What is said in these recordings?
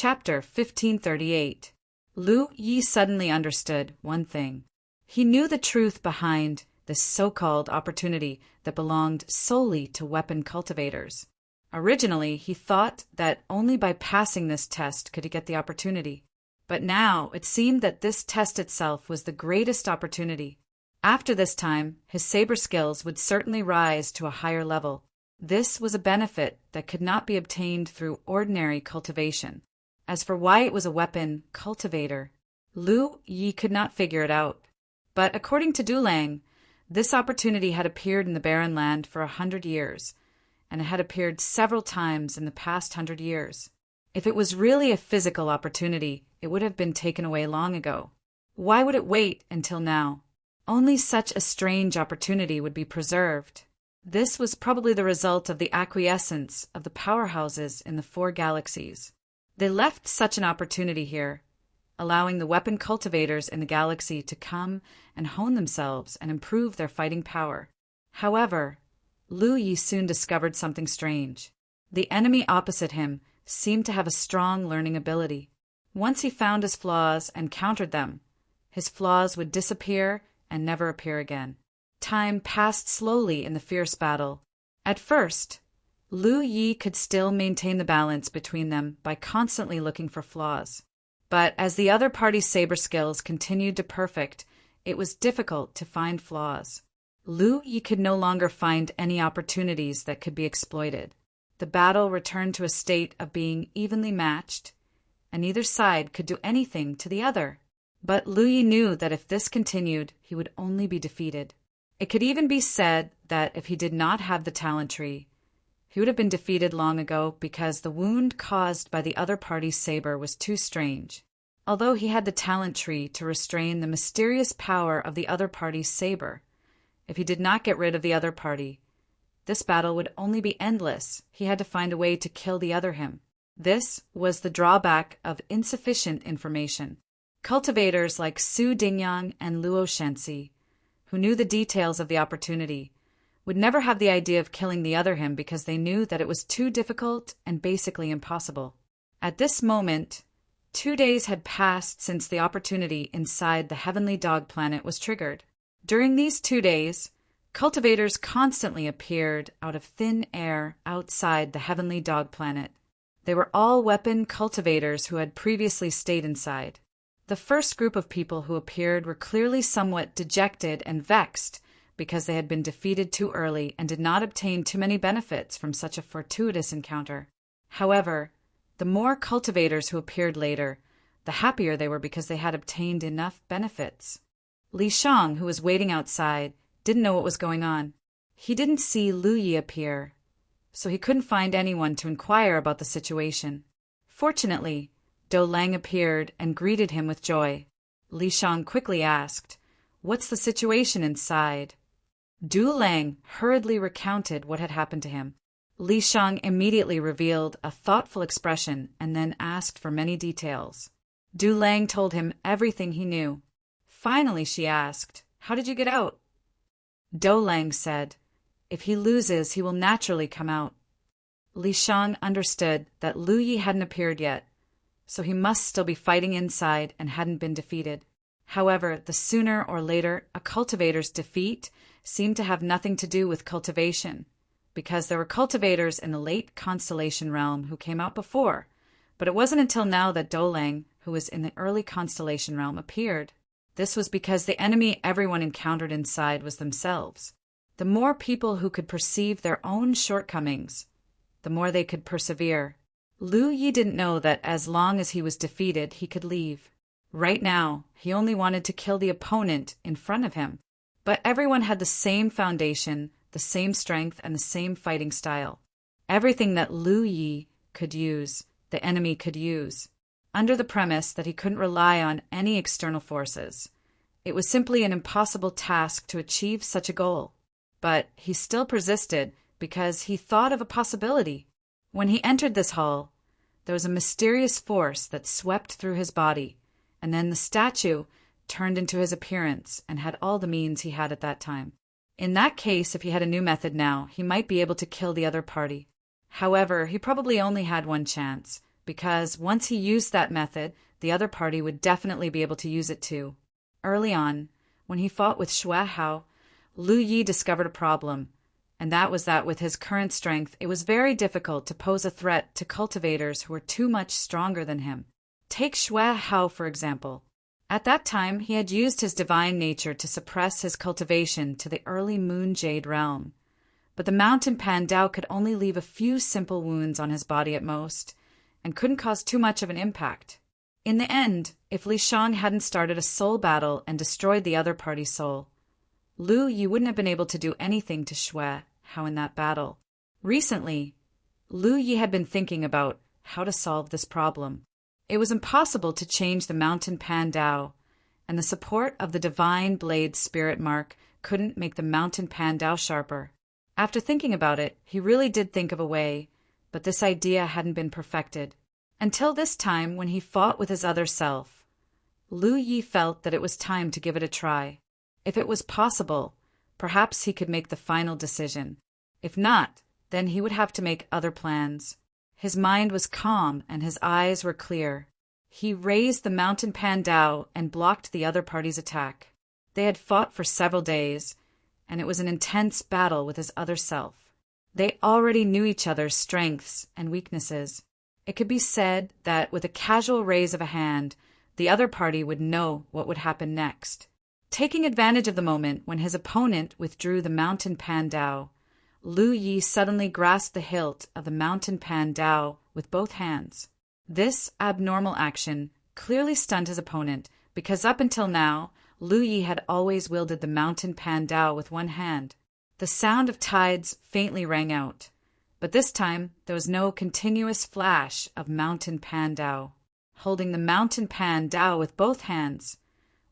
Chapter 1538. Lu Yi suddenly understood one thing. He knew the truth behind this so-called opportunity that belonged solely to weapon cultivators. Originally, he thought that only by passing this test could he get the opportunity. But now it seemed that this test itself was the greatest opportunity. After this time, his saber skills would certainly rise to a higher level. This was a benefit that could not be obtained through ordinary cultivation. As for why it was a weapon cultivator, Lu Yi could not figure it out. But according to Du Lang, this opportunity had appeared in the Barren Land for 100 years, and it had appeared several times in the past 100 years. If it was really a physical opportunity, it would have been taken away long ago. Why would it wait until now? Only such a strange opportunity would be preserved. This was probably the result of the acquiescence of the powerhouses in the 4 galaxies. They left such an opportunity here, allowing the weapon cultivators in the galaxy to come and hone themselves and improve their fighting power. However, Lu Yi soon discovered something strange. The enemy opposite him seemed to have a strong learning ability. Once he found his flaws and countered them, his flaws would disappear and never appear again. Time passed slowly in the fierce battle. At first, Lu Yi could still maintain the balance between them by constantly looking for flaws. But as the other party's saber skills continued to perfect, it was difficult to find flaws. Lu Yi could no longer find any opportunities that could be exploited. The battle returned to a state of being evenly matched, and neither side could do anything to the other. But Lu Yi knew that if this continued, he would only be defeated. It could even be said that if he did not have the talent tree, he would have been defeated long ago because the wound caused by the other party's saber was too strange. Although he had the talent tree to restrain the mysterious power of the other party's saber, if he did not get rid of the other party, this battle would only be endless. He had to find a way to kill the other him. This was the drawback of insufficient information. Cultivators like Su Dingyang and Luo Shenxi, who knew the details of the opportunity, would never have the idea of killing the other him because they knew that it was too difficult and basically impossible. At this moment, 2 days had passed since the opportunity inside the Heavenly Dog Planet was triggered. During these 2 days, cultivators constantly appeared out of thin air outside the Heavenly Dog Planet. They were all weapon cultivators who had previously stayed inside. The first group of people who appeared were clearly somewhat dejected and vexed because they had been defeated too early and did not obtain too many benefits from such a fortuitous encounter. However, the more cultivators who appeared later, the happier they were because they had obtained enough benefits. Li Shang, who was waiting outside, didn't know what was going on. He didn't see Lu Yi appear, so he couldn't find anyone to inquire about the situation. Fortunately, Do Lang appeared and greeted him with joy. Li Shang quickly asked, "What's the situation inside?" Du Lang hurriedly recounted what had happened to him. Li Shang immediately revealed a thoughtful expression and then asked for many details. Du Lang told him everything he knew. Finally, she asked, "How did you get out?" Do Lang said, "If he loses, he will naturally come out." Li Shang understood that Lu Yi hadn't appeared yet, so he must still be fighting inside and hadn't been defeated. However, the sooner or later a cultivator's defeat seemed to have nothing to do with cultivation, because there were cultivators in the late constellation realm who came out before, but it wasn't until now that Do Lang, who was in the early constellation realm, appeared. This was because the enemy everyone encountered inside was themselves. The more people who could perceive their own shortcomings, the more they could persevere. Lu Yi didn't know that as long as he was defeated, he could leave. Right now, he only wanted to kill the opponent in front of him. But everyone had the same foundation, the same strength, and the same fighting style. Everything that Lu Yi could use, the enemy could use, under the premise that he couldn't rely on any external forces. It was simply an impossible task to achieve such a goal. But he still persisted because he thought of a possibility. When he entered this hall, there was a mysterious force that swept through his body, and then the statue turned into his appearance and had all the means he had at that time. In that case, if he had a new method now, he might be able to kill the other party. However, he probably only had one chance, because once he used that method, the other party would definitely be able to use it too. Early on, when he fought with Xue Hao, Lu Yi discovered a problem, and that was that with his current strength, it was very difficult to pose a threat to cultivators who were too much stronger than him. Take Xue Hao, for example. At that time, he had used his divine nature to suppress his cultivation to the early Moon Jade realm. But the Mountain Pandao could only leave a few simple wounds on his body at most, and couldn't cause too much of an impact. In the end, if Li Shang hadn't started a soul battle and destroyed the other party's soul, Lu Yi wouldn't have been able to do anything to Xue Hao in that battle. Recently, Lu Yi had been thinking about how to solve this problem. It was impossible to change the Mountain Pandao, and the support of the Divine Blade Spirit Mark couldn't make the Mountain Pandao sharper. After thinking about it, he really did think of a way, but this idea hadn't been perfected. Until this time when he fought with his other self, Lu Yi felt that it was time to give it a try. If it was possible, perhaps he could make the final decision. If not, then he would have to make other plans. His mind was calm and his eyes were clear. He raised the Mountain Pandao and blocked the other party's attack. They had fought for several days, and it was an intense battle with his other self. They already knew each other's strengths and weaknesses. It could be said that with a casual raise of a hand, the other party would know what would happen next. Taking advantage of the moment when his opponent withdrew the Mountain Pandao, Lu Yi suddenly grasped the hilt of the Mountain Pandao with both hands. This abnormal action clearly stunned his opponent because up until now, Lu Yi had always wielded the Mountain Pandao with one hand. The sound of tides faintly rang out, but this time there was no continuous flash of Mountain Pandao. Holding the Mountain Pandao with both hands,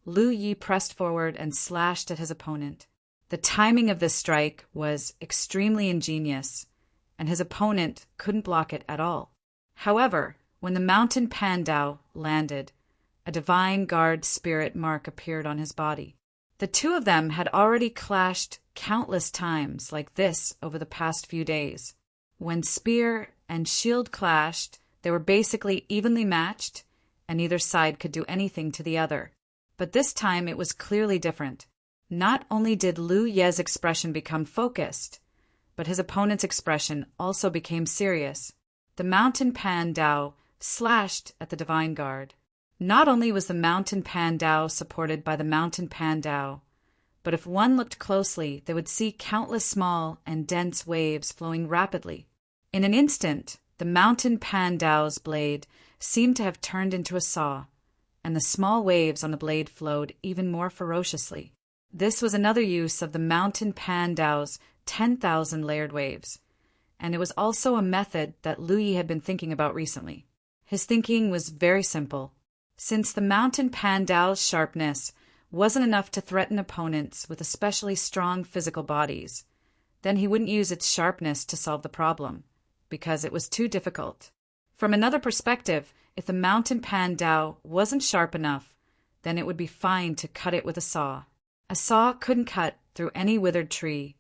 Lu Yi pressed forward and slashed at his opponent. The timing of this strike was extremely ingenious, and his opponent couldn't block it at all. However, when the Mountain Pandao landed, a divine guard spirit mark appeared on his body. The two of them had already clashed countless times like this over the past few days. When spear and shield clashed, they were basically evenly matched, and neither side could do anything to the other. But this time it was clearly different. Not only did Lu Ye's expression become focused, but his opponent's expression also became serious. The Mountain Pandao slashed at the Divine Guard. Not only was the Mountain Pandao supported by the Mountain Pandao, but if one looked closely, they would see countless small and dense waves flowing rapidly. In an instant, the Mountain Pandao's blade seemed to have turned into a saw, and the small waves on the blade flowed even more ferociously. This was another use of the Mountain Pandao's 10,000 layered waves, and it was also a method that Lu Yi had been thinking about recently. His thinking was very simple. Since the Mountain Pandao's sharpness wasn't enough to threaten opponents with especially strong physical bodies, then he wouldn't use its sharpness to solve the problem, because it was too difficult. From another perspective, if the Mountain Pandao wasn't sharp enough, then it would be fine to cut it with a saw. A saw couldn't cut through any withered tree,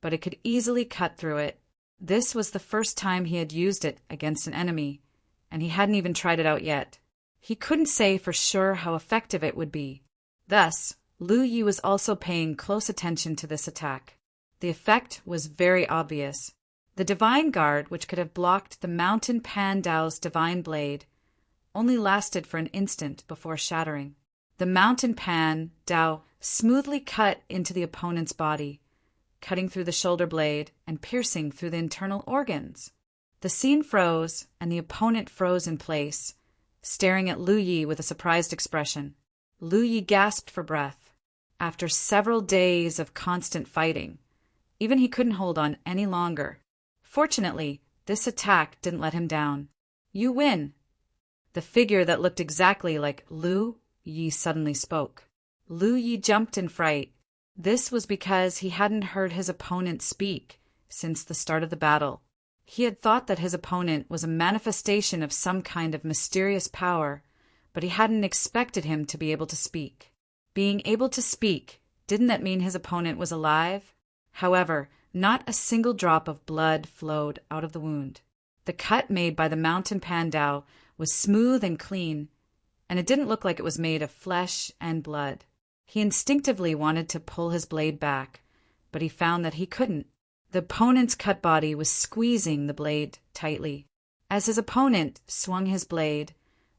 but it could easily cut through it. This was the first time he had used it against an enemy, and he hadn't even tried it out yet. He couldn't say for sure how effective it would be. Thus, Lu Yi was also paying close attention to this attack. The effect was very obvious. The Divine Guard, which could have blocked the Mountain Pandao's divine blade, only lasted for an instant before shattering. The Mountain Pandao smoothly cut into the opponent's body, cutting through the shoulder blade and piercing through the internal organs. The scene froze, and the opponent froze in place, staring at Lu Yi with a surprised expression. Lu Yi gasped for breath. After several days of constant fighting, even he couldn't hold on any longer. Fortunately, this attack didn't let him down. "You win." The figure that looked exactly like Lu Yi suddenly spoke. Lu Yi jumped in fright. This was because he hadn't heard his opponent speak since the start of the battle. He had thought that his opponent was a manifestation of some kind of mysterious power, but he hadn't expected him to be able to speak. Being able to speak, didn't that mean his opponent was alive? However, not a single drop of blood flowed out of the wound. The cut made by the mountain pandao was smooth and clean, and it didn't look like it was made of flesh and blood. He instinctively wanted to pull his blade back, but he found that he couldn't. The opponent's cut body was squeezing the blade tightly. As his opponent swung his blade,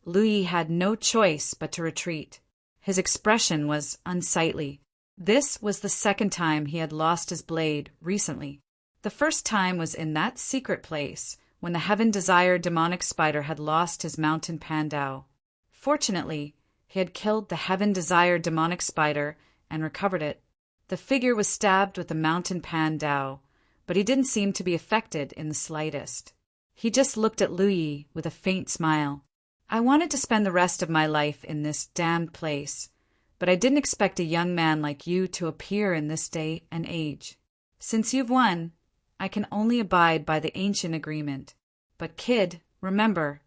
Lu Yi had no choice but to retreat. His expression was unsightly. This was the second time he had lost his blade recently. The first time was in that secret place when the heaven-desired demonic spider had lost his mountain pandao. Fortunately, he had killed the heaven-desired demonic spider and recovered it. The figure was stabbed with the mountain pandao, but he didn't seem to be affected in the slightest. He just looked at Lu Yi with a faint smile. "I wanted to spend the rest of my life in this damned place, but I didn't expect a young man like you to appear in this day and age. Since you've won, I can only abide by the ancient agreement. But kid, remember,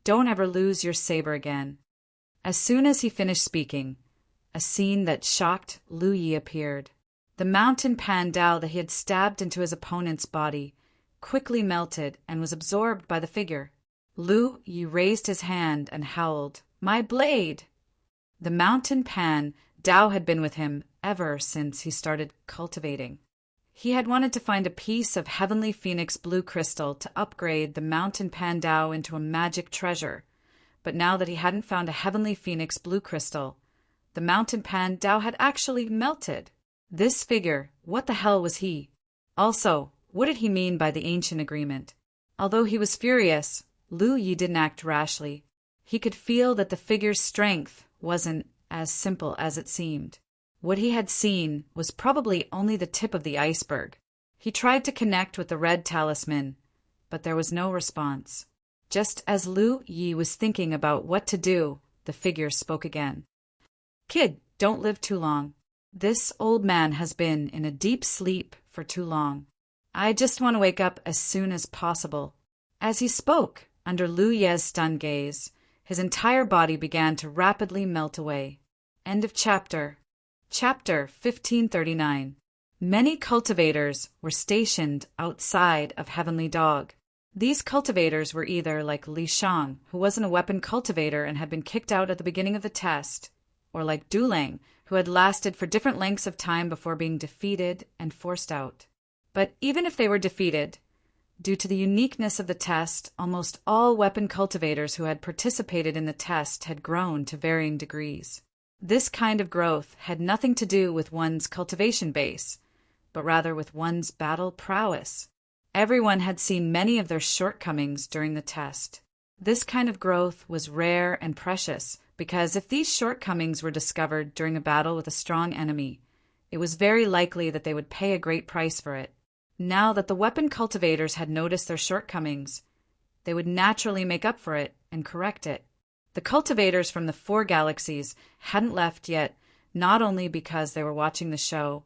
don't ever lose your saber again." As soon as he finished speaking, a scene that shocked Lu Yi appeared. The mountain pandao that he had stabbed into his opponent's body quickly melted and was absorbed by the figure. Lu Yi raised his hand and howled, "My blade!" The mountain pandao had been with him ever since he started cultivating. He had wanted to find a piece of heavenly phoenix blue crystal to upgrade the mountain pandao into a magic treasure, but now that he hadn't found a heavenly phoenix blue crystal, the mountain pandao had actually melted. This figure, what the hell was he? Also, what did he mean by the ancient agreement? Although he was furious, Lu Yi didn't act rashly. He could feel that the figure's strength wasn't as simple as it seemed. What he had seen was probably only the tip of the iceberg. He tried to connect with the red talisman, but there was no response. Just as Lu Yi was thinking about what to do, the figure spoke again. "Kid, don't live too long. This old man has been in a deep sleep for too long. I just want to wake up as soon as possible." As he spoke, under Lu Ye's stunned gaze, his entire body began to rapidly melt away. End of chapter. Chapter 1539. Many cultivators were stationed outside of Heavenly Dog. These cultivators were either like Li Shang, who wasn't a weapon cultivator and had been kicked out at the beginning of the test, or like Du Lang, who had lasted for different lengths of time before being defeated and forced out. But even if they were defeated, due to the uniqueness of the test, almost all weapon cultivators who had participated in the test had grown to varying degrees. This kind of growth had nothing to do with one's cultivation base, but rather with one's battle prowess. Everyone had seen many of their shortcomings during the test. This kind of growth was rare and precious, because if these shortcomings were discovered during a battle with a strong enemy, it was very likely that they would pay a great price for it. Now that the weapon cultivators had noticed their shortcomings, they would naturally make up for it and correct it. The cultivators from the 4 galaxies hadn't left yet, not only because they were watching the show,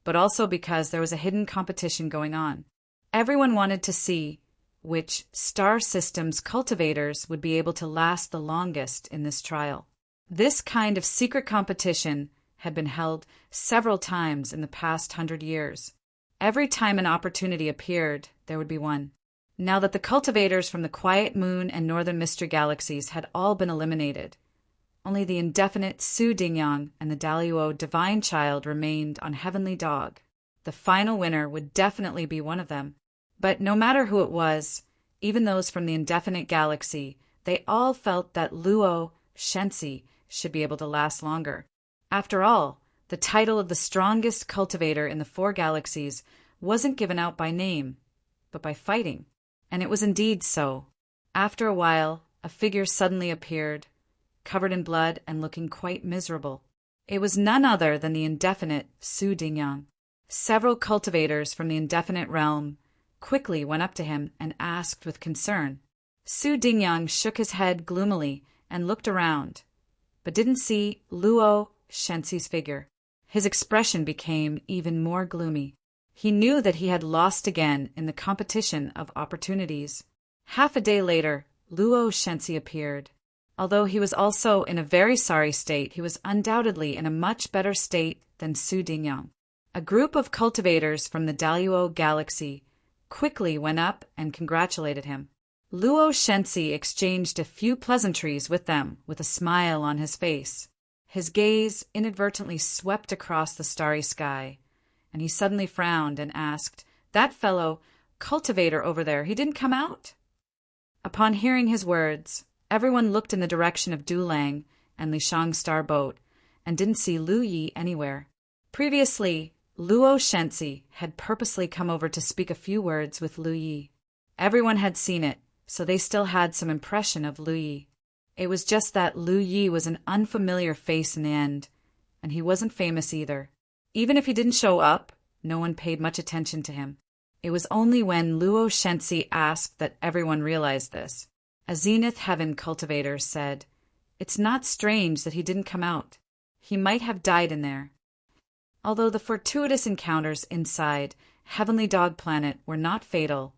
but also because there was a hidden competition going on. Everyone wanted to see which star system's cultivators would be able to last the longest in this trial. This kind of secret competition had been held several times in the past 100 years. Every time an opportunity appeared, there would be one. Now that the cultivators from the Quiet Moon and Northern Mystery galaxies had all been eliminated, only the indefinite Su Dingyang and the Daluo Divine Child remained on Heavenly Dog. The final winner would definitely be one of them. But no matter who it was, even those from the indefinite galaxy, they all felt that Luo Shensi should be able to last longer. After all, the title of the strongest cultivator in the 4 galaxies wasn't given out by name, but by fighting. And it was indeed so. After a while, a figure suddenly appeared, covered in blood and looking quite miserable. It was none other than the indefinite Su Dingyang. Several cultivators from the indefinite realm quickly went up to him and asked with concern. Su Dingyang shook his head gloomily and looked around, but didn't see Luo Shensi's figure. His expression became even more gloomy. He knew that he had lost again in the competition of opportunities. Half a day later, Luo Shensi appeared. Although he was also in a very sorry state, he was undoubtedly in a much better state than Su Dingyang. A group of cultivators from the Daluo galaxy quickly went up and congratulated him. Luo Shensi exchanged a few pleasantries with them with a smile on his face. His gaze inadvertently swept across the starry sky, and he suddenly frowned and asked, "That fellow, cultivator over there, he didn't come out?" Upon hearing his words, everyone looked in the direction of Dulang and Li Shang's star boat, and didn't see Lu Yi anywhere. Previously, Luo Shensi had purposely come over to speak a few words with Lu Yi. Everyone had seen it, so they still had some impression of Lu Yi. It was just that Lu Yi was an unfamiliar face in the end, and he wasn't famous either. Even if he didn't show up, no one paid much attention to him. It was only when Luo Shensi asked that everyone realized this. A Zenith Heaven cultivator said, "It's not strange that he didn't come out. He might have died in there." Although the fortuitous encounters inside Heavenly Dog Planet were not fatal,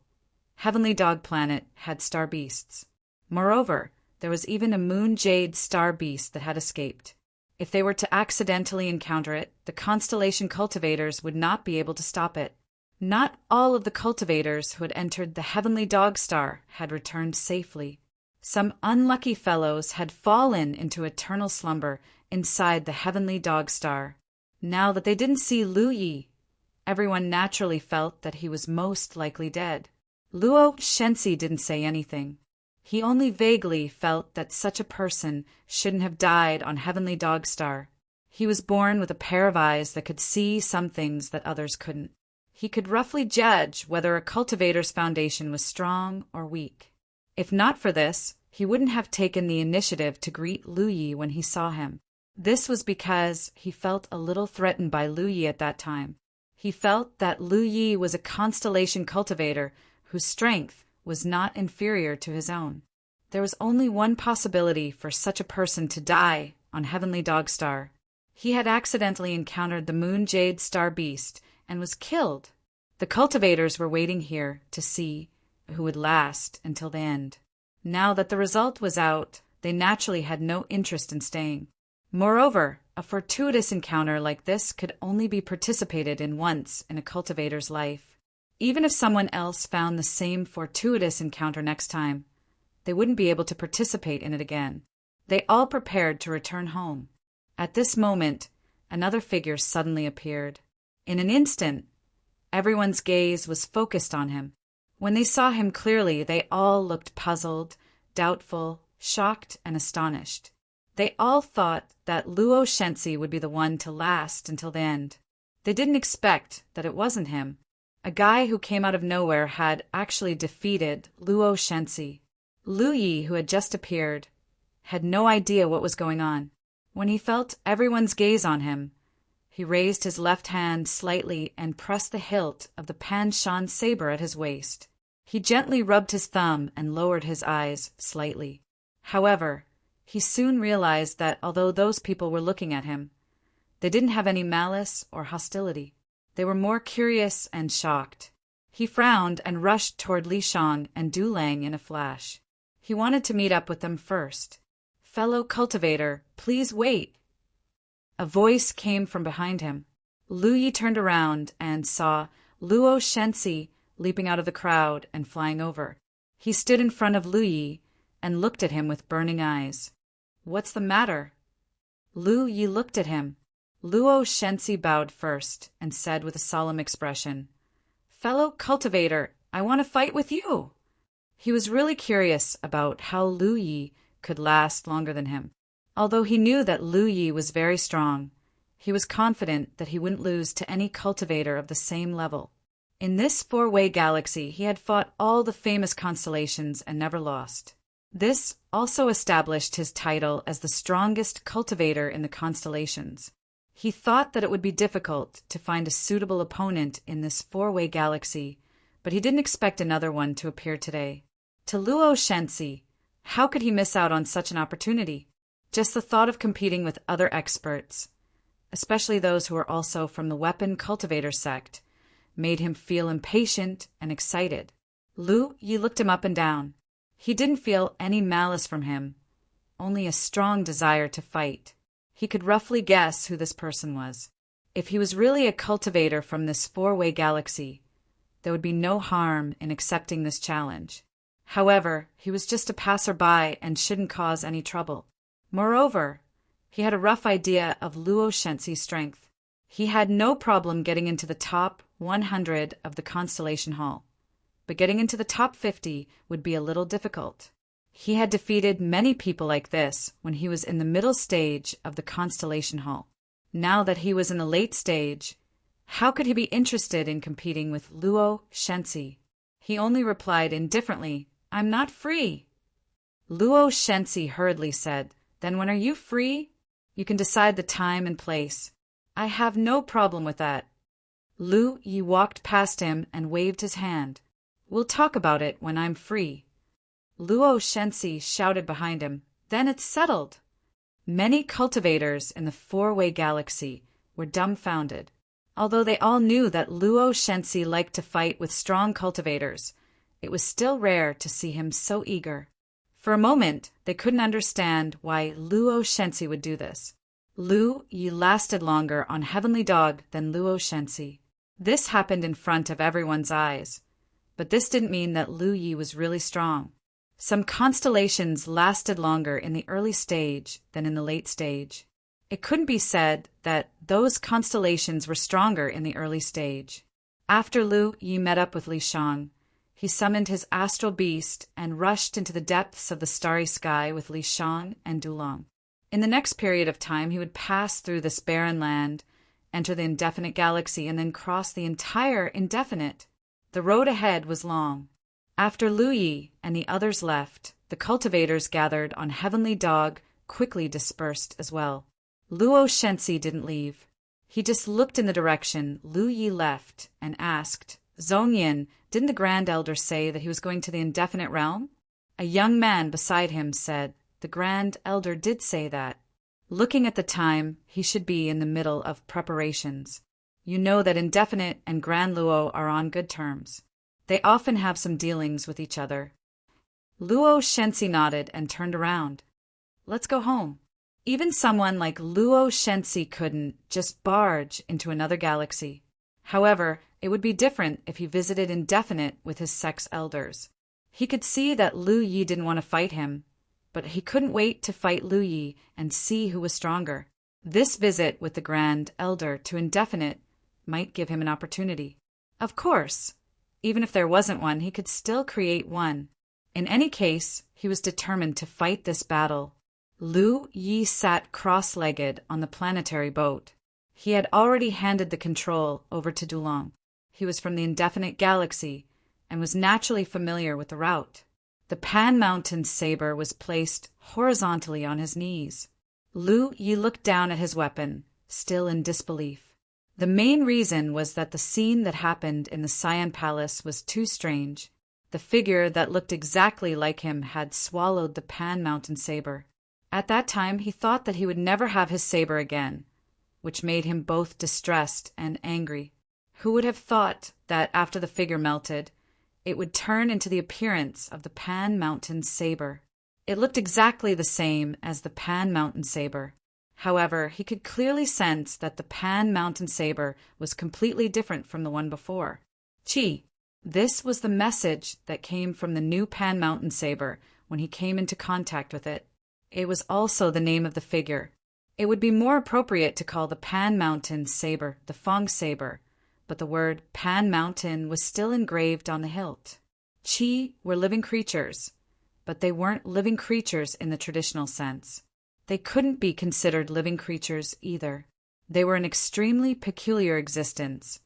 Heavenly Dog Planet had star beasts. Moreover, there was even a moon jade star beast that had escaped. If they were to accidentally encounter it, the constellation cultivators would not be able to stop it. Not all of the cultivators who had entered the Heavenly Dog Star had returned safely. Some unlucky fellows had fallen into eternal slumber inside the Heavenly Dog Star. Now that they didn't see Lu Yi, everyone naturally felt that he was most likely dead. Luo Shensi didn't say anything. He only vaguely felt that such a person shouldn't have died on Heavenly Dog Star. He was born with a pair of eyes that could see some things that others couldn't. He could roughly judge whether a cultivator's foundation was strong or weak. If not for this, he wouldn't have taken the initiative to greet Lu Yi when he saw him. This was because he felt a little threatened by Lu Yi at that time. He felt that Lu Yi was a constellation cultivator whose strength was not inferior to his own. There was only one possibility for such a person to die on Heavenly Dog Star. He had accidentally encountered the Moon Jade Star Beast and was killed. The cultivators were waiting here to see who would last until the end. Now that the result was out, they naturally had no interest in staying. Moreover, a fortuitous encounter like this could only be participated in once in a cultivator's life. Even if someone else found the same fortuitous encounter next time, they wouldn't be able to participate in it again. They all prepared to return home. At this moment, another figure suddenly appeared. In an instant, everyone's gaze was focused on him. When they saw him clearly, they all looked puzzled, doubtful, shocked, and astonished. They all thought that Luo Shensi would be the one to last until the end. They didn't expect that it wasn't him. A guy who came out of nowhere had actually defeated Luo Shensi. Lu Yi, who had just appeared, had no idea what was going on. When he felt everyone's gaze on him, he raised his left hand slightly and pressed the hilt of the Pan Shan saber at his waist. He gently rubbed his thumb and lowered his eyes slightly. However, he soon realized that although those people were looking at him, they didn't have any malice or hostility. They were more curious and shocked. He frowned and rushed toward Li Shang and Du Lang in a flash. He wanted to meet up with them first. "Fellow cultivator, please wait." A voice came from behind him. Lu Yi turned around and saw Luo Shensi leaping out of the crowd and flying over. He stood in front of Lu Yi and looked at him with burning eyes. "What's the matter?" Lu Yi looked at him. Luo Shensi bowed first and said with a solemn expression, "Fellow cultivator, I want to fight with you." He was really curious about how Lu Yi could last longer than him. Although he knew that Lu Yi was very strong, he was confident that he wouldn't lose to any cultivator of the same level. In this four-way galaxy, he had fought all the famous constellations and never lost. This also established his title as the strongest cultivator in the constellations. He thought that it would be difficult to find a suitable opponent in this four-way galaxy, but he didn't expect another one to appear today. To Luo Shensi, how could he miss out on such an opportunity? Just the thought of competing with other experts, especially those who were also from the weapon cultivator sect, made him feel impatient and excited. Lu Yi looked him up and down. He didn't feel any malice from him, only a strong desire to fight. He could roughly guess who this person was. If he was really a cultivator from this four-way galaxy, there would be no harm in accepting this challenge. However, he was just a passerby and shouldn't cause any trouble. Moreover, he had a rough idea of Luo Shenxi's strength. He had no problem getting into the top 100 of the Constellation Hall, but getting into the top 50 would be a little difficult. He had defeated many people like this when he was in the middle stage of the Constellation Hall. Now that he was in the late stage, how could he be interested in competing with Luo Shenxi? He only replied indifferently, "I'm not free." Luo Shenxi hurriedly said, "Then when are you free? You can decide the time and place." "I have no problem with that." Lu Yi walked past him and waved his hand. "We'll talk about it when I'm free." Luo Shenxi shouted behind him, "Then it's settled." Many cultivators in the four-way galaxy were dumbfounded. Although they all knew that Luo Shenxi liked to fight with strong cultivators, it was still rare to see him so eager. For a moment, they couldn't understand why Luo Shenxi would do this. Lu Yi lasted longer on Heavenly Dog than Luo Shenxi. This happened in front of everyone's eyes, but this didn't mean that Lu Yi was really strong. Some constellations lasted longer in the early stage than in the late stage. It couldn't be said that those constellations were stronger in the early stage. After Lu Yi met up with Li Shang, he summoned his astral beast and rushed into the depths of the starry sky with Li Shang and Dulong. In the next period of time, he would pass through this barren land, enter the indefinite galaxy, and then cross the entire indefinite. The road ahead was long. After Lu Yi and the others left, the cultivators gathered on Heavenly Dog quickly dispersed as well. Luo Shenxi didn't leave. He just looked in the direction Lu Yi left and asked, "Zhongyin, didn't the Grand Elder say that he was going to the indefinite realm?" A young man beside him said, "The Grand Elder did say that." Looking at the time, he should be in the middle of preparations. You know that Indefinite and Grand Luo are on good terms. They often have some dealings with each other. Luo Shenxi nodded and turned around. "Let's go home." Even someone like Luo Shenxi couldn't just barge into another galaxy. However, it would be different if he visited Indefinite with his sex elders. He could see that Lu Yi didn't want to fight him, but he couldn't wait to fight Lu Yi and see who was stronger. This visit with the Grand Elder to Indefinite might give him an opportunity. Of course, even if there wasn't one, he could still create one. In any case, he was determined to fight this battle. Lu Yi sat cross-legged on the planetary boat. He had already handed the control over to Dulong. He was from the Indefinite Galaxy and was naturally familiar with the route. The Pan Mountain saber was placed horizontally on his knees. Lu Yi looked down at his weapon, still in disbelief. The main reason was that the scene that happened in the Cyan Palace was too strange. The figure that looked exactly like him had swallowed the Pan Mountain saber. At that time, he thought that he would never have his saber again, which made him both distressed and angry. Who would have thought that after the figure melted, it would turn into the appearance of the Pan Mountain saber? It looked exactly the same as the Pan Mountain saber. However, he could clearly sense that the Pan Mountain saber was completely different from the one before. Chi. This was the message that came from the new Pan Mountain saber when he came into contact with it. It was also the name of the figure. It would be more appropriate to call the Pan Mountain saber the Fong saber, but the word Pan Mountain was still engraved on the hilt. Qi were living creatures, but they weren't living creatures in the traditional sense. They couldn't be considered living creatures either. They were an extremely peculiar existence,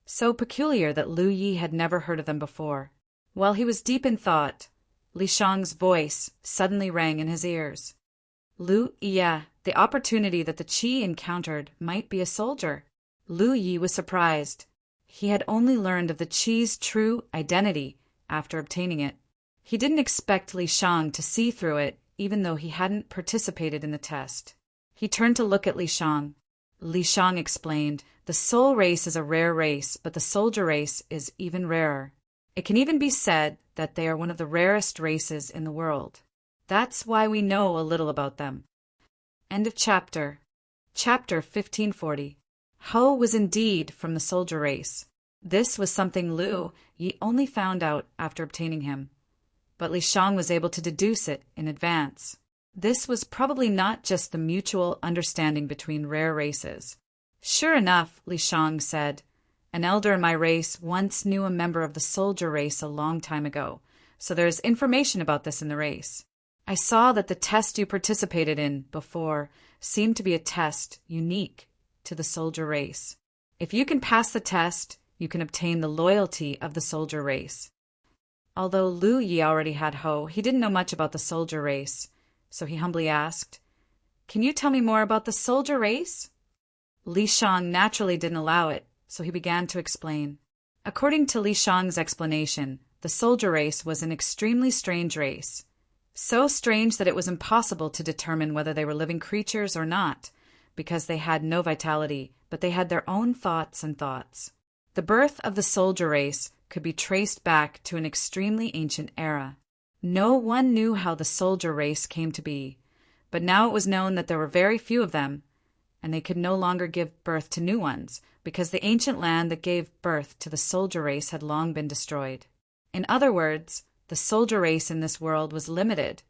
so peculiar that Lu Yi had never heard of them before. While he was deep in thought, Li Shang's voice suddenly rang in his ears. Lu Yi, the opportunity that the Qi encountered might be a soldier. Lu Yi was surprised. He had only learned of the Qi's true identity after obtaining it. He didn't expect Li Shang to see through it, even though he hadn't participated in the test. He turned to look at Li Shang. Li Shang explained, "The soul race is a rare race, but the soldier race is even rarer. It can even be said that they are one of the rarest races in the world. That's why we know a little about them." End of chapter. Chapter 1540. Ho was indeed from the soldier race. This was something Lu Yi only found out after obtaining him. but Li Shang was able to deduce it in advance. This was probably not just the mutual understanding between rare races. Sure enough, Li Shang said, an elder in my race once knew a member of the soldier race a long time ago, so there's information about this in the race. I saw that the test you participated in before seemed to be a test unique to the soldier race. If you can pass the test, you can obtain the loyalty of the soldier race. Although Lu Yi already had Ho, he didn't know much about the soldier race, so he humbly asked, "Can you tell me more about the soldier race?" Li Shang naturally didn't allow it, so he began to explain. According to Li Shang's explanation, the soldier race was an extremely strange race. So strange that it was impossible to determine whether they were living creatures or not, because they had no vitality, but they had their own thoughts and thoughts. The birth of the soldier race could be traced back to an extremely ancient era. No one knew how the soldier race came to be, but now it was known that there were very few of them, and they could no longer give birth to new ones, because the ancient land that gave birth to the soldier race had long been destroyed. In other words, the soldier race in this world was limited,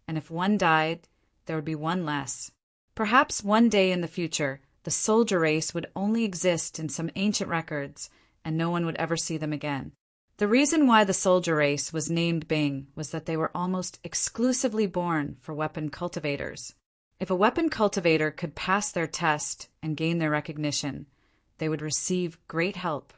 and if one died, there would be one less. Perhaps one day in the future, the soldier race would only exist in some ancient records, and no one would ever see them again. The reason why the soldier race was named Bing was that they were almost exclusively born for weapon cultivators. If a weapon cultivator could pass their test and gain their recognition, they would receive great help.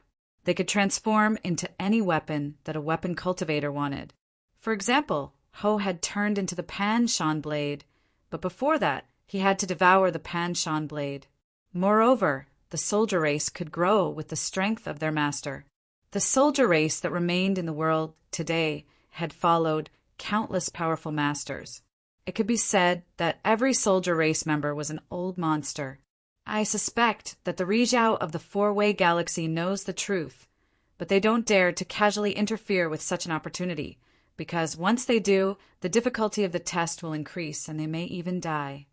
They could transform into any weapon that a weapon cultivator wanted. For example, Ho had turned into the Pan Shan blade, but before that, he had to devour the Pan Shan blade. Moreover, the soldier race could grow with the strength of their master. The soldier race that remained in the world today had followed countless powerful masters. It could be said that every soldier race member was an old monster. I suspect that the Rizhao of the Four-Way Galaxy knows the truth, but they don't dare to casually interfere with such an opportunity, because once they do, the difficulty of the test will increase and they may even die.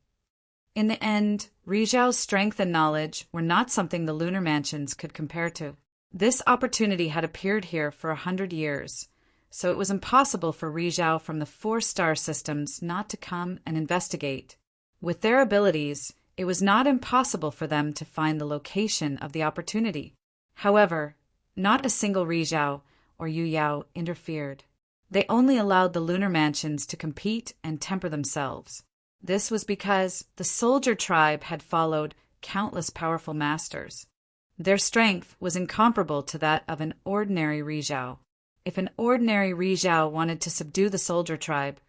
In the end, Rizhao's strength and knowledge were not something the lunar mansions could compare to. This opportunity had appeared here for 100 years, so it was impossible for Rizhao from the 4-star systems not to come and investigate. With their abilities, it was not impossible for them to find the location of the opportunity. However, not a single Rizhao or Yu Yao interfered. They only allowed the lunar mansions to compete and temper themselves. This was because the soldier tribe had followed countless powerful masters. Their strength was incomparable to that of an ordinary Rizhao. If an ordinary Rizhao wanted to subdue the soldier tribe,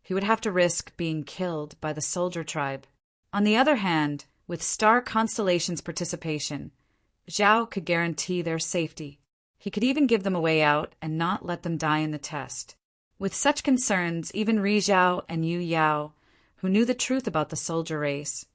he would have to risk being killed by the soldier tribe. On the other hand, with Star Constellation's participation, Zhao could guarantee their safety. He could even give them a way out and not let them die in the test. With such concerns, even Rizhao and Yu Yao, who knew the truth about the soldier race,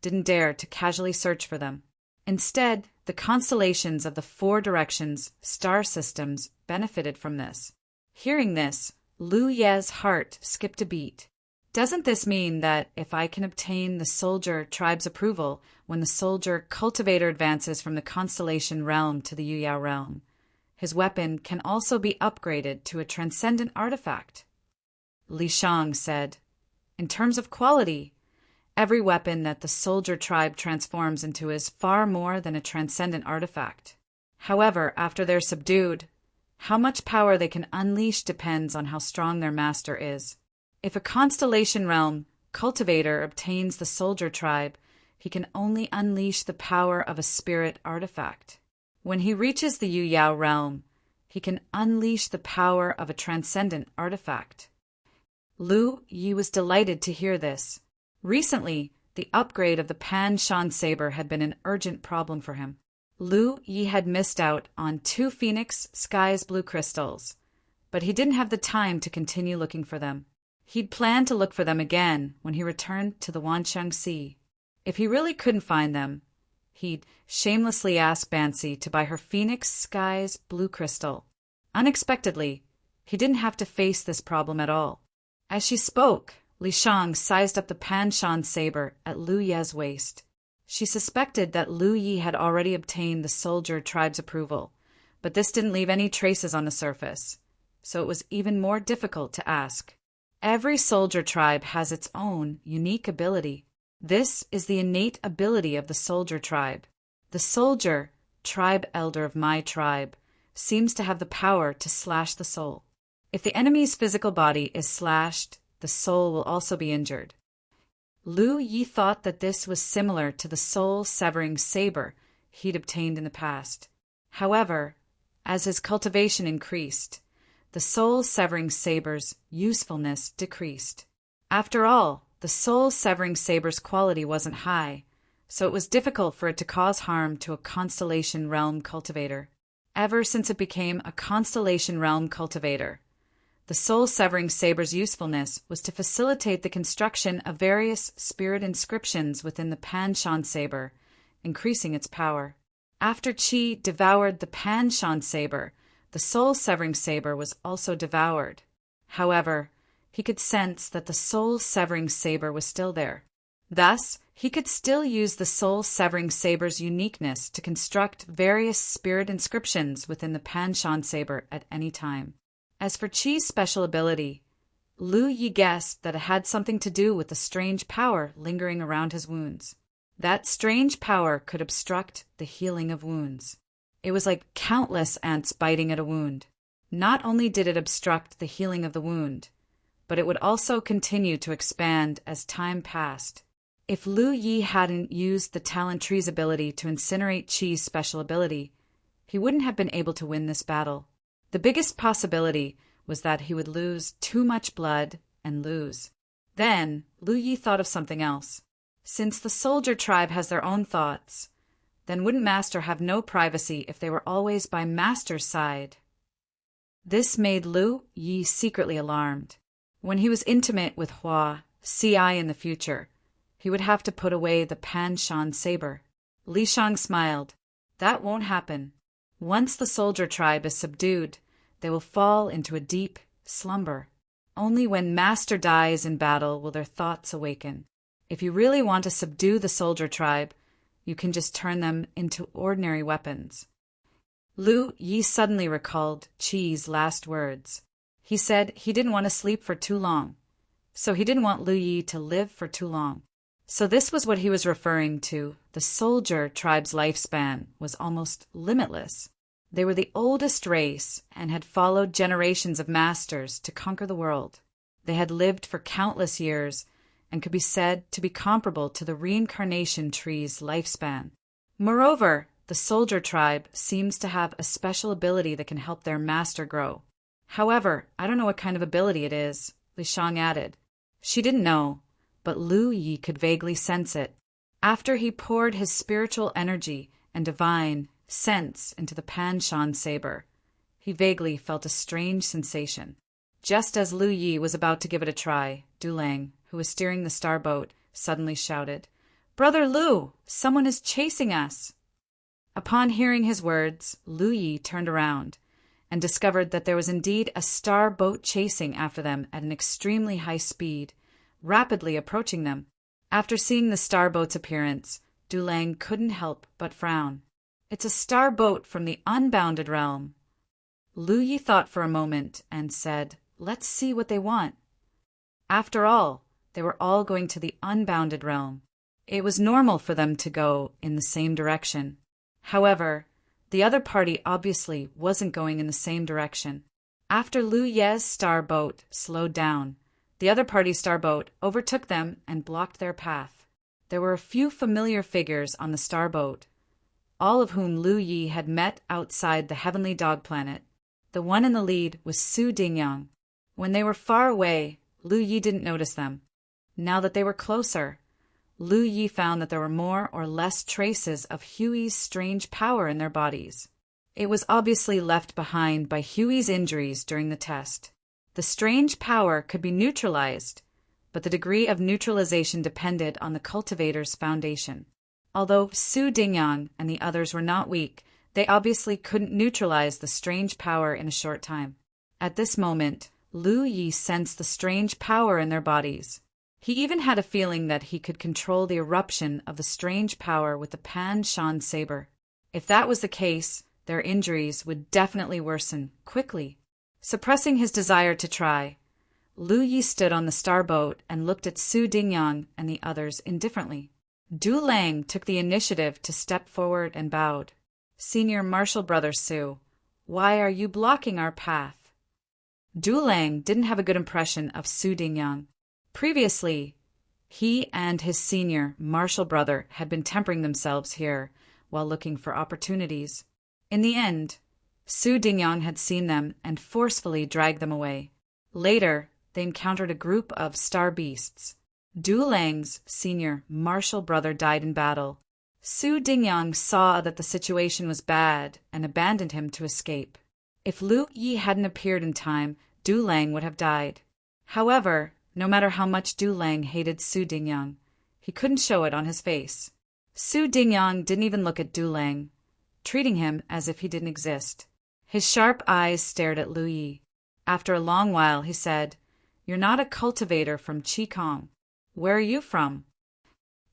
didn't dare to casually search for them. Instead, the constellations of the 4 directions, star systems, benefited from this. Hearing this, Lu Ye's heart skipped a beat. Doesn't this mean that if I can obtain the soldier tribe's approval when the soldier cultivator advances from the constellation realm to the Yu Yao realm, his weapon can also be upgraded to a transcendent artifact? Li Shang said, in terms of quality, every weapon that the soldier tribe transforms into is far more than a transcendent artifact. However, after they're subdued, how much power they can unleash depends on how strong their master is. If a constellation realm cultivator obtains the soldier tribe, he can only unleash the power of a spirit artifact. When he reaches the Yu Yao realm, he can unleash the power of a transcendent artifact. Lu Yi was delighted to hear this. Recently, the upgrade of the Pan Shan saber had been an urgent problem for him. Lu Yi had missed out on 2 Phoenix Sky's blue crystals, but he didn't have the time to continue looking for them. He'd planned to look for them again when he returned to the Wancheng Sea. If he really couldn't find them, he'd shamelessly ask Bansi to buy her Phoenix Sky's blue crystal. Unexpectedly, he didn't have to face this problem at all. As she spoke, Li Shang sized up the Pan Shan saber at Lu Ye's waist. She suspected that Lu Yi had already obtained the soldier tribe's approval, but this didn't leave any traces on the surface. so it was even more difficult to ask. Every soldier tribe has its own unique ability. This is the innate ability of the soldier tribe. The soldier, tribe elder of my tribe, seems to have the power to slash the soul. If the enemy's physical body is slashed, the soul will also be injured. Lu Yi thought that this was similar to the soul-severing saber he'd obtained in the past. However, as his cultivation increased, the soul-severing saber's usefulness decreased. After all, the soul-severing saber's quality wasn't high, so it was difficult for it to cause harm to a Constellation Realm cultivator. Ever since it became a Constellation Realm cultivator, the soul-severing saber's usefulness was to facilitate the construction of various spirit inscriptions within the Pan-Shan saber, increasing its power. After Qi devoured the Pan-Shan saber, the soul-severing saber was also devoured. However, he could sense that the soul-severing saber was still there. Thus, he could still use the soul-severing saber's uniqueness to construct various spirit inscriptions within the Pan-Shan saber at any time. As for Qi's special ability, Lu Yi guessed that it had something to do with the strange power lingering around his wounds. That strange power could obstruct the healing of wounds. It was like countless ants biting at a wound. Not only did it obstruct the healing of the wound, but it would also continue to expand as time passed. If Lu Yi hadn't used the Talon Tree's ability to incinerate Qi's special ability, he wouldn't have been able to win this battle. The biggest possibility was that he would lose too much blood and lose. Then, Lu Yi thought of something else. Since the soldier tribe has their own thoughts, then wouldn't Master have no privacy if they were always by Master's side? This made Lu Yi secretly alarmed. When he was intimate with Hua, Ci in the future, he would have to put away the Pan-Shan saber. Li Shang smiled. That won't happen. Once the soldier tribe is subdued, they will fall into a deep slumber. Only when Master dies in battle will their thoughts awaken. If you really want to subdue the soldier tribe, you can just turn them into ordinary weapons. Lu Yi suddenly recalled Qi's last words. He said he didn't want to sleep for too long, so he didn't want Lu Yi to live for too long. So this was what he was referring to. The soldier tribe's lifespan was almost limitless. They were the oldest race and had followed generations of masters to conquer the world. They had lived for countless years and could be said to be comparable to the reincarnation tree's lifespan. Moreover, the soldier tribe seems to have a special ability that can help their master grow. However, I don't know what kind of ability it is, Li Shang added. She didn't know, but Lu Yi could vaguely sense it. After he poured his spiritual energy and divine sense into the Pan-Shan saber, he vaguely felt a strange sensation. Just as Lu Yi was about to give it a try, Du Lang, who was steering the starboat, suddenly shouted, "Brother Lu, someone is chasing us!" Upon hearing his words, Lu Yi turned around and discovered that there was indeed a starboat chasing after them at an extremely high speed, rapidly approaching them. After seeing the starboat's appearance, Du Lang couldn't help but frown. It's a starboat from the unbounded realm. Lu Yi thought for a moment and said, "Let's see what they want." After all, they were all going to the unbounded realm. It was normal for them to go in the same direction. However, the other party obviously wasn't going in the same direction. After Lu Ye's starboat slowed down, the other party's starboat overtook them and blocked their path. There were a few familiar figures on the starboat, all of whom Lu Yi had met outside the Heavenly Dog Planet. The one in the lead was Su Dingyang. When they were far away, Lu Yi didn't notice them. Now that they were closer, Lu Yi found that there were more or less traces of Huey's strange power in their bodies. It was obviously left behind by Huey's injuries during the test. The strange power could be neutralized, but the degree of neutralization depended on the cultivator's foundation. Although Su Dingyang and the others were not weak, they obviously couldn't neutralize the strange power in a short time. At this moment, Lu Yi sensed the strange power in their bodies. He even had a feeling that he could control the eruption of the strange power with the Pan-Shan saber. If that was the case, their injuries would definitely worsen quickly. Suppressing his desire to try, Lu Yi stood on the starboat and looked at Su Dingyang and the others indifferently. Du Lang took the initiative to step forward and bowed. "Senior Marshal Brother Su, why are you blocking our path?" Du Lang didn't have a good impression of Su Dingyang. Previously, he and his senior marshal brother had been tempering themselves here while looking for opportunities. In the end, Su Dingyang had seen them and forcefully dragged them away. Later, they encountered a group of star beasts. Du Lang's senior marshal brother died in battle. Su Dingyang saw that the situation was bad and abandoned him to escape. If Lu Yi hadn't appeared in time, Du Lang would have died. However, no matter how much Du Lang hated Su Dingyang, he couldn't show it on his face. Su Dingyang didn't even look at Du Lang, treating him as if he didn't exist. His sharp eyes stared at Lu Yi. After a long while, he said, "You're not a cultivator from Qikong. Where are you from?"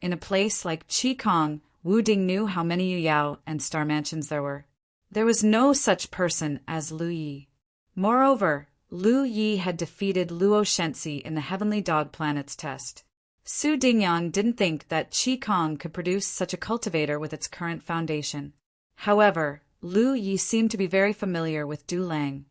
In a place like Qikong, Wu Ding knew how many Yuyao and star mansions there were. There was no such person as Lu Yi. Moreover, Lu Yi had defeated Luo Shensi in the Heavenly Dog Planet's test. Su Dingyang didn't think that Qikong could produce such a cultivator with its current foundation. However, Lu Yi seemed to be very familiar with Du Lang,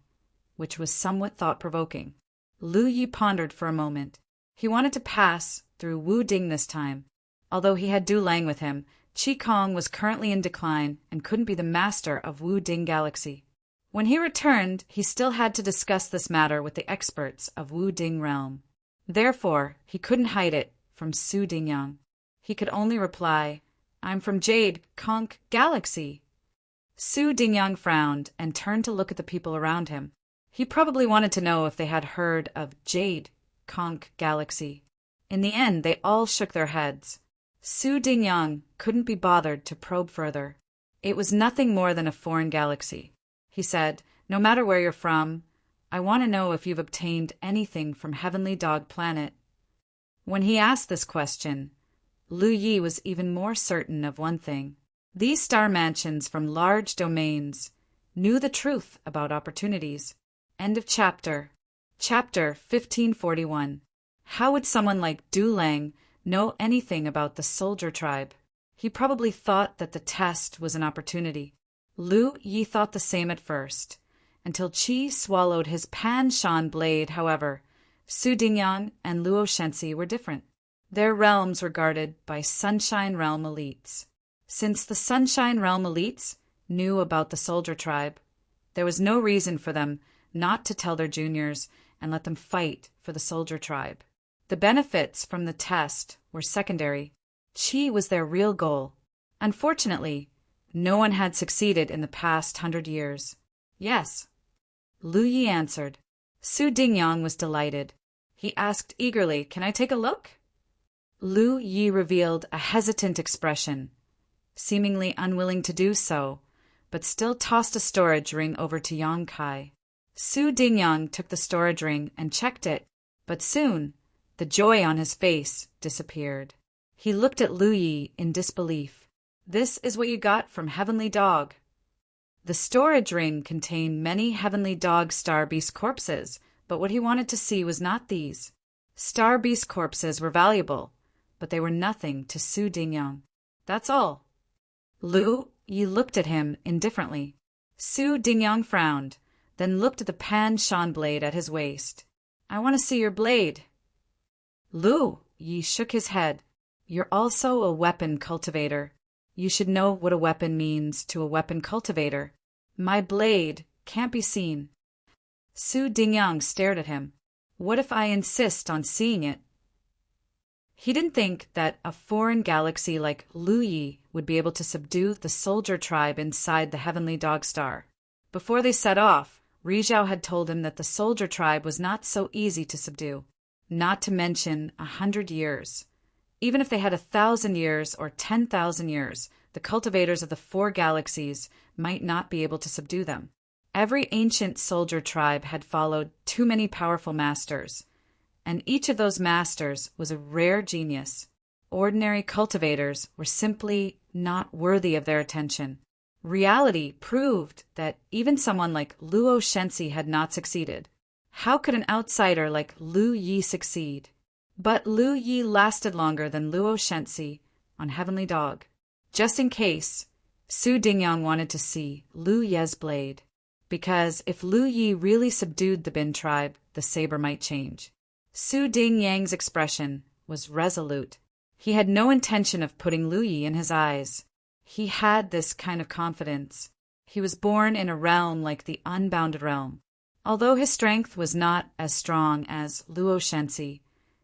which was somewhat thought-provoking. Lu Yi pondered for a moment. He wanted to pass through Wu Ding this time. Although he had Du Lang with him, Qikong was currently in decline and couldn't be the master of Wu Ding Galaxy. When he returned, he still had to discuss this matter with the experts of Wu Ding Realm. Therefore, he couldn't hide it from Su Dingyang. He could only reply, "I'm from Jade Conch Galaxy." Su Dingyang frowned and turned to look at the people around him. He probably wanted to know if they had heard of Jade Conch Galaxy. In the end, they all shook their heads. Su Dingyang couldn't be bothered to probe further. It was nothing more than a foreign galaxy. He said, "No matter where you're from, I want to know if you've obtained anything from Heavenly Dog Planet." When he asked this question, Lu Yi was even more certain of one thing. These star mansions from large domains knew the truth about opportunities. End of chapter. Chapter 1541. How would someone like Du Lang know anything about the soldier tribe? He probably thought that the test was an opportunity. Lu Yi thought the same at first, until Qi swallowed his Pan Shan blade. However, Su Dingyang and Luo Shensi were different. Their realms were guarded by Sunshine Realm elites. Since the Sunshine Realm elites knew about the soldier tribe, there was no reason for them not to tell their juniors and let them fight for the soldier tribe. The benefits from the test were secondary. Qi was their real goal. Unfortunately, no one had succeeded in the past 100 years. "Yes," Lu Yi answered. Su Dingyang was delighted. He asked eagerly, "Can I take a look?" Lu Yi revealed a hesitant expression, seemingly unwilling to do so, but still tossed a storage ring over to Yang Kai. Su Dingyang took the storage ring and checked it, but soon the joy on his face disappeared. He looked at Lu Yi in disbelief. "This is what you got from Heavenly Dog." The storage ring contained many Heavenly Dog Star Beast corpses, but what he wanted to see was not these. Star Beast corpses were valuable, but they were nothing to Su Dingyang. That's all. Lu Yi looked at him indifferently. Su Dingyang frowned, then looked at the Pan Shan blade at his waist. "I want to see your blade." Lu Yi shook his head. "You're also a weapon cultivator. You should know what a weapon means to a weapon cultivator. My blade can't be seen." Su Dingyang stared at him. "What if I insist on seeing it?" He didn't think that a foreign galaxy like Lu Yi would be able to subdue the soldier tribe inside the Heavenly Dog Star. Before they set off, Rizhao had told him that the soldier tribe was not so easy to subdue, not to mention 100 years. Even if they had 1,000 years or 10,000 years, the cultivators of the 4 galaxies might not be able to subdue them. Every ancient soldier tribe had followed too many powerful masters, and each of those masters was a rare genius. Ordinary cultivators were simply not worthy of their attention. Reality proved that even someone like Luo Shensi had not succeeded. How could an outsider like Lu Yi succeed? But Lu Yi lasted longer than Luo Shensi on Heavenly Dog. Just in case, Su Dingyang wanted to see Lu Ye's blade, because if Lu Yi really subdued the Bin tribe, the saber might change. Su Dingyang's expression was resolute. He had no intention of putting Lu Yi in his eyes. He had this kind of confidence. He was born in a realm like the unbounded realm. Although his strength was not as strong as Luo Shensi,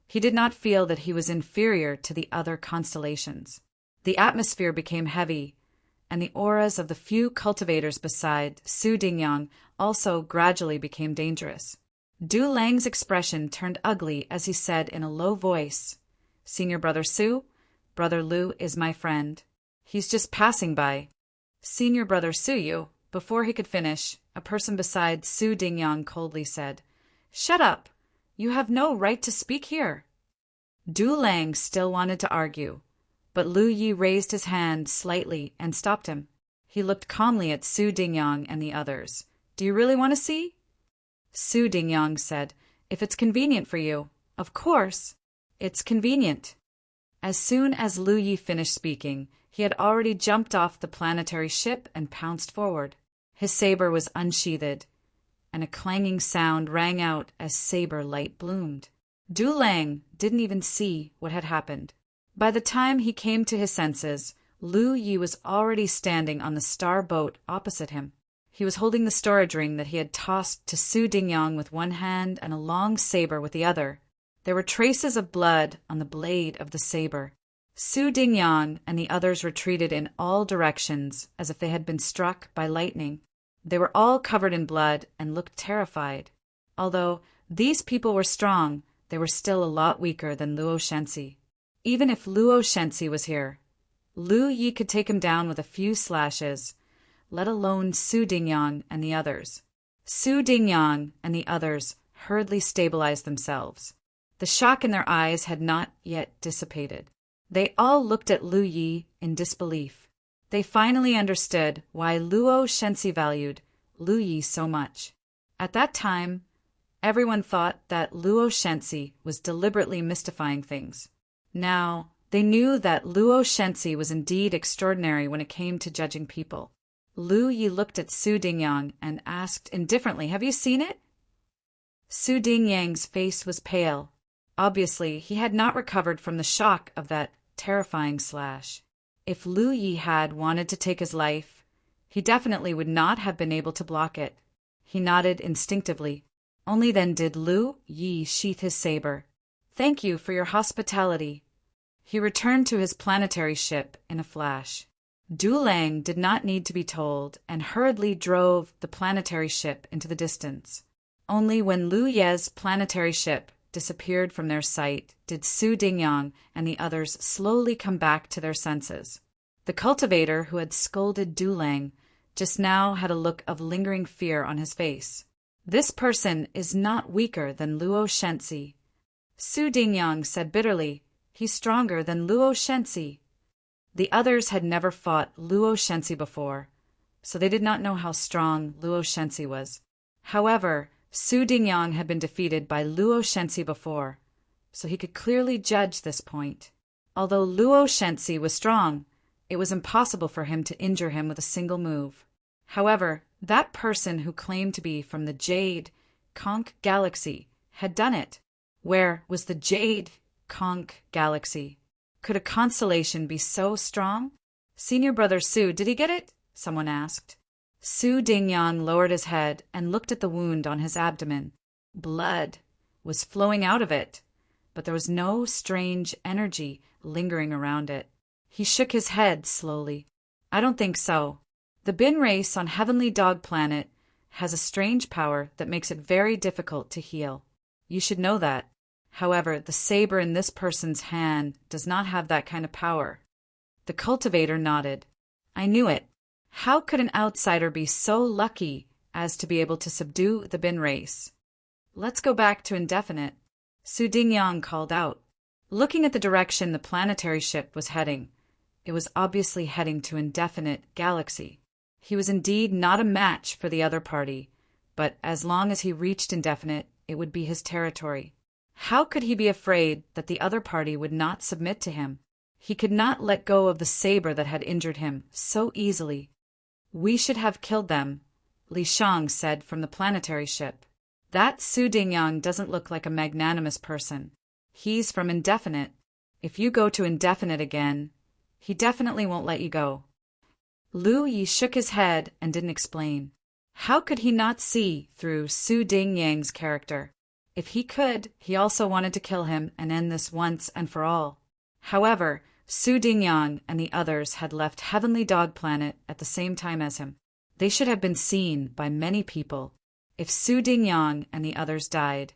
he did not feel that he was inferior to the other constellations. The atmosphere became heavy, and the auras of the few cultivators beside Su Dingyang also gradually became dangerous. Du Lang's expression turned ugly as he said in a low voice, "Senior Brother Su, Brother Lu is my friend. He's just passing by." "Senior Brother Su." Before he could finish, a person beside Su Dingyang coldly said, "Shut up! You have no right to speak here." Du Lang still wanted to argue, but Lu Yi raised his hand slightly and stopped him. He looked calmly at Su Dingyang and the others. "Do you really want to see?" Su Dingyang said, "If it's convenient for you." "Of course, it's convenient." As soon as Lu Yi finished speaking, he had already jumped off the planetary ship and pounced forward. His saber was unsheathed, and a clanging sound rang out as saber light bloomed. Du Lang didn't even see what had happened. By the time he came to his senses, Lu Yi was already standing on the star boat opposite him. He was holding the storage ring that he had tossed to Su Dingyang with one hand and a long saber with the other. There were traces of blood on the blade of the saber. Su Dingyang and the others retreated in all directions as if they had been struck by lightning. They were all covered in blood and looked terrified. Although these people were strong, they were still a lot weaker than Luo Shensi. Even if Luo Shensi was here, Lu Yi could take him down with a few slashes, let alone Su Dingyang and the others. Su Dingyang and the others hurriedly stabilized themselves. The shock in their eyes had not yet dissipated. They all looked at Lu Yi in disbelief. They finally understood why Luo Shensi valued Lu Yi so much. At that time, everyone thought that Luo Shensi was deliberately mystifying things. Now, they knew that Luo Shensi was indeed extraordinary when it came to judging people. Lu Yi looked at Su Dingyang and asked indifferently, "Have you seen it?" Su Dingyang's face was pale. Obviously, he had not recovered from the shock of that terrifying slash. If Lu Yi had wanted to take his life, he definitely would not have been able to block it. He nodded instinctively. Only then did Lu Yi sheath his saber. "Thank you for your hospitality." He returned to his planetary ship in a flash. Du Lang did not need to be told and hurriedly drove the planetary ship into the distance. Only when Lu Ye's planetary ship disappeared from their sight did Su Dingyang and the others slowly come back to their senses. The cultivator who had scolded Du Lang just now had a look of lingering fear on his face. "This person is not weaker than Luo Shensi." Su Dingyang said bitterly, "He's stronger than Luo Shensi." The others had never fought Luo Shensi before, so they did not know how strong Luo Shensi was. However, Su Dingyang had been defeated by Luo Shensi before, so he could clearly judge this point. Although Luo Shensi was strong, it was impossible for him to injure him with a single move. However, that person who claimed to be from the Jade Conch Galaxy had done it. Where was the Jade Conch Galaxy? Could a constellation be so strong? "Senior Brother Su, did he get it?" someone asked. Su Dingyang lowered his head and looked at the wound on his abdomen. Blood was flowing out of it, but there was no strange energy lingering around it. He shook his head slowly. "I don't think so. The Bin race on Heavenly Dog Planet has a strange power that makes it very difficult to heal. You should know that. However, the saber in this person's hand does not have that kind of power." The cultivator nodded. "I knew it. How could an outsider be so lucky as to be able to subdue the Bin race?" "Let's go back to indefinite," Su Dingyang called out. Looking at the direction the planetary ship was heading, it was obviously heading to indefinite galaxy. He was indeed not a match for the other party, but as long as he reached indefinite, it would be his territory. How could he be afraid that the other party would not submit to him? He could not let go of the saber that had injured him so easily. "We should have killed them," Li Shang said from the planetary ship. "That Su Dingyang doesn't look like a magnanimous person. He's from indefinite. If you go to indefinite again, he definitely won't let you go." Lu Yi shook his head and didn't explain. How could he not see through Su Dingyang's character? If he could, he also wanted to kill him and end this once and for all. However, Su Dingyang and the others had left Heavenly Dog Planet at the same time as him. They should have been seen by many people. If Su Dingyang and the others died,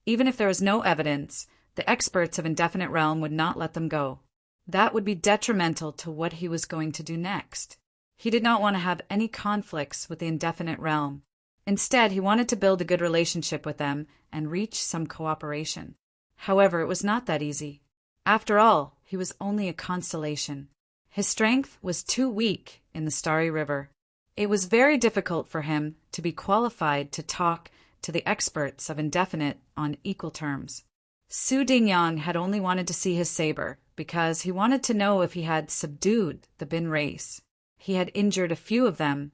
even if there was no evidence, the experts of Indefinite Realm would not let them go. That would be detrimental to what he was going to do next. He did not want to have any conflicts with the Indefinite Realm. Instead, he wanted to build a good relationship with them and reach some cooperation. However, it was not that easy. After all, he was only a constellation. His strength was too weak in the Starry River. It was very difficult for him to be qualified to talk to the experts of Indefinite on equal terms. Su Dingyang had only wanted to see his saber because he wanted to know if he had subdued the Bin race. He had injured a few of them,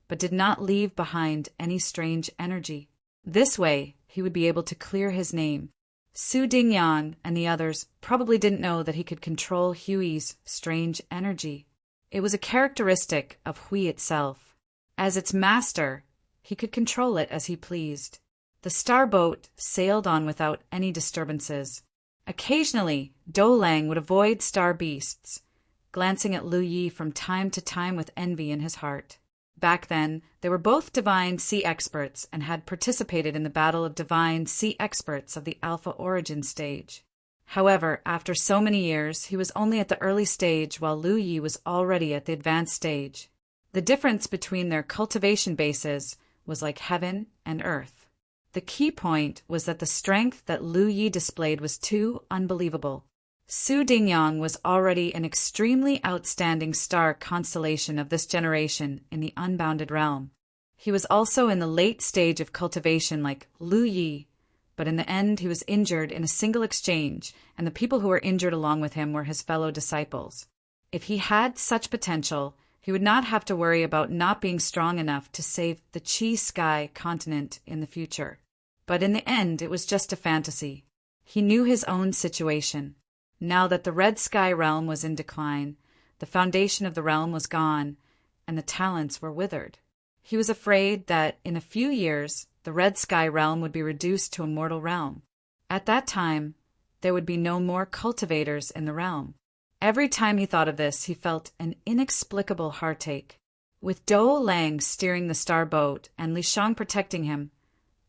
but did not leave behind any strange energy. This way, he would be able to clear his name. Su Dingyang and the others probably didn't know that he could control Hui's strange energy. It was a characteristic of Hui itself. As its master, he could control it as he pleased. The starboat sailed on without any disturbances. Occasionally, Do Lang would avoid star beasts, glancing at Lu Yi from time to time with envy in his heart. Back then, they were both divine sea experts and had participated in the battle of divine sea experts of the Alpha Origin stage. However, after so many years, he was only at the early stage while Lu Yi was already at the advanced stage. The difference between their cultivation bases was like heaven and earth. The key point was that the strength that Lu Yi displayed was too unbelievable. Su Dingyang was already an extremely outstanding star constellation of this generation in the unbounded realm. He was also in the late stage of cultivation like Lu Yi, but in the end he was injured in a single exchange, and the people who were injured along with him were his fellow disciples. If he had such potential, he would not have to worry about not being strong enough to save the Chi Sky continent in the future. But in the end, it was just a fantasy. He knew his own situation. Now that the Red Sky realm was in decline, the foundation of the realm was gone, and the talents were withered. He was afraid that in a few years, the Red Sky realm would be reduced to a mortal realm. At that time, there would be no more cultivators in the realm. Every time he thought of this, he felt an inexplicable heartache. With Do Lang steering the star boat and Li Shang protecting him,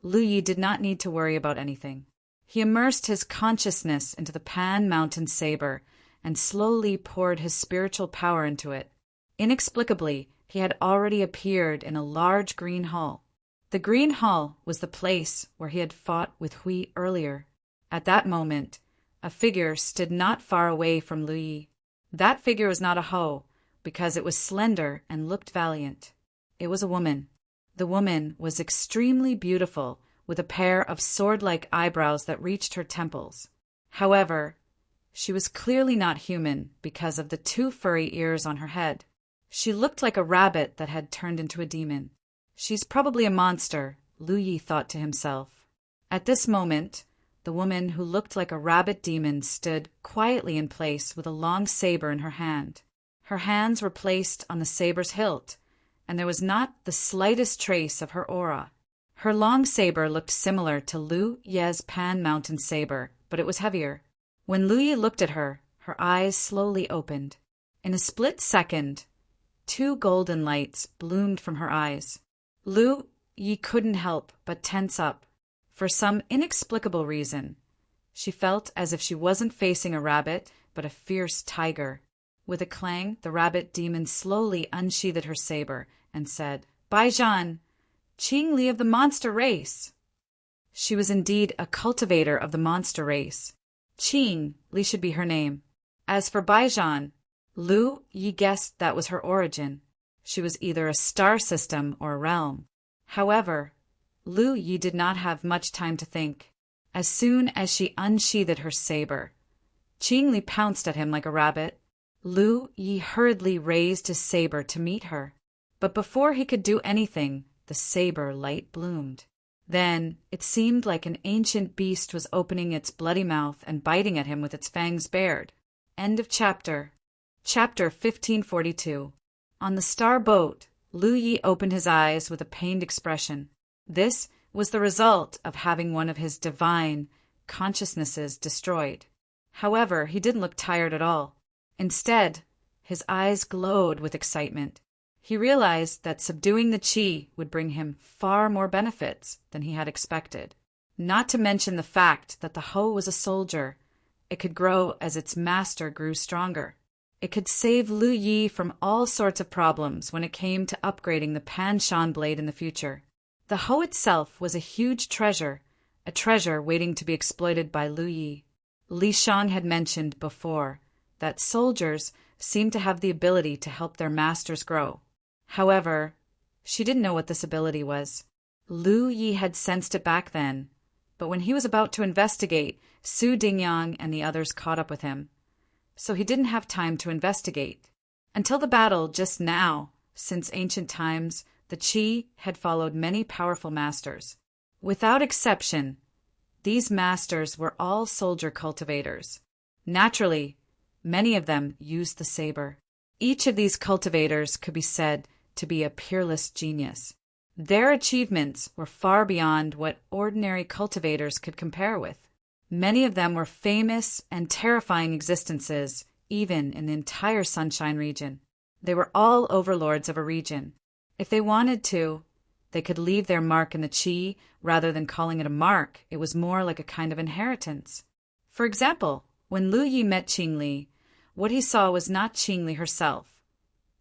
Lu Yi did not need to worry about anything. He immersed his consciousness into the Pan Mountain saber and slowly poured his spiritual power into it. Inexplicably, he had already appeared in a large green hall. The green hall was the place where he had fought with Hui earlier. At that moment, a figure stood not far away from Lu Yi. That figure was not a hoe, because it was slender and looked valiant. It was a woman. The woman was extremely beautiful, with a pair of sword-like eyebrows that reached her temples. However, she was clearly not human because of the 2 furry ears on her head. She looked like a rabbit that had turned into a demon. She's probably a monster, Lu Yi thought to himself. At this moment, the woman who looked like a rabbit demon stood quietly in place with a long saber in her hand. Her hands were placed on the saber's hilt, and there was not the slightest trace of her aura. Her long saber looked similar to Lu Ye's Pan Mountain saber, but it was heavier. When Lu Ye looked at her, her eyes slowly opened. In a split second, 2 golden lights bloomed from her eyes. Lu Ye couldn't help but tense up. For some inexplicable reason, she felt as if she wasn't facing a rabbit, but a fierce tiger. With a clang, the rabbit demon slowly unsheathed her saber and said, "Baijan, Qing Li of the monster race." She was indeed a cultivator of the monster race. Qing Li should be her name. As for Baijan, Lu Yi guessed that was her origin. She was either a star system or a realm. However, Lu Yi did not have much time to think. As soon as she unsheathed her saber, Qingli pounced at him like a rabbit. Lu Yi hurriedly raised his saber to meet her. But before he could do anything, the saber light bloomed. Then it seemed like an ancient beast was opening its bloody mouth and biting at him with its fangs bared. End of chapter. Chapter 1542. On the star boat, Lu Yi opened his eyes with a pained expression. This was the result of having one of his divine consciousnesses destroyed. However, he didn't look tired at all. Instead, his eyes glowed with excitement. He realized that subduing the qi would bring him far more benefits than he had expected. Not to mention the fact that the hoe was a soldier. It could grow as its master grew stronger. It could save Lu Yi from all sorts of problems when it came to upgrading the Pan Shan blade in the future. The hoe itself was a huge treasure, a treasure waiting to be exploited by Lu Yi. Li Shang had mentioned before that soldiers seemed to have the ability to help their masters grow. However, she didn't know what this ability was. Lu Yi had sensed it back then, but when he was about to investigate, Su Dingyang and the others caught up with him. So he didn't have time to investigate. Until the battle just now, since ancient times, the qi had followed many powerful masters. Without exception, these masters were all soldier cultivators. Naturally, many of them used the saber. Each of these cultivators could be said to be a peerless genius. Their achievements were far beyond what ordinary cultivators could compare with. Many of them were famous and terrifying existences, even in the entire Sunshine region. They were all overlords of a region. If they wanted to, they could leave their mark in the qi. Rather than calling it a mark, it was more like a kind of inheritance. For example, when Lu Yi met Qingli, what he saw was not Qingli herself,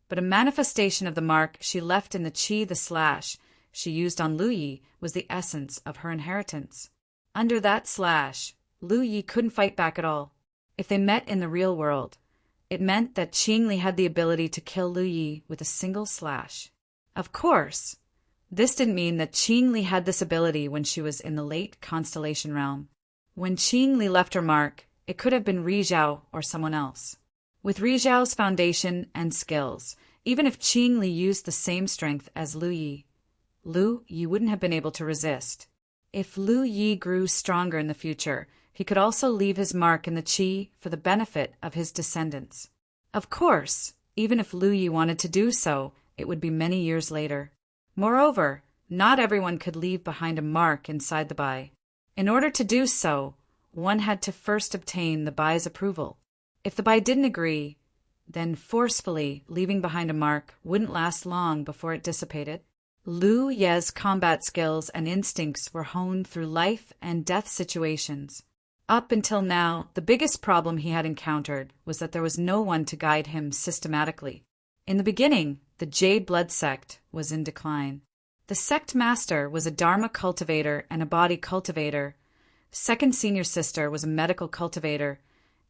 but a manifestation of the mark she left in the qi. The slash she used on Lu Yi was the essence of her inheritance. Under that slash, Lu Yi couldn't fight back at all. If they met in the real world, it meant that Qingli had the ability to kill Lu Yi with a single slash. Of course, this didn't mean that Qingli had this ability when she was in the late constellation realm. When Qingli left her mark, it could have been Ri Zhao or someone else. With Ri Zhao's foundation and skills, even if Qingli used the same strength as Lu Yi wouldn't have been able to resist. If Lu Yi grew stronger in the future, he could also leave his mark in the qi for the benefit of his descendants. Of course, even if Lu Yi wanted to do so, it would be many years later. Moreover, not everyone could leave behind a mark inside the Bai. In order to do so, one had to first obtain the Bai's approval. If the Bai didn't agree, then forcefully leaving behind a mark wouldn't last long before it dissipated. Lu Ye's combat skills and instincts were honed through life and death situations. Up until now, the biggest problem he had encountered was that there was no one to guide him systematically. In the beginning, the Jade Blood sect was in decline. The sect master was a Dharma cultivator and a body cultivator. Second senior sister was a medical cultivator,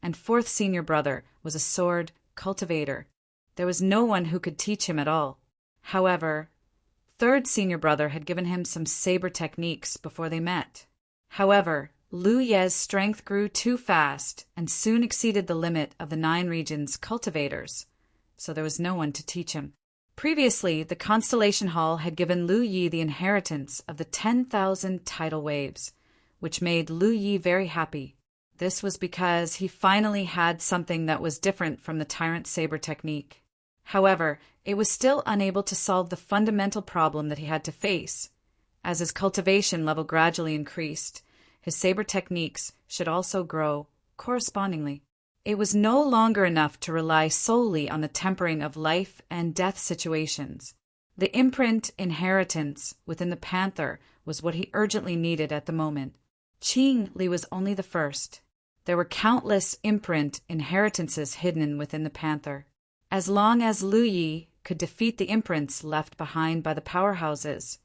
and fourth senior brother was a sword cultivator. There was no one who could teach him at all. However, third senior brother had given him some saber techniques before they met. However, Lu Ye's strength grew too fast and soon exceeded the limit of the 9 regions' cultivators, so there was no one to teach him. Previously, the Constellation Hall had given Lu Yi the inheritance of the 10,000 tidal waves, which made Lu Yi very happy. This was because he finally had something that was different from the Tyrant Saber technique. However, it was still unable to solve the fundamental problem that he had to face. As his cultivation level gradually increased, his saber techniques should also grow correspondingly. It was no longer enough to rely solely on the tempering of life and death situations. The imprint inheritance within the panther was what he urgently needed at the moment. Qingli was only the first. There were countless imprint inheritances hidden within the panther. As long as Lu Yi could defeat the imprints left behind by the powerhouses,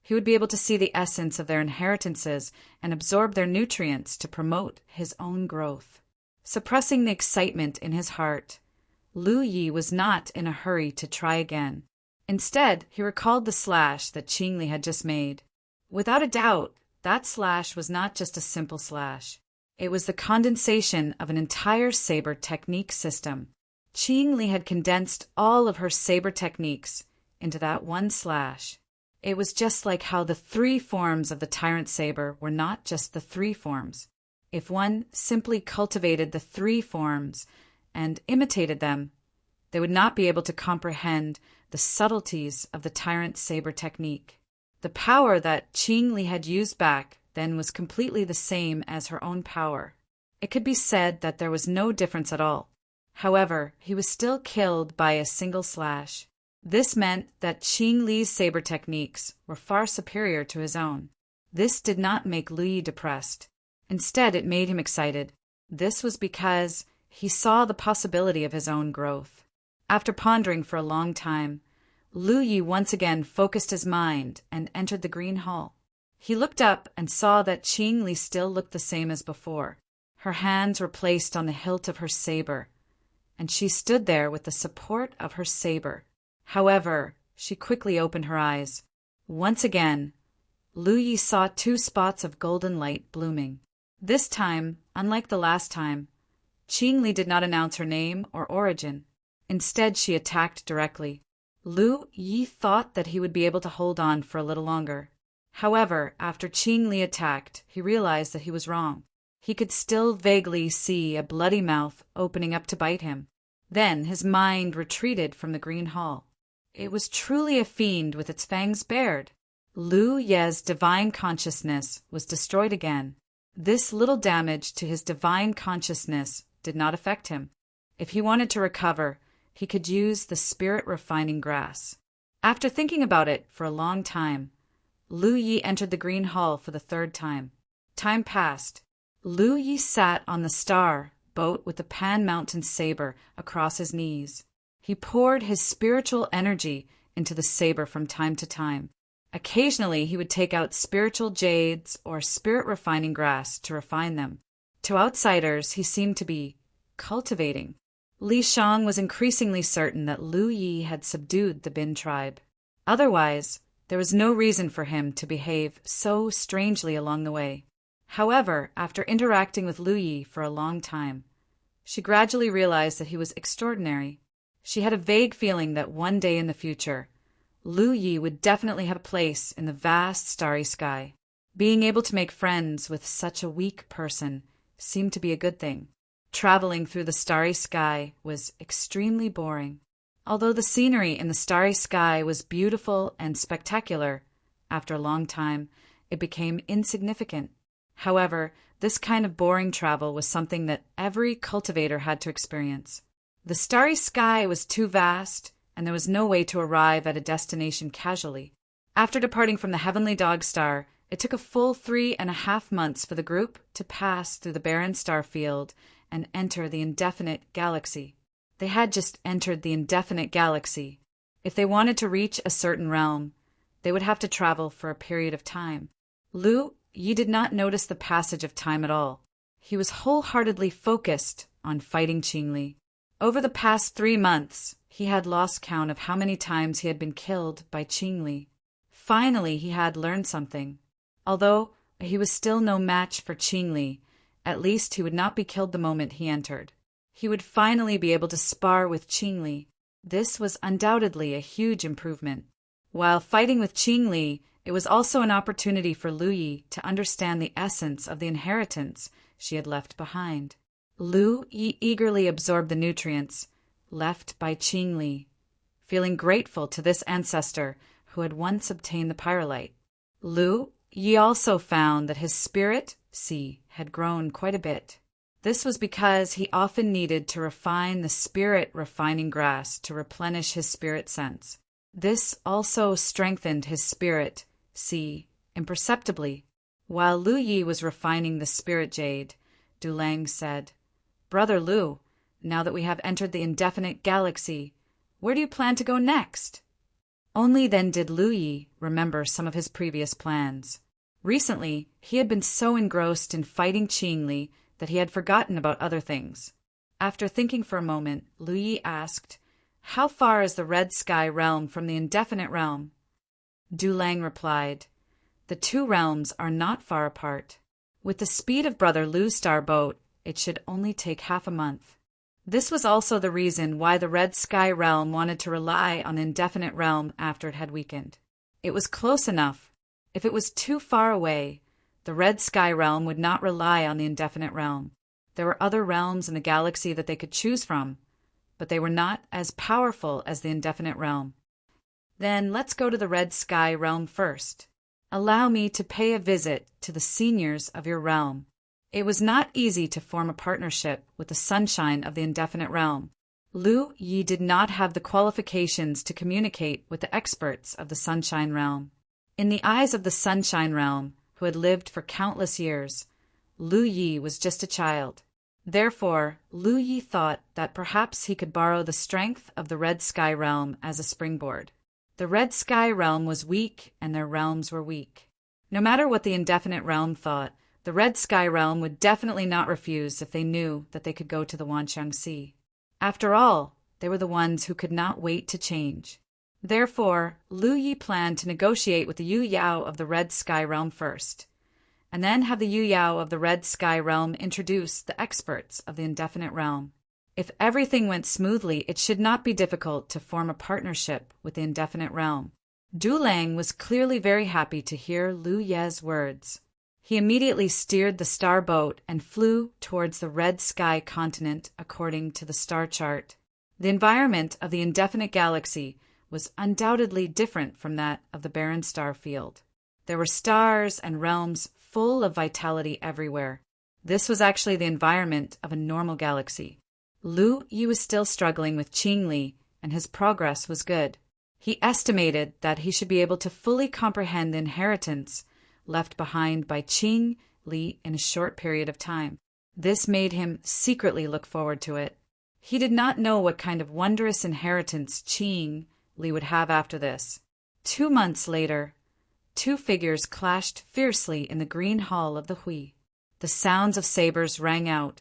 he would be able to see the essence of their inheritances and absorb their nutrients to promote his own growth. Suppressing the excitement in his heart, Lu Yi was not in a hurry to try again. Instead, he recalled the slash that Qing Li had just made. Without a doubt, that slash was not just a simple slash. It was the condensation of an entire saber technique system. Qing Li had condensed all of her saber techniques into that one slash. It was just like how the three forms of the tyrant saber were not just the three forms. If one simply cultivated the three forms and imitated them, they would not be able to comprehend the subtleties of the tyrant saber technique. The power that Qing Li had used back then was completely the same as her own power. It could be said that there was no difference at all. However, he was still killed by a single slash. This meant that Qing Li's saber techniques were far superior to his own. This did not make Lu Yi depressed. Instead, it made him excited. This was because he saw the possibility of his own growth. After pondering for a long time, Lu Yi once again focused his mind and entered the green hall. He looked up and saw that Qing Li still looked the same as before. Her hands were placed on the hilt of her saber, and she stood there with the support of her saber. However, she quickly opened her eyes. Once again, Lu Yi saw two spots of golden light blooming. This time, unlike the last time, Qing Li did not announce her name or origin. Instead, she attacked directly. Lu Yi thought that he would be able to hold on for a little longer. However, after Qing Li attacked, he realized that he was wrong. He could still vaguely see a bloody mouth opening up to bite him. Then his mind retreated from the green hall. It was truly a fiend with its fangs bared. Lu Ye's divine consciousness was destroyed again. This little damage to his divine consciousness did not affect him. If he wanted to recover, he could use the spirit refining grass. After thinking about it for a long time, Lu Yi entered the green hall for the third time. Time passed. Lu Yi sat on the star boat with the Pan Mountain saber across his knees. He poured his spiritual energy into the saber from time to time. Occasionally, he would take out spiritual jades or spirit refining grass to refine them. To outsiders, he seemed to be cultivating. Li Shang was increasingly certain that Lu Yi had subdued the Bin tribe. Otherwise, there was no reason for him to behave so strangely along the way. However, after interacting with Lu Yi for a long time, she gradually realized that he was extraordinary. She had a vague feeling that one day in the future, Lu Yi would definitely have a place in the vast starry sky. Being able to make friends with such a weak person seemed to be a good thing. Traveling through the starry sky was extremely boring. Although the scenery in the starry sky was beautiful and spectacular, after a long time, it became insignificant. However, this kind of boring travel was something that every cultivator had to experience. The starry sky was too vast, and there was no way to arrive at a destination casually. After departing from the heavenly dog star, it took a full 3.5 months for the group to pass through the barren star field and enter the indefinite galaxy. They had just entered the indefinite galaxy. If they wanted to reach a certain realm, they would have to travel for a period of time. Lu Yi did not notice the passage of time at all. He was wholeheartedly focused on fighting Qing Li. Over the past 3 months, he had lost count of how many times he had been killed by Qing Li. Finally, he had learned something. Although he was still no match for Qing Li, at least he would not be killed the moment he entered. He would finally be able to spar with Qing Li. This was undoubtedly a huge improvement. While fighting with Qing Li, it was also an opportunity for Lu Yi to understand the essence of the inheritance she had left behind. Lu Yi eagerly absorbed the nutrients left by Qing Li, feeling grateful to this ancestor who had once obtained the pyrolite. Lu Yi also found that his spirit, Si, had grown quite a bit. This was because he often needed to refine the spirit refining grass to replenish his spirit sense. This also strengthened his spirit, Si, imperceptibly. While Lu Yi was refining the spirit jade, Du Lang said, "Brother Lu, now that we have entered the indefinite galaxy, where do you plan to go next?" Only then did Lu Yi remember some of his previous plans. Recently, he had been so engrossed in fighting Qing Li that he had forgotten about other things. After thinking for a moment, Lu Yi asked, How far is the Red Sky realm from the Indefinite realm? Du Lang replied, The two realms are not far apart. With the speed of Brother Lu's star boat, it should only take half a month. This was also the reason why the Red Sky realm wanted to rely on the Indefinite realm after it had weakened. It was close enough. If it was too far away, the Red Sky realm would not rely on the Indefinite realm. There were other realms in the galaxy that they could choose from, but they were not as powerful as the Indefinite realm. Then let's go to the Red Sky realm first. Allow me to pay a visit to the seniors of your realm. It was not easy to form a partnership with the Sunshine of the Indefinite realm. Lu Yi did not have the qualifications to communicate with the experts of the Sunshine realm. In the eyes of the Sunshine realm, who had lived for countless years, Lu Yi was just a child. Therefore, Lu Yi thought that perhaps he could borrow the strength of the Red Sky realm as a springboard. The Red Sky realm was weak, and their realms were weak. No matter what the Indefinite realm thought, the Red Sky realm would definitely not refuse if they knew that they could go to the Wanxiang Sea. After all, they were the ones who could not wait to change. Therefore, Lu Yi planned to negotiate with the Yu Yao of the Red Sky realm first, and then have the Yu Yao of the Red Sky realm introduce the experts of the Indefinite realm. If everything went smoothly, it should not be difficult to form a partnership with the Indefinite realm. Du Lang was clearly very happy to hear Lu Ye's words. He immediately steered the star boat and flew towards the Red Sky continent according to the star chart. The environment of the indefinite galaxy was undoubtedly different from that of the barren star field. There were stars and realms full of vitality everywhere. This was actually the environment of a normal galaxy. Lu Yi was still struggling with Qing Li, and his progress was good. He estimated that he should be able to fully comprehend the inheritance left behind by Qing Li in a short period of time. This made him secretly look forward to it. He did not know what kind of wondrous inheritance Qing Li would have after this. 2 months later, two figures clashed fiercely in the green hall of the Hui. The sounds of sabers rang out,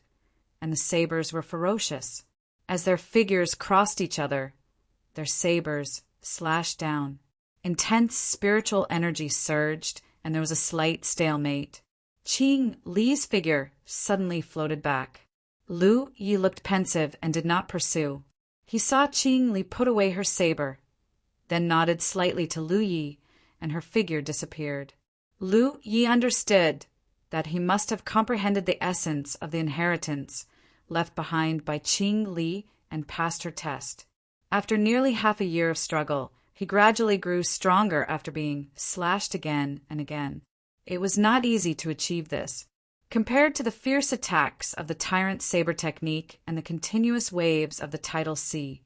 and the sabers were ferocious. As their figures crossed each other, their sabers slashed down. Intense spiritual energy surged, and there was a slight stalemate. Qing Li's figure suddenly floated back. Lu Yi looked pensive and did not pursue. He saw Qing Li put away her saber, then nodded slightly to Lu Yi, and her figure disappeared. Lu Yi understood that he must have comprehended the essence of the inheritance left behind by Qing Li and passed her test. After nearly half a year of struggle, he gradually grew stronger after being slashed again and again. It was not easy to achieve this. Compared to the fierce attacks of the tyrant saber technique and the continuous waves of the tidal sea,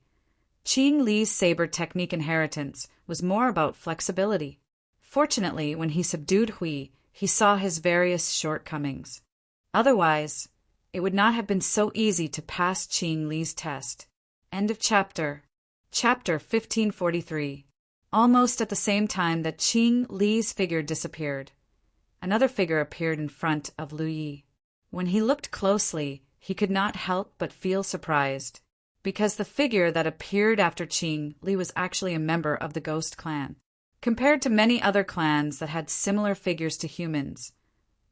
Qing Li's saber technique inheritance was more about flexibility. Fortunately, when he subdued Hui, he saw his various shortcomings. Otherwise, it would not have been so easy to pass Qing Li's test. End of chapter. Chapter 1543. Almost at the same time that Qing Li's figure disappeared, another figure appeared in front of Lu Yi. When he looked closely, he could not help but feel surprised, because the figure that appeared after Qing Li was actually a member of the Ghost Clan. Compared to many other clans that had similar figures to humans,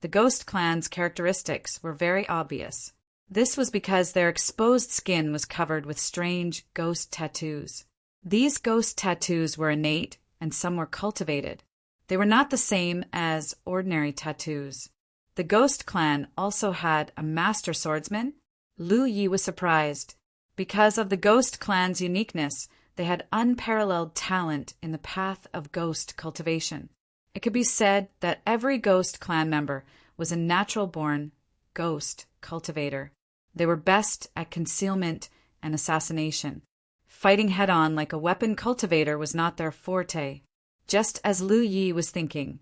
the Ghost Clan's characteristics were very obvious. This was because their exposed skin was covered with strange ghost tattoos. These ghost tattoos were innate, and some were cultivated. They were not the same as ordinary tattoos. The Ghost Clan also had a master swordsman. Lu Yi was surprised. Because of the Ghost Clan's uniqueness, they had unparalleled talent in the path of ghost cultivation. It could be said that every Ghost Clan member was a natural-born ghost cultivator. They were best at concealment and assassination. Fighting head-on like a weapon cultivator was not their forte. Just as Lu Yi was thinking,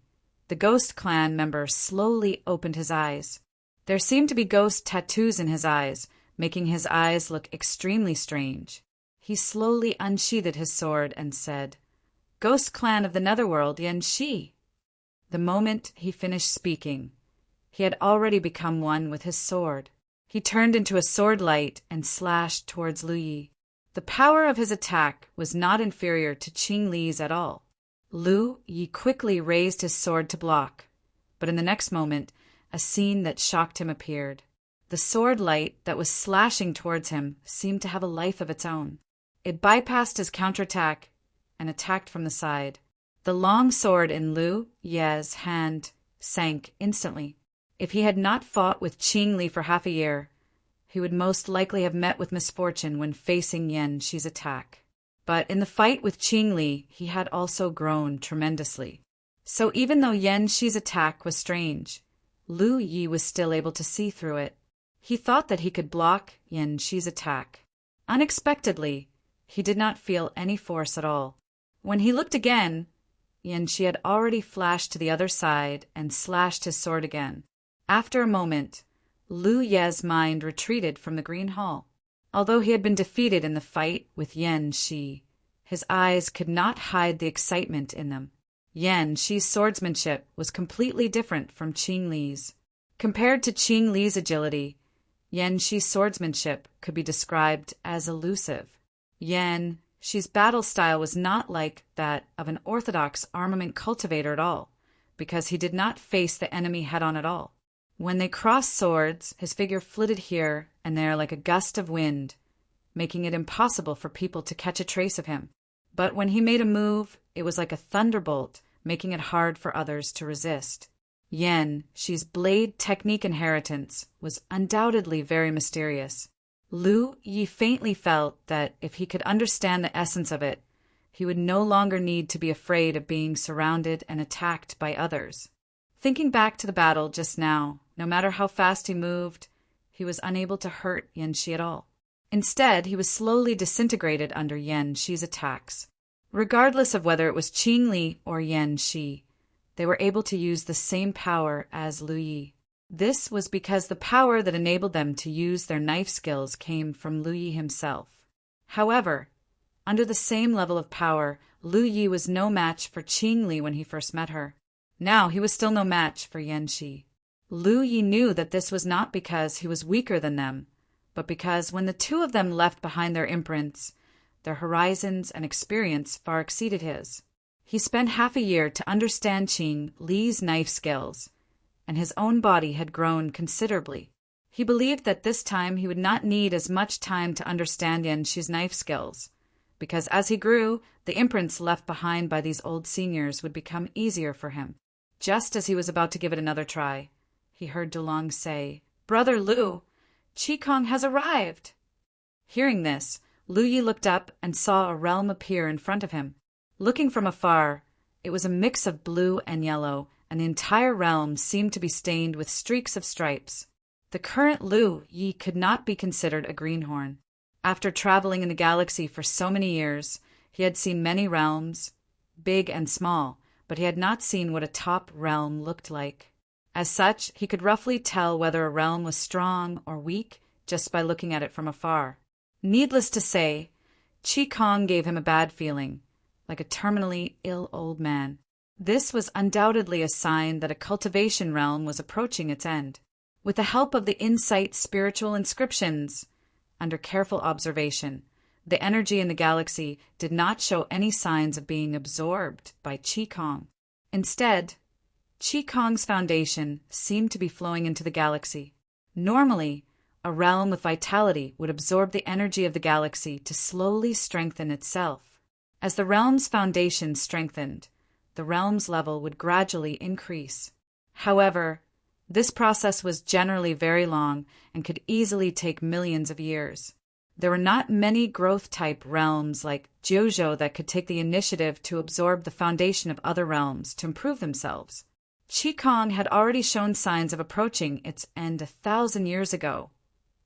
the Ghost Clan member slowly opened his eyes. There seemed to be ghost tattoos in his eyes, making his eyes look extremely strange. He slowly unsheathed his sword and said, "Ghost Clan of the Netherworld, Yan Shi." The moment he finished speaking, he had already become one with his sword. He turned into a sword light and slashed towards Lu Yi. The power of his attack was not inferior to Qing Li's at all. Lu Yi quickly raised his sword to block, but in the next moment, a scene that shocked him appeared. The sword light that was slashing towards him seemed to have a life of its own. It bypassed his counterattack and attacked from the side. The long sword in Lu Ye's hand sank instantly. If he had not fought with Qing Li for half a year, he would most likely have met with misfortune when facing Yan Shi's attack. But in the fight with Qing Li, he had also grown tremendously. So even though Yan Shi's attack was strange, Lu Yi was still able to see through it. He thought that he could block Yan Shi's attack. Unexpectedly, he did not feel any force at all. When he looked again, Yan Shi had already flashed to the other side and slashed his sword again. After a moment, Lu Ye's mind retreated from the Green Hall. Although he had been defeated in the fight with Yan Shi, his eyes could not hide the excitement in them. Yan Shi's swordsmanship was completely different from Qing Li's. Compared to Qing Li's agility, Yan Shi's swordsmanship could be described as elusive. Yan Shi's battle style was not like that of an orthodox armament cultivator at all, because he did not face the enemy head-on at all. When they crossed swords, his figure flitted here and there like a gust of wind, making it impossible for people to catch a trace of him. But when he made a move, it was like a thunderbolt, making it hard for others to resist. Yan Shi's blade technique inheritance was undoubtedly very mysterious. Lu Yi faintly felt that if he could understand the essence of it, he would no longer need to be afraid of being surrounded and attacked by others. Thinking back to the battle just now, no matter how fast he moved, he was unable to hurt Yan Shi at all. Instead, he was slowly disintegrated under Yan Shi's attacks. Regardless of whether it was Qing Li or Yan Shi, they were able to use the same power as Lu Yi. This was because the power that enabled them to use their knife skills came from Lu Yi himself. However, under the same level of power, Lu Yi was no match for Qing Li when he first met her. Now he was still no match for Yan Shi. Lu Yi knew that this was not because he was weaker than them, but because when the two of them left behind their imprints, their horizons and experience far exceeded his. He spent half a year to understand Qing Li's knife skills, and his own body had grown considerably. He believed that this time he would not need as much time to understand Yan Shi's knife skills, because as he grew, the imprints left behind by these old seniors would become easier for him. Just as he was about to give it another try, he heard Dulong say, "Brother Lu, Qi has arrived." Hearing this, Lu Yi looked up and saw a realm appear in front of him. Looking from afar, it was a mix of blue and yellow, and the entire realm seemed to be stained with streaks of stripes. The current Lu Yi could not be considered a greenhorn. After traveling in the galaxy for so many years, he had seen many realms, big and small, but he had not seen what a top realm looked like. As such, he could roughly tell whether a realm was strong or weak just by looking at it from afar. Needless to say, Qi gave him a bad feeling, like a terminally ill old man. This was undoubtedly a sign that a cultivation realm was approaching its end. With the help of the insight spiritual inscriptions, under careful observation, the energy in the galaxy did not show any signs of being absorbed by Qi. Instead, Qi foundation seemed to be flowing into the galaxy. Normally, a realm with vitality would absorb the energy of the galaxy to slowly strengthen itself. As the realm's foundation strengthened, the realm's level would gradually increase. However, this process was generally very long and could easily take millions of years. There were not many growth-type realms like Jiuzhou that could take the initiative to absorb the foundation of other realms to improve themselves. Qi had already shown signs of approaching its end 1,000 years ago,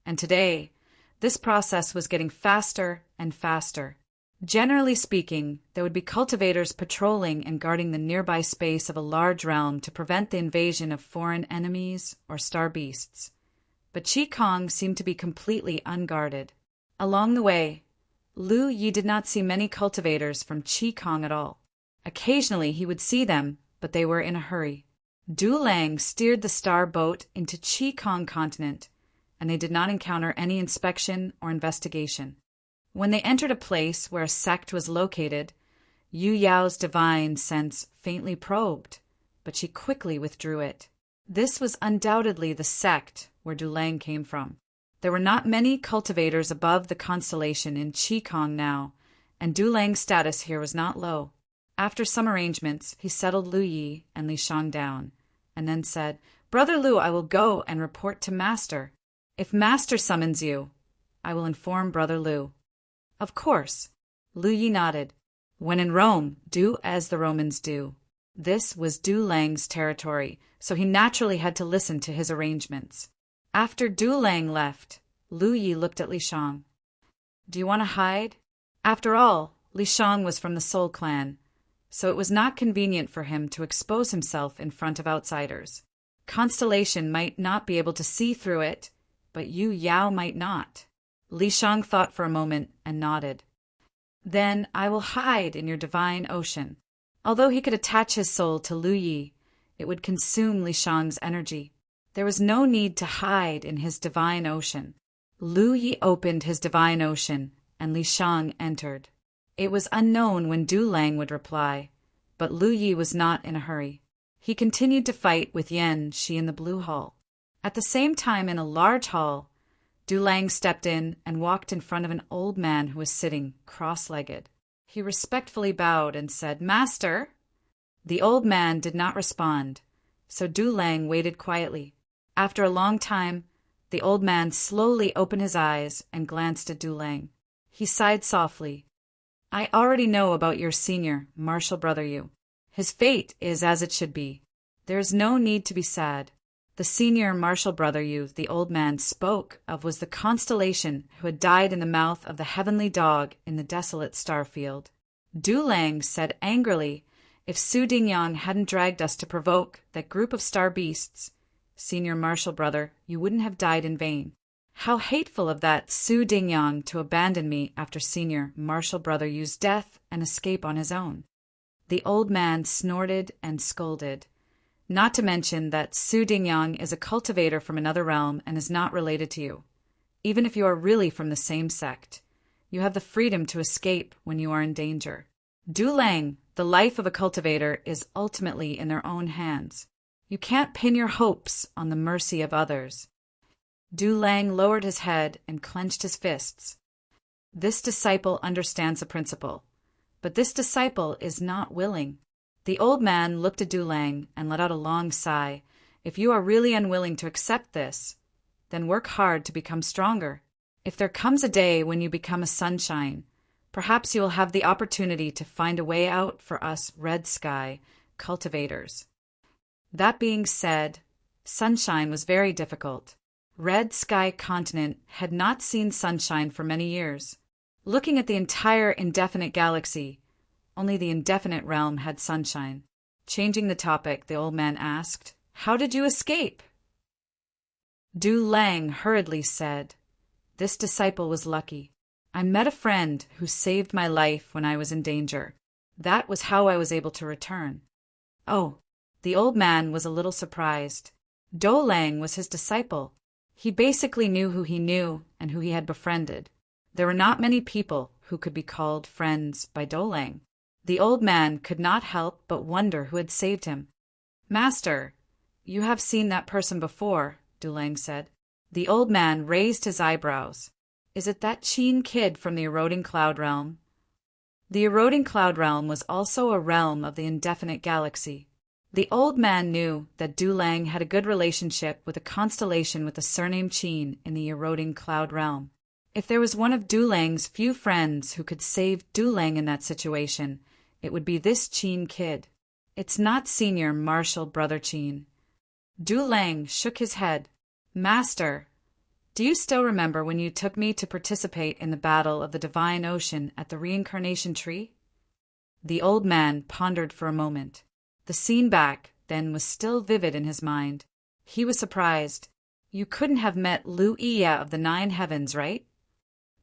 and today, this process was getting faster and faster. Generally speaking, there would be cultivators patrolling and guarding the nearby space of a large realm to prevent the invasion of foreign enemies or star beasts. But Qi seemed to be completely unguarded. Along the way, Lu Yi did not see many cultivators from Qi at all. Occasionally he would see them, but they were in a hurry. Du Lang steered the star boat into Qi continent, and they did not encounter any inspection or investigation. When they entered a place where a sect was located, Yu Yao's divine sense faintly probed, but she quickly withdrew it. This was undoubtedly the sect where Dulang came from. There were not many cultivators above the constellation in Qikong now, and Dulang's status here was not low. After some arrangements, he settled Lu Yi and Li Shang down, and then said, "Brother Lu, I will go and report to Master. If Master summons you, I will inform Brother Lu." "Of course." Lu Yi nodded. "When in Rome, do as the Romans do." This was Dulang's territory, so he naturally had to listen to his arrangements. After Dulang left, Lu Yi looked at Li Shang. "Do you want to hide?" After all, Li Shang was from the Soul clan, so it was not convenient for him to expose himself in front of outsiders. Constellation might not be able to see through it, but Yu Yao might not. Li Shang thought for a moment and nodded. "Then I will hide in your divine ocean." Although he could attach his soul to Lu Yi, it would consume Li Shang's energy. There was no need to hide in his divine ocean. Lu Yi opened his divine ocean, and Li Shang entered. It was unknown when Dulang would reply, but Lu Yi was not in a hurry. He continued to fight with Yan Shi in the Blue Hall. At the same time, in a large hall, Dulang stepped in and walked in front of an old man who was sitting cross-legged. He respectfully bowed and said, "Master!" The old man did not respond, so Dulang waited quietly. After a long time, the old man slowly opened his eyes and glanced at Dulang. He sighed softly. "I already know about your senior, Martial Brother Yu. His fate is as it should be. There is no need to be sad. The senior Martial Brother Yu the old man spoke of was the constellation who had died in the mouth of the heavenly dog in the desolate star field." Dulang said angrily, "If Su Dingyang hadn't dragged us to provoke that group of star beasts, Senior Martial Brother, you wouldn't have died in vain. How hateful of that Su Dingyang to abandon me after Senior Martial Brother Yu's death and escape on his own." The old man snorted and scolded. "Not to mention that Su Dingyang is a cultivator from another realm and is not related to you. Even if you are really from the same sect, you have the freedom to escape when you are in danger. Dulang, the life of a cultivator is ultimately in their own hands. You can't pin your hopes on the mercy of others." Dulang lowered his head and clenched his fists. This disciple understands the principle, but this disciple is not willing. The old man looked at Dulang and let out a long sigh. "If you are really unwilling to accept this, then work hard to become stronger. If there comes a day when you become a sunshine, perhaps you will have the opportunity to find a way out for us Red Sky cultivators." That being said, sunshine was very difficult. Red Sky Continent had not seen sunshine for many years. Looking at the entire indefinite galaxy, only the indefinite realm had sunshine. Changing the topic, the old man asked, "How did you escape?" Dulang hurriedly said, "This disciple was lucky. I met a friend who saved my life when I was in danger. That was how I was able to return." Oh, the old man was a little surprised. Dulang was his disciple. He basically knew who he knew and who he had befriended. There were not many people who could be called friends by Dulang. The old man could not help but wonder who had saved him. "Master, you have seen that person before," Dulang said. The old man raised his eyebrows. "Is it that Qin kid from the eroding cloud realm?" The eroding cloud realm was also a realm of the indefinite galaxy. The old man knew that Dulang had a good relationship with a constellation with the surname Qin in the eroding cloud realm. If there was one of Dulang's few friends who could save Dulang in that situation, it would be this Qin kid. It's not Senior Martial Brother Qin. Dulang shook his head. "Master, do you still remember when you took me to participate in the battle of the Divine Ocean at the Reincarnation Tree?" The old man pondered for a moment. The scene back then was still vivid in his mind. He was surprised. "You couldn't have met Lu Iya of the Nine Heavens, right?"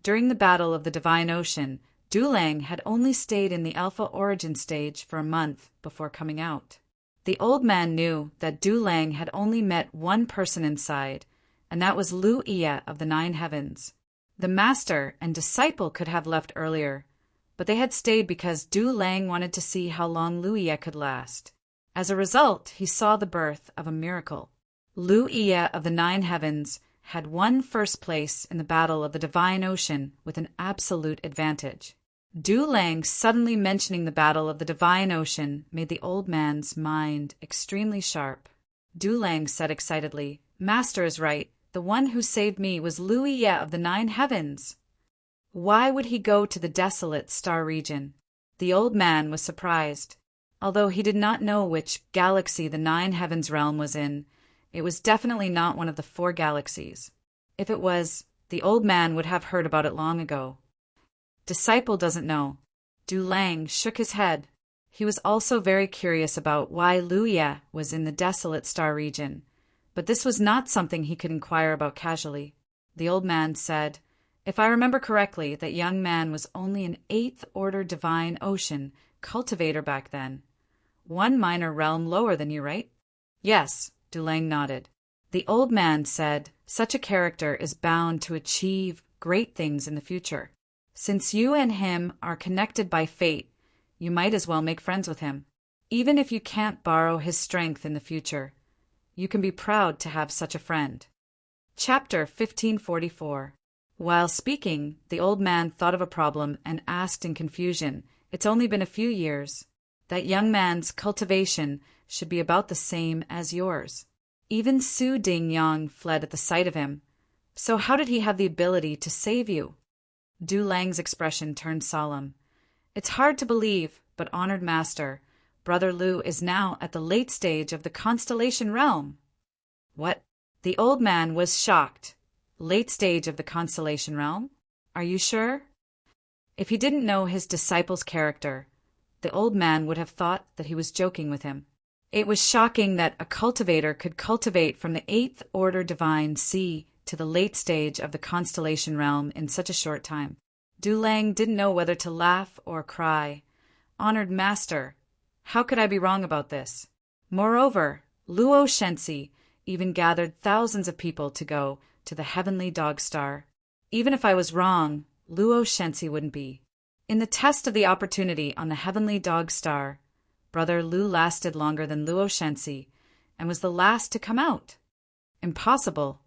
During the battle of the Divine Ocean, Dulang had only stayed in the Alpha Origin stage for a month before coming out. The old man knew that Dulang had only met one person inside, and that was Lu Iya of the Nine Heavens. The master and disciple could have left earlier, but they had stayed because Du Lang wanted to see how long Lu Ye could last. As a result, he saw the birth of a miracle. Lu Ye of the Nine Heavens had won first place in the battle of the Divine Ocean with an absolute advantage. Du Lang suddenly mentioning the battle of the Divine Ocean made the old man's mind extremely sharp. Du Lang said excitedly, "Master is right. The one who saved me was Lu Ye of the Nine Heavens. Why would he go to the desolate star region?" The old man was surprised. Although he did not know which galaxy the Nine Heavens realm was in, it was definitely not one of the 4 galaxies. If it was, the old man would have heard about it long ago. Disciple doesn't know. Du Lang shook his head. He was also very curious about why Lu Ye was in the desolate star region, but this was not something he could inquire about casually. The old man said, "If I remember correctly, that young man was only an 8th order divine ocean cultivator back then. One minor realm lower than you, right?" "Yes," Du Lang nodded. The old man said, "Such a character is bound to achieve great things in the future. Since you and him are connected by fate, you might as well make friends with him. Even if you can't borrow his strength in the future, you can be proud to have such a friend." Chapter 1544. While speaking, the old man thought of a problem and asked in confusion, "It's only been a few years. That young man's cultivation should be about the same as yours. Even Su Ding Yang fled at the sight of him. So how did he have the ability to save you?" Du Lang's expression turned solemn. "It's hard to believe, but honored master, Brother Lu is now at the late stage of the constellation realm." "What?" The old man was shocked. "Late stage of the constellation realm? Are you sure?" If he didn't know his disciple's character, the old man would have thought that he was joking with him. It was shocking that a cultivator could cultivate from the 8th order divine sea to the late stage of the constellation realm in such a short time. Du Lang didn't know whether to laugh or cry. "Honored master, how could I be wrong about this? Moreover, Luo Shensi even gathered thousands of people to go to the heavenly dog star. Even if I was wrong, Luo Shensi wouldn't be. In the test of the opportunity on the heavenly dog star, Brother Lu lasted longer than Luo Shensi and was the last to come out. Impossible."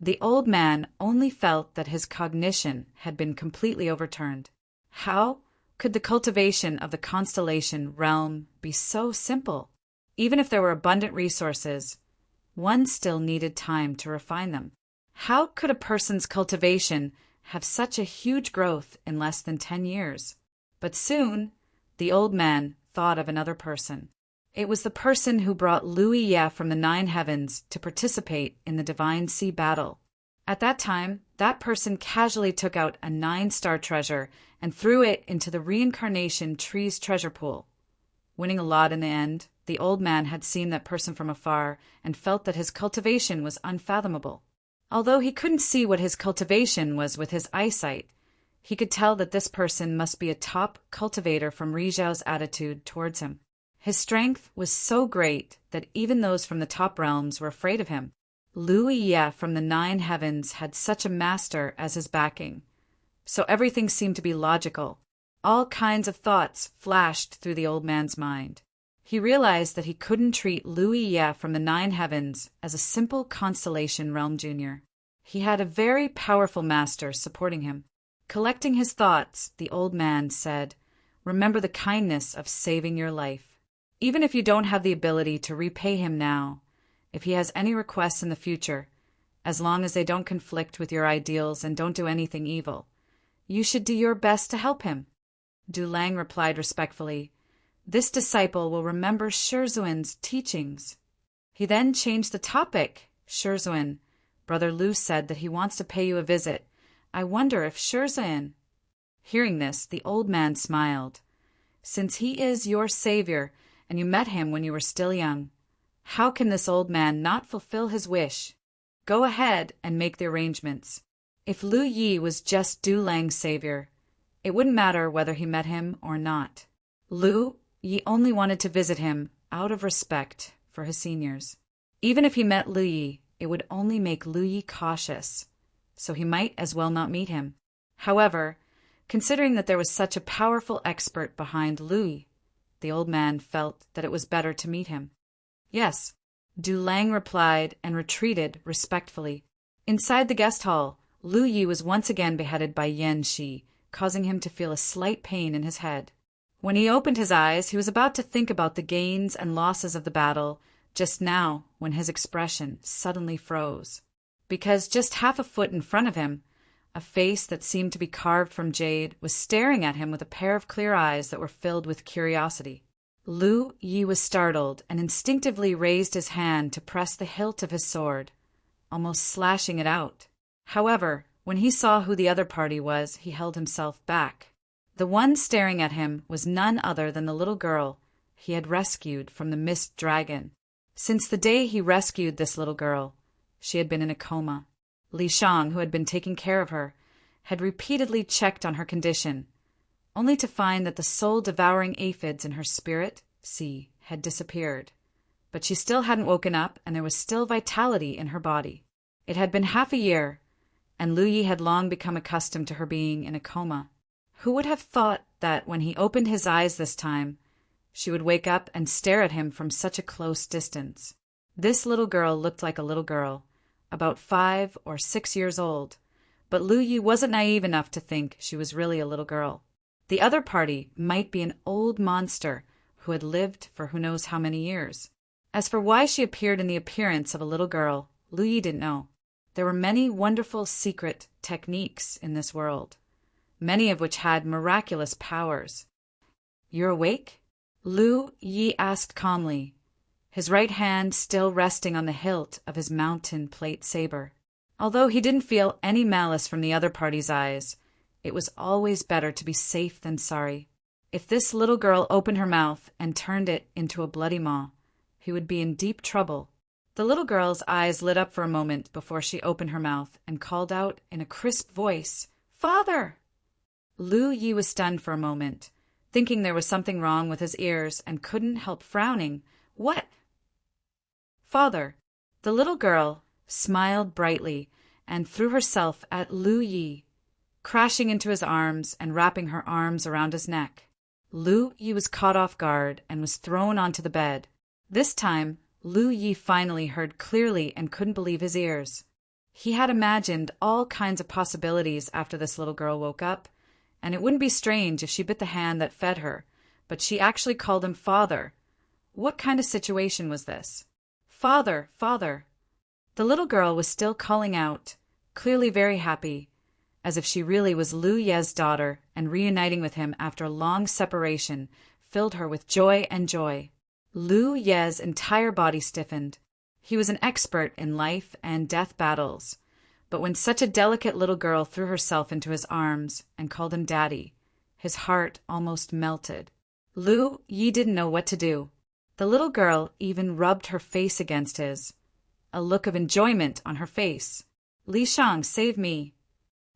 The old man only felt that his cognition had been completely overturned. How could the cultivation of the constellation realm be so simple? Even if there were abundant resources, one still needed time to refine them. How could a person's cultivation have such a huge growth in less than 10 years? But soon, the old man thought of another person. It was the person who brought Lu Ye from the Nine Heavens to participate in the Divine Sea battle. At that time, that person casually took out a 9-star treasure and threw it into the reincarnation tree's treasure pool. Winning a lot in the end, the old man had seen that person from afar and felt that his cultivation was unfathomable. Although he couldn't see what his cultivation was with his eyesight, he could tell that this person must be a top cultivator from Rizhao's attitude towards him. His strength was so great that even those from the top realms were afraid of him. Lu Ye from the Nine Heavens had such a master as his backing. So everything seemed to be logical. All kinds of thoughts flashed through the old man's mind. He realized that he couldn't treat Lu Ye from the Nine Heavens as a simple constellation realm junior. He had a very powerful master supporting him. Collecting his thoughts, the old man said, "Remember the kindness of saving your life. Even if you don't have the ability to repay him now, if he has any requests in the future, as long as they don't conflict with your ideals and don't do anything evil, you should do your best to help him." Du Lang replied respectfully, "This disciple will remember Shizhuan's teachings." He then changed the topic. "Shizhuan, Brother Lu said that he wants to pay you a visit. I wonder if Shizhuan—" Hearing this, the old man smiled. "Since he is your savior, and you met him when you were still young, how can this old man not fulfill his wish? Go ahead and make the arrangements." If Lu Yi was just Du Lang's savior, it wouldn't matter whether he met him or not. Lu Yi only wanted to visit him out of respect for his seniors. Even if he met Lu Yi, it would only make Lu Yi cautious. so he might as well not meet him. However, considering that there was such a powerful expert behind Louis, the old man felt that it was better to meet him. Yes, Du Lang replied and retreated respectfully. Inside the guest hall, Lu Yi was once again beheaded by Yan Shi, causing him to feel a slight pain in his head. When he opened his eyes, he was about to think about the gains and losses of the battle, just now when his expression suddenly froze. Because just half a foot in front of him, a face that seemed to be carved from jade was staring at him with a pair of clear eyes that were filled with curiosity. Lu Yi was startled and instinctively raised his hand to press the hilt of his sword, almost slashing it out. However, when he saw who the other party was, he held himself back. The one staring at him was none other than the little girl he had rescued from the mist dragon. Since the day he rescued this little girl, she had been in a coma. Li Shang, who had been taking care of her, had repeatedly checked on her condition, only to find that the soul-devouring aphids in her spirit, had disappeared. But she still hadn't woken up, and there was still vitality in her body. It had been half a year, and Lu Yi had long become accustomed to her being in a coma. Who would have thought that when he opened his eyes this time, she would wake up and stare at him from such a close distance? This little girl looked like a little girl, about 5 or 6 years old, but Lu Yi wasn't naive enough to think she was really a little girl. The other party might be an old monster who had lived for who knows how many years. As for why she appeared in the appearance of a little girl, Lu Yi didn't know. There were many wonderful secret techniques in this world, many of which had miraculous powers. "You're awake?" Lu Yi asked calmly, his right hand still resting on the hilt of his mountain plate saber. Although he didn't feel any malice from the other party's eyes, it was always better to be safe than sorry. If this little girl opened her mouth and turned it into a bloody maw, he would be in deep trouble. The little girl's eyes lit up for a moment before she opened her mouth and called out in a crisp voice, "Father!" Lu Yi was stunned for a moment, thinking there was something wrong with his ears, and couldn't help frowning. "What?" "Father." The little girl smiled brightly and threw herself at Lu Yi, crashing into his arms and wrapping her arms around his neck. Lu Yi was caught off guard and was thrown onto the bed. This time, Lu Yi finally heard clearly and couldn't believe his ears. He had imagined all kinds of possibilities after this little girl woke up, and it wouldn't be strange if she bit the hand that fed her, but she actually called him father. What kind of situation was this? "Father, father." The little girl was still calling out, clearly very happy, as if she really was Lu Ye's daughter, and reuniting with him after a long separation filled her with joy and joy. Lu Ye's entire body stiffened. He was an expert in life and death battles, but when such a delicate little girl threw herself into his arms and called him daddy, his heart almost melted. Lu Yi didn't know what to do. The little girl even rubbed her face against his, a look of enjoyment on her face. "Li Shang, save me."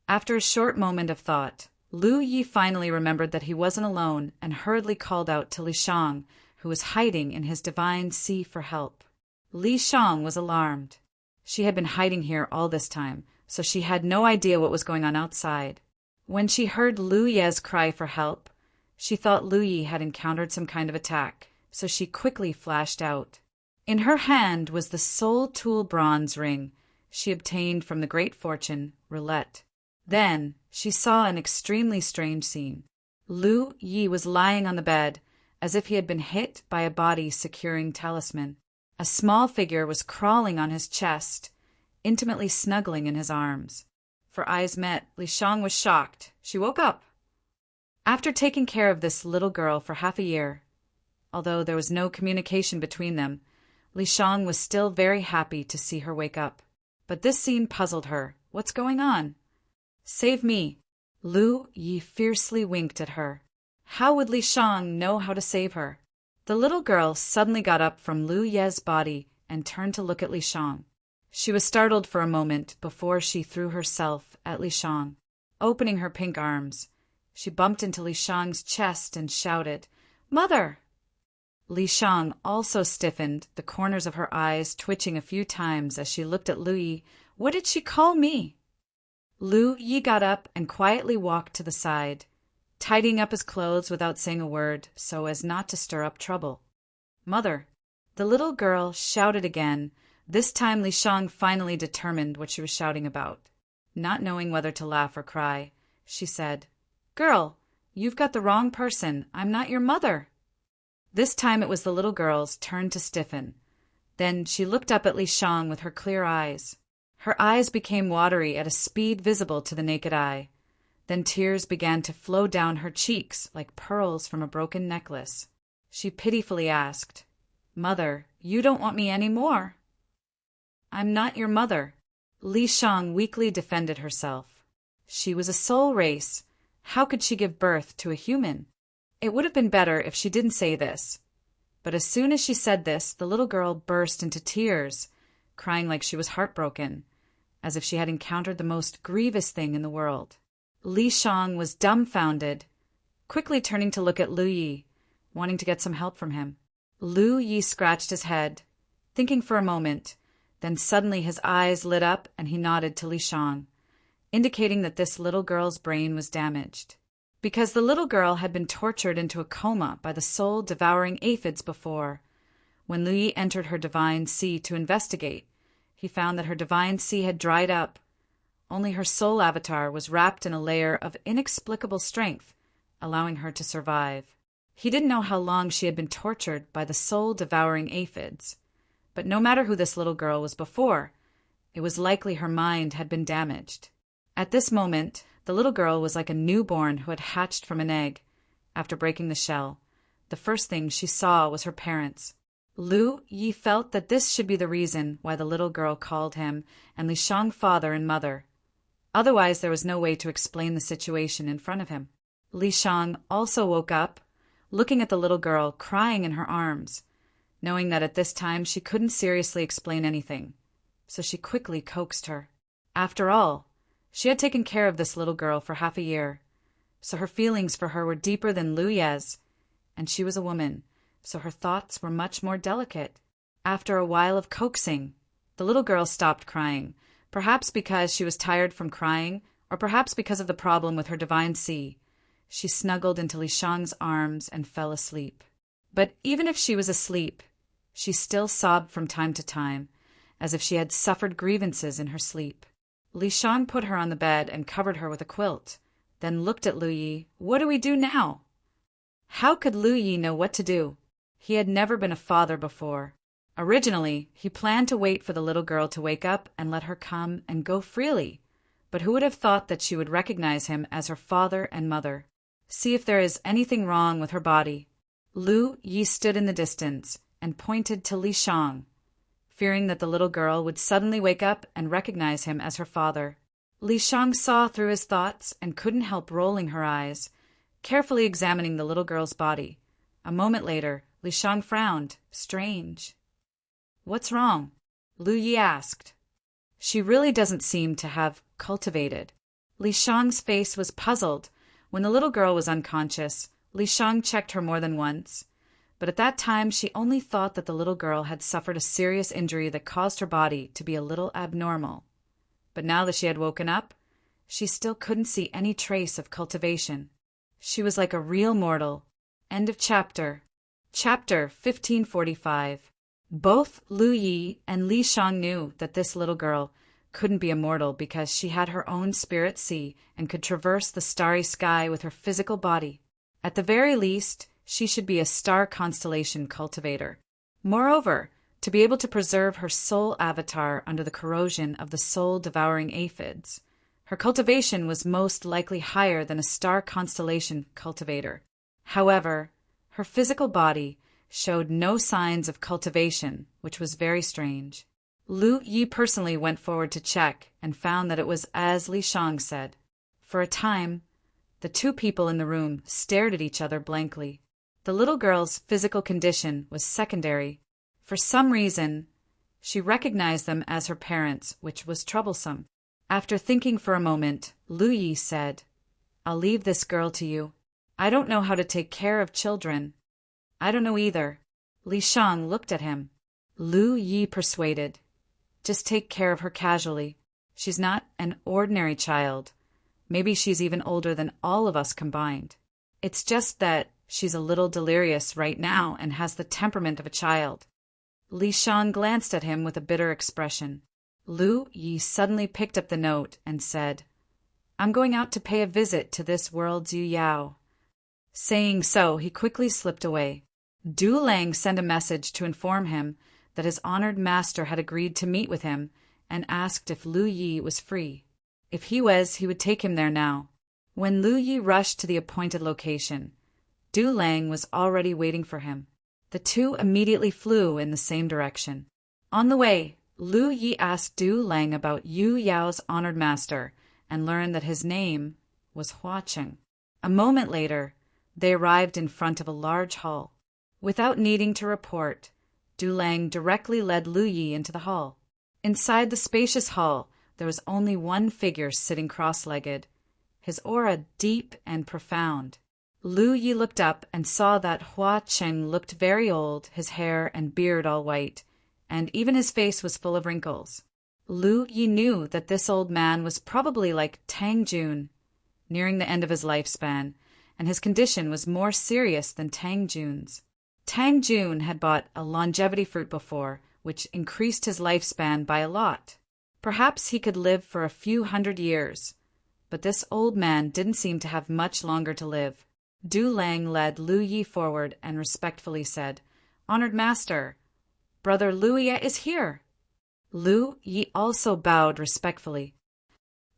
After a short moment of thought, Lu Yi finally remembered that he wasn't alone and hurriedly called out to Li Shang, who was hiding in his divine sea for help. Li Shang was alarmed. She had been hiding here all this time, so she had no idea what was going on outside. When she heard Lu Ye's cry for help, she thought Lu Yi had encountered some kind of attack, so she quickly flashed out. In her hand was the soul tool bronze ring she obtained from the great fortune, Roulette. Then she saw an extremely strange scene. Lu Yi was lying on the bed, as if he had been hit by a body-securing talisman. A small figure was crawling on his chest, intimately snuggling in his arms. For eyes met, Li Shang was shocked. She woke up. After taking care of this little girl for half a year, although there was no communication between them, Li Shang was still very happy to see her wake up. But this scene puzzled her. What's going on? "Save me." Lu Yi fiercely winked at her. How would Li Shang know how to save her? The little girl suddenly got up from Lu Ye's body and turned to look at Li Shang. She was startled for a moment before she threw herself at Li Shang. Opening her pink arms, she bumped into Li Shang's chest and shouted, "Mother!" Li Shang also stiffened, the corners of her eyes twitching a few times as she looked at Lu Yi. "What did she call me?" Lu Yi got up and quietly walked to the side, tidying up his clothes without saying a word so as not to stir up trouble. "Mother!" The little girl shouted again. This time Li Shang finally determined what she was shouting about. Not knowing whether to laugh or cry, she said, "Girl, you've got the wrong person. I'm not your mother." This time it was the little girl's turn to stiffen. Then she looked up at Li Shang with her clear eyes. Her eyes became watery at a speed visible to the naked eye. Then tears began to flow down her cheeks like pearls from a broken necklace. She pitifully asked, "Mother, you don't want me any more." "I'm not your mother." Li Shang weakly defended herself. She was a soul race. How could she give birth to a human? It would have been better if she didn't say this. But as soon as she said this, the little girl burst into tears, crying like she was heartbroken, as if she had encountered the most grievous thing in the world. Li Shang was dumbfounded, quickly turning to look at Lu Yi, wanting to get some help from him. Lu Yi scratched his head, thinking for a moment. Then suddenly his eyes lit up and he nodded to Li Shang, indicating that this little girl's brain was damaged. Because the little girl had been tortured into a coma by the soul-devouring aphids before. When Lu Yi entered her divine sea to investigate, he found that her divine sea had dried up. Only her soul avatar was wrapped in a layer of inexplicable strength, allowing her to survive. He didn't know how long she had been tortured by the soul-devouring aphids. But no matter who this little girl was before, it was likely her mind had been damaged. At this moment, the little girl was like a newborn who had hatched from an egg. After breaking the shell, the first thing she saw was her parents. Lu Yi felt that this should be the reason why the little girl called him and Li Shang father and mother. Otherwise, there was no way to explain the situation in front of him. Li Shang also woke up, looking at the little girl crying in her arms, knowing that at this time she couldn't seriously explain anything, so she quickly coaxed her. After all, she had taken care of this little girl for half a year, so her feelings for her were deeper than Lu Ye's, and she was a woman, so her thoughts were much more delicate. After a while of coaxing, the little girl stopped crying, perhaps because she was tired from crying, or perhaps because of the problem with her divine sea. She snuggled into Li Shang's arms and fell asleep. But even if she was asleep, she still sobbed from time to time, as if she had suffered grievances in her sleep. Li Shang put her on the bed and covered her with a quilt, then looked at Lu Yi. "What do we do now?" How could Lu Yi know what to do? He had never been a father before. Originally, he planned to wait for the little girl to wake up and let her come and go freely. But who would have thought that she would recognize him as her father and mother? See if there is anything wrong with her body. Lu Yi stood in the distance and pointed to Li Shang, fearing that the little girl would suddenly wake up and recognize him as her father. Li Shang saw through his thoughts and couldn't help rolling her eyes, carefully examining the little girl's body. A moment later, Li Shang frowned. Strange. "What's wrong?" Lu Yi asked. "She really doesn't seem to have cultivated." Li Shang's face was puzzled. When the little girl was unconscious, Li Shang checked her more than once. But at that time, she only thought that the little girl had suffered a serious injury that caused her body to be a little abnormal. But now that she had woken up, she still couldn't see any trace of cultivation. She was like a real mortal. End of chapter. Chapter 1545. Both Lu Yi and Li Shang knew that this little girl couldn't be a mortal because she had her own spirit sea and could traverse the starry sky with her physical body. At the very least, she should be a star constellation cultivator. Moreover, to be able to preserve her soul avatar under the corrosion of the soul-devouring aphids, her cultivation was most likely higher than a star constellation cultivator. However, her physical body showed no signs of cultivation, which was very strange. Lu Yi personally went forward to check and found that it was as Li Shang said. For a time, the two people in the room stared at each other blankly. The little girl's physical condition was secondary. For some reason, she recognized them as her parents, which was troublesome. After thinking for a moment, Lu Yi said, "I'll leave this girl to you. I don't know how to take care of children." "I don't know either." Li Shang looked at him. Lu Yi persuaded, "Just take care of her casually." She's not an ordinary child. Maybe she's even older than all of us combined. It's just that she's a little delirious right now and has the temperament of a child." Li Shan glanced at him with a bitter expression. Lu Yi suddenly picked up the note and said, "I'm going out to pay a visit to this world's Yu Yao." Saying so, he quickly slipped away. Du Lang sent a message to inform him that his honored master had agreed to meet with him and asked if Lu Yi was free. If he was, he would take him there now. When Lu Yi rushed to the appointed location, Du Lang was already waiting for him. The two immediately flew in the same direction. On the way, Lu Yi asked Du Lang about Yu Yao's honored master and learned that his name was Hua Cheng. A moment later, they arrived in front of a large hall. Without needing to report, Du Lang directly led Lu Yi into the hall. Inside the spacious hall, there was only one figure sitting cross-legged, his aura deep and profound. Lu Yi looked up and saw that Hua Cheng looked very old, his hair and beard all white, and even his face was full of wrinkles. Lu Yi knew that this old man was probably like Tang Jun, nearing the end of his lifespan, and his condition was more serious than Tang Jun's. Tang Jun had bought a longevity fruit before, which increased his lifespan by a lot. Perhaps he could live for a few hundred years, but this old man didn't seem to have much longer to live. Du Lang led Lu Yi forward and respectfully said, "Honored master, Brother Lu Yi is here." Lu Yi also bowed respectfully.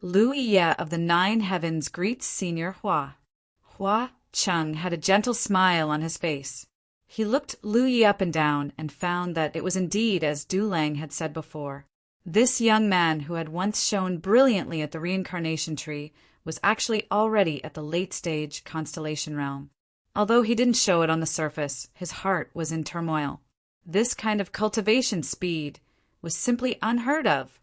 Lu Yi of the Nine Heavens greets Senior Hua. Hua Cheng had a gentle smile on his face. He looked Lu Yi up and down and found that it was indeed as Du Lang had said before. This young man who had once shone brilliantly at the reincarnation tree was actually already at the late-stage constellation realm. Although he didn't show it on the surface, his heart was in turmoil. This kind of cultivation speed was simply unheard of.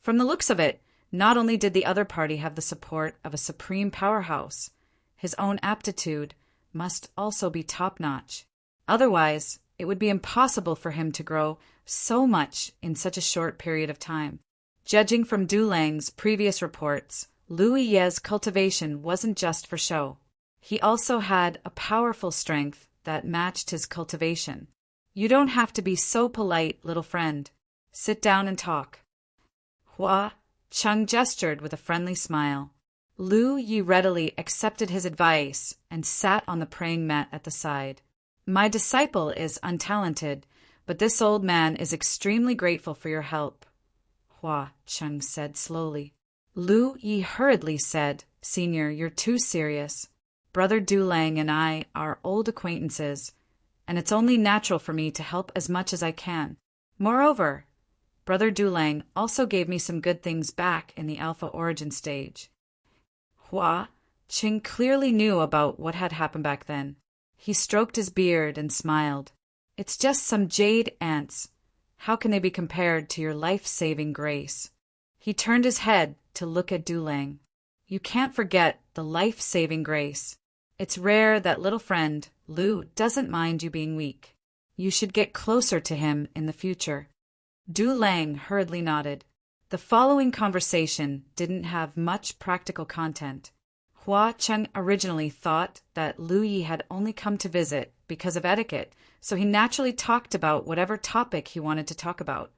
From the looks of it, not only did the other party have the support of a supreme powerhouse, his own aptitude must also be top-notch. Otherwise, it would be impossible for him to grow so much in such a short period of time. Judging from Du Lang's previous reports, Lu Yi's cultivation wasn't just for show. He also had a powerful strength that matched his cultivation. "You don't have to be so polite, little friend. Sit down and talk." Hua Cheng gestured with a friendly smile. Lu Yi readily accepted his advice and sat on the praying mat at the side. "My disciple is untalented, but this old man is extremely grateful for your help," Hua Cheng said slowly. Lu Yi hurriedly said, "Senior, you're too serious. Brother Du Lang and I are old acquaintances, and it's only natural for me to help as much as I can. Moreover, Brother Du Lang also gave me some good things back in the Alpha Origin stage." Hua Cheng clearly knew about what had happened back then. He stroked his beard and smiled. "It's just some jade ants. How can they be compared to your life-saving grace?" He turned his head to look at Du Lang. "You can't forget the life-saving grace. It's rare that little friend, Lu, doesn't mind you being weak. You should get closer to him in the future." Du Lang hurriedly nodded. The following conversation didn't have much practical content. Hua Cheng originally thought that Lu Yi had only come to visit because of etiquette, so he naturally talked about whatever topic he wanted to talk about.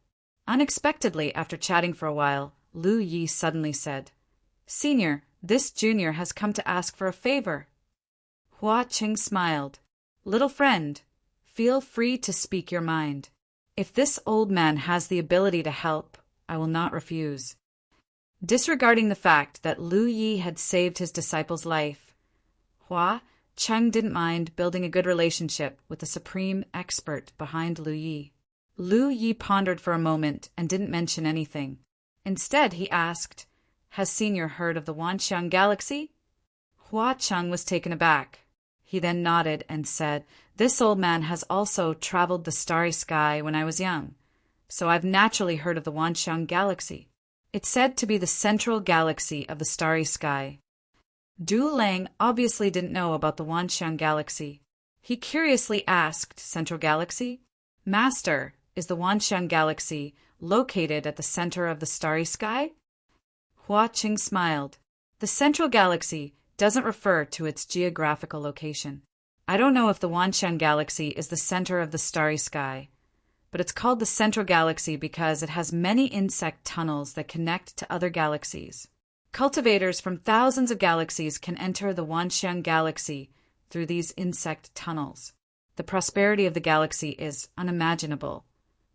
Unexpectedly, after chatting for a while, Lu Yi suddenly said, "Senior, this junior has come to ask for a favor." Hua Cheng smiled. "Little friend, feel free to speak your mind. If this old man has the ability to help, I will not refuse." Disregarding the fact that Lu Yi had saved his disciple's life, Hua Cheng didn't mind building a good relationship with the supreme expert behind Lu Yi. Lu Yi pondered for a moment and didn't mention anything. Instead, he asked, "Has Senior heard of the Wanxiang Galaxy?" Hua Cheng was taken aback. He then nodded and said, "This old man has also traveled the starry sky when I was young, so I've naturally heard of the Wanxiang Galaxy. It's said to be the central galaxy of the starry sky." Du Lang obviously didn't know about the Wanxiang Galaxy. He curiously asked, "Central Galaxy? Master, is the Wanxiang Galaxy located at the center of the starry sky?" Hua Qing smiled. The central galaxy doesn't refer to its geographical location. I don't know if the Wanxiang galaxy is the center of the starry sky, but it's called the central galaxy because it has many insect tunnels that connect to other galaxies. Cultivators from thousands of galaxies can enter the Wanxiang galaxy through these insect tunnels. The prosperity of the galaxy is unimaginable,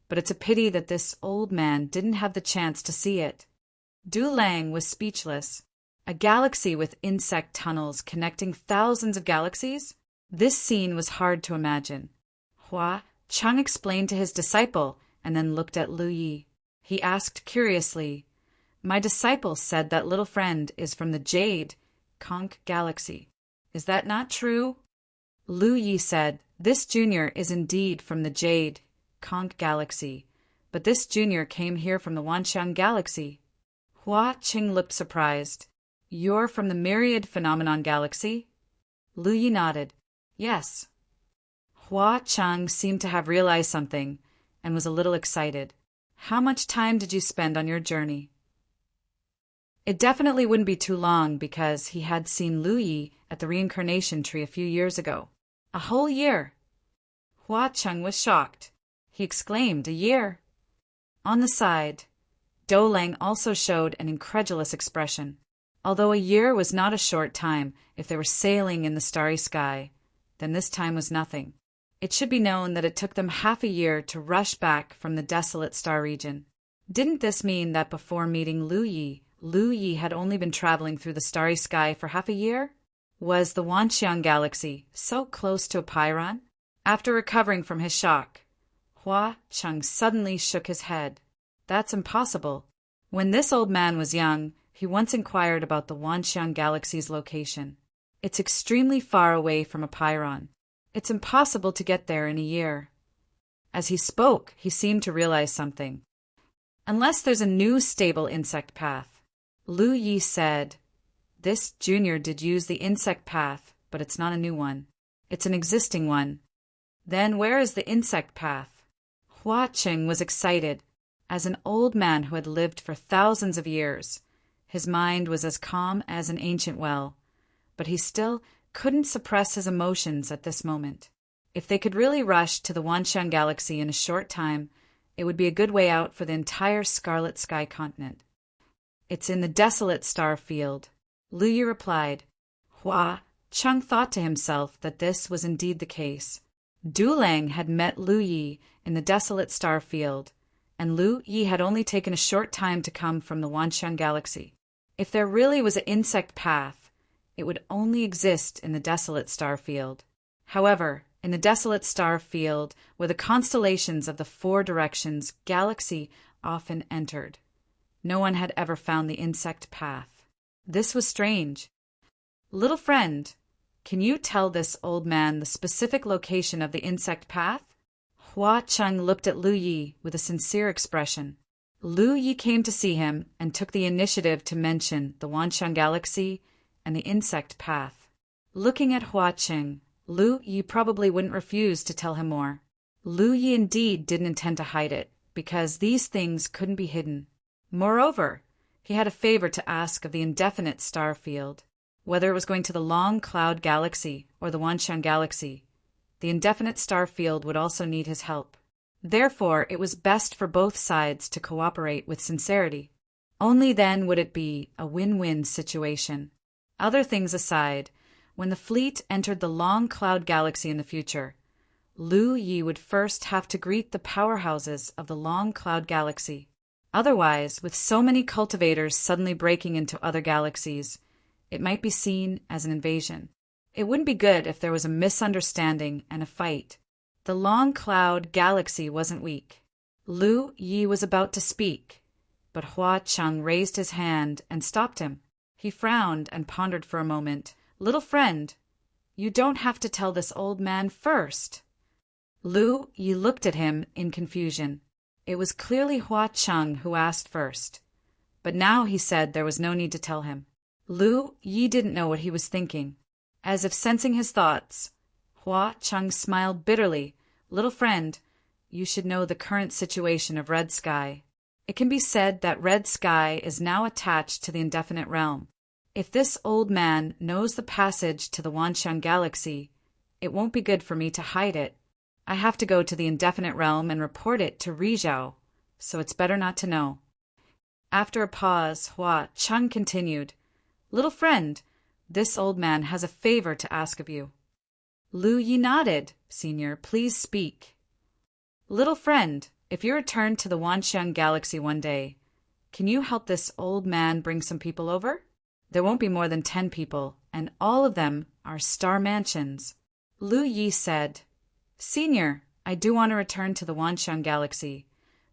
but it's a pity that this old man didn't have the chance to see it. Du Lang was speechless. A galaxy with insect tunnels connecting thousands of galaxies? This scene was hard to imagine. Hua Chang explained to his disciple and then looked at Lu Yi. He asked curiously, "My disciple said that little friend is from the Jade Conch galaxy. Is that not true?" Lu Yi said, "This junior is indeed from the Jade Conch galaxy, but this junior came here from the Wanxiang galaxy." Hua Qing looked surprised. "You're from the Myriad Phenomenon galaxy?" Lu Yi nodded. "Yes." Hua Chang seemed to have realized something and was a little excited. "How much time did you spend on your journey?" It definitely wouldn't be too long because he had seen Lu Yi at the reincarnation tree a few years ago. "A whole year." Hua Cheng was shocked. He exclaimed, "A year?" On the side, Du Lang also showed an incredulous expression. Although a year was not a short time if they were sailing in the starry sky, then this time was nothing. It should be known that it took them half a year to rush back from the desolate star region. Didn't this mean that before meeting Lu Yi had only been traveling through the starry sky for half a year? Was the Wanxiang galaxy so close to a Pairon? After recovering from his shock, Hua Cheng suddenly shook his head. "That's impossible. When this old man was young, he once inquired about the Wanxiang galaxy's location. It's extremely far away from a Pairon. It's impossible to get there in a year." As he spoke, he seemed to realize something. "Unless there's a new stable insect path." Lu Yi said, "This junior did use the insect path, but it's not a new one. It's an existing one." "Then where is the insect path?" Hua Qing was excited. As an old man who had lived for thousands of years, his mind was as calm as an ancient well, but he still couldn't suppress his emotions at this moment. If they could really rush to the Wanxiang galaxy in a short time, it would be a good way out for the entire Scarlet Sky continent. "It's in the desolate star field," Lu Yi replied. Hua Cheng thought to himself that this was indeed the case. Du Lang had met Lu Yi in the desolate star field, and Lu Yi had only taken a short time to come from the Wanxiang galaxy. If there really was an insect path, it would only exist in the desolate star field. However, in the desolate star field were the constellations of the four directions galaxy often entered. No one had ever found the insect path. This was strange. "Little friend, can you tell this old man the specific location of the insect path?" Hua Cheng looked at Lu Yi with a sincere expression. Lu Yi came to see him and took the initiative to mention the Wanxiang galaxy and the insect path. Looking at Hua Cheng, Lu Yi probably wouldn't refuse to tell him more. Lu Yi indeed didn't intend to hide it, because these things couldn't be hidden. Moreover, he had a favor to ask of the indefinite star field. Whether it was going to the Long Cloud Galaxy or the Wanxiang Galaxy, the indefinite star field would also need his help. Therefore, it was best for both sides to cooperate with sincerity. Only then would it be a win-win situation. Other things aside, when the fleet entered the Long Cloud Galaxy in the future, Lu Yi would first have to greet the powerhouses of the Long Cloud Galaxy. Otherwise, with so many cultivators suddenly breaking into other galaxies, it might be seen as an invasion. It wouldn't be good if there was a misunderstanding and a fight. The Long Cloud Galaxy wasn't weak. Lu Yi was about to speak, but Hua Cheng raised his hand and stopped him. He frowned and pondered for a moment. "Little friend, you don't have to tell this old man first." Lu Yi looked at him in confusion. It was clearly Hua Cheng who asked first, but now he said there was no need to tell him. Lu Yi didn't know what he was thinking. As if sensing his thoughts, Hua Cheng smiled bitterly. "Little friend, you should know the current situation of Red Sky. It can be said that red sky is now attached to the indefinite realm. If this old man knows the passage to the Wanxiang galaxy, it won't be good for me to hide it. I have to go to the indefinite realm and report it to Rizhao, so it's better not to know. After a pause, Hua Cheng continued, "Little friend, this old man has a favor to ask of you." Lu Yi nodded. "Senior, please speak." "Little friend, if you return to the Wanxiang galaxy one day, can you help this old man bring some people over? There won't be more than 10 people, and all of them are star mansions." Lu Yi said, "Senior, I do want to return to the Wanxiang galaxy,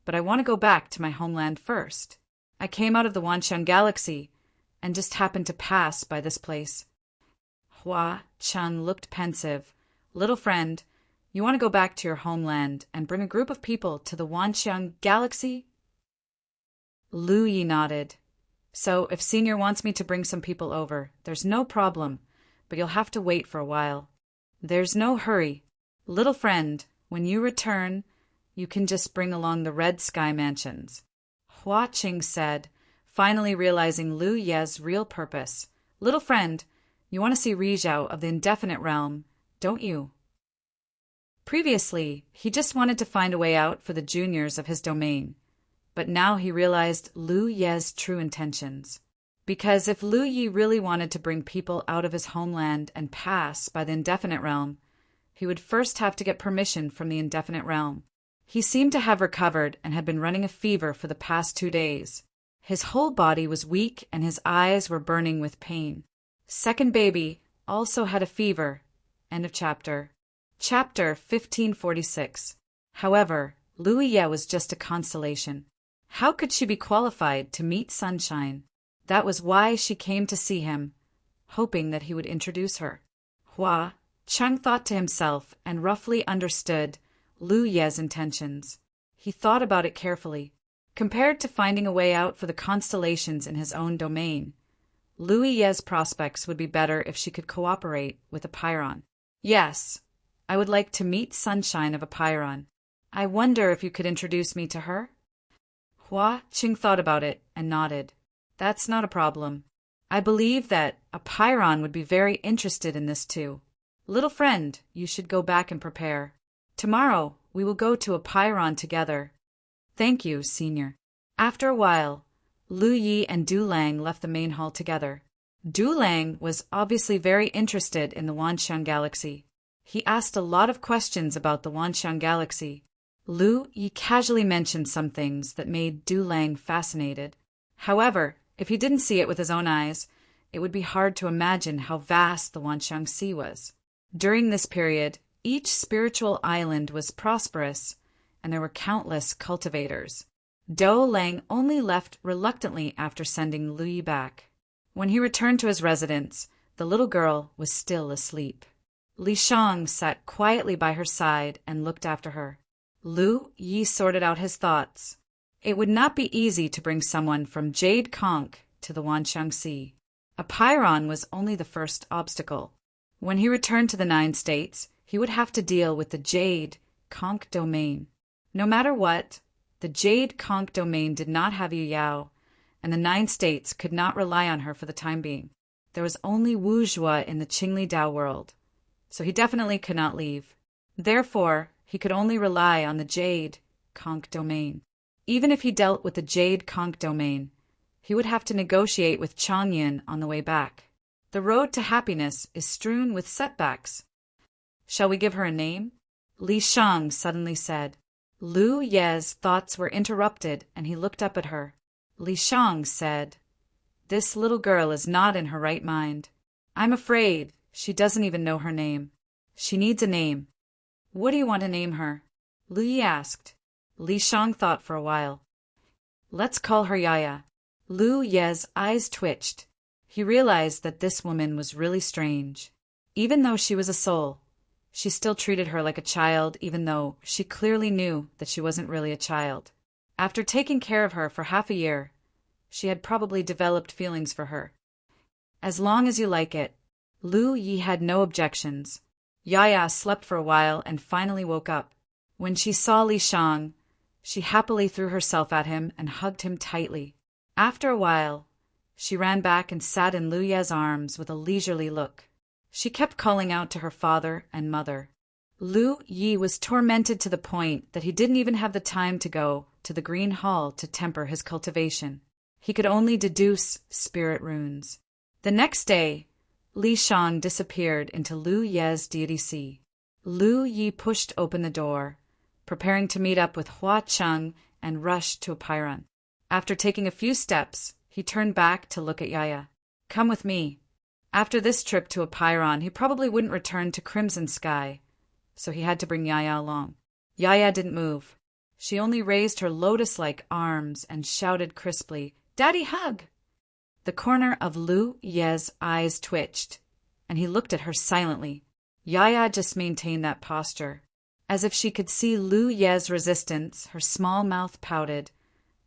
but I want to go back to my homeland first. I came out of the Wanxiang galaxy and just happened to pass by this place." Hua Cheng looked pensive. "Little friend, you want to go back to your homeland and bring a group of people to the Wanxiang galaxy?" Lu Yi nodded. "So if Senior wants me to bring some people over, there's no problem, but you'll have to wait for a while. There's no hurry. Little friend, when you return, you can just bring along the red sky mansions." Hua Cheng said, finally realizing Lu Ye's real purpose. "Little friend, you want to see Rizhao of the indefinite realm, don't you?" Previously, he just wanted to find a way out for the juniors of his domain, but now he realized Lu Ye's true intentions. Because if Lu Yi really wanted to bring people out of his homeland and pass by the indefinite realm, he would first have to get permission from the indefinite realm. He seemed to have recovered and had been running a fever for the past 2 days. His whole body was weak and his eyes were burning with pain. Second baby also had a fever. End of chapter. Chapter 1546. However, Lu Ye was just a consolation. How could she be qualified to meet Sunshine? That was why she came to see him, hoping that he would introduce her. Hua Cheng thought to himself and roughly understood Lu Ye's intentions. He thought about it carefully. Compared to finding a way out for the constellations in his own domain, Lu Ye's prospects would be better if she could cooperate with a Pyrrhon. "Yes, I would like to meet Sunshine of a Pyrrhon. I wonder if you could introduce me to her?" Hua Cheng thought about it and nodded. "That's not a problem. I believe that a Pyrrhon would be very interested in this too. Little friend, you should go back and prepare. Tomorrow we will go to a Pyrrhon together." "Thank you, Senior." After a while, Lu Yi and Du Lang left the main hall together. Du Lang was obviously very interested in the Wanxiang galaxy. He asked a lot of questions about the Wanxiang galaxy. Lu Yi casually mentioned some things that made Du Lang fascinated. However, if he didn't see it with his own eyes, it would be hard to imagine how vast the Wanxiang Sea was. During this period, each spiritual island was prosperous, and there were countless cultivators. Do Lang only left reluctantly after sending Lu Yi back. When he returned to his residence, the little girl was still asleep. Li Shang sat quietly by her side and looked after her. Lu Yi sorted out his thoughts. It would not be easy to bring someone from Jade Conch to the Wanxiang Sea. A Pyrrhon was only the first obstacle. When he returned to the 9 states, he would have to deal with the Jade Conch domain. No matter what, the Jade Conch domain did not have Yu Yao, and the 9 states could not rely on her for the time being. There was only Wu Zhuo in the Qingli Dao world, so he definitely could not leave. Therefore, he could only rely on the Jade Conch domain. Even if he dealt with the Jade Conch domain, he would have to negotiate with Changyin on the way back. The road to happiness is strewn with setbacks. "Shall we give her a name?" Li Shang suddenly said. Lu Ye's thoughts were interrupted and he looked up at her. Li Shang said, "This little girl is not in her right mind. I'm afraid she doesn't even know her name. She needs a name." "What do you want to name her?" Lu Yi asked. Li Shang thought for a while. "Let's call her Yaya." Lu Ye's eyes twitched. He realized that this woman was really strange. Even though she was a soul, she still treated her like a child, even though she clearly knew that she wasn't really a child. After taking care of her for half a year, she had probably developed feelings for her. "As long as you like it." Lu Yi had no objections. Yaya slept for a while and finally woke up. When she saw Li Shang, She happily threw herself at him and hugged him tightly. After a while, she ran back and sat in Lu Ye's arms with a leisurely look. She kept calling out to her father and mother. Lu Yi was tormented to the point that he didn't even have the time to go to the Green Hall to temper his cultivation. He could only deduce spirit runes. The next day, Li Shang disappeared into Lu Ye's deity sea. Lu Yi pushed open the door, preparing to meet up with Hua Cheng and rush to a Pairon. After taking a few steps, he turned back to look at Yaya. "Come with me." After this trip to a Pairon, he probably wouldn't return to Crimson Sky, so he had to bring Yaya along. Yaya didn't move. She only raised her lotus-like arms and shouted crisply, "Daddy, hug!" The corner of Lu Ye's eyes twitched, and he looked at her silently. Yaya just maintained that posture. As if she could see Lu Ye's resistance, her small mouth pouted,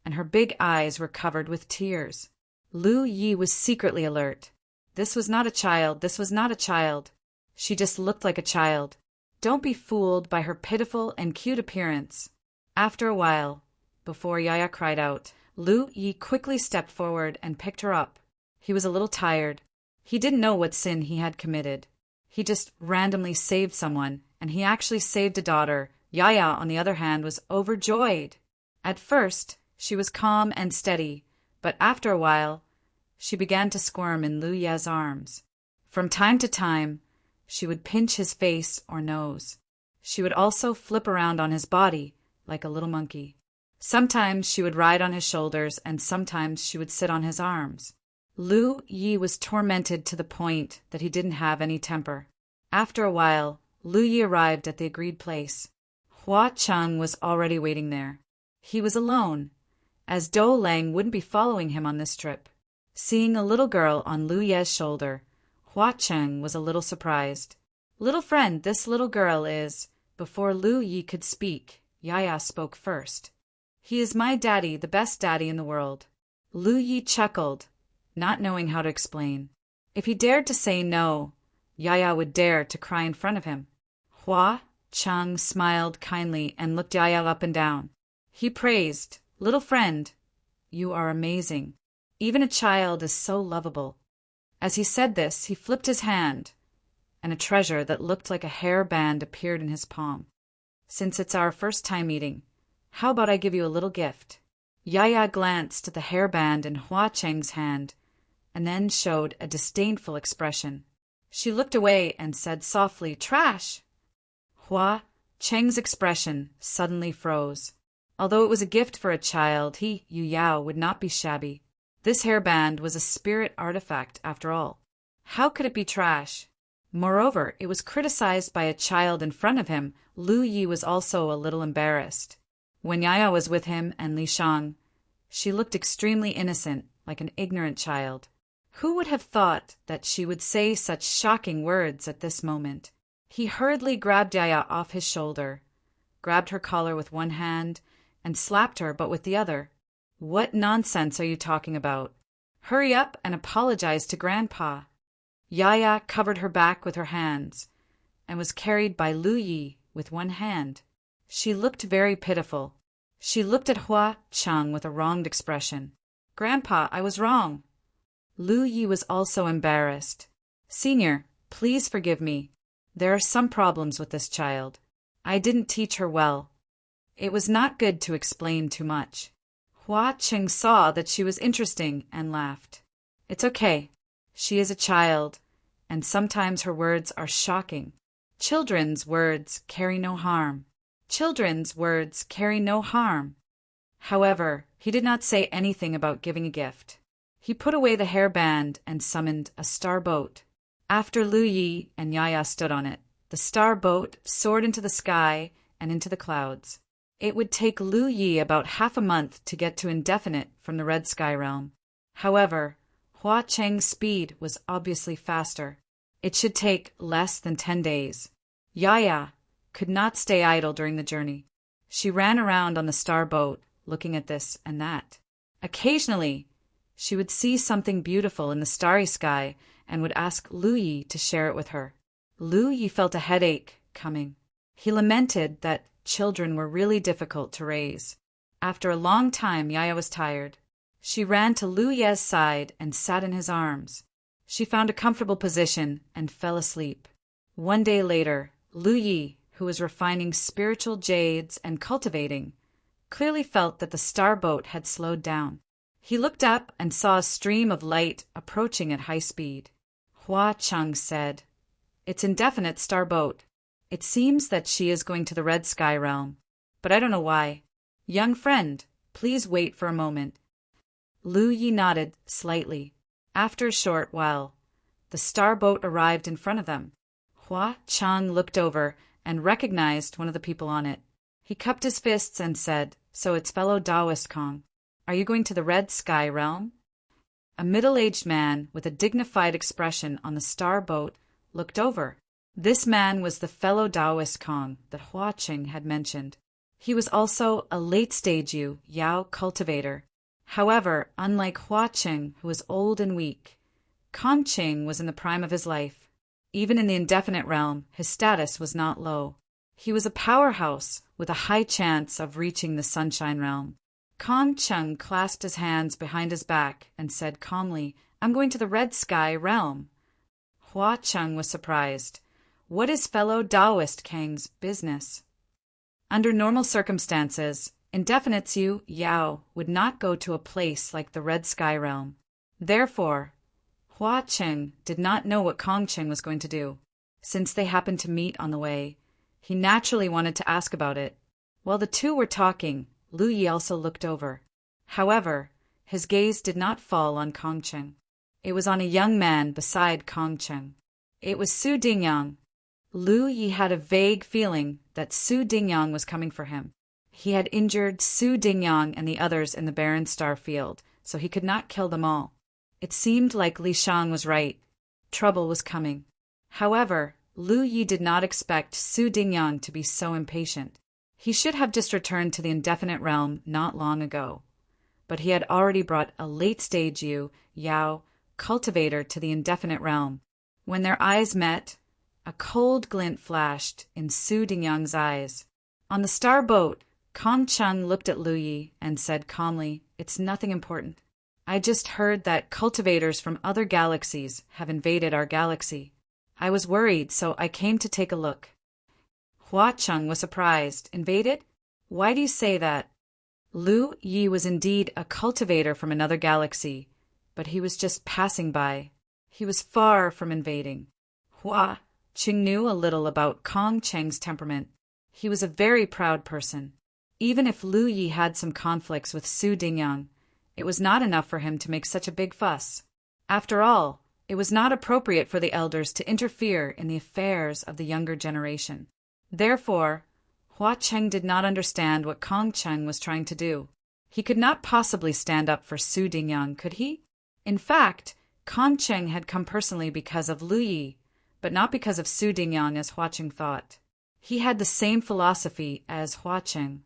and her big eyes were covered with tears. Lu Yi was secretly alert. This was not a child, this was not a child. She just looked like a child. Don't be fooled by her pitiful and cute appearance. After a while, before Yaya cried out, Lu Yi quickly stepped forward and picked her up. He was a little tired. He didn't know what sin he had committed. He just randomly saved someone, and he actually saved a daughter. Yaya, on the other hand, was overjoyed. At first, she was calm and steady, but after a while, she began to squirm in Lu Ye's arms. From time to time, she would pinch his face or nose. She would also flip around on his body like a little monkey. Sometimes she would ride on his shoulders, and sometimes she would sit on his arms. Lu Yi was tormented to the point that he didn't have any temper. After a while, Lu Yi arrived at the agreed place. Hua Cheng was already waiting there. He was alone, as Do Lang wouldn't be following him on this trip. Seeing a little girl on Lu Ye's shoulder, Hua Cheng was a little surprised. "Little friend, this little girl is—" Before Lu Yi could speak, Yaya spoke first. "He is my daddy, the best daddy in the world." Lu Yi chuckled, not knowing how to explain. If he dared to say no, Yaya would dare to cry in front of him. Hua Cheng smiled kindly and looked Yaya up and down. He praised, "Little friend, you are amazing. Even a child is so lovable." As he said this, he flipped his hand, and a treasure that looked like a hair band appeared in his palm. "Since it's our first time meeting, how about I give you a little gift?" Yaya glanced at the hair band in Hua Cheng's hand, and then showed a disdainful expression. She looked away and said softly, "Trash!" Hua Cheng's expression suddenly froze. Although it was a gift for a child, he, Yu Yao, would not be shabby. This hairband was a spirit artifact, after all. How could it be trash? Moreover, it was criticized by a child in front of him. Lu Yi was also a little embarrassed. When Yaya was with him and Li Shang, she looked extremely innocent, like an ignorant child. Who would have thought that she would say such shocking words at this moment? He hurriedly grabbed Yaya off his shoulder, grabbed her collar with one hand, and slapped her but with the other. "What nonsense are you talking about? Hurry up and apologize to Grandpa." Yaya covered her back with her hands, and was carried by Lu Yi with one hand. She looked very pitiful. She looked at Hua Cheng with a wronged expression. "Grandpa, I was wrong." Lu Yi was also embarrassed. "Senior, please forgive me. There are some problems with this child. I didn't teach her well. It was not good to explain too much." Hua Cheng saw that she was interesting and laughed. "It's okay. She is a child, and sometimes her words are shocking. Children's words carry no harm. Children's words carry no harm." However, he did not say anything about giving a gift. He put away the hairband and summoned a star boat. After Lu Yi and Yaya stood on it, the star boat soared into the sky and into the clouds. It would take Lu Yi about half a month to get to Indefinite from the Red Sky Realm. However, Hua Cheng's speed was obviously faster. It should take less than 10 days. Yaya could not stay idle during the journey. She ran around on the star boat, looking at this and that. Occasionally, she would see something beautiful in the starry sky and would ask Lu Yi to share it with her. Lu Yi felt a headache coming. He lamented that children were really difficult to raise. After a long time, Yaya was tired. She ran to Lu Ye's side and sat in his arms. She found a comfortable position and fell asleep. One day later, Lu Yi, who was refining spiritual jades and cultivating, clearly felt that the star boat had slowed down. He looked up and saw a stream of light approaching at high speed. Hua Cheng said, "It's indefinite star boat. It seems that she is going to the red sky realm, but I don't know why. Young friend, please wait for a moment." Lu Yi nodded slightly. After a short while, the star boat arrived in front of them. Hua Cheng looked over and recognized one of the people on it. He cupped his fists and said, "So it's fellow Taoist Kong. Are you going to the red sky realm?" A middle-aged man with a dignified expression on the star boat looked over. This man was the fellow Taoist Kong that Hua Cheng had mentioned. He was also a late-stage Yao cultivator. However, unlike Hua Cheng, who was old and weak, Kong Cheng was in the prime of his life. Even in the indefinite realm, his status was not low. He was a powerhouse with a high chance of reaching the sunshine realm. Kong Cheng clasped his hands behind his back and said calmly, "I'm going to the red sky realm." Hua Cheng was surprised. What is fellow Taoist Kang's business? Under normal circumstances, indefinites Yao would not go to a place like the red sky realm. Therefore, Hua Cheng did not know what Kong Cheng was going to do. Since they happened to meet on the way, he naturally wanted to ask about it. While the two were talking, Lu Yi also looked over. However, his gaze did not fall on Kong Cheng. It was on a young man beside Kong Cheng. It was Su Dingyang. Lu Yi had a vague feeling that Su Dingyang was coming for him. He had injured Su Dingyang and the others in the barren star field, so he could not kill them all. It seemed like Li Shang was right. Trouble was coming. However, Lu Yi did not expect Su Dingyang to be so impatient. He should have just returned to the indefinite realm not long ago. But he had already brought a late-stage Yao cultivator to the indefinite realm. When their eyes met, a cold glint flashed in Su Dingyang's eyes. On the star boat, Kong Cheng looked at Lu Yi and said calmly, "It's nothing important. I just heard that cultivators from other galaxies have invaded our galaxy. I was worried, so I came to take a look." Hua Cheng was surprised. "Invaded? Why do you say that?" Lu Yi was indeed a cultivator from another galaxy, but he was just passing by. He was far from invading. Hua Cheng knew a little about Kong Cheng's temperament. He was a very proud person. Even if Lu Yi had some conflicts with Su Dingyang, it was not enough for him to make such a big fuss. After all, it was not appropriate for the elders to interfere in the affairs of the younger generation. Therefore, Hua Cheng did not understand what Kong Cheng was trying to do. He could not possibly stand up for Su Dingyang, could he? In fact, Kong Cheng had come personally because of Lu Yi, but not because of Su Dingyang as Hua Cheng thought. He had the same philosophy as Hua Cheng.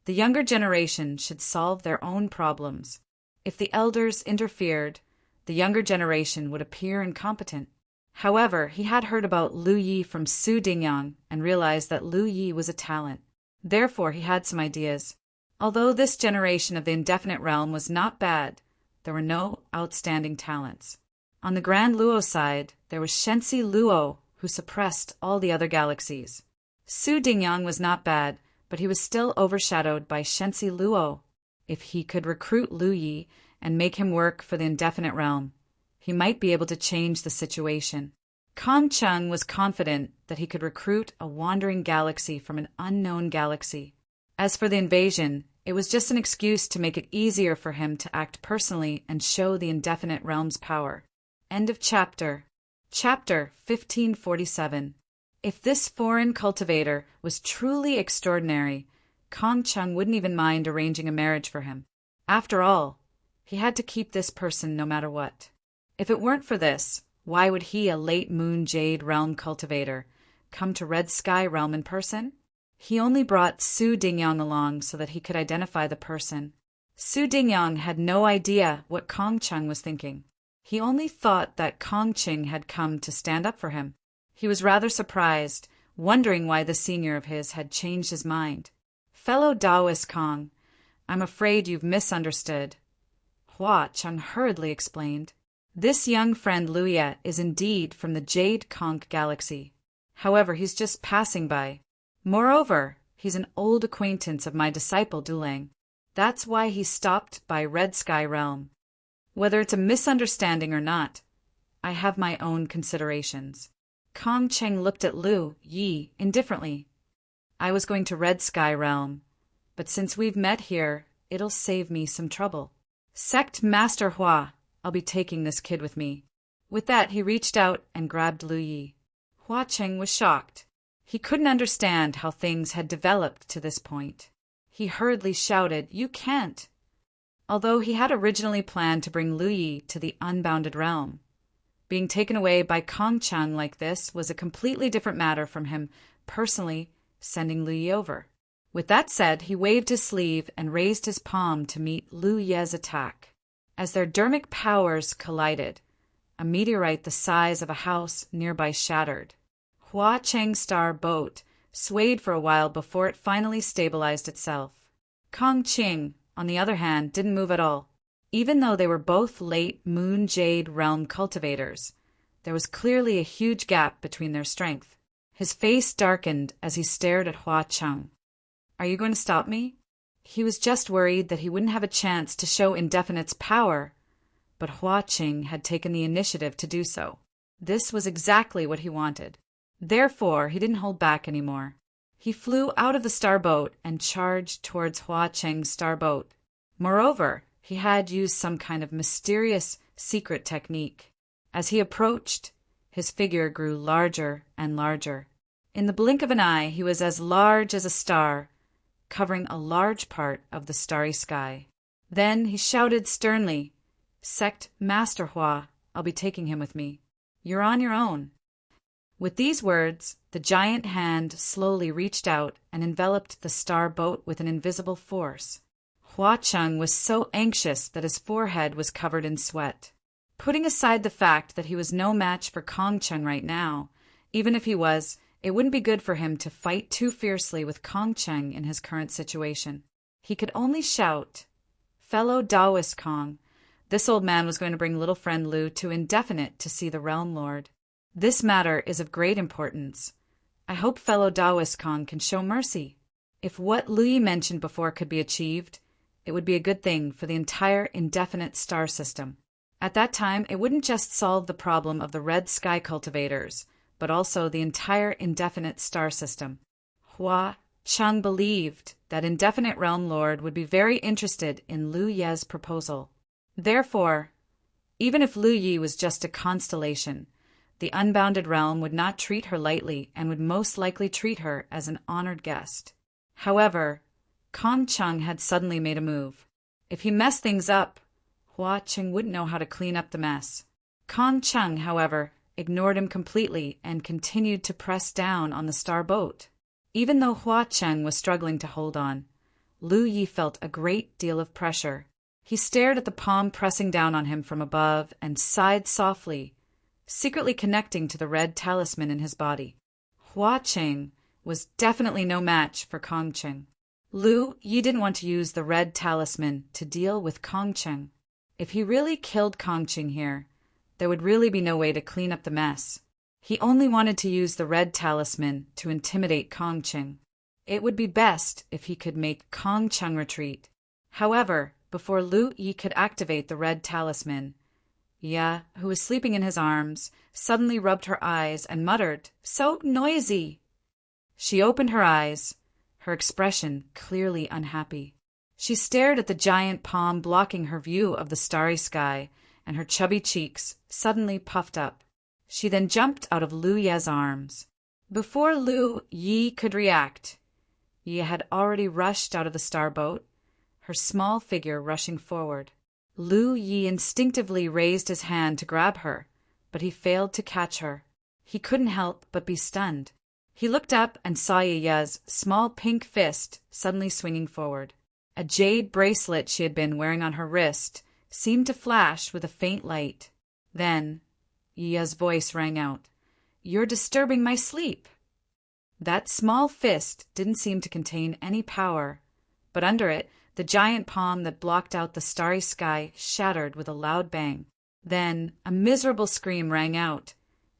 The younger generation should solve their own problems. If the elders interfered, the younger generation would appear incompetent. However, he had heard about Lu Yi from Su Dingyang and realized that Lu Yi was a talent. Therefore, he had some ideas. Although this generation of the indefinite realm was not bad, there were no outstanding talents. On the Grand Luo side, there was Shensi Luo, who suppressed all the other galaxies. Su Dingyang was not bad, but he was still overshadowed by Shensi Luo. If he could recruit Lu Yi and make him work for the indefinite realm, he might be able to change the situation. Kong Cheng was confident that he could recruit a wandering galaxy from an unknown galaxy. As for the invasion, it was just an excuse to make it easier for him to act personally and show the indefinite realm's power. End of chapter. Chapter 1547. If this foreign cultivator was truly extraordinary, Kong Cheng wouldn't even mind arranging a marriage for him. After all, he had to keep this person no matter what. If it weren't for this, why would he, a late moon jade realm cultivator, come to Red Sky Realm in person? He only brought Su Dingyang along so that he could identify the person. Su Dingyang had no idea what Kong Cheng was thinking. He only thought that Kong Cheng had come to stand up for him. He was rather surprised, wondering why the senior of his had changed his mind. "Fellow Taoist Kong, I'm afraid you've misunderstood. Hua Cheng hurriedly explained. This young friend Luye is indeed from the Jade Conch galaxy. However, he's just passing by. Moreover, he's an old acquaintance of my disciple Dulang. That's why he stopped by Red Sky Realm. Whether it's a misunderstanding or not, I have my own considerations. Kong Cheng looked at Lu Yi indifferently. I was going to Red Sky Realm, but since we've met here, it'll save me some trouble. Sect Master Hua, I'll be taking this kid with me. With that, he reached out and grabbed Lu Yi. Hua Cheng was shocked. He couldn't understand how things had developed to this point. He hurriedly shouted, "You can't!" Although he had originally planned to bring Lu Yi to the unbounded realm, being taken away by Kong Cheng like this was a completely different matter from him personally sending Lu Yi over. With that said, he waved his sleeve and raised his palm to meet Lu Ye's attack. As their dermic powers collided, a meteorite the size of a house nearby shattered. Hua Cheng's star boat swayed for a while before it finally stabilized itself. Kong Cheng, on the other hand, didn't move at all. Even though they were both late Moon Jade Realm cultivators, there was clearly a huge gap between their strength. His face darkened as he stared at Hua Cheng. Are you going to stop me? He was just worried that he wouldn't have a chance to show Indefinite's power, but Hua Cheng had taken the initiative to do so. This was exactly what he wanted. Therefore, he didn't hold back anymore. He flew out of the starboat and charged towards Hua Cheng's starboat. Moreover, he had used some kind of mysterious secret technique. As he approached, his figure grew larger and larger. In the blink of an eye, he was as large as a star, covering a large part of the starry sky. Then he shouted sternly, "Sect Master Hua, I'll be taking him with me. You're on your own." With these words, the giant hand slowly reached out and enveloped the star boat with an invisible force. Hua Cheng was so anxious that his forehead was covered in sweat. Putting aside the fact that he was no match for Kong Cheng right now, even if he was, it wouldn't be good for him to fight too fiercely with Kong Cheng in his current situation. He could only shout, "Fellow Taoist Kong, this old man was going to bring little friend Lu to Indefinite to see the Realm Lord. This matter is of great importance. I hope fellow Taoist Kong can show mercy. If what Lu Yi mentioned before could be achieved, it would be a good thing for the entire Indefinite star system. At that time, it wouldn't just solve the problem of the red sky cultivators, but also the entire Indefinite star system." Hua Cheng believed that Indefinite Realm Lord would be very interested in Lu Ye's proposal. Therefore, even if Lu Yi was just a constellation, the unbounded realm would not treat her lightly and would most likely treat her as an honored guest. However, Kong Cheng had suddenly made a move. If he messed things up, Hua Cheng wouldn't know how to clean up the mess. Kong Cheng, however, ignored him completely and continued to press down on the star boat. Even though Hua Cheng was struggling to hold on, Lu Yi felt a great deal of pressure. He stared at the palm pressing down on him from above and sighed softly, secretly connecting to the red talisman in his body. Hua Cheng was definitely no match for Kong Cheng. Lu Yi didn't want to use the red talisman to deal with Kong Cheng. If he really killed Kong Cheng here, there would really be no way to clean up the mess. He only wanted to use the red talisman to intimidate Kong Cheng. It would be best if he could make Kong Cheng retreat. However, before Lu Yi could activate the red talisman, Ya, who was sleeping in his arms, suddenly rubbed her eyes and muttered, "So noisy!" She opened her eyes, her expression clearly unhappy. She stared at the giant palm blocking her view of the starry sky, and her chubby cheeks suddenly puffed up. She then jumped out of Lu Ye's arms. Before Lu Yi could react, Yi had already rushed out of the starboat, her small figure rushing forward. Lu Yi instinctively raised his hand to grab her, but he failed to catch her. He couldn't help but be stunned. He looked up and saw Yaya's small pink fist suddenly swinging forward. A jade bracelet she had been wearing on her wrist seemed to flash with a faint light. Then, Yaya's voice rang out, "You're disturbing my sleep." That small fist didn't seem to contain any power, but under it The giant palm that blocked out the starry sky shattered with a loud bang. Then a miserable scream rang out,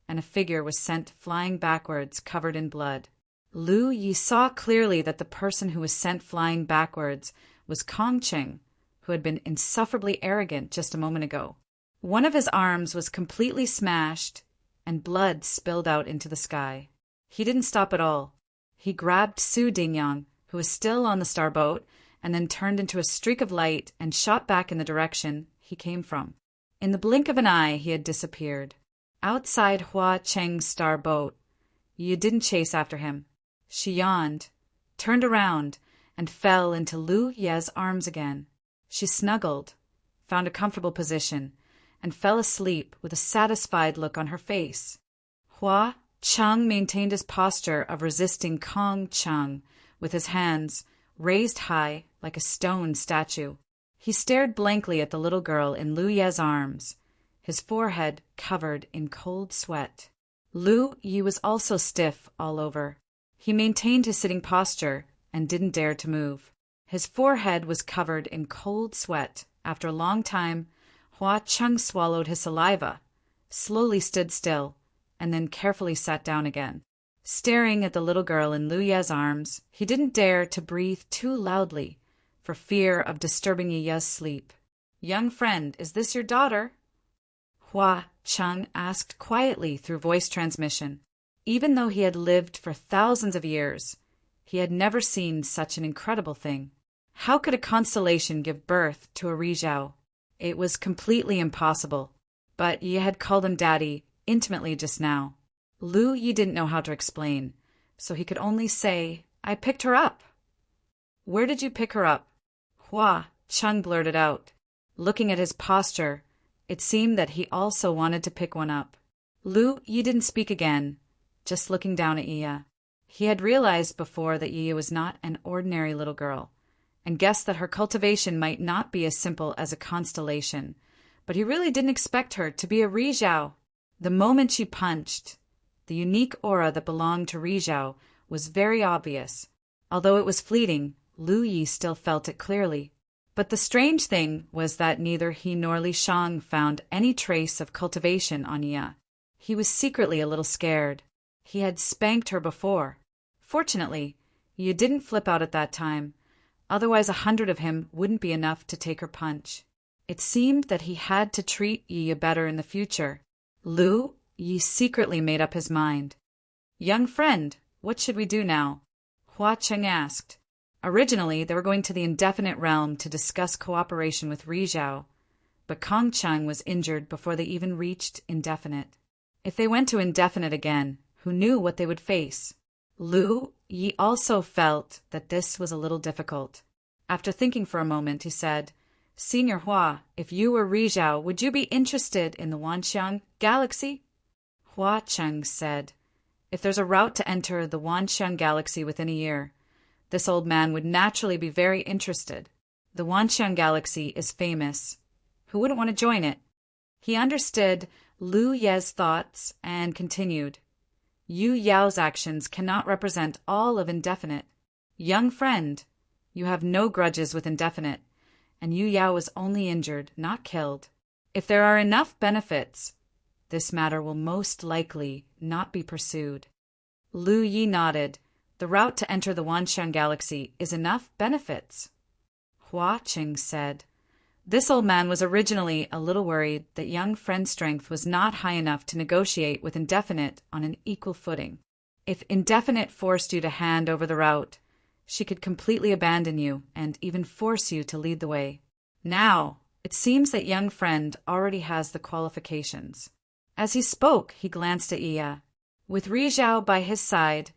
and a figure was sent flying backwards, covered in blood. Lu Yi saw clearly that the person who was sent flying backwards was Kong Cheng, who had been insufferably arrogant just a moment ago. One of his arms was completely smashed, and blood spilled out into the sky. He didn't stop at all. He grabbed Su Dingyang, who was still on the starboat, and then turned into a streak of light and shot back in the direction he came from. In the blink of an eye, he had disappeared. Outside Hua Cheng's starboat, Yi didn't chase after him. She yawned, turned around, and fell into Lu Ye's arms again. She snuggled, found a comfortable position, and fell asleep with a satisfied look on her face. Hua Cheng maintained his posture of resisting Kong Cheng with his hands raised high like a stone statue. He stared blankly at the little girl in Lu Ye's arms, his forehead covered in cold sweat. Lu Yi was also stiff all over. He maintained his sitting posture and didn't dare to move. His forehead was covered in cold sweat. After a long time, Hua Cheng swallowed his saliva, slowly stood still, and then carefully sat down again. Staring at the little girl in Lu Ye's arms, he didn't dare to breathe too loudly for fear of disturbing Ye's sleep. "Young friend, is this your daughter?" Hua Cheng asked quietly through voice transmission. Even though he had lived for thousands of years, he had never seen such an incredible thing. How could a constellation give birth to a Rizhao? It was completely impossible, but Yi had called him daddy intimately just now. Lu Yi didn't know how to explain, so he could only say, "I picked her up." "Where did you pick her up?" Hua Cheng blurted out. Looking at his posture, it seemed that he also wanted to pick one up. Lu Yi didn't speak again, just looking down at Yi. He had realized before that Yi was not an ordinary little girl, and guessed that her cultivation might not be as simple as a constellation, but he really didn't expect her to be a Rizhao. The moment she punched, the unique aura that belonged to Rizhao was very obvious. Although it was fleeting, Lu Yi still felt it clearly. But the strange thing was that neither he nor Li Shang found any trace of cultivation on Yi. He was secretly a little scared. He had spanked her before. Fortunately, Yi didn't flip out at that time. Otherwise 100 of him wouldn't be enough to take her punch. It seemed that he had to treat Yi better in the future. Lu Yi secretly made up his mind. "Young friend, what should we do now?" Hua Cheng asked. Originally, they were going to the indefinite realm to discuss cooperation with Rizhao, but Kong Cheng was injured before they even reached indefinite. If they went to indefinite again, who knew what they would face? Lu Yi also felt that this was a little difficult. After thinking for a moment, he said, "Senior Hua, if you were Rizhao, would you be interested in the Wanxiang Galaxy?" Hua Cheng said, "If there's a route to enter the Wanxiang Galaxy within a year, this old man would naturally be very interested. The Wanxiang Galaxy is famous. Who wouldn't want to join it?" He understood Lu Ye's thoughts and continued, "Yu Yao's actions cannot represent all of indefinite. Young friend, you have no grudges with indefinite, and Yu Yao was only injured, not killed. If there are enough benefits, this matter will most likely not be pursued." Lu Yi nodded. The route to enter the Wanxiang Galaxy is enough benefits. Hua Cheng said, "This old man was originally a little worried that young friend's strength was not high enough to negotiate with indefinite on an equal footing. If indefinite forced you to hand over the route, she could completely abandon you and even force you to lead the way. Now, it seems that young friend already has the qualifications." As he spoke, he glanced at Yi. With Rizhao by his side,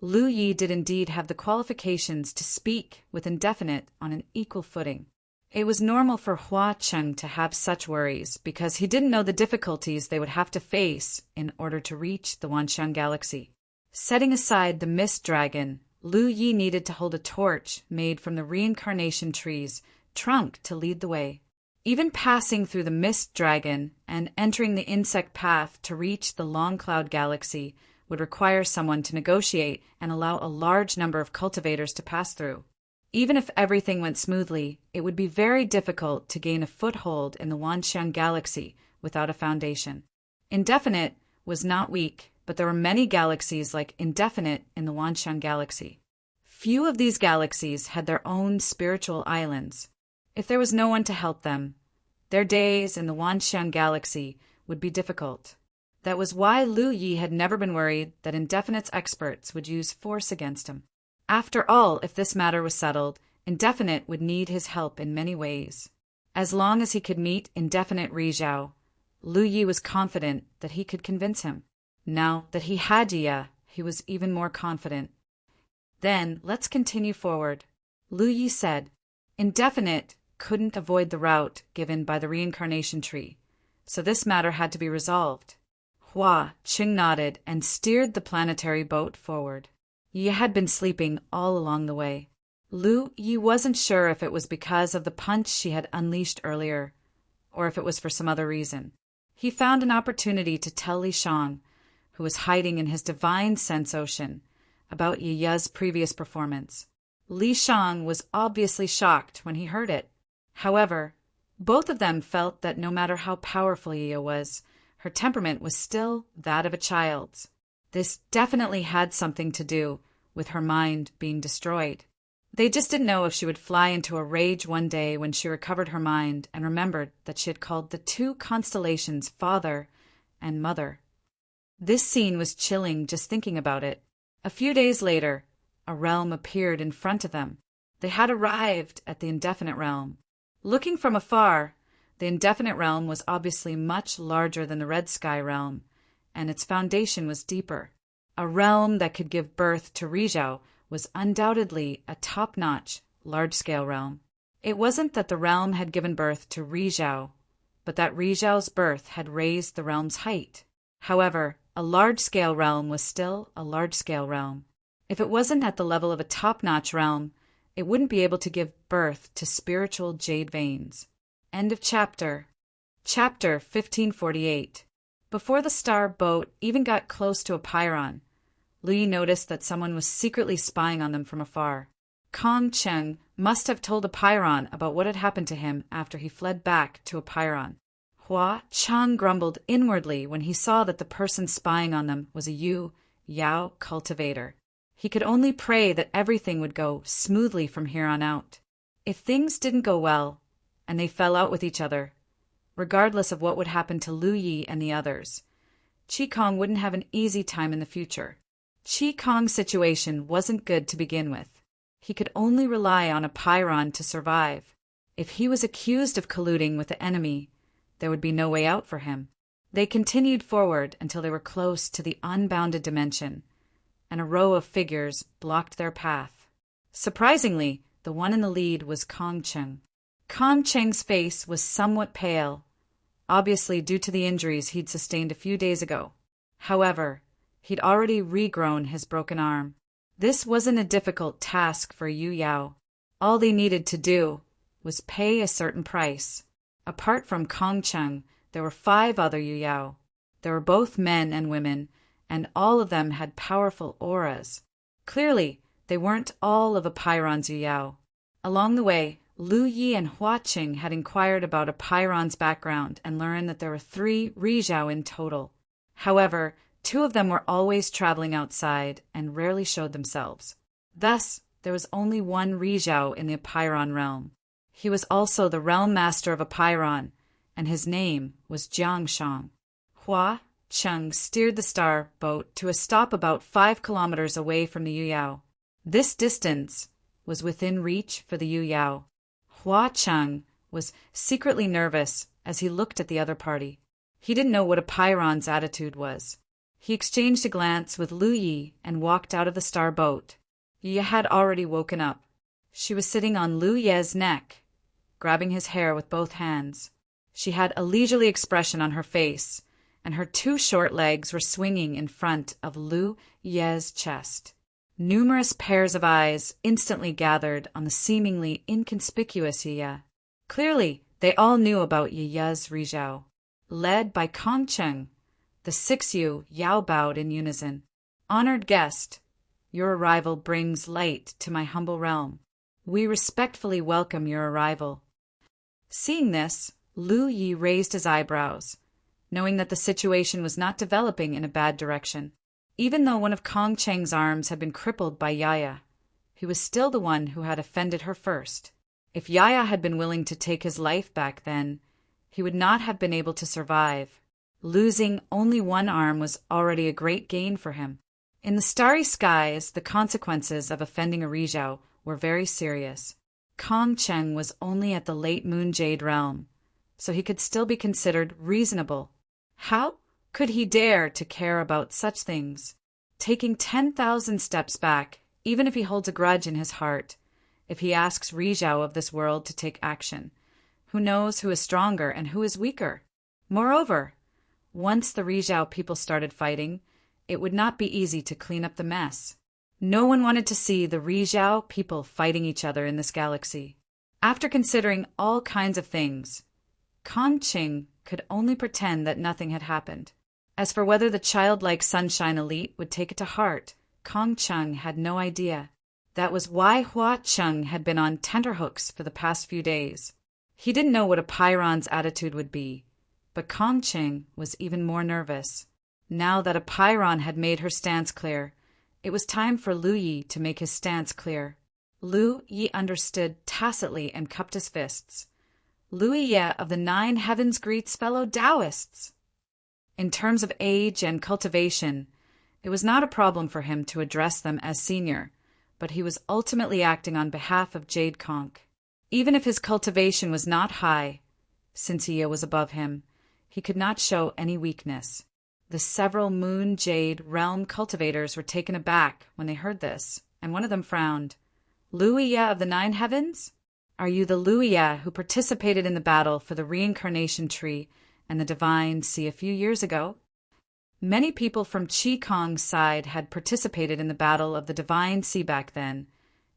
Lu Yi did indeed have the qualifications to speak with indefinite on an equal footing. It was normal for Hua Cheng to have such worries because he didn't know the difficulties they would have to face in order to reach the Wanxiang Galaxy. Setting aside the mist dragon, Lu Yi needed to hold a torch made from the reincarnation tree's trunk to lead the way. Even passing through the mist dragon and entering the insect path to reach the Long Cloud Galaxy would require someone to negotiate and allow a large number of cultivators to pass through. Even if everything went smoothly, it would be very difficult to gain a foothold in the Wanxiang galaxy without a foundation. Indefinite was not weak, but there were many galaxies like Indefinite in the Wanxiang galaxy. Few of these galaxies had their own spiritual islands. If there was no one to help them, their days in the Wanxiang galaxy would be difficult. That was why Lu Yi had never been worried that Indefinite's experts would use force against him. After all, if this matter was settled, Indefinite would need his help in many ways. As long as he could meet Indefinite Rizhao, Lu Yi was confident that he could convince him. Now that he had Yi, he was even more confident. Then, let's continue forward. Lu Yi said, Indefinite couldn't avoid the route given by the reincarnation tree, so this matter had to be resolved. Hua Qing nodded and steered the planetary boat forward. Yi had been sleeping all along the way. Lu Yi wasn't sure if it was because of the punch she had unleashed earlier, or if it was for some other reason. He found an opportunity to tell Li Shang, who was hiding in his divine sense ocean, about Yi's previous performance. Li Shang was obviously shocked when he heard it. However, both of them felt that no matter how powerful Yi was, her temperament was still that of a child's. This definitely had something to do with her mind being destroyed. They just didn't know if she would fly into a rage one day when she recovered her mind and remembered that she had called the two constellations Father and Mother. This scene was chilling just thinking about it. A few days later, a realm appeared in front of them. They had arrived at the Indefinite Realm. Looking from afar, the Indefinite Realm was obviously much larger than the Red Sky Realm, and its foundation was deeper. A realm that could give birth to Rizhao was undoubtedly a top-notch, large-scale realm. It wasn't that the realm had given birth to Rizhao, but that Rizhao's birth had raised the realm's height. However, a large-scale realm was still a large-scale realm. If it wasn't at the level of a top-notch realm, it wouldn't be able to give birth to spiritual jade veins. End of chapter. Chapter 1548. Before the star boat even got close to a Pyrrhon, Lu Yi noticed that someone was secretly spying on them from afar. Kong Cheng must have told a Pyrrhon about what had happened to him after he fled back to a Pyrrhon. Hua Chang grumbled inwardly when he saw that the person spying on them was a Yao cultivator. He could only pray that everything would go smoothly from here on out. If things didn't go well, and they fell out with each other, regardless of what would happen to Lu Yi and the others, Qi Kong wouldn't have an easy time in the future. Qi Kong's situation wasn't good to begin with. He could only rely on a Pyrrhon to survive. If he was accused of colluding with the enemy, there would be no way out for him. They continued forward until they were close to the unbounded dimension, and a row of figures blocked their path. Surprisingly, the one in the lead was Kong Cheng. Kong Cheng's face was somewhat pale, obviously due to the injuries he'd sustained a few days ago. However, he'd already regrown his broken arm. This wasn't a difficult task for Yu Yao. All they needed to do was pay a certain price. Apart from Kong Cheng, there were 5 other Yu Yao. They were both men and women, and all of them had powerful auras. Clearly, they weren't all of a Pyrrhon's Yu Yao. Along the way, Lu Yi and Hua Qing had inquired about a Pyrrhon's background and learned that there were 3 Rizhao in total. However, 2 of them were always traveling outside and rarely showed themselves. Thus, there was only 1 Rizhao in the Pyrrhon realm. He was also the realm master of a Pyrrhon, and his name was Jiang Shang. Hua Cheng steered the star boat to a stop about 5 kilometers away from the Yu Yao. This distance was within reach for the Yu Yao. Hua Cheng was secretly nervous as he looked at the other party. He didn't know what a Pyrrhon's attitude was. He exchanged a glance with Lu Yi and walked out of the star boat. Yi had already woken up. She was sitting on Lu Ye's neck, grabbing his hair with both hands. She had a leisurely expression on her face, and her 2 short legs were swinging in front of Lu Ye's chest. Numerous pairs of eyes instantly gathered on the seemingly inconspicuous Yi. Clearly, they all knew about Yi's Rizhao. Led by Kong Cheng, the 6 Yu Yao bowed in unison. "Honored guest, your arrival brings light to my humble realm. We respectfully welcome your arrival." Seeing this, Lu Yi raised his eyebrows, knowing that the situation was not developing in a bad direction. Even though one of Kong Cheng's arms had been crippled by Yaya, he was still the one who had offended her first. If Yaya had been willing to take his life back then, he would not have been able to survive. Losing only one arm was already a great gain for him. In the starry skies, the consequences of offending a Rizhao were very serious. Kong Cheng was only at the late Moon Jade realm, so he could still be considered reasonable. How could he dare to care about such things? Taking 10,000 steps back, even if he holds a grudge in his heart, if he asks Rizhao of this world to take action, who knows who is stronger and who is weaker? Moreover, once the Rizhao people started fighting, it would not be easy to clean up the mess. No one wanted to see the Rizhao people fighting each other in this galaxy. After considering all kinds of things, Kong Cheng could only pretend that nothing had happened. As for whether the childlike Sunshine Elite would take it to heart, Kong Cheng had no idea. That was why Hua Cheng had been on tenterhooks for the past few days. He didn't know what a Pyron's attitude would be, but Kong Cheng was even more nervous. Now that a Pyron had made her stance clear, it was time for Lu Yi to make his stance clear. Lu Yi understood tacitly and cupped his fists. Lu Yi of the 9 heavens greets fellow Taoists. In terms of age and cultivation, it was not a problem for him to address them as senior, but he was ultimately acting on behalf of Jade Conch. Even if his cultivation was not high, since Iya was above him, he could not show any weakness. The several Moon Jade realm cultivators were taken aback when they heard this, and one of them frowned. Lu Iya of the 9 heavens? Are you the Lu Iya who participated in the battle for the reincarnation tree and the divine sea a few years ago? Many people from Qi Kong's side had participated in the battle of the divine sea back then,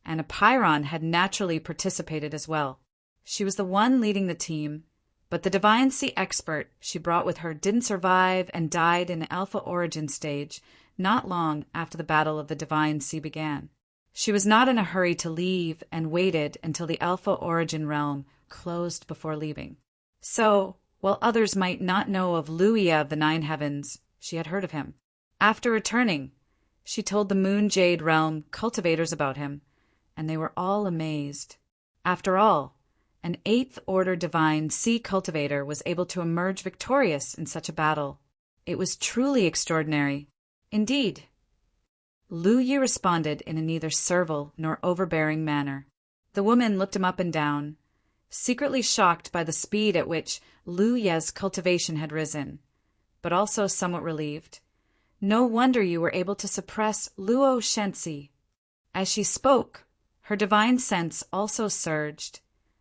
and a Pyron had naturally participated as well. She was the one leading the team, but the divine sea expert she brought with her didn't survive and died in the Alpha Origin stage not long after the battle of the divine sea began. She was not in a hurry to leave and waited until the Alpha Origin realm closed before leaving. So, while others might not know of Lu Iya of the 9 heavens, she had heard of him. After returning, she told the Moon Jade realm cultivators about him, and they were all amazed. After all, an 8th order divine sea cultivator was able to emerge victorious in such a battle. It was truly extraordinary. Indeed. Lu Yi responded in a neither servile nor overbearing manner. The woman looked him up and down, secretly shocked by the speed at which Lu Yi's cultivation had risen, but also somewhat relieved. No wonder you were able to suppress Luo Shensi. As she spoke, her divine sense also surged,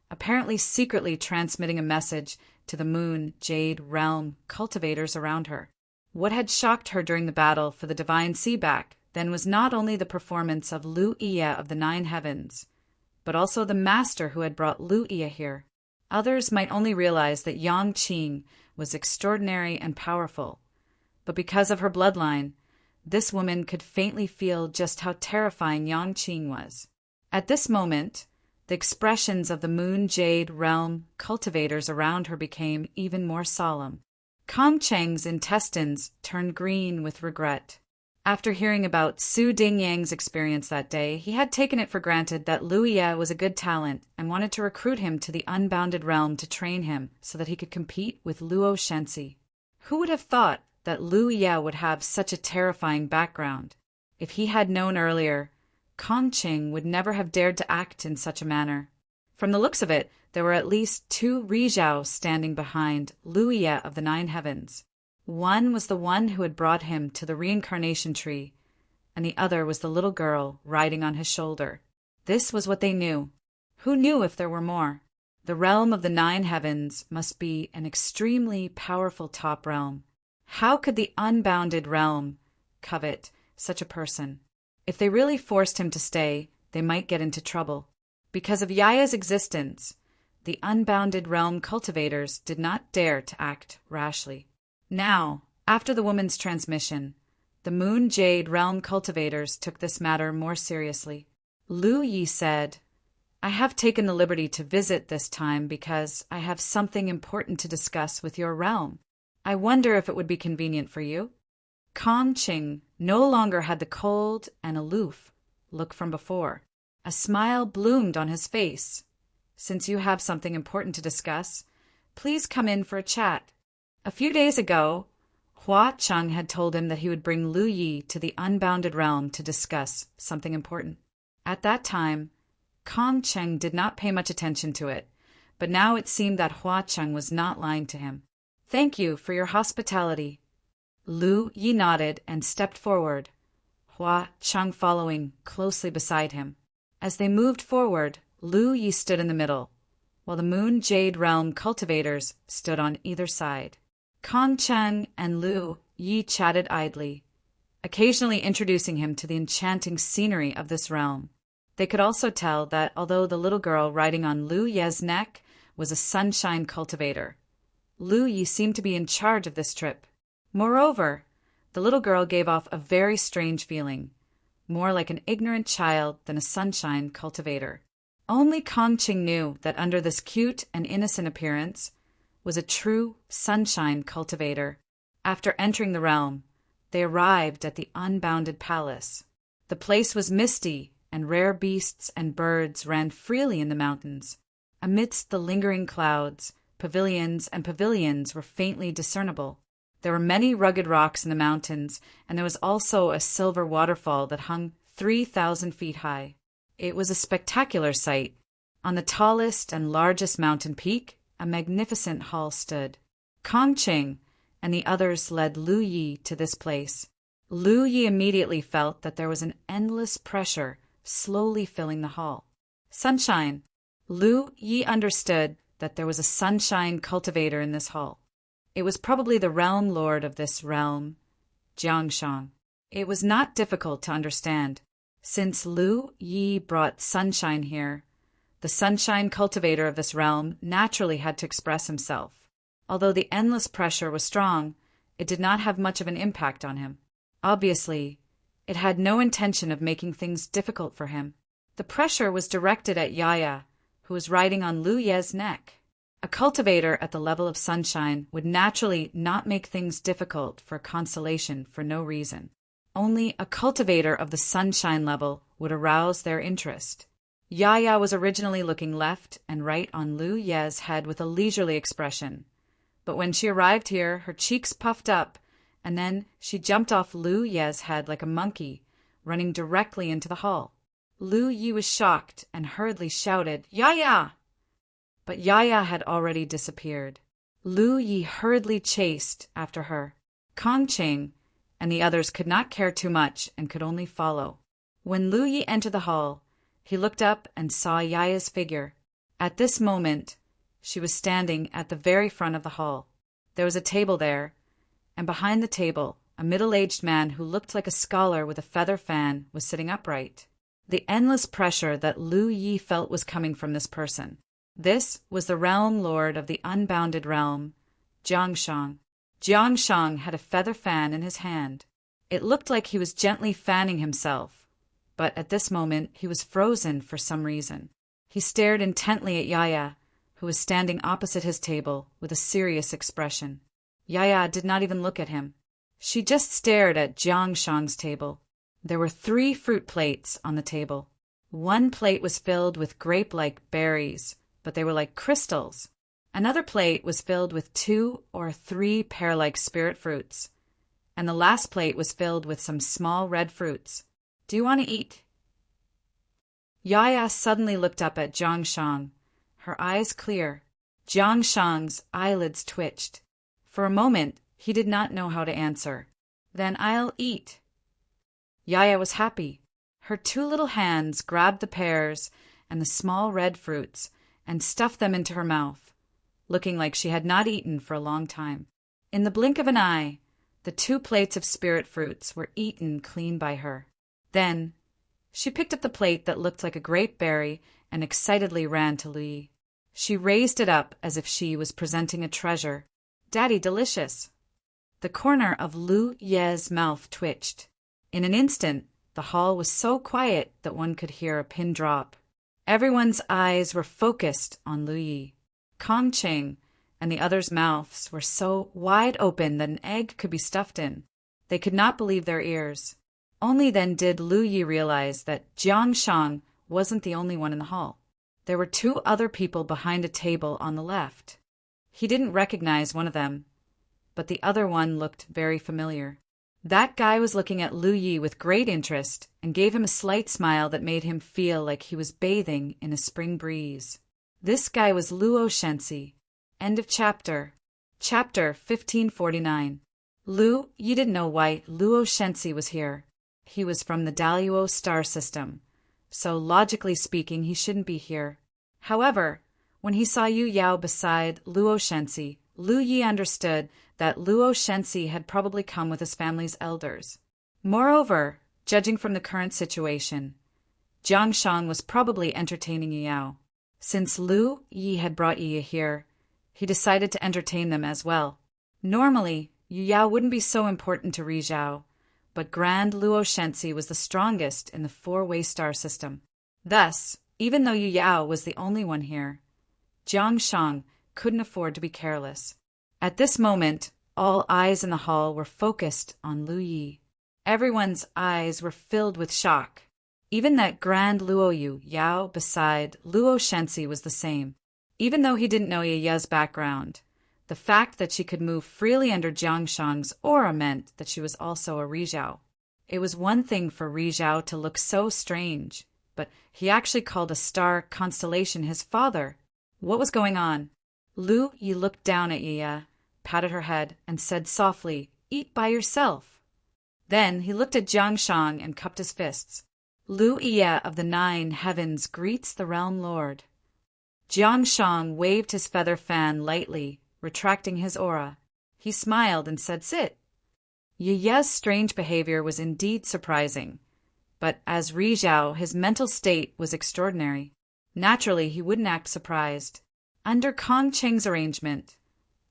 apparently secretly transmitting a message to the Moon Jade realm cultivators around her. What had shocked her during the battle for the divine Seaback then was not only the performance of Lu Iya of the 9 heavens, but also the master who had brought Lu Iya here. Others might only realize that Yang Qing was extraordinary and powerful, but because of her bloodline, this woman could faintly feel just how terrifying Yang Qing was. At this moment, the expressions of the Moon Jade realm cultivators around her became even more solemn. Kong Cheng's intestines turned green with regret. After hearing about Su Dingyang's experience that day, he had taken it for granted that Lu Iya was a good talent and wanted to recruit him to the Unbounded Realm to train him so that he could compete with Luo Shensi. Who would have thought that Lu Iya would have such a terrifying background? If he had known earlier, Kong Cheng would never have dared to act in such a manner. From the looks of it, there were at least 2 Rizhao standing behind Lu Iya of the 9 heavens. One was the one who had brought him to the reincarnation tree, and the other was the little girl riding on his shoulder. This was what they knew. Who knew if there were more? The realm of the 9 heavens must be an extremely powerful top realm. How could the Unbounded Realm covet such a person? If they really forced him to stay, they might get into trouble. Because of Yaya's existence, the Unbounded Realm cultivators did not dare to act rashly. Now, after the woman's transmission, the Moon Jade realm cultivators took this matter more seriously. Lu Yi said, I have taken the liberty to visit this time because I have something important to discuss with your realm. I wonder if it would be convenient for you." Kong Qing no longer had the cold and aloof look from before. A smile bloomed on his face. "Since you have something important to discuss, please come in for a chat." A few days ago, Hua Cheng had told him that he would bring Lu Yi to the unbounded realm to discuss something important. At that time, Kong Cheng did not pay much attention to it, but now it seemed that Hua Cheng was not lying to him. "Thank you for your hospitality." Lu Yi nodded and stepped forward, Hua Cheng following closely beside him. As they moved forward, Lu Yi stood in the middle, while the Moon Jade Realm cultivators stood on either side. Kong Cheng and Lu Yi chatted idly, occasionally introducing him to the enchanting scenery of this realm. They could also tell that although the little girl riding on Lu Ye's neck was a sunshine cultivator, Lu Yi seemed to be in charge of this trip. Moreover, the little girl gave off a very strange feeling, more like an ignorant child than a sunshine cultivator. Only Kong Qing knew that under this cute and innocent appearance was a true sunshine cultivator. After entering the realm, they arrived at the unbounded palace. The place was misty, and rare beasts and birds ran freely in the mountains. Amidst the lingering clouds, pavilions and pavilions were faintly discernible. There were many rugged rocks in the mountains, and there was also a silver waterfall that hung 3,000 feet high. It was a spectacular sight. On the tallest and largest mountain peak, a magnificent hall stood. Kong Qing and the others led Lu Yi to this place. Lu Yi immediately felt that there was an endless pressure slowly filling the hall. Sunshine. Lu Yi understood that there was a sunshine cultivator in this hall. It was probably the realm lord of this realm, Jiangshang. It was not difficult to understand. Since Lu Yi brought sunshine here, the sunshine cultivator of this realm naturally had to express himself. Although the endless pressure was strong, it did not have much of an impact on him. Obviously, it had no intention of making things difficult for him. The pressure was directed at Yaya, who was riding on Lu Ye's neck. A cultivator at the level of sunshine would naturally not make things difficult for constellation for no reason. Only a cultivator of the sunshine level would arouse their interest. Yaya was originally looking left and right on Lu Ye's head with a leisurely expression. But when she arrived here, her cheeks puffed up, and then she jumped off Lu Ye's head like a monkey, running directly into the hall. Lu Yi was shocked and hurriedly shouted, "Yaya!" But Yaya had already disappeared. Lu Yi hurriedly chased after her. Kong Qing and the others could not care too much and could only follow. When Lu Yi entered the hall, he looked up and saw Yaya's figure. At this moment, she was standing at the very front of the hall. There was a table there, and behind the table, a middle-aged man who looked like a scholar with a feather fan was sitting upright. The endless pressure that Lu Yi felt was coming from this person. This was the realm lord of the unbounded realm, Jiangshang. Jiangshang had a feather fan in his hand. It looked like he was gently fanning himself, but at this moment he was frozen for some reason. He stared intently at Yaya, who was standing opposite his table with a serious expression. Yaya did not even look at him. She just stared at Jiangshang's table. There were 3 fruit plates on the table. One plate was filled with grape-like berries, but they were like crystals. Another plate was filled with 2 or 3 pear-like spirit fruits, and the last plate was filled with some small red fruits. "Do you want to eat?" Yaya suddenly looked up at Jiangshang, her eyes clear. Jiangshang's eyelids twitched. For a moment, he did not know how to answer. "Then I'll eat." Yaya was happy. Her 2 little hands grabbed the pears and the small red fruits and stuffed them into her mouth, looking like she had not eaten for a long time. In the blink of an eye, the 2 plates of spirit fruits were eaten clean by her. Then, she picked up the plate that looked like a grape berry and excitedly ran to Lu Yi. She raised it up as if she was presenting a treasure. "Daddy, delicious!" The corner of Lu Ye's mouth twitched. In an instant, the hall was so quiet that one could hear a pin drop. Everyone's eyes were focused on Lu Yi. Kong Cheng and the others' mouths were so wide open that an egg could be stuffed in. They could not believe their ears. Only then did Lu Yi realize that Jiang Shang wasn't the only one in the hall. There were two other people behind a table on the left. He didn't recognize one of them, but the other one looked very familiar. That guy was looking at Lu Yi with great interest and gave him a slight smile that made him feel like he was bathing in a spring breeze. This guy was Luo Shenxi. End of chapter. Chapter 1549. Lu, you didn't know why Luo Shenxi was here. He was from the Daluo star system, so logically speaking he shouldn't be here. However, when he saw Yu Yao beside Luo Shenxi, Lu Yi understood that Luo Shenxi had probably come with his family's elders. Moreover, judging from the current situation, Jiang Shang was probably entertaining Yu Yao. Since Lu Yi had brought Yi here, he decided to entertain them as well. Normally, Yu Yao wouldn't be so important to Ri Zhao, but Grand Luo Shenxi was the strongest in the four-way star system. Thus, even though Yu Yao was the only one here, Jiang Shang couldn't afford to be careless. At this moment, all eyes in the hall were focused on Lu Yi. Everyone's eyes were filled with shock. Even that Grand Luo Yu Yao beside Luo Shenxi was the same. Even though he didn't know Yu Yao's background, the fact that she could move freely under Jiang Shang's aura meant that she was also a Ri Zhao. It was one thing for Ri Zhao to look so strange, but he actually called a star constellation his father. What was going on? Lu Yi looked down at Yi, patted her head, and said softly, "Eat by yourself." Then he looked at Jiang Shang and cupped his fists. Lu Yi of the 9 heavens greets the realm lord. Jiang Shang waved his feather fan lightly, retracting his aura. He smiled and said, "Sit." Yi Ye's strange behavior was indeed surprising, but as Ri Zhao, his mental state was extraordinary. Naturally, he wouldn't act surprised. Under Kong Cheng's arrangement,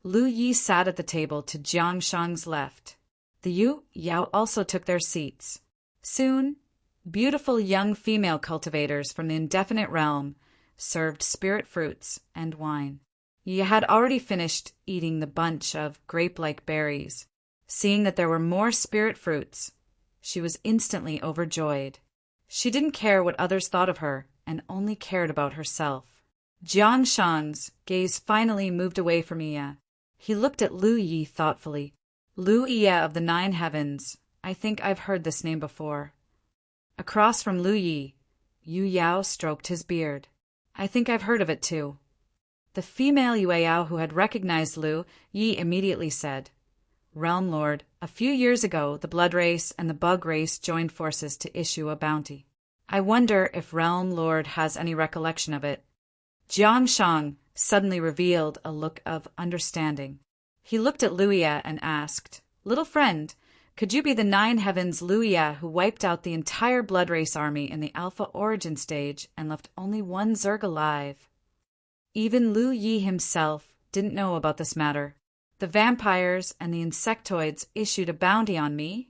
Lu Yi sat at the table to Jiang Shang's left. The Yu Yao also took their seats. Soon, beautiful young female cultivators from the indefinite realm served spirit fruits and wine. Yi had already finished eating the bunch of grape-like berries. Seeing that there were more spirit fruits, she was instantly overjoyed. She didn't care what others thought of her and only cared about herself. Jiang Shang's gaze finally moved away from Yi. He looked at Lu Yi thoughtfully. Lu Yi of the 9 heavens. I think I've heard this name before. Across from Lu Yi, Yu Yao stroked his beard. I think I've heard of it too. The female Yu Yao who had recognized Lu Yi immediately said, "Realm Lord, a few years ago the Blood Race and the Bug Race joined forces to issue a bounty. I wonder if Realm Lord has any recollection of it." Jiang Shang suddenly revealed a look of understanding. He looked at Lu Yi and asked, "Little friend, could you be the 9 heavens Lu Yi who wiped out the entire Blood Race army in the Alpha Origin stage and left only one Zerg alive?" Even Lu Yi himself didn't know about this matter. The vampires and the insectoids issued a bounty on me?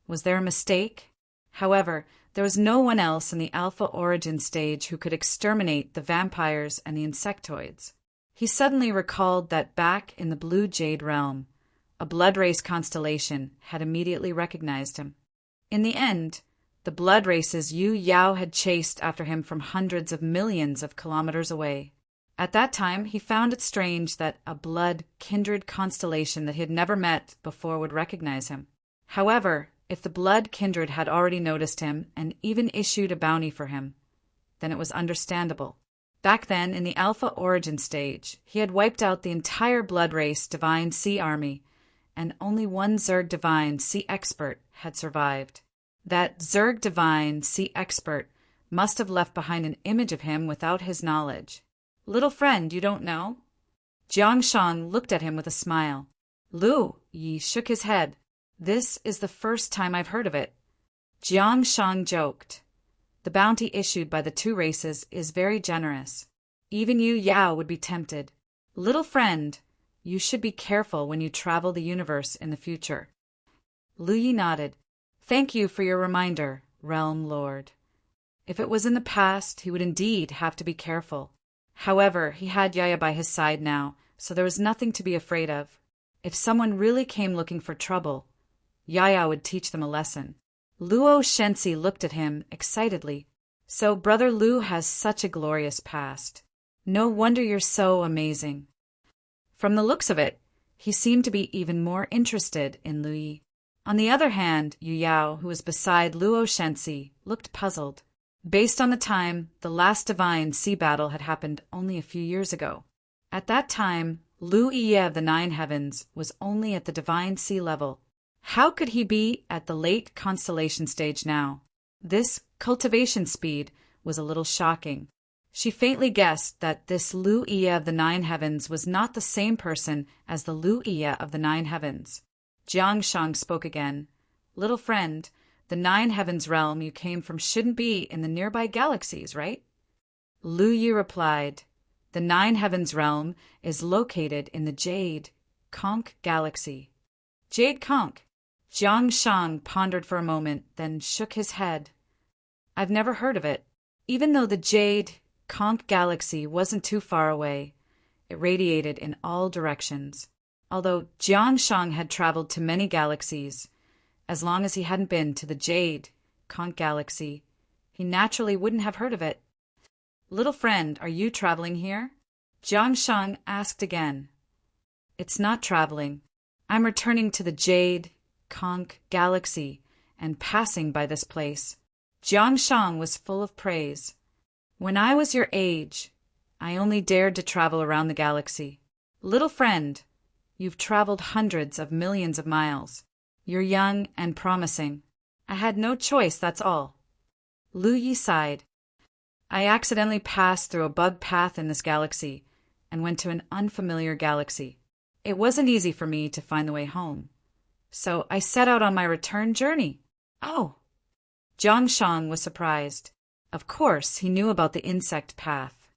Was there a mistake? However, there was no one else in the Alpha Origin stage who could exterminate the vampires and the insectoids. He suddenly recalled that back in the Blue Jade realm, a Blood Race constellation had immediately recognized him. In the end, the Blood Race's Yu Yao had chased after him from hundreds of millions of kilometers away. At that time, he found it strange that a blood-kindred constellation that he had never met before would recognize him. However, if the blood kindred had already noticed him and even issued a bounty for him, then it was understandable. Back then, in the Alpha Origin stage, he had wiped out the entire Blood Race Divine Sea Army, and only one Zerg Divine Sea Expert had survived. That Zerg Divine Sea Expert must have left behind an image of him without his knowledge. "Little friend, you don't know?" Jiang Shang looked at him with a smile. Lu Yi shook his head. "This is the first time I've heard of it." Jiang Shang joked. "The bounty issued by the 2 races is very generous. Even Yu Yao would be tempted. Little friend, you should be careful when you travel the universe in the future." Lu Yi nodded. "Thank you for your reminder, Realm Lord." If it was in the past, he would indeed have to be careful. However, he had Yaya by his side now, so there was nothing to be afraid of. If someone really came looking for trouble, Yaya would teach them a lesson. Luo Shensi looked at him excitedly. So Brother Lu has such a glorious past. No wonder you're so amazing. From the looks of it, he seemed to be even more interested in Lu Yi. On the other hand, Yu Yao, who was beside Luo Shensi, looked puzzled. Based on the time, the last divine sea battle had happened only a few years ago. At that time, Lu Yi of the Nine Heavens was only at the divine sea level. How could he be at the late constellation stage now? This cultivation speed was a little shocking. She faintly guessed that this Lu Yi of the Nine Heavens was not the same person as the Lu Yi of the Nine Heavens. Jiang Shang spoke again. Little friend, the Nine Heavens realm you came from shouldn't be in the nearby galaxies, right? Lu Yi replied, the Nine Heavens realm is located in the Jade Conch galaxy. Jade Conch. Jiang Shang pondered for a moment, then shook his head. I've never heard of it. Even though the Jade Conch galaxy wasn't too far away, it radiated in all directions. Although Jiang Shang had traveled to many galaxies, as long as he hadn't been to the Jade Conch galaxy, he naturally wouldn't have heard of it. Little friend, are you traveling here? Jiang Shang asked again. It's not traveling. I'm returning to the Jade Conch galaxy and passing by this place. Jiang Shang was full of praise. When I was your age, I only dared to travel around the galaxy. Little friend, you've traveled hundreds of millions of miles. You're young and promising. I had no choice, that's all. Lu Yi sighed. I accidentally passed through a bug path in this galaxy and went to an unfamiliar galaxy. It wasn't easy for me to find the way home. So I set out on my return journey. Oh! Jiang Shang was surprised. Of course, he knew about the insect path.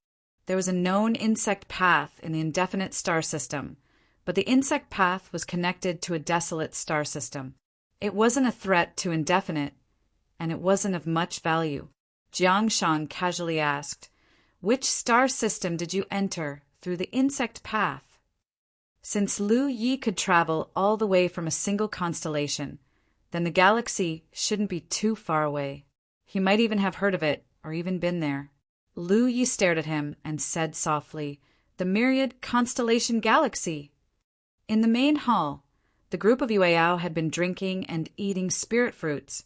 There was a known insect path in the indefinite star system, but the insect path was connected to a desolate star system. It wasn't a threat to indefinite, and it wasn't of much value. Jiang Shang casually asked, which star system did you enter through the insect path? Since Lu Yi could travel all the way from a single constellation, then the galaxy shouldn't be too far away. He might even have heard of it, or even been there. Lu Yi stared at him and said softly, the Myriad Constellation Galaxy. In the main hall, the group of Yueyao had been drinking and eating spirit fruits,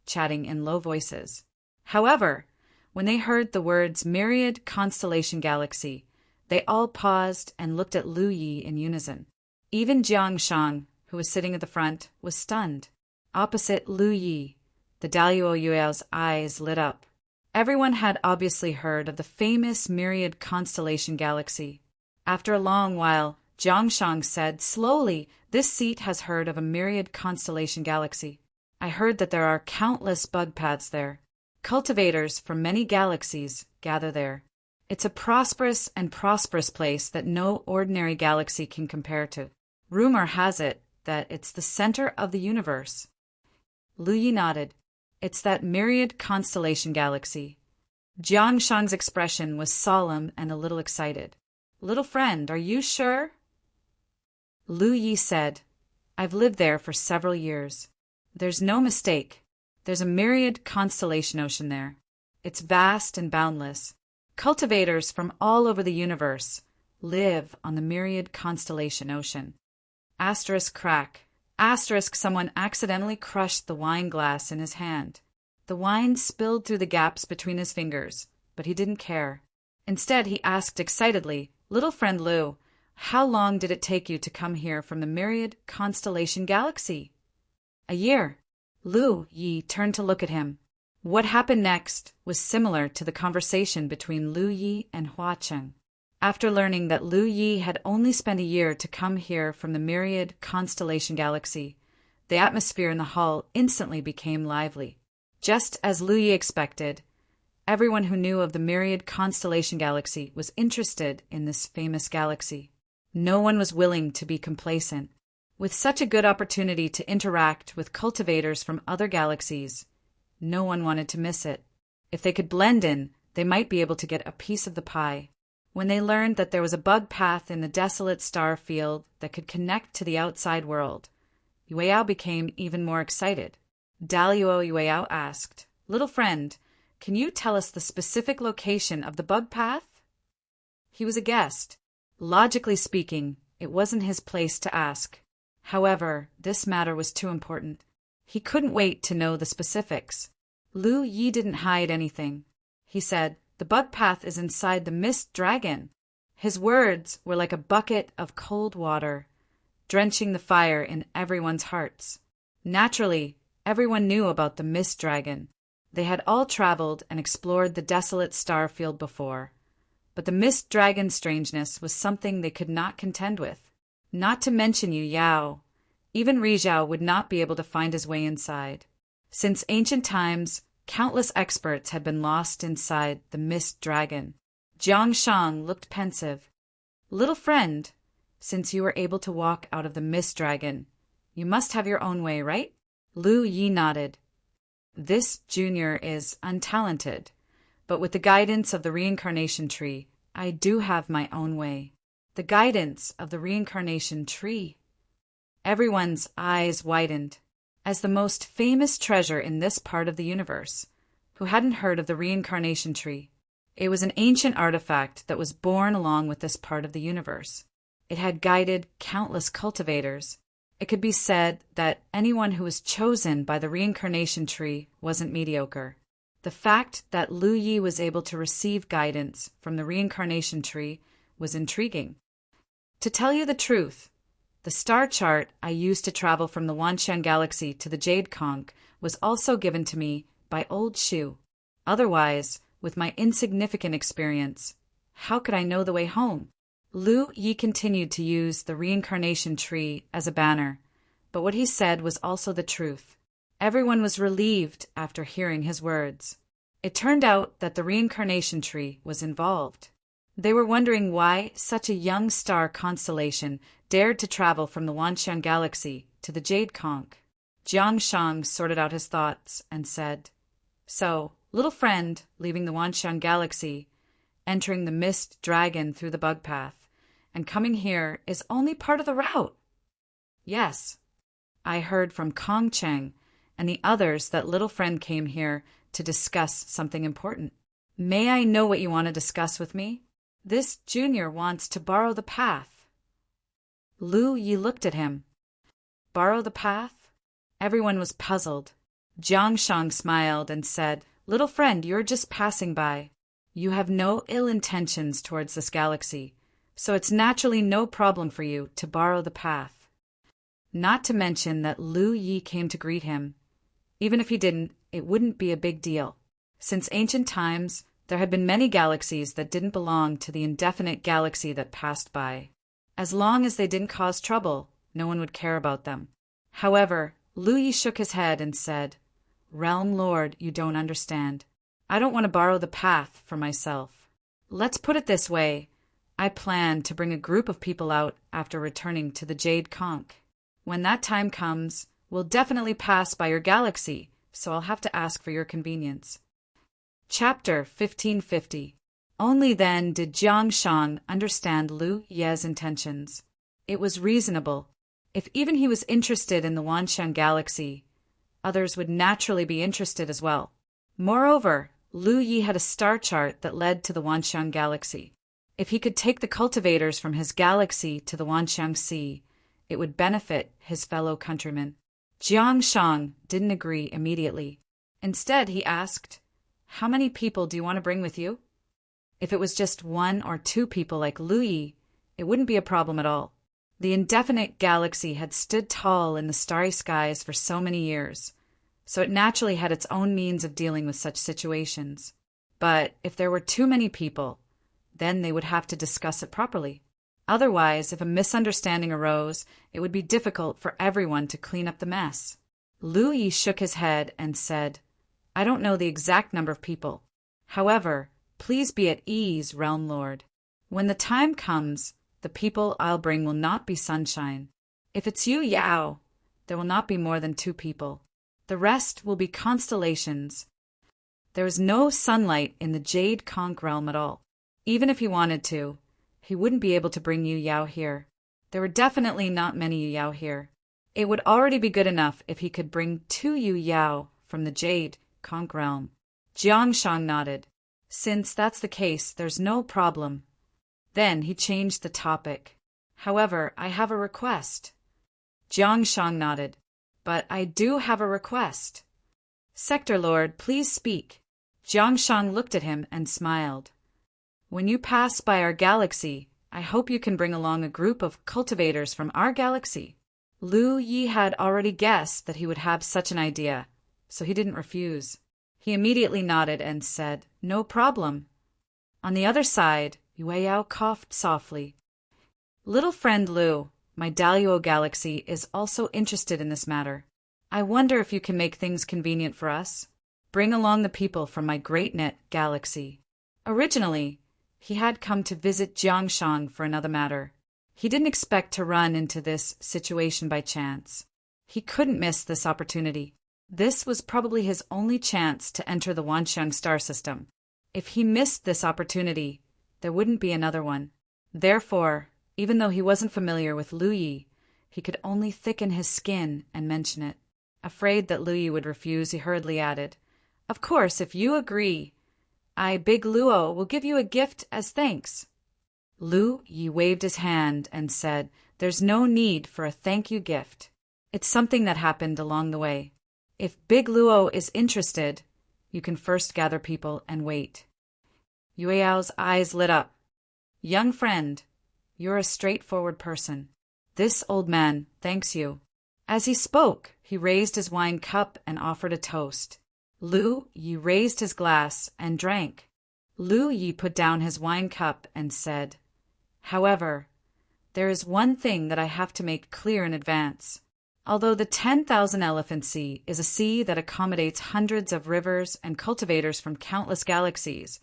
chatting in low voices. However, when they heard the words Myriad Constellation Galaxy, they all paused and looked at Lu Yi in unison. Even Jiang Shang, who was sitting at the front, was stunned. Opposite Lu Yi, the Daluo Yueyao's eyes lit up. Everyone had obviously heard of the famous Myriad Constellation Galaxy. After a long while, Jiang Shang said slowly, this seat has heard of a Myriad Constellation Galaxy. I heard that there are countless bug paths there. Cultivators from many galaxies gather there. It's a prosperous place that no ordinary galaxy can compare to. Rumor has it that it's the center of the universe. Lu Yi nodded. It's that Myriad Constellation Galaxy. Jiang Shang's expression was solemn and a little excited. Little friend, are you sure? Lu Yi said, I've lived there for several years. There's no mistake. There's a Myriad Constellation Ocean there. It's vast and boundless. Cultivators from all over the universe live on the Myriad Constellation Ocean. Asterisk crack. Asterisk, someone accidentally crushed the wine glass in his hand. The wine spilled through the gaps between his fingers, but he didn't care. Instead, he asked excitedly, Little friend Lu, how long did it take you to come here from the Myriad Constellation Galaxy? A year. Lu Yi turned to look at him. What happened next was similar to the conversation between Lu Yi and Hua Cheng. After learning that Lu Yi had only spent a year to come here from the Myriad Constellation Galaxy, the atmosphere in the hall instantly became lively. Just as Lu Yi expected, everyone who knew of the Myriad Constellation Galaxy was interested in this famous galaxy. No one was willing to be complacent. With such a good opportunity to interact with cultivators from other galaxies, no one wanted to miss it. If they could blend in, they might be able to get a piece of the pie. When they learned that there was a bug path in the desolate star field that could connect to the outside world, Yueyao became even more excited. Dalio Yueyao asked, "Little friend, can you tell us the specific location of the bug path?" He was a guest. Logically speaking, it wasn't his place to ask. However, this matter was too important. He couldn't wait to know the specifics. Lu Yi didn't hide anything. He said, "The bug path is inside the mist dragon." His words were like a bucket of cold water, drenching the fire in everyone's hearts. Naturally, everyone knew about the mist dragon. They had all traveled and explored the desolate star field before. But the mist dragon's strangeness was something they could not contend with. Not to mention Yu Yao. Even Rizhao would not be able to find his way inside. Since ancient times, countless experts had been lost inside the mist dragon. Jiang Shang looked pensive. "Little friend, since you were able to walk out of the mist dragon, you must have your own way, right?" Lu Yi nodded. "This junior is untalented, but with the guidance of the reincarnation tree, I do have my own way." The guidance of the reincarnation tree. Everyone's eyes widened. As the most famous treasure in this part of the universe, who hadn't heard of the reincarnation tree? It was an ancient artifact that was born along with this part of the universe. It had guided countless cultivators. It could be said that anyone who was chosen by the reincarnation tree wasn't mediocre. The fact that Lu Yi was able to receive guidance from the reincarnation tree was intriguing. To tell you the truth, the star chart I used to travel from the Wanxian galaxy to the Jade Conch was also given to me by old Shu. Otherwise, with my insignificant experience, how could I know the way home? Lu Yi continued to use the reincarnation tree as a banner, but what he said was also the truth. Everyone was relieved after hearing his words. It turned out that the reincarnation tree was involved. They were wondering why such a young star constellation dared to travel from the Wanxian galaxy to the Jade Conch. Jiang Shang sorted out his thoughts and said, "So, little friend, leaving the Wanxian galaxy, entering the mist dragon through the bug path, and coming here is only part of the route." "Yes. I heard from Kong Cheng and the others that little friend came here to discuss something important." "May I know what you want to discuss with me?" "This junior wants to borrow the path." Lu Yi looked at him. Borrow the path? Everyone was puzzled. Jiang Shang smiled and said, "Little friend, you're just passing by. You have no ill intentions towards this galaxy, so it's naturally no problem for you to borrow the path." Not to mention that Lu Yi came to greet him. Even if he didn't, it wouldn't be a big deal. Since ancient times, there had been many galaxies that didn't belong to the indefinite galaxy that passed by. As long as they didn't cause trouble, no one would care about them. However, Lu Yi shook his head and said, "Realm Lord, you don't understand. I don't want to borrow the path for myself. Let's put it this way. I plan to bring a group of people out after returning to the Jade Conch. When that time comes, we'll definitely pass by your galaxy, so I'll have to ask for your convenience." Chapter 1550. Only then did Jiang Shang understand Lu Ye's intentions. It was reasonable. If even he was interested in the Wanxian galaxy, others would naturally be interested as well. Moreover, Lu Yi had a star chart that led to the Wanxian galaxy. If he could take the cultivators from his galaxy to the Wanxian Sea, it would benefit his fellow countrymen. Jiang Shang didn't agree immediately. Instead, he asked, "How many people do you want to bring with you?" If it was just 1 or 2 people like Lu Yi, it wouldn't be a problem at all. The indefinite galaxy had stood tall in the starry skies for so many years, so it naturally had its own means of dealing with such situations. But if there were too many people, then they would have to discuss it properly. Otherwise, if a misunderstanding arose, it would be difficult for everyone to clean up the mess. Lu Yi shook his head and said, "I don't know the exact number of people. However, please be at ease, Realm Lord. When the time comes, the people I'll bring will not be sunshine. If it's Yu Yao, there will not be more than 2 people. The rest will be constellations." There was no sunlight in the Jade Conch realm at all. Even if he wanted to, he wouldn't be able to bring Yu Yao here. There were definitely not many Yu Yao here. It would already be good enough if he could bring 2 Yu Yao from the Jade Conch realm. Jiangshang nodded. Since that's the case, there's no problem. Then he changed the topic. However, I have a request. Jiangshang nodded. But I do have a request. Sector Lord, please speak. Jiangshang looked at him and smiled. When you pass by our galaxy, I hope you can bring along a group of cultivators from our galaxy. Lu Yi had already guessed that he would have such an idea, so he didn't refuse. He immediately nodded and said, No problem. On the other side, Yueyao coughed softly. Little friend Lu, my Daluo galaxy is also interested in this matter. I wonder if you can make things convenient for us. Bring along the people from my Great Net galaxy. Originally, he had come to visit Jiangshang for another matter. He didn't expect to run into this situation by chance. He couldn't miss this opportunity. This was probably his only chance to enter the Wanxiang star system. If he missed this opportunity, there wouldn't be another one. Therefore, even though he wasn't familiar with Lu Yi, he could only thicken his skin and mention it. Afraid that Lu Yi would refuse, he hurriedly added, Of course, if you agree, I, Big Luo, will give you a gift as thanks. Lu Yi waved his hand and said, There's no need for a thank you gift. It's something that happened along the way. If Big Luo is interested, you can first gather people and wait. Yueyao's eyes lit up. Young friend, you're a straightforward person. This old man thanks you. As he spoke, he raised his wine cup and offered a toast. Lu Yi raised his glass and drank. Lu Yi put down his wine cup and said, However, there is one thing that I have to make clear in advance. Although the 10,000 Elephant Sea is a sea that accommodates hundreds of rivers and cultivators from countless galaxies,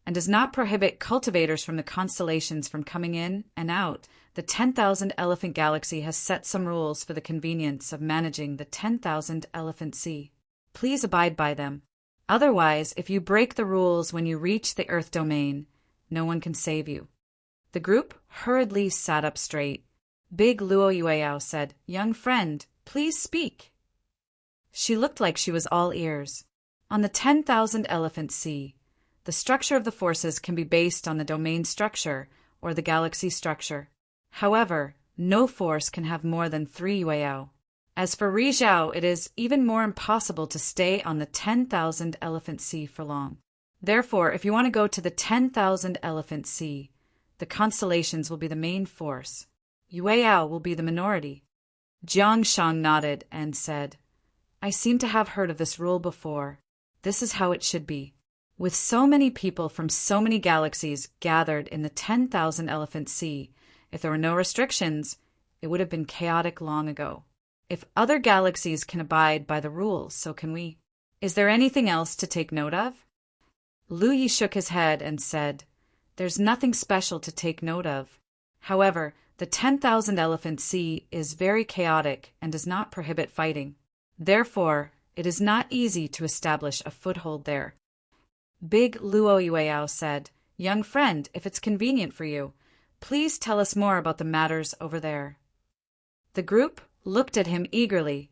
and does not prohibit cultivators from the constellations from coming in and out, the 10,000 Elephant Galaxy has set some rules for the convenience of managing the 10,000 Elephant Sea. Please abide by them. Otherwise, if you break the rules when you reach the Earth domain, no one can save you. The group hurriedly sat up straight. Big Luo Yueyao said, Young friend, please speak. She looked like she was all ears. On the 10,000 Elephant Sea, the structure of the forces can be based on the domain structure or the galaxy structure. However, no force can have more than 3 Yueyao. As for Rizhao, it is even more impossible to stay on the 10,000 Elephant Sea for long. Therefore, if you want to go to the 10,000 Elephant Sea, the constellations will be the main force. Yueyao will be the minority. Jiangshang nodded and said, I seem to have heard of this rule before. This is how it should be. With so many people from so many galaxies gathered in the 10,000 Elephant Sea, if there were no restrictions, it would have been chaotic long ago. If other galaxies can abide by the rules, so can we. Is there anything else to take note of? Lu Yi shook his head and said, There's nothing special to take note of. However, the 10,000 Elephant Sea is very chaotic and does not prohibit fighting. Therefore, it is not easy to establish a foothold there. Big Luo Yueyao said, Young friend, if it's convenient for you, please tell us more about the matters over there. The group looked at him eagerly,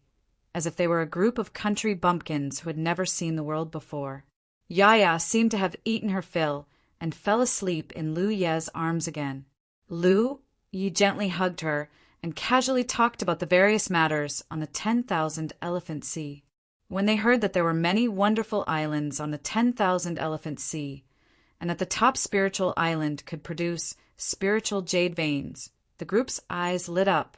as if they were a group of country bumpkins who had never seen the world before. Yaya seemed to have eaten her fill and fell asleep in Lu Ye's arms again. Lu Yi gently hugged her and casually talked about the various matters on the 10,000 Elephant Sea. When they heard that there were many wonderful islands on the 10,000 Elephant Sea, and that the top spiritual island could produce spiritual jade veins, the group's eyes lit up.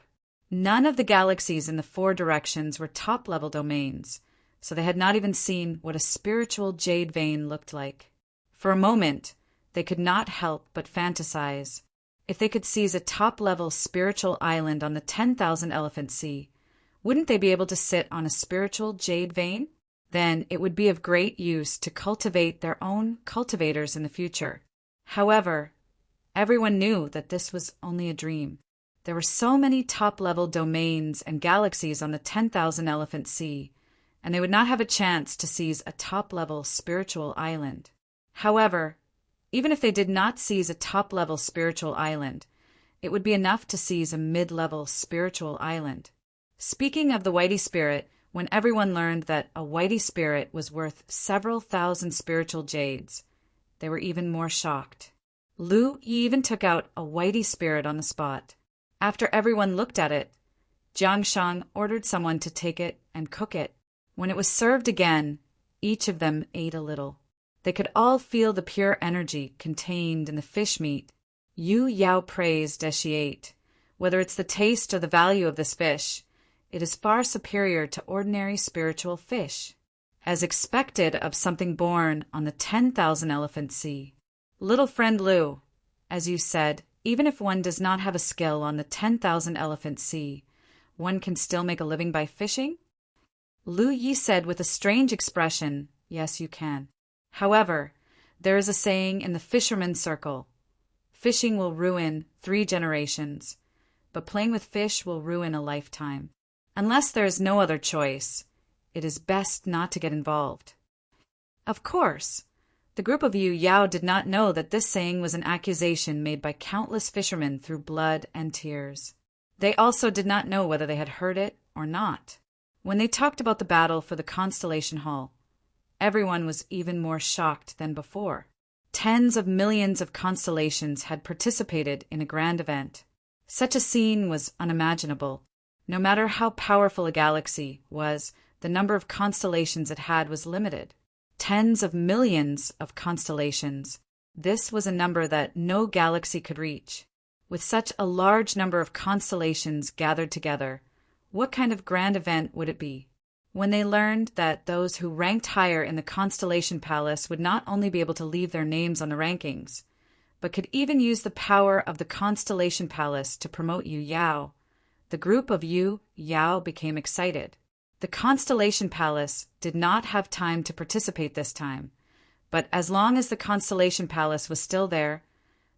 None of the galaxies in the 4 directions were top-level domains, so they had not even seen what a spiritual jade vein looked like. For a moment, they could not help but fantasize. If they could seize a top-level spiritual island on the 10,000 Elephant Sea, wouldn't they be able to sit on a spiritual jade vein? Then it would be of great use to cultivate their own cultivators in the future. However, everyone knew that this was only a dream. There were so many top-level domains and galaxies on the 10,000 Elephant Sea, and they would not have a chance to seize a top-level spiritual island. However, even if they did not seize a top-level spiritual island, it would be enough to seize a mid-level spiritual island. Speaking of the Whitey Spirit, when everyone learned that a Whitey Spirit was worth several thousand spiritual jades, they were even more shocked. Lu even took out a Whitey Spirit on the spot. After everyone looked at it, Jiangshang ordered someone to take it and cook it. When it was served again, each of them ate a little. They could all feel the pure energy contained in the fish meat. Yu Yao praised as she ate. Whether it's the taste or the value of this fish, it is far superior to ordinary spiritual fish, as expected of something born on the 10,000 elephant sea. Little friend Lu, as you said, even if one does not have a skill on the 10,000 elephant sea, one can still make a living by fishing? Lu Yi said with a strange expression, yes, you can. However, there is a saying in the fisherman's circle, fishing will ruin 3 generations, but playing with fish will ruin a lifetime. Unless there is no other choice, it is best not to get involved. Of course, the group of Yu Yao did not know that this saying was an accusation made by countless fishermen through blood and tears. They also did not know whether they had heard it or not. When they talked about the battle for the Constellation Hall, everyone was even more shocked than before. Tens of millions of constellations had participated in a grand event. Such a scene was unimaginable. No matter how powerful a galaxy was, the number of constellations it had was limited. Tens of millions of constellations. This was a number that no galaxy could reach. With such a large number of constellations gathered together, what kind of grand event would it be? When they learned that those who ranked higher in the Constellation Palace would not only be able to leave their names on the rankings, but could even use the power of the Constellation Palace to promote Yu Yao, the group of Yu Yao became excited. The Constellation Palace did not have time to participate this time, but as long as the Constellation Palace was still there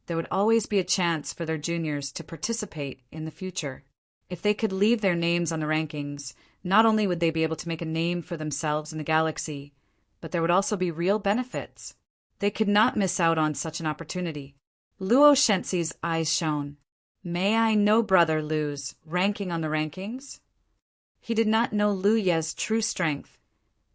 would always be a chance for their juniors to participate in the future. If they could leave their names on the rankings, not only would they be able to make a name for themselves in the galaxy, but there would also be real benefits. They could not miss out on such an opportunity. Luo Shenxi's eyes shone. May I know brother Lu's ranking on the rankings? He did not know Lu Ye's true strength,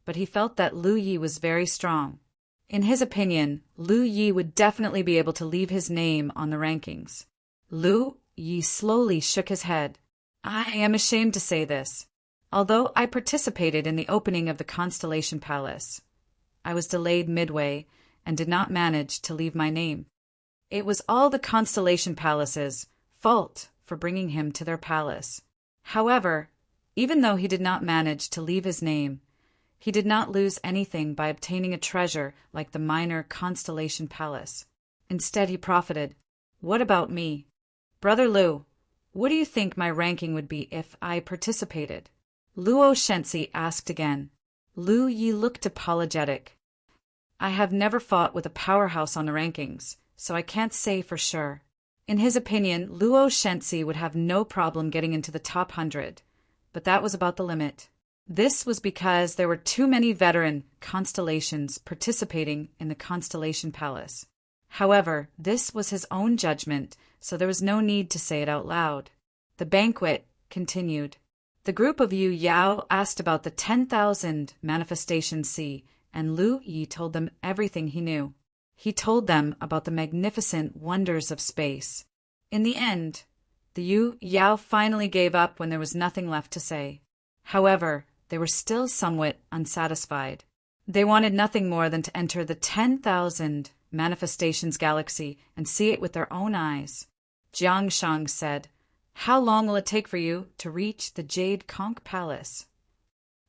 but he felt that Lu Yi was very strong. In his opinion, Lu Yi would definitely be able to leave his name on the rankings. Lu Yi slowly shook his head. I am ashamed to say this. Although I participated in the opening of the Constellation Palace, I was delayed midway and did not manage to leave my name. It was all the Constellation Palace's fault for bringing him to their palace. However, even though he did not manage to leave his name, he did not lose anything by obtaining a treasure like the minor Constellation Palace. Instead, he profited. What about me? Brother Lu, what do you think my ranking would be if I participated? Luo Shenxi asked again. Lu Yi looked apologetic. I have never fought with a powerhouse on the rankings, so I can't say for sure. In his opinion, Luo Shenxi would have no problem getting into the top 100, but that was about the limit. This was because there were too many veteran constellations participating in the Constellation Palace. However, this was his own judgment, so there was no need to say it out loud. The banquet continued. The group of Yu Yao asked about the 10,000 Manifestation Sea, and Lu Yi told them everything he knew. He told them about the magnificent wonders of space. In the end, the Yu Yao finally gave up when there was nothing left to say. However, they were still somewhat unsatisfied. They wanted nothing more than to enter the 10,000 Manifestations Galaxy and see it with their own eyes. Jiang Shang said, How long will it take for you to reach the Jade Conch Palace?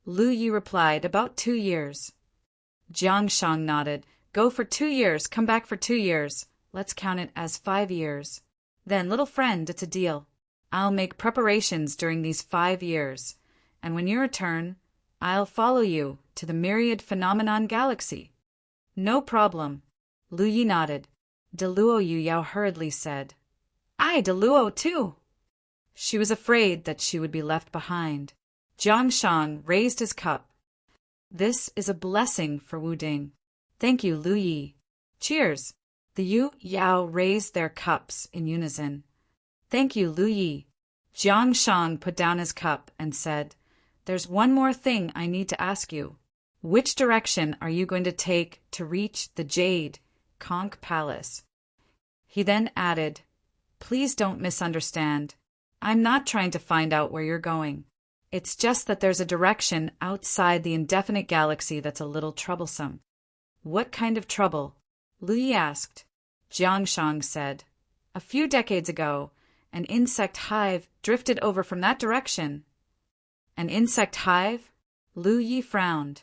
Lu Yi replied, About 2 years. Jiang Shang nodded. Go for 2 years, come back for 2 years. Let's count it as 5 years. Then, little friend, it's a deal. I'll make preparations during these 5 years, and when you return, I'll follow you to the Myriad Phenomenon Galaxy. No problem. Lu Yi nodded. Deluo Yu Yao hurriedly said, I, Deluo, too. She was afraid that she would be left behind. Jiang Shang raised his cup. This is a blessing for Wu Ding. Thank you, Lu Yi. Cheers. The Yu Yao raised their cups in unison. Thank you, Lu Yi. Jiang Shang put down his cup and said, "There's one more thing I need to ask you. Which direction are you going to take to reach the Jade Conch Palace?" He then added, "Please don't misunderstand. I'm not trying to find out where you're going. It's just that there's a direction outside the indefinite galaxy that's a little troublesome." "What kind of trouble?" Lu Yi asked. Jiang Shang said, "A few decades ago, an insect hive drifted over from that direction." "An insect hive?" Lu Yi frowned.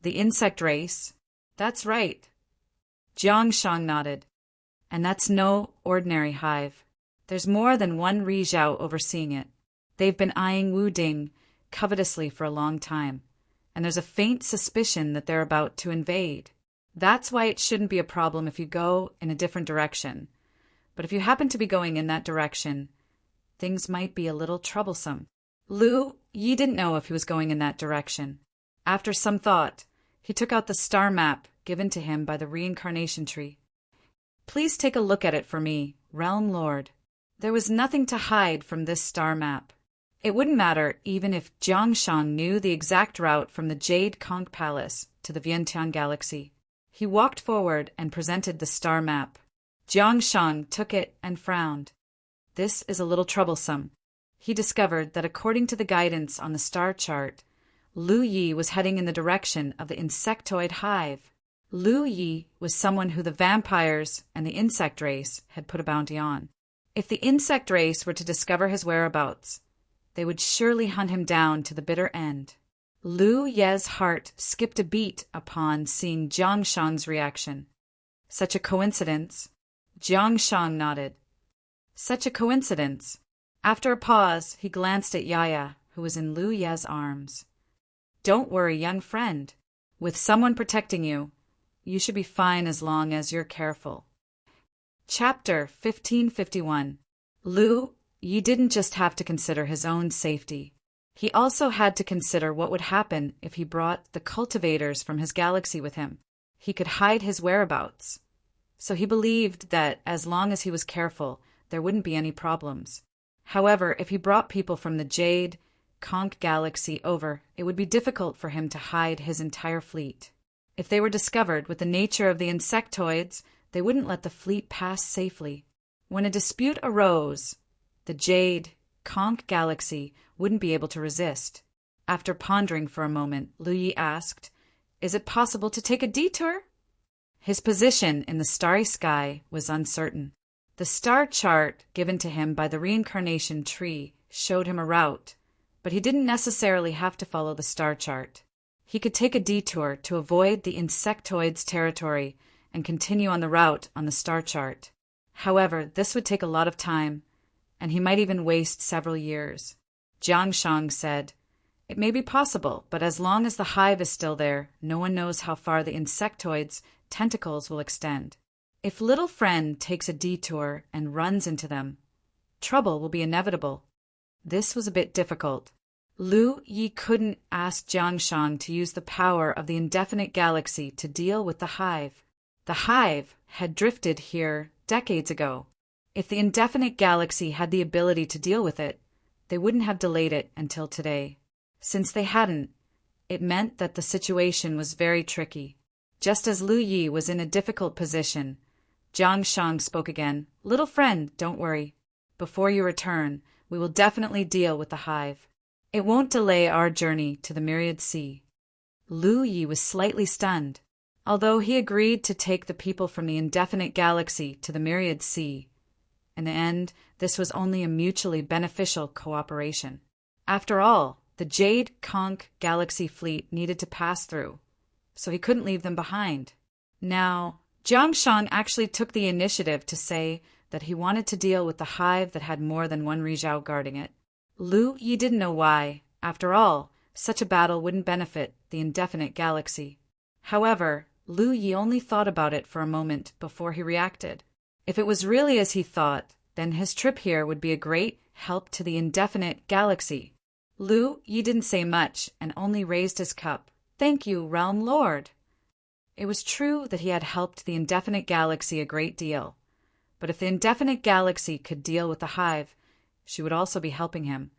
"The insect race?" "That's right." Jiang Shang nodded. "And that's no ordinary hive. There's more than one Rizhao overseeing it. They've been eyeing Wu Ding covetously for a long time, and there's a faint suspicion that they're about to invade. That's why it shouldn't be a problem if you go in a different direction. But if you happen to be going in that direction, things might be a little troublesome." Lu Yi didn't know if he was going in that direction. After some thought, he took out the star map given to him by the reincarnation tree. "Please take a look at it for me, Realm Lord." There was nothing to hide from this star map. It wouldn't matter even if Jiang Shang knew the exact route from the Jade Conch Palace to the Vientiane Galaxy. He walked forward and presented the star map. Jiang Shang took it and frowned. This is a little troublesome. He discovered that according to the guidance on the star chart, Lu Yi was heading in the direction of the insectoid hive. Lu Yi was someone who the vampires and the insect race had put a bounty on. If the insect race were to discover his whereabouts, they would surely hunt him down to the bitter end. Lu Ye's heart skipped a beat upon seeing Jiang Shang's reaction. "Such a coincidence?" Jiang Shang nodded. "Such a coincidence." After a pause, he glanced at Yaya, who was in Lu Ye's arms. "Don't worry, young friend. With someone protecting you, you should be fine as long as you're careful." Chapter 1551. Lu Yi didn't just have to consider his own safety. He also had to consider what would happen if he brought the cultivators from his galaxy with him. He could hide his whereabouts. So he believed that as long as he was careful, there wouldn't be any problems. However, if he brought people from the Jade Conch Galaxy over, it would be difficult for him to hide his entire fleet. If they were discovered with the nature of the insectoids, they wouldn't let the fleet pass safely. When a dispute arose, the Jade Conch Galaxy wouldn't be able to resist. After pondering for a moment, Lu Yi asked, "Is it possible to take a detour?" His position in the starry sky was uncertain. The star chart given to him by the reincarnation tree showed him a route, but he didn't necessarily have to follow the star chart. He could take a detour to avoid the insectoids' territory and continue on the route on the star chart. However, this would take a lot of time, and he might even waste several years. Jiang Shang said, "It may be possible, but as long as the hive is still there, no one knows how far the insectoids' tentacles will extend. If little friend takes a detour and runs into them, trouble will be inevitable." This was a bit difficult. Lu Yi couldn't ask Jiang Shang to use the power of the indefinite galaxy to deal with the hive. The hive had drifted here decades ago. If the indefinite galaxy had the ability to deal with it, they wouldn't have delayed it until today. Since they hadn't, it meant that the situation was very tricky. Just as Lu Yi was in a difficult position, Jiang Shang spoke again. "Little friend, don't worry. Before you return, we will definitely deal with the hive. It won't delay our journey to the Myriad Sea." Lu Yi was slightly stunned. Although he agreed to take the people from the indefinite galaxy to the Myriad Sea, in the end, this was only a mutually beneficial cooperation. After all, the Jade Conch Galaxy fleet needed to pass through, so he couldn't leave them behind. Now, Jiang Shang actually took the initiative to say that he wanted to deal with the hive that had more than one Rizhao guarding it. Lu Yi didn't know why. After all, such a battle wouldn't benefit the indefinite galaxy. However, Lu Yi only thought about it for a moment before he reacted. If it was really as he thought, then his trip here would be a great help to the indefinite galaxy. Lu Yi didn't say much and only raised his cup. Thank you, Realm Lord. It was true that he had helped the Indefinite Galaxy a great deal. But if the Indefinite Galaxy could deal with the hive, she would also be helping him.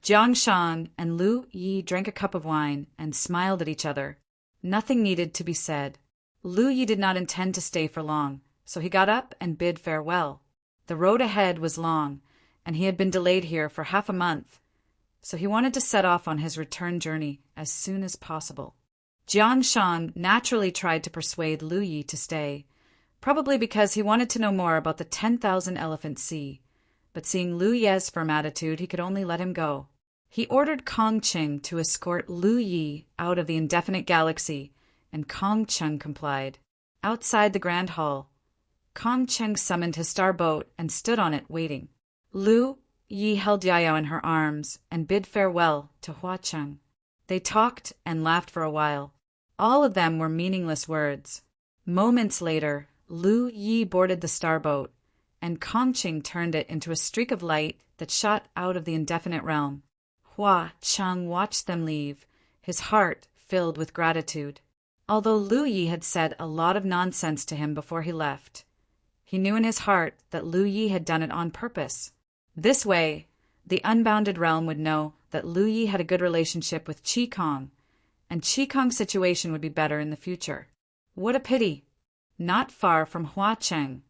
Jiang Shan and Lu Yi drank a cup of wine and smiled at each other. Nothing needed to be said. Lu Yi did not intend to stay for long, so he got up and bid farewell. The road ahead was long, and he had been delayed here for half a month, so he wanted to set off on his return journey as soon as possible. Jiang Shan naturally tried to persuade Lu Yi to stay, probably because he wanted to know more about the 10,000 Elephant Sea, but seeing Lu Ye's firm attitude, he could only let him go. He ordered Kong Cheng to escort Lu Yi out of the Indefinite Galaxy, and Kong Cheng complied. Outside the Grand Hall, Kong Cheng summoned his star boat and stood on it waiting. Lu Yi held Yao in her arms and bid farewell to Hua Cheng. They talked and laughed for a while. All of them were meaningless words. Moments later, Lu Yi boarded the starboat, and Kong Cheng turned it into a streak of light that shot out of the indefinite realm. Hua Cheng watched them leave, his heart filled with gratitude. Although Lu Yi had said a lot of nonsense to him before he left, he knew in his heart that Lu Yi had done it on purpose. This way, the unbounded realm would know that Lu Yi had a good relationship with Qi Kong, and Qi Kong's situation would be better in the future. What a pity! Not far from Hua Cheng,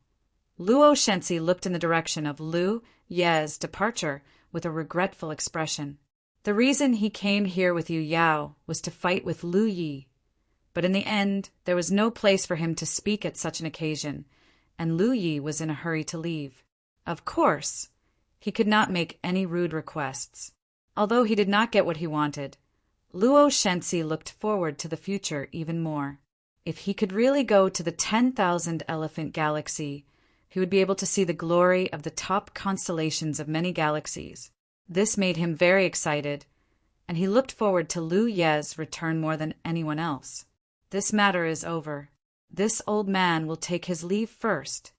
Luo Shensi looked in the direction of Lu Ye's departure with a regretful expression. The reason he came here with Yu Yao was to fight with Lu Yi, but in the end there was no place for him to speak at such an occasion, and Lu Yi was in a hurry to leave. Of course, he could not make any rude requests. Although he did not get what he wanted, Luo Shensi looked forward to the future even more. If he could really go to the 10,000 Elephant Galaxy, he would be able to see the glory of the top constellations of many galaxies. This made him very excited, and he looked forward to Lu Ye's return more than anyone else. This matter is over. This old man will take his leave first.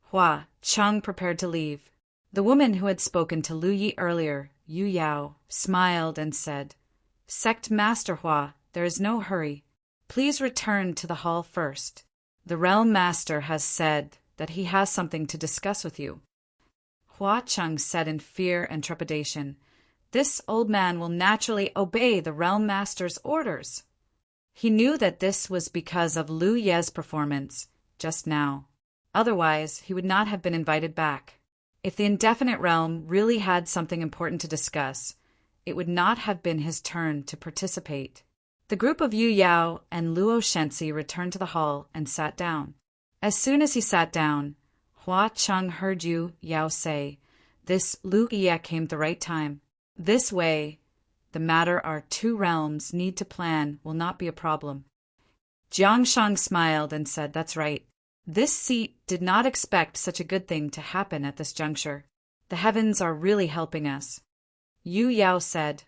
Hua Cheng prepared to leave. The woman who had spoken to Lu Yi earlier, Yu Yao, smiled and said, "Sect Master Hua, there is no hurry. Please return to the hall first. The Realm Master has said that he has something to discuss with you." Hua Cheng said in fear and trepidation, "This old man will naturally obey the Realm Master's orders." He knew that this was because of Lu Ye's performance just now. Otherwise, he would not have been invited back. If the Indefinite Realm really had something important to discuss, it would not have been his turn to participate. The group of Yu Yao and Luo Shensi returned to the hall and sat down. As soon as he sat down, Hua Cheng heard Yu Yao say, "This Lu Yi came at the right time. This way, the matter our two realms need to plan will not be a problem." Jiang Shang smiled and said, "That's right. This seat did not expect such a good thing to happen at this juncture. The heavens are really helping us." Yu Yao said,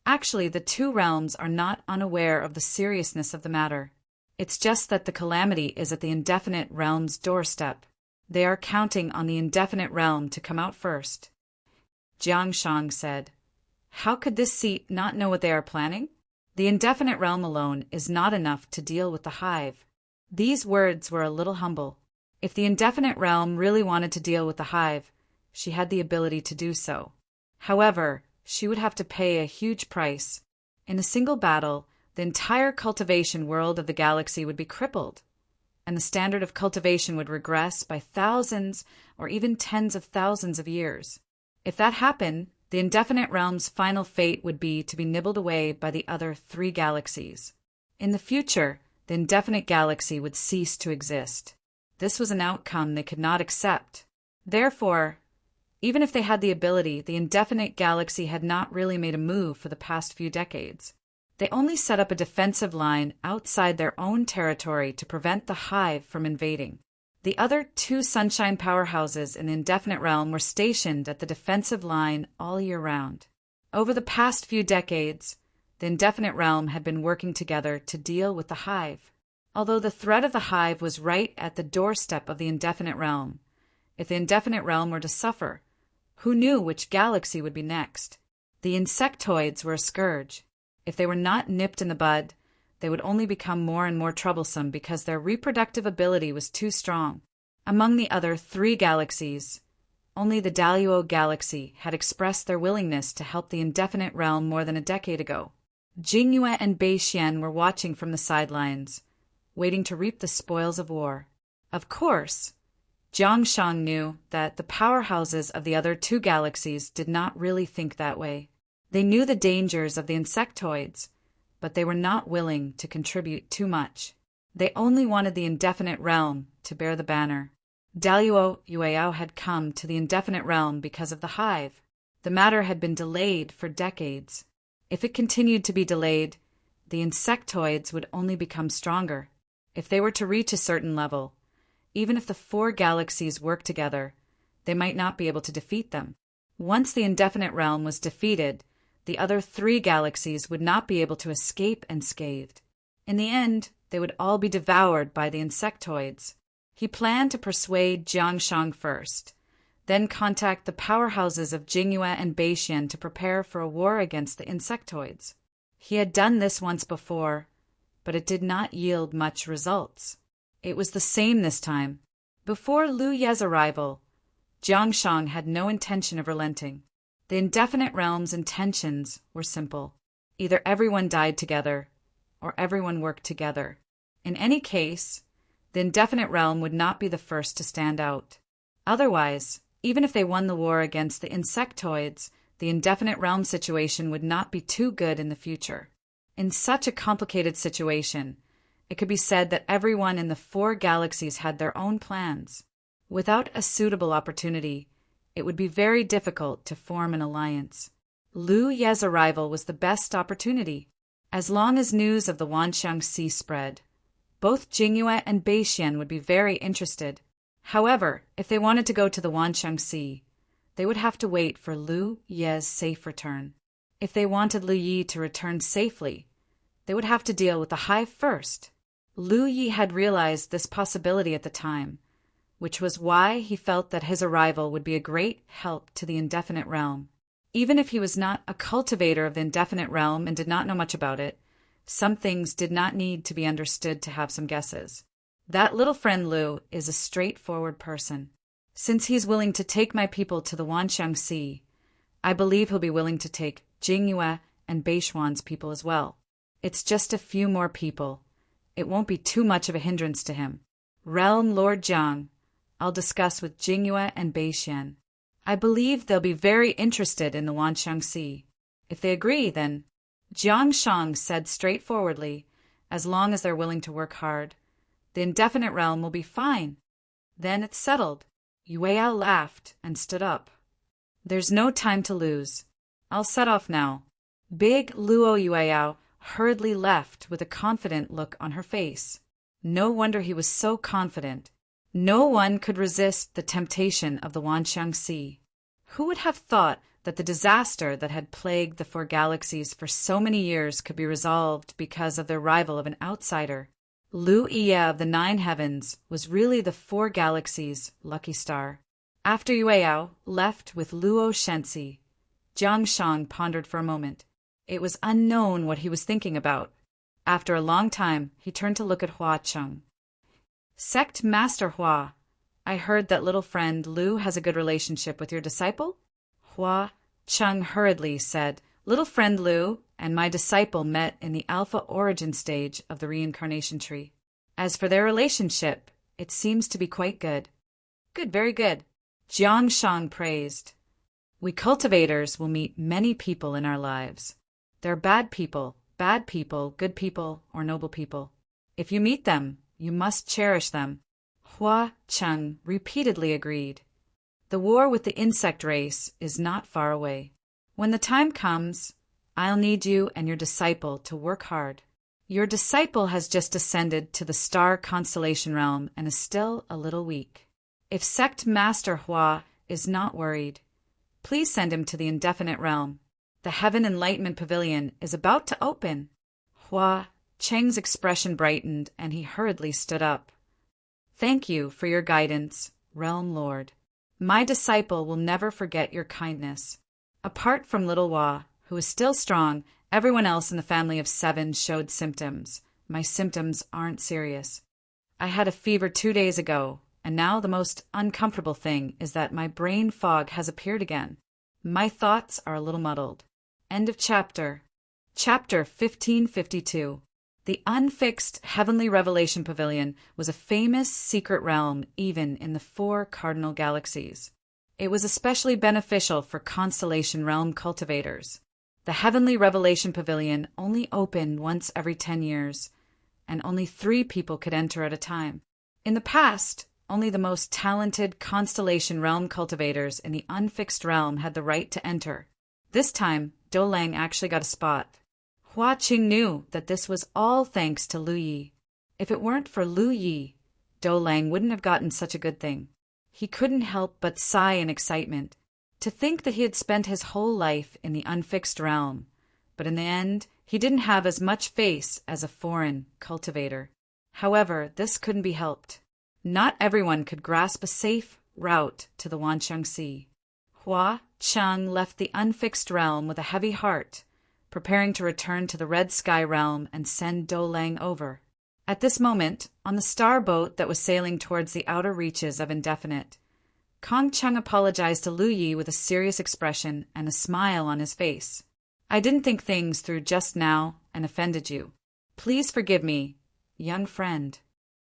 "Actually, the two realms are not unaware of the seriousness of the matter. It's just that the calamity is at the Indefinite Realm's doorstep. They are counting on the Indefinite Realm to come out first." Jiang Shang said, "How could this seat not know what they are planning? The Indefinite Realm alone is not enough to deal with the hive." These words were a little humble. If the Indefinite Realm really wanted to deal with the hive, she had the ability to do so. However, she would have to pay a huge price. In a single battle, the entire cultivation world of the galaxy would be crippled, and the standard of cultivation would regress by thousands or even tens of thousands of years. If that happened, the Indefinite Realm's final fate would be to be nibbled away by the other three galaxies. In the future, the Indefinite Galaxy would cease to exist. This was an outcome they could not accept. Therefore, even if they had the ability, the Indefinite Galaxy had not really made a move for the past few decades. They only set up a defensive line outside their own territory to prevent the hive from invading. The other two sunshine powerhouses in the Indefinite Realm were stationed at the defensive line all year round. Over the past few decades, the Indefinite Realm had been working together to deal with the hive. Although the threat of the hive was right at the doorstep of the Indefinite Realm, if the Indefinite Realm were to suffer, who knew which galaxy would be next? The insectoids were a scourge. If they were not nipped in the bud, they would only become more and more troublesome because their reproductive ability was too strong. Among the other 3 galaxies, only the Daluo galaxy had expressed their willingness to help the indefinite realm more than a decade ago. Jingyue and Beixian were watching from the sidelines, waiting to reap the spoils of war. Of course, Jiangshang knew that the powerhouses of the other 2 galaxies did not really think that way. They knew the dangers of the insectoids, but they were not willing to contribute too much. They only wanted the indefinite realm to bear the banner. Daluo Yueyao had come to the indefinite realm because of the hive. The matter had been delayed for decades. If it continued to be delayed, the insectoids would only become stronger. If they were to reach a certain level, even if the 4 galaxies worked together, they might not be able to defeat them. Once the indefinite realm was defeated, the other 3 galaxies would not be able to escape unscathed. In the end, they would all be devoured by the insectoids. He planned to persuade Jiangshang first, then contact the powerhouses of Jingyue and Beixian to prepare for a war against the insectoids. He had done this once before, but it did not yield much results. It was the same this time. Before Lu Ye's arrival, Jiangshang had no intention of relenting. The indefinite realm's intentions were simple. Either everyone died together, or everyone worked together. In any case, the indefinite realm would not be the first to stand out. Otherwise, even if they won the war against the insectoids, the indefinite realm situation would not be too good in the future. In such a complicated situation, it could be said that everyone in the 4 galaxies had their own plans. Without a suitable opportunity, it would be very difficult to form an alliance. Lu Ye's arrival was the best opportunity. As long as news of the Wanxiang Sea spread, both Jingyue and Beixian would be very interested. However, if they wanted to go to the Wanxiang Sea, they would have to wait for Lu Ye's safe return. If they wanted Lu Yi to return safely, they would have to deal with the hive first. Lu Yi had realized this possibility at the time, which was why he felt that his arrival would be a great help to the indefinite realm. Even if he was not a cultivator of the indefinite realm and did not know much about it, some things did not need to be understood to have some guesses. That little friend Lu is a straightforward person. Since he's willing to take my people to the Wanxiang Sea, I believe he'll be willing to take Jingyue and Beixian's people as well. It's just a few more people. It won't be too much of a hindrance to him. Realm Lord Jiang, I'll discuss with Jingyue and Beixian. I believe they'll be very interested in the Wanxiang Sea. If they agree, then Jiangshang said straightforwardly, as long as they're willing to work hard, the indefinite realm will be fine. Then it's settled. Yueyao laughed and stood up. There's no time to lose. I'll set off now. Big Luo Yueyao hurriedly left with a confident look on her face. No wonder he was so confident. No one could resist the temptation of the Wanxiang Sea. Who would have thought that the disaster that had plagued the 4 galaxies for so many years could be resolved because of the arrival of an outsider? Lu Ye of the 9 heavens was really the 4 galaxies' lucky star. After Yueyao left with Luo Shensi, Jiangshang pondered for a moment. It was unknown what he was thinking about. After a long time, he turned to look at Hua Cheng. Sect Master Hua, I heard that little friend Lu has a good relationship with your disciple? Hua Cheng hurriedly said, Little friend Lu and my disciple met in the alpha origin stage of the reincarnation tree. As for their relationship, it seems to be quite good. Good, very good. Jiangshang praised. We cultivators will meet many people in our lives. They're bad people, good people, or noble people. If you meet them, you must cherish them. Hua Cheng repeatedly agreed. The war with the insect race is not far away. When the time comes, I'll need you and your disciple to work hard. Your disciple has just ascended to the star constellation realm and is still a little weak. If Sect Master Hua is not worried, please send him to the indefinite realm. The Heaven Enlightenment Pavilion is about to open. Hua Cheng's expression brightened and he hurriedly stood up. Thank you for your guidance, Realm Lord. My disciple will never forget your kindness. Apart from little Hua, who is still strong Everyone else in the family of 7 showed symptoms. My symptoms aren't serious. I had a fever 2 days ago, and now the most uncomfortable thing is that my brain fog has appeared again. My thoughts are a little muddled. End of chapter. Chapter 1552. The unfixed Heavenly Revelation Pavilion was a famous secret realm even in the 4 cardinal galaxies. It was especially beneficial for constellation realm cultivators. The Heavenly Revelation Pavilion only opened once every 10 years, and only 3 people could enter at a time. In the past, only the most talented constellation realm cultivators in the unfixed realm had the right to enter. This time, Do Lang actually got a spot. Hua Qing knew that this was all thanks to Lu Yi. If it weren't for Lu Yi, Do Lang wouldn't have gotten such a good thing. He couldn't help but sigh in excitement. To think that he had spent his whole life in the unfixed realm, but in the end, he didn't have as much face as a foreign cultivator. However, this couldn't be helped. Not everyone could grasp a safe route to the Wancheng Sea. Hua Cheng left the unfixed realm with a heavy heart, preparing to return to the Red Sky realm and send Do Lang over. At this moment, on the star boat that was sailing towards the outer reaches of indefinite, Kong Cheng apologized to Lu Yi with a serious expression and a smile on his face. I didn't think things through just now and offended you. Please forgive me, young friend.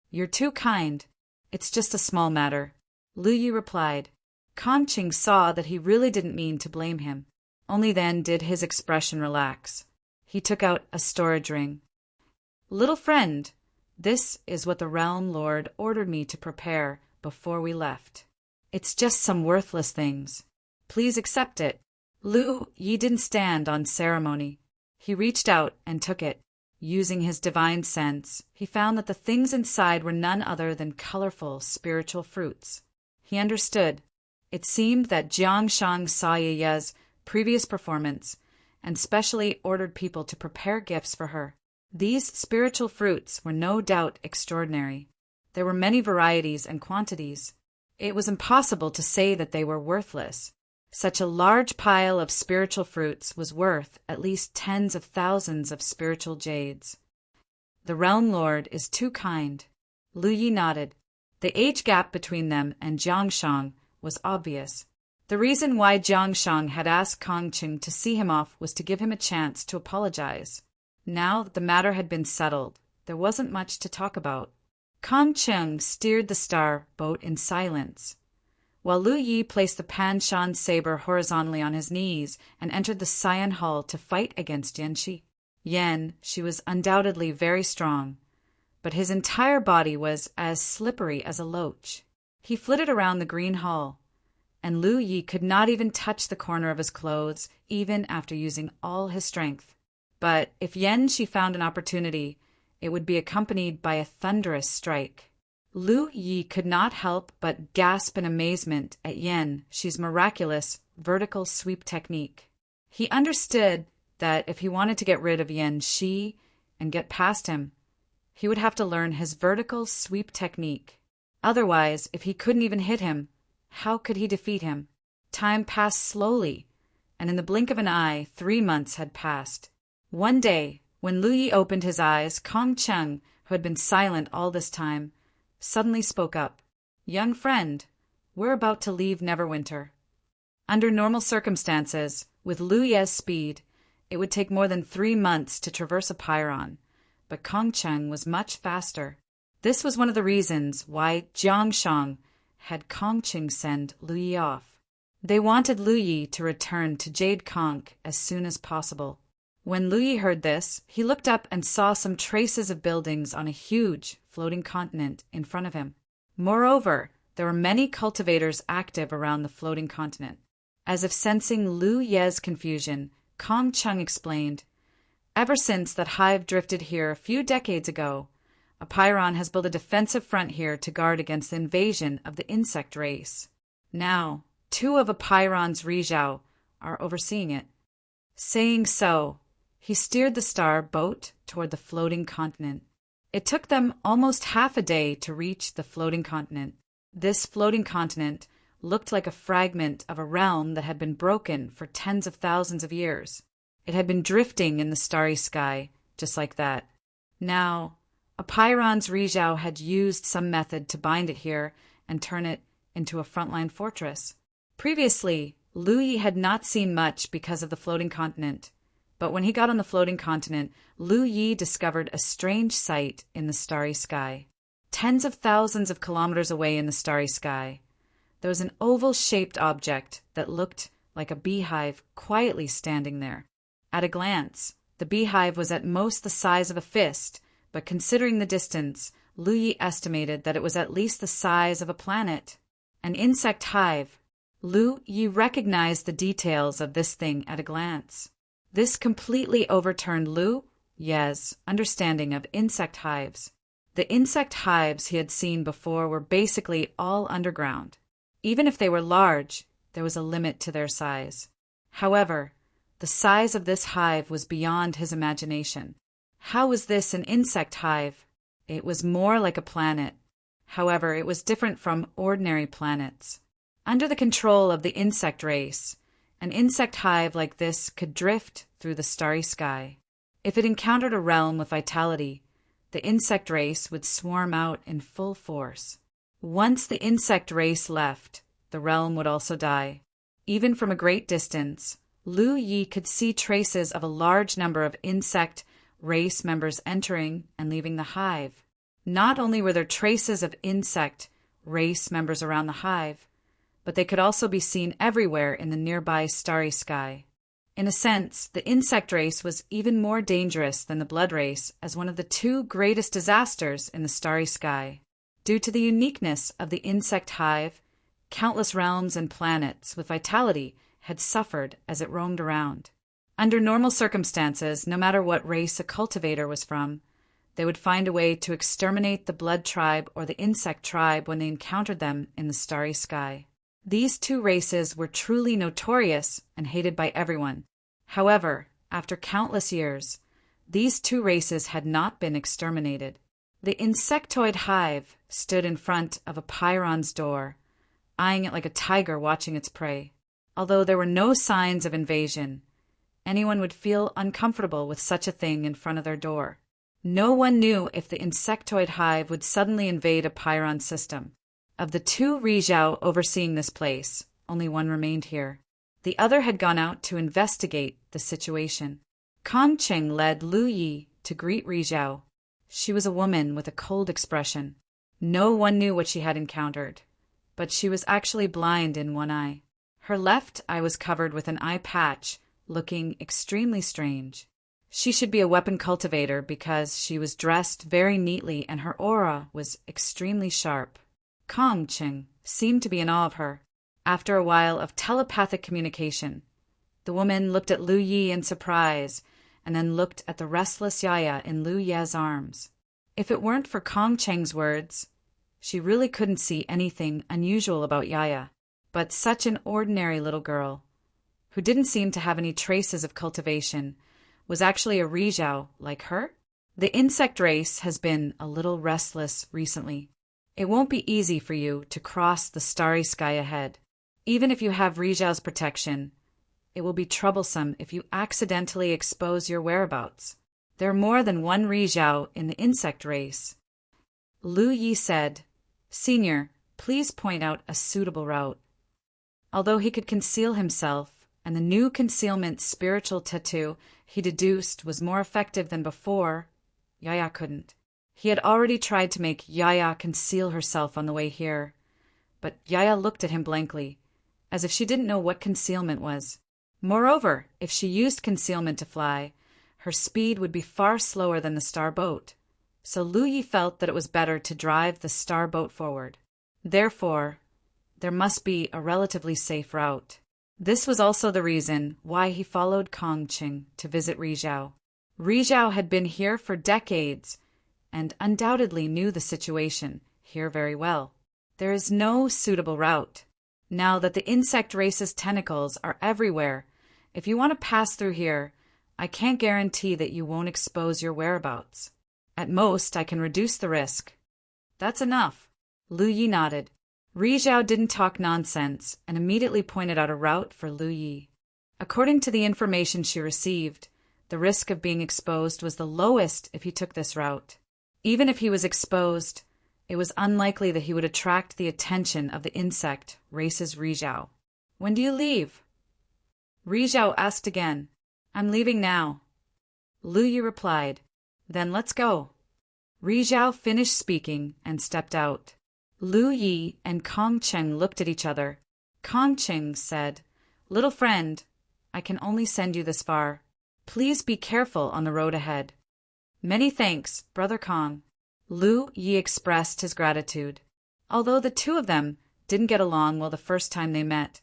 You're too kind. It's just a small matter. Lu Yi replied. Kong Cheng saw that he really didn't mean to blame him. Only then did his expression relax. He took out a storage ring. Little friend, this is what the Realm Lord ordered me to prepare before we left. It's just some worthless things. Please accept it. Lu Yi didn't stand on ceremony. He reached out and took it. Using his divine sense, he found that the things inside were none other than colorful spiritual fruits. He understood. It seemed that Jiangshang saw Ye's previous performance and specially ordered people to prepare gifts for her. These spiritual fruits were no doubt extraordinary. There were many varieties and quantities. It was impossible to say that they were worthless. Such a large pile of spiritual fruits was worth at least tens of thousands of spiritual jades. The Realm Lord is too kind. Lu Yi nodded. The age gap between them and Jiangshang was obvious. The reason why Jiangshang had asked Kong Cheng to see him off was to give him a chance to apologize. Now that the matter had been settled, there wasn't much to talk about. Kong Cheng steered the star boat in silence, while Lu Yi placed the Panshan saber horizontally on his knees and entered the Cyan Hall to fight against Yan Shi. She was undoubtedly very strong, but his entire body was as slippery as a loach. He flitted around the green hall, and Lu Yi could not even touch the corner of his clothes, even after using all his strength. But if Shi found an opportunity, it would be accompanied by a thunderous strike. Lu Yi could not help but gasp in amazement at Shi's miraculous vertical sweep technique. He understood that if he wanted to get rid of Shi and get past him, he would have to learn his vertical sweep technique. Otherwise, if he couldn't even hit him, how could he defeat him? Time passed slowly, and in the blink of an eye, 3 months had passed. One day, when Lu Yi opened his eyes, Kong Cheng, who had been silent all this time, suddenly spoke up. Young friend, we're about to leave Neverwinter. Under normal circumstances, with Lu Ye's speed, it would take more than 3 months to traverse a Pyron, but Kong Cheng was much faster. This was one of the reasons why Jiangshang had Kong Cheng send Lu Yi off. They wanted Lu Yi to return to Jade Conch as soon as possible. When Lu Yi heard this, he looked up and saw some traces of buildings on a huge floating continent in front of him. Moreover, there were many cultivators active around the floating continent. As if sensing Lu Ye's confusion, Kong Cheng explained, Ever since that hive drifted here a few decades ago, Apeiron has built a defensive front here to guard against the invasion of the insect race. Now, 2 of Apeiron's Rizhao are overseeing it. Saying so, he steered the star boat toward the floating continent. It took them almost half a day to reach the floating continent. This floating continent looked like a fragment of a realm that had been broken for tens of thousands of years. It had been drifting in the starry sky, just like that. Now, Apiron's Rizhao had used some method to bind it here and turn it into a frontline fortress. Previously, Lu Yi had not seen much because of the floating continent, but when he got on the floating continent, Lu Yi discovered a strange sight in the starry sky. Tens of thousands of kilometers away in the starry sky, there was an oval-shaped object that looked like a beehive quietly standing there. At a glance, the beehive was at most the size of a fist, but considering the distance, Lu Yi estimated that it was at least the size of a planet. An insect hive. Lu Yi recognized the details of this thing at a glance. This completely overturned Lu Yi's understanding of insect hives. The insect hives he had seen before were basically all underground. Even if they were large, there was a limit to their size. However, the size of this hive was beyond his imagination. How was this an insect hive? It was more like a planet. However, it was different from ordinary planets. Under the control of the insect race, an insect hive like this could drift through the starry sky. If it encountered a realm with vitality, the insect race would swarm out in full force. Once the insect race left, the realm would also die. Even from a great distance, Lu Yi could see traces of a large number of insect race members entering and leaving the hive. Not only were there traces of insect race members around the hive, but they could also be seen everywhere in the nearby starry sky. In a sense, the insect race was even more dangerous than the blood race as one of the two greatest disasters in the starry sky. Due to the uniqueness of the insect hive, countless realms and planets with vitality had suffered as it roamed around. Under normal circumstances, no matter what race a cultivator was from, they would find a way to exterminate the blood tribe or the insect tribe when they encountered them in the starry sky. These two races were truly notorious and hated by everyone. However, after countless years, these two races had not been exterminated. The insectoid hive stood in front of Apiron's door, eyeing it like a tiger watching its prey. Although there were no signs of invasion, anyone would feel uncomfortable with such a thing in front of their door. No one knew if the insectoid hive would suddenly invade Apiron's system. Of the two Rizhao overseeing this place, only one remained here. The other had gone out to investigate the situation. Kong Qing led Lu Yi to greet Rizhao. She was a woman with a cold expression. No one knew what she had encountered, but she was actually blind in one eye. Her left eye was covered with an eye patch, looking extremely strange. She should be a weapon cultivator because she was dressed very neatly and her aura was extremely sharp. Kong Qing seemed to be in awe of her. After a while of telepathic communication, the woman looked at Lu Yi in surprise and then looked at the restless Yaya in Lu Yi's arms. If it weren't for Kong Qing's words, she really couldn't see anything unusual about Yaya. But such an ordinary little girl, who didn't seem to have any traces of cultivation, was actually a Rizhao like her? The insect race has been a little restless recently. It won't be easy for you to cross the starry sky ahead. Even if you have Rizhao's protection, it will be troublesome if you accidentally expose your whereabouts. There are more than one Rizhao in the insect race. Lu Yi said, "Senior, please point out a suitable route." Although he could conceal himself, and the new concealment spiritual tattoo he deduced was more effective than before, Yaya couldn't. He had already tried to make Yaya conceal herself on the way here, but Yaya looked at him blankly, as if she didn't know what concealment was. Moreover, if she used concealment to fly, her speed would be far slower than the star boat, so Lu Yi felt that it was better to drive the star boat forward. Therefore, there must be a relatively safe route. This was also the reason why he followed Kong Qing to visit Rizhao. Rizhao had been here for decades and undoubtedly knew the situation here very well. There is no suitable route. Now that the insect race's tentacles are everywhere, if you want to pass through here, I can't guarantee that you won't expose your whereabouts. At most, I can reduce the risk. That's enough. Lu Yi nodded. Rizhao didn't talk nonsense and immediately pointed out a route for Lu Yi. According to the information she received, the risk of being exposed was the lowest if he took this route. Even if he was exposed, it was unlikely that he would attract the attention of the insect race's Rizhao. When do you leave? Rizhao asked again. I'm leaving now. Lu Yi replied. Then let's go. Rizhao finished speaking and stepped out. Lu Yi and Kong Cheng looked at each other. Kong Cheng said, Little friend, I can only send you this far. Please be careful on the road ahead. Many thanks, Brother Kong. Lu Yi expressed his gratitude. Although the two of them didn't get along well the first time they met,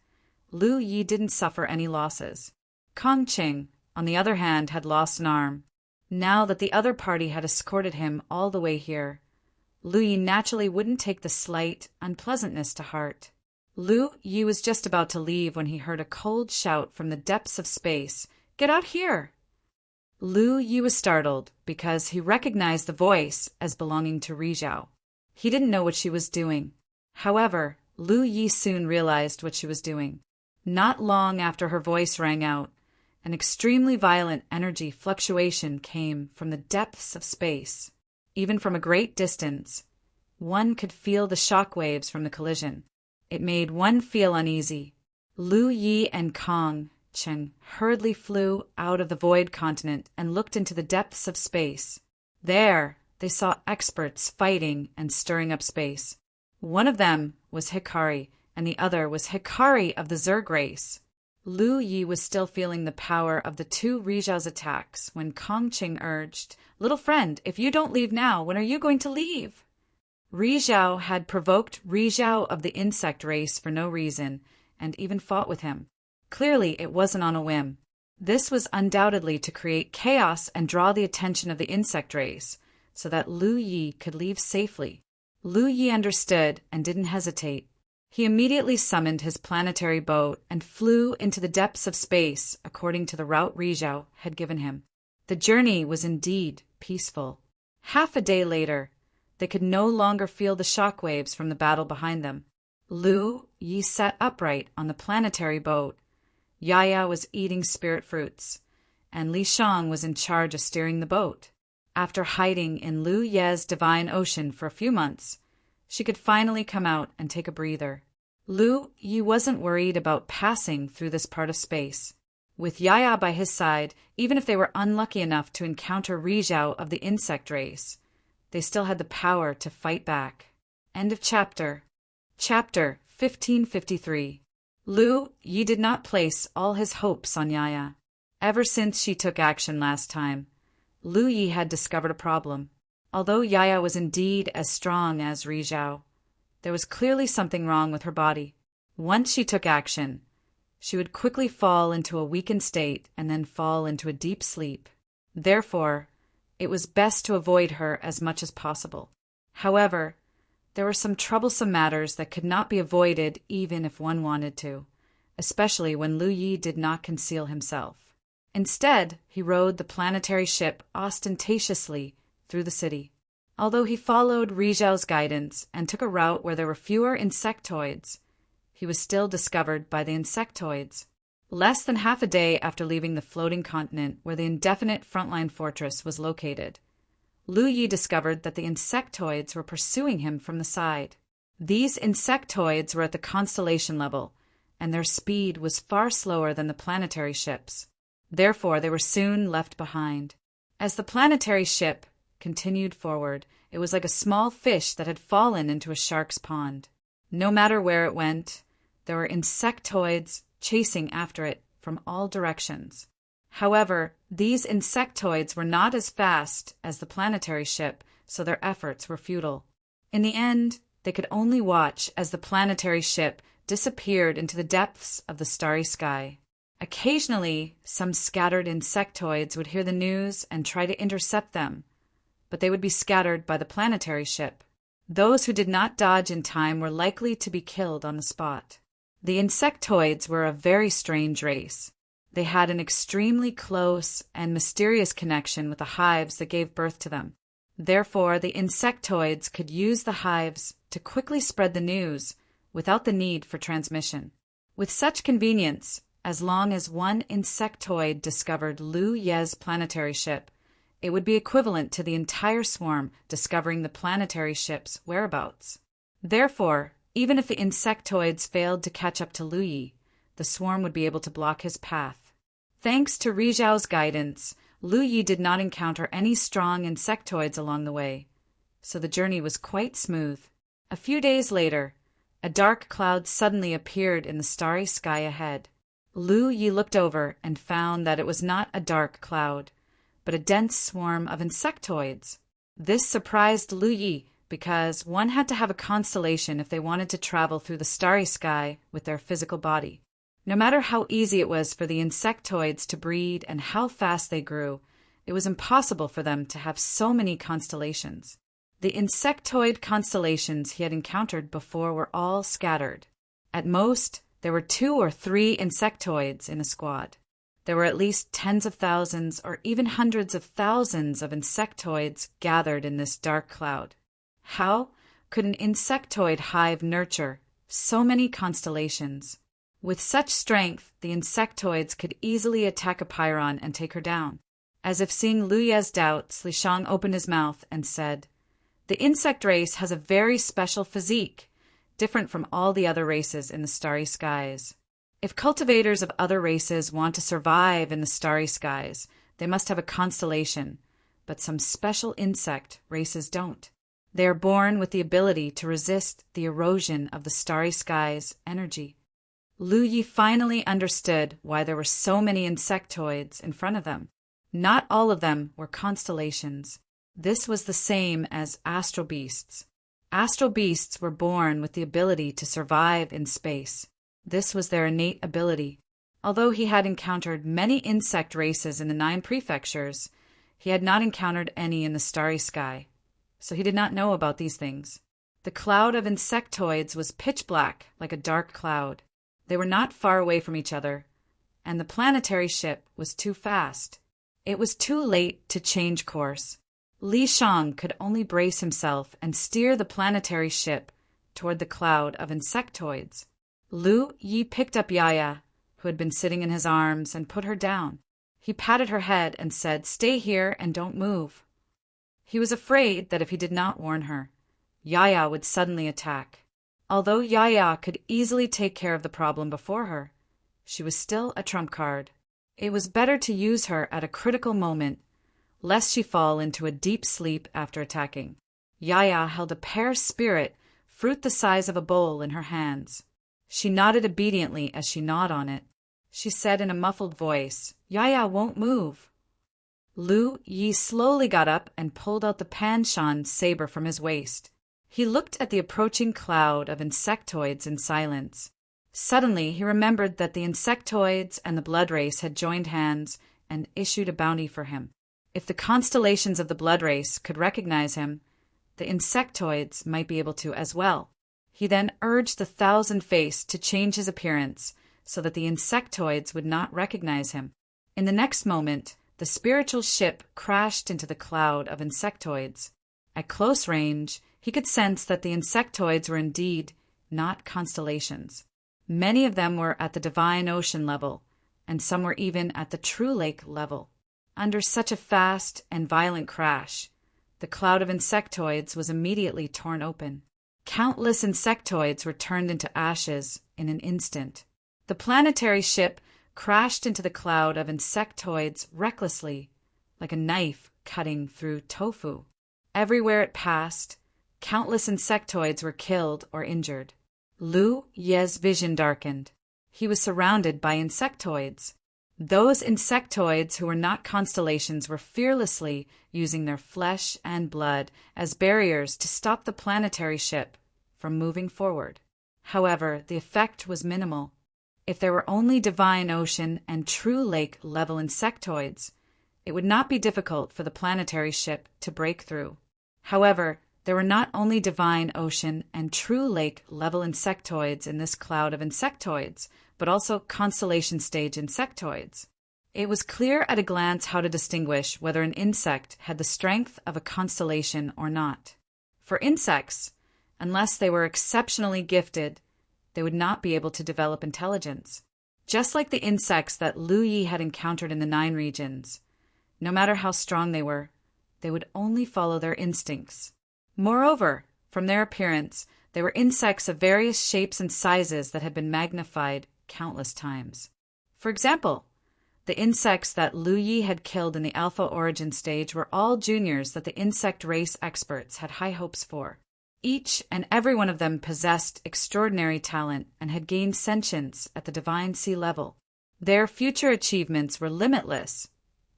Lu Yi didn't suffer any losses. Kong Cheng, on the other hand, had lost an arm. Now that the other party had escorted him all the way here, Lu Yi naturally wouldn't take the slight unpleasantness to heart. Lu Yi was just about to leave when he heard a cold shout from the depths of space. Get out here! Lu Yi was startled because he recognized the voice as belonging to Rizhao. He didn't know what she was doing. However, Lu Yi soon realized what she was doing. Not long after her voice rang out, an extremely violent energy fluctuation came from the depths of space. Even from a great distance, one could feel the shock waves from the collision. It made one feel uneasy. Lu Yi and Kong Cheng hurriedly flew out of the void continent and looked into the depths of space. There, they saw experts fighting and stirring up space. One of them was Hikari, and the other was Hikari of the Zerg race. Lu Yi was still feeling the power of the two Rizhao's attacks when Kong Cheng urged, Little friend, if you don't leave now, when are you going to leave? Rizhao had provoked Rizhao of the insect race for no reason, and even fought with him. Clearly, it wasn't on a whim. This was undoubtedly to create chaos and draw the attention of the insect race, so that Lu Yi could leave safely. Lu Yi understood and didn't hesitate. He immediately summoned his planetary boat and flew into the depths of space according to the route Rizhao had given him. The journey was indeed peaceful. Half a day later, they could no longer feel the shock waves from the battle behind them. Lu Yi sat upright on the planetary boat. Yaya was eating spirit fruits, and Li Shang was in charge of steering the boat. After hiding in Lu Ye's divine ocean for a few months, she could finally come out and take a breather. Lu Yi wasn't worried about passing through this part of space. With Yaya by his side, even if they were unlucky enough to encounter Rizhao of the insect race, they still had the power to fight back. End of chapter. Chapter 1553. Lu Yi did not place all his hopes on Yaya. Ever since she took action last time, Lu Yi had discovered a problem. Although Yaya was indeed as strong as Rizhao, there was clearly something wrong with her body. Once she took action, she would quickly fall into a weakened state and then fall into a deep sleep. Therefore, it was best to avoid her as much as possible. However, there were some troublesome matters that could not be avoided even if one wanted to, especially when Lu Yi did not conceal himself. Instead, he rode the planetary ship ostentatiously through the city. Although he followed Rizhao's guidance and took a route where there were fewer insectoids, he was still discovered by the insectoids. Less than half a day after leaving the floating continent where the indefinite frontline fortress was located, Lu Yi discovered that the insectoids were pursuing him from the side. These insectoids were at the constellation level, and their speed was far slower than the planetary ships. Therefore, they were soon left behind. As the planetary ship continued forward, it was like a small fish that had fallen into a shark's pond. No matter where it went, there were insectoids chasing after it from all directions. However, these insectoids were not as fast as the planetary ship, so their efforts were futile. In the end, they could only watch as the planetary ship disappeared into the depths of the starry sky. Occasionally, some scattered insectoids would hear the news and try to intercept them, but they would be scattered by the planetary ship. Those who did not dodge in time were likely to be killed on the spot. The insectoids were a very strange race. They had an extremely close and mysterious connection with the hives that gave birth to them. Therefore, the insectoids could use the hives to quickly spread the news without the need for transmission. With such convenience, As long as one insectoid discovered Lu Ye's planetary ship, it would be equivalent to the entire swarm discovering the planetary ship's whereabouts. Therefore, even if the insectoids failed to catch up to Lu Yi, the swarm would be able to block his path. Thanks to Ri Zhao's guidance, Lu Yi did not encounter any strong insectoids along the way, so the journey was quite smooth. A few days later, a dark cloud suddenly appeared in the starry sky ahead. Lu Yi looked over and found that it was not a dark cloud, but a dense swarm of insectoids. This surprised Lu Yi because one had to have a constellation if they wanted to travel through the starry sky with their physical body. No matter how easy it was for the insectoids to breed and how fast they grew, it was impossible for them to have so many constellations. The insectoid constellations he had encountered before were all scattered. At most, there were 2 or 3 insectoids in a squad. There were at least tens of thousands or even hundreds of thousands of insectoids gathered in this dark cloud. How could an insectoid hive nurture so many constellations? With such strength, the insectoids could easily attack a Pyrrhon and take her down. As if seeing Lu Ye's doubts, Li Shang opened his mouth and said, "The insect race has a very special physique, different from all the other races in the starry skies. If cultivators of other races want to survive in the starry skies, they must have a constellation, but some special insect races don't. They are born with the ability to resist the erosion of the starry skies' energy." Lu Yi finally understood why there were so many insectoids in front of them. Not all of them were constellations. This was the same as astral beasts. Astral beasts were born with the ability to survive in space. This was their innate ability. Although he had encountered many insect races in the 9 prefectures, he had not encountered any in the starry sky, so he did not know about these things. The cloud of insectoids was pitch black, like a dark cloud. They were not far away from each other, and the planetary ship was too fast. It was too late to change course. Li Shang could only brace himself and steer the planetary ship toward the cloud of insectoids. Lu Yi picked up Yaya, who had been sitting in his arms, and put her down. He patted her head and said, "Stay here and don't move." He was afraid that if he did not warn her, Yaya would suddenly attack. Although Yaya could easily take care of the problem before her, she was still a trump card. It was better to use her at a critical moment, lest she fall into a deep sleep after attacking. Yaya held a pear spirit, fruit the size of a bowl, in her hands. She nodded obediently as she gnawed on it. She said in a muffled voice, "Yaya won't move." Lu Yi slowly got up and pulled out the Panshan saber from his waist. He looked at the approaching cloud of insectoids in silence. Suddenly, he remembered that the insectoids and the blood race had joined hands and issued a bounty for him. If the constellations of the blood race could recognize him, the insectoids might be able to as well. He then urged the Thousand Face to change his appearance so that the insectoids would not recognize him. In the next moment, the spiritual ship crashed into the cloud of insectoids. At close range, he could sense that the insectoids were indeed not constellations. Many of them were at the divine ocean level, and some were even at the true lake level. Under such a fast and violent crash, the cloud of insectoids was immediately torn open. Countless insectoids were turned into ashes in an instant. The planetary ship crashed into the cloud of insectoids recklessly, like a knife cutting through tofu. Everywhere it passed, countless insectoids were killed or injured. Lu Ye's vision darkened. He was surrounded by insectoids. Those insectoids who were not constellations were fearlessly using their flesh and blood as barriers to stop the planetary ship from moving forward. However, the effect was minimal. If there were only divine ocean and true lake level insectoids, it would not be difficult for the planetary ship to break through. However, there were not only divine ocean and true lake level insectoids in this cloud of insectoids, but also constellation stage insectoids. It was clear at a glance how to distinguish whether an insect had the strength of a constellation or not. For insects, unless they were exceptionally gifted, they would not be able to develop intelligence. Just like the insects that Lu Yi had encountered in the 9 regions, no matter how strong they would only follow their instincts. Moreover, from their appearance, they were insects of various shapes and sizes that had been magnified countless times. For example, the insects that Lu Yi had killed in the alpha origin stage were all juniors that the insect race experts had high hopes for. Each and every one of them possessed extraordinary talent and had gained sentience at the divine sea level. Their future achievements were limitless,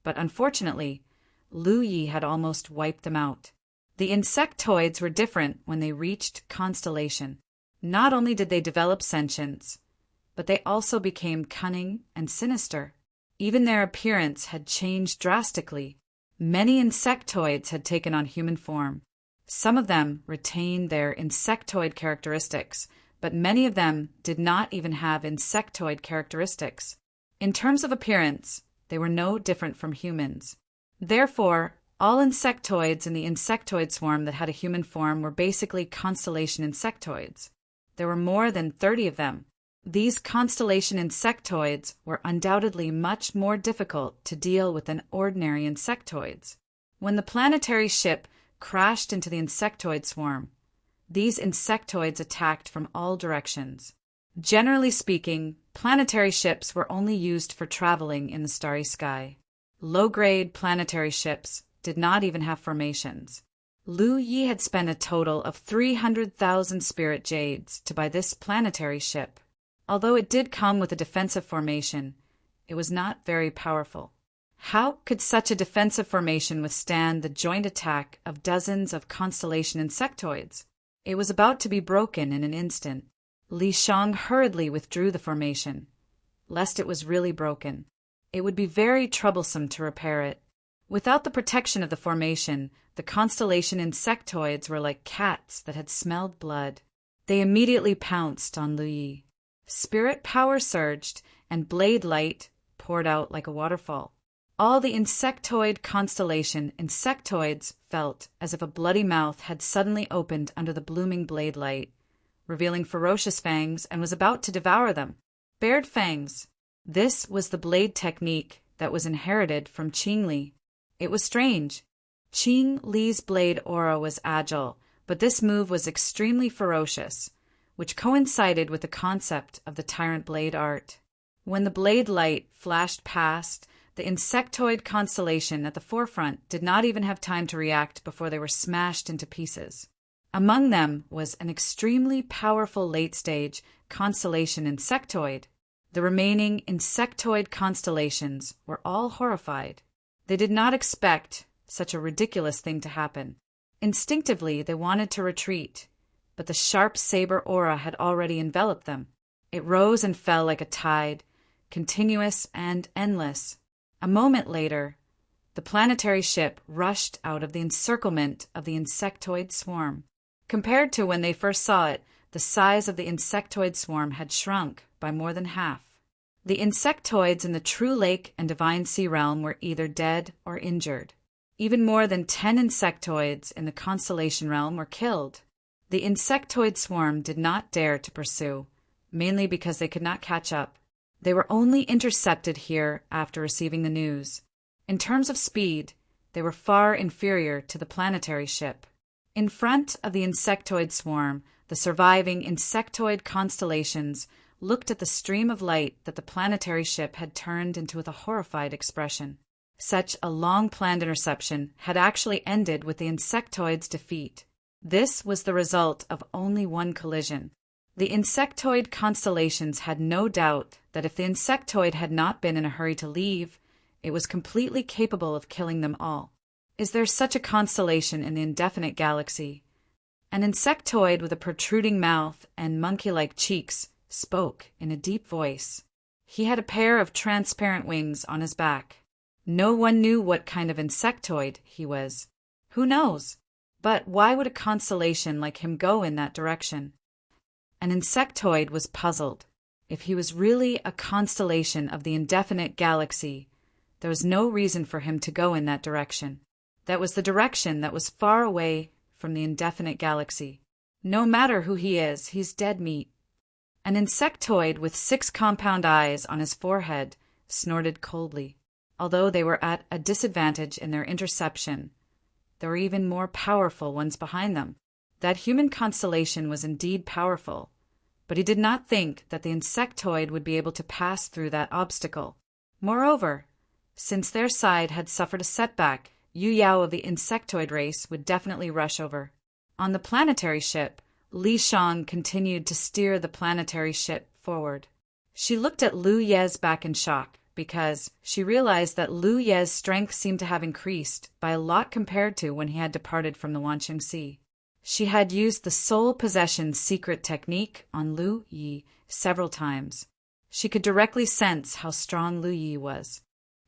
but unfortunately, Lu Yi had almost wiped them out. The insectoids were different when they reached constellation. Not only did they develop sentience, but they also became cunning and sinister. Even their appearance had changed drastically. Many insectoids had taken on human form. Some of them retained their insectoid characteristics, but many of them did not even have insectoid characteristics. In terms of appearance, they were no different from humans. Therefore, all insectoids in the insectoid swarm that had a human form were basically constellation insectoids. There were more than 30 of them. These constellation insectoids were undoubtedly much more difficult to deal with than ordinary insectoids. When the planetary ship crashed into the insectoid swarm, these insectoids attacked from all directions. Generally speaking, planetary ships were only used for traveling in the starry sky. Low-grade planetary ships did not even have formations. Lu Yi had spent a total of 300,000 spirit jades to buy this planetary ship. Although it did come with a defensive formation, it was not very powerful. How could such a defensive formation withstand the joint attack of dozens of constellation insectoids? It was about to be broken in an instant. Li Shang hurriedly withdrew the formation, lest it was really broken. It would be very troublesome to repair it. Without the protection of the formation, the constellation insectoids were like cats that had smelled blood. They immediately pounced on Lu Yi. Spirit power surged, and blade light poured out like a waterfall. All the insectoid constellation insectoids felt as if a bloody mouth had suddenly opened under the blooming blade light, revealing ferocious fangs, and was about to devour them. Bared fangs. This was the blade technique that was inherited from Qing Li. It was strange. Qing Li's blade aura was agile, but this move was extremely ferocious, which coincided with the concept of the tyrant blade art. When the blade light flashed past, the insectoid constellation at the forefront did not even have time to react before they were smashed into pieces. Among them was an extremely powerful late-stage constellation insectoid. The remaining insectoid constellations were all horrified. They did not expect such a ridiculous thing to happen. Instinctively, they wanted to retreat, but the sharp saber aura had already enveloped them. It rose and fell like a tide, continuous and endless. A moment later, the planetary ship rushed out of the encirclement of the insectoid swarm. Compared to when they first saw it, the size of the insectoid swarm had shrunk by more than half. The insectoids in the true lake and divine sea realm were either dead or injured. Even more than 10 insectoids in the constellation realm were killed. The insectoid swarm did not dare to pursue, mainly because they could not catch up. They were only intercepted here after receiving the news. In terms of speed, they were far inferior to the planetary ship. In front of the insectoid swarm, the surviving insectoid constellations looked at the stream of light that the planetary ship had turned into with a horrified expression. Such a long-planned interception had actually ended with the insectoid's defeat. This was the result of only one collision. The insectoid constellations had no doubt that if the insectoid had not been in a hurry to leave, it was completely capable of killing them all. Is there such a constellation in the indefinite galaxy? An insectoid with a protruding mouth and monkey-like cheeks spoke in a deep voice. He had a pair of transparent wings on his back. No one knew what kind of insectoid he was. Who knows? But why would a constellation like him go in that direction? An insectoid was puzzled. If he was really a constellation of the indefinite galaxy, there was no reason for him to go in that direction. That was the direction that was far away from the indefinite galaxy. No matter who he is, he's dead meat. An insectoid with 6 compound eyes on his forehead snorted coldly. Although they were at a disadvantage in their interception, there were even more powerful ones behind them. That human constellation was indeed powerful, but he did not think that the insectoid would be able to pass through that obstacle. Moreover, since their side had suffered a setback, Yu Yao of the insectoid race would definitely rush over. On the planetary ship, Li Shang continued to steer the planetary ship forward. She looked at Lu Ye's back in shock, because she realized that Lu Ye's strength seemed to have increased by a lot compared to when he had departed from the Wansheng Sea. She had used the soul possession secret technique on Lu Yi several times. She could directly sense how strong Lu Yi was.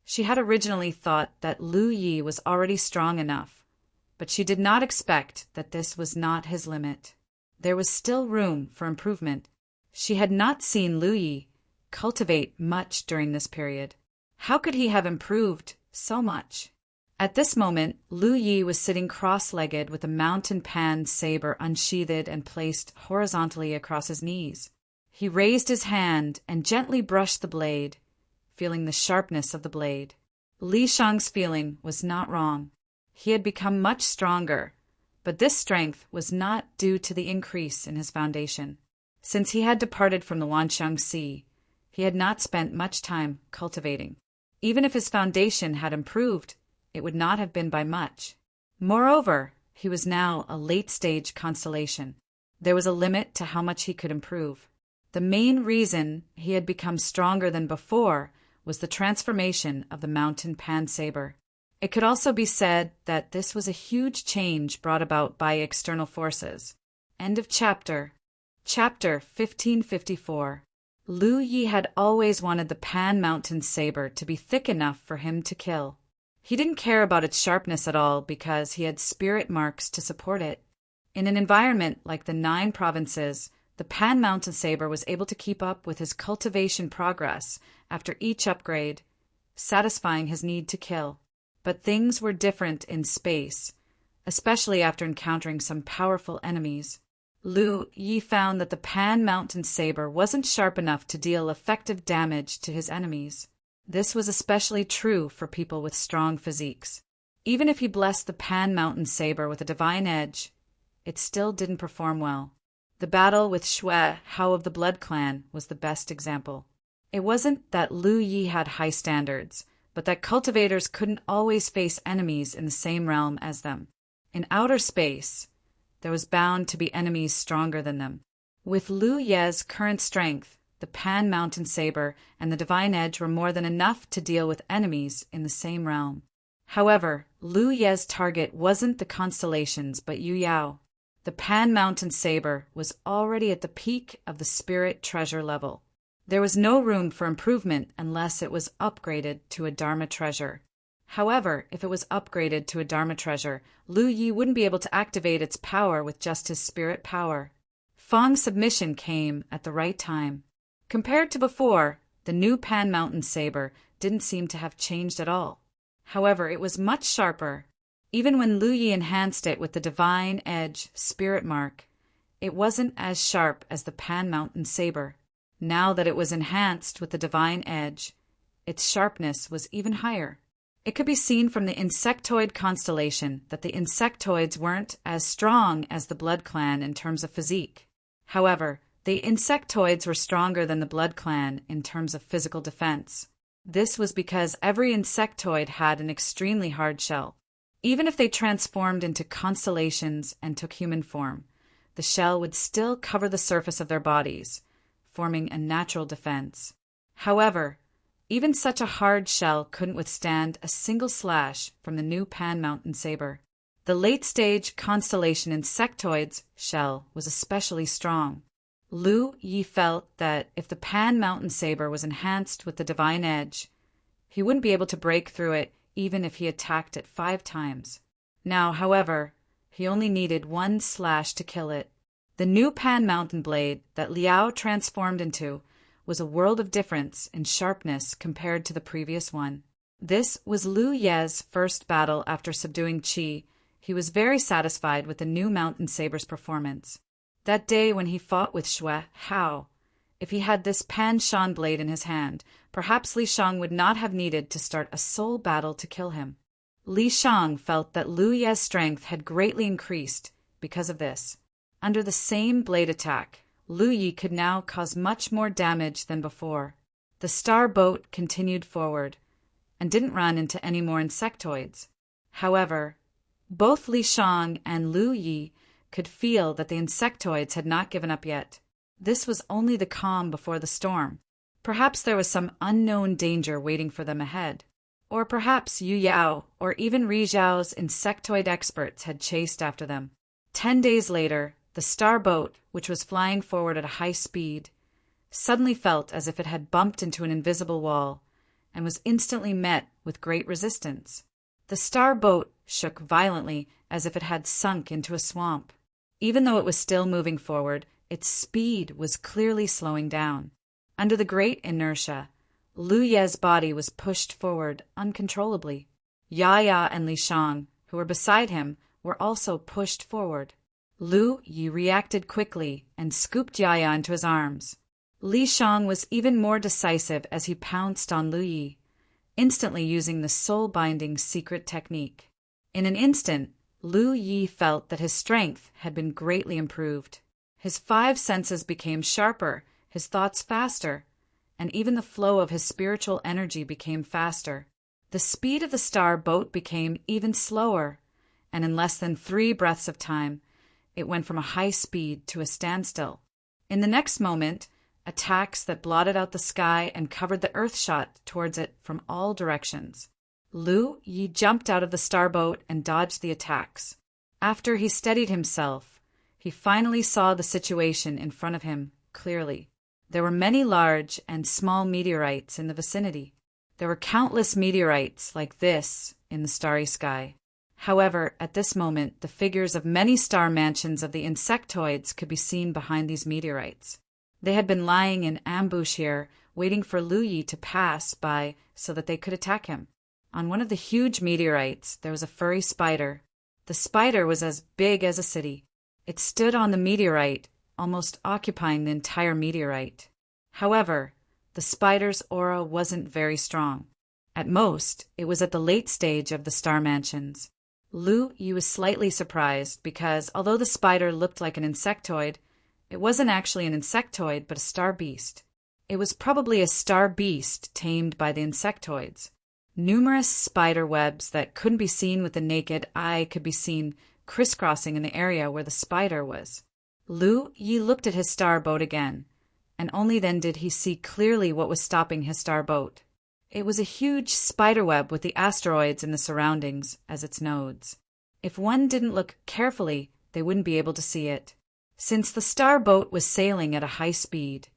She had originally thought that Lu Yi was already strong enough, but she did not expect that this was not his limit. There was still room for improvement. She had not seen Lu Yi cultivate much during this period. How could he have improved so much? At this moment, Lu Yi was sitting cross-legged with a mountain pan saber unsheathed and placed horizontally across his knees. He raised his hand and gently brushed the blade, feeling the sharpness of the blade. Li Shang's feeling was not wrong. He had become much stronger, but this strength was not due to the increase in his foundation. Since he had departed from the Wansheng Sea, he had not spent much time cultivating. Even if his foundation had improved, it would not have been by much. Moreover, he was now a late-stage constellation. There was a limit to how much he could improve. The main reason he had become stronger than before was the transformation of the mountain pan saber. It could also be said that this was a huge change brought about by external forces. End of chapter. Chapter 1554. Lu Yi had always wanted the pan mountain saber to be thick enough for him to kill. He didn't care about its sharpness at all because he had spirit marks to support it. In an environment like the 9 provinces, the pan mountain saber was able to keep up with his cultivation progress after each upgrade, satisfying his need to kill. But things were different in space, especially after encountering some powerful enemies. Lu Yi found that the pan mountain saber wasn't sharp enough to deal effective damage to his enemies. This was especially true for people with strong physiques. Even if he blessed the pan mountain saber with a divine edge, it still didn't perform well. The battle with Xue Hao of the Blood Clan was the best example. It wasn't that Lu Yi had high standards, but that cultivators couldn't always face enemies in the same realm as them. In outer space, there was bound to be enemies stronger than them. With Lu Ye's current strength, the pan mountain saber and the divine edge were more than enough to deal with enemies in the same realm. However, Lu Ye's target wasn't the constellations but Yu Yao. The pan mountain saber was already at the peak of the spirit treasure level. There was no room for improvement unless it was upgraded to a Dharma treasure. However, if it was upgraded to a Dharma treasure, Lu Yi wouldn't be able to activate its power with just his spirit power. Fang's submission came at the right time. Compared to before, the new pan mountain saber didn't seem to have changed at all. However, it was much sharper. Even when Lu Yi enhanced it with the divine edge spirit mark, it wasn't as sharp as the pan mountain saber. Now that it was enhanced with the divine edge, its sharpness was even higher. It could be seen from the insectoid constellation that the insectoids weren't as strong as the Blood Clan in terms of physique. However, the insectoids were stronger than the Blood Clan in terms of physical defense. This was because every insectoid had an extremely hard shell. Even if they transformed into constellations and took human form, the shell would still cover the surface of their bodies, forming a natural defense. However, even such a hard shell couldn't withstand a single slash from the new pan mountain saber. The late-stage constellation insectoid's shell was especially strong. Lu Yi felt that if the pan mountain saber was enhanced with the divine edge, he wouldn't be able to break through it even if he attacked it 5 times. Now, however, he only needed 1 slash to kill it. The new pan mountain blade that Liao transformed into was a world of difference in sharpness compared to the previous one. This was Lu Ye's first battle after subduing Qi. He was very satisfied with the new mountain saber's performance. That day when he fought with Xue Hao, If he had this Pan Shan blade in his hand, perhaps Li Shang would not have needed to start a soul battle to kill him. Li Shang felt that Lu Ye's strength had greatly increased because of this. Under the same blade attack, Lu Yi could now cause much more damage than before. The star boat continued forward and didn't run into any more insectoids. However, both Li Shang and Lu Yi could feel that the insectoids had not given up yet. This was only the calm before the storm. Perhaps there was some unknown danger waiting for them ahead. Or perhaps Yu Yao or even Ri Zhao's insectoid experts had chased after them. 10 days later, the star boat, which was flying forward at a high speed, suddenly felt as if it had bumped into an invisible wall and was instantly met with great resistance. The star boat shook violently as if it had sunk into a swamp. Even though it was still moving forward, its speed was clearly slowing down. Under the great inertia, Lu Ye's body was pushed forward uncontrollably. Ya and Li Shang, who were beside him, were also pushed forward. Lu Yi reacted quickly and scooped Ya into his arms. Li Shang was even more decisive as he pounced on Lu Yi, instantly using the soul-binding secret technique. In an instant, Lu Yi felt that his strength had been greatly improved. His 5 senses became sharper, his thoughts faster, and even the flow of his spiritual energy became faster. The speed of the star boat became even slower, and in less than 3 breaths of time, it went from a high speed to a standstill. In the next moment, attacks that blotted out the sky and covered the earth shot towards it from all directions. Lu Yi jumped out of the starboat and dodged the attacks. After he steadied himself, he finally saw the situation in front of him clearly. There were many large and small meteorites in the vicinity. There were countless meteorites like this in the starry sky. However, at this moment, the figures of many star mansions of the insectoids could be seen behind these meteorites. They had been lying in ambush here, waiting for Lu Yi to pass by so that they could attack him. On one of the huge meteorites, there was a furry spider. The spider was as big as a city. It stood on the meteorite, almost occupying the entire meteorite. However, the spider's aura wasn't very strong. At most, it was at the late stage of the star mansions. Lu Yi was slightly surprised because, although the spider looked like an insectoid, it wasn't actually an insectoid but a star beast. It was probably a star beast tamed by the insectoids. Numerous spider webs that couldn't be seen with the naked eye could be seen crisscrossing in the area where the spider was. Lu Yi looked at his star boat again, and only then did he see clearly what was stopping his star boat. It was a huge spiderweb with the asteroids in the surroundings as its nodes. If one didn't look carefully, they wouldn't be able to see it. Since the star boat was sailing at a high speed,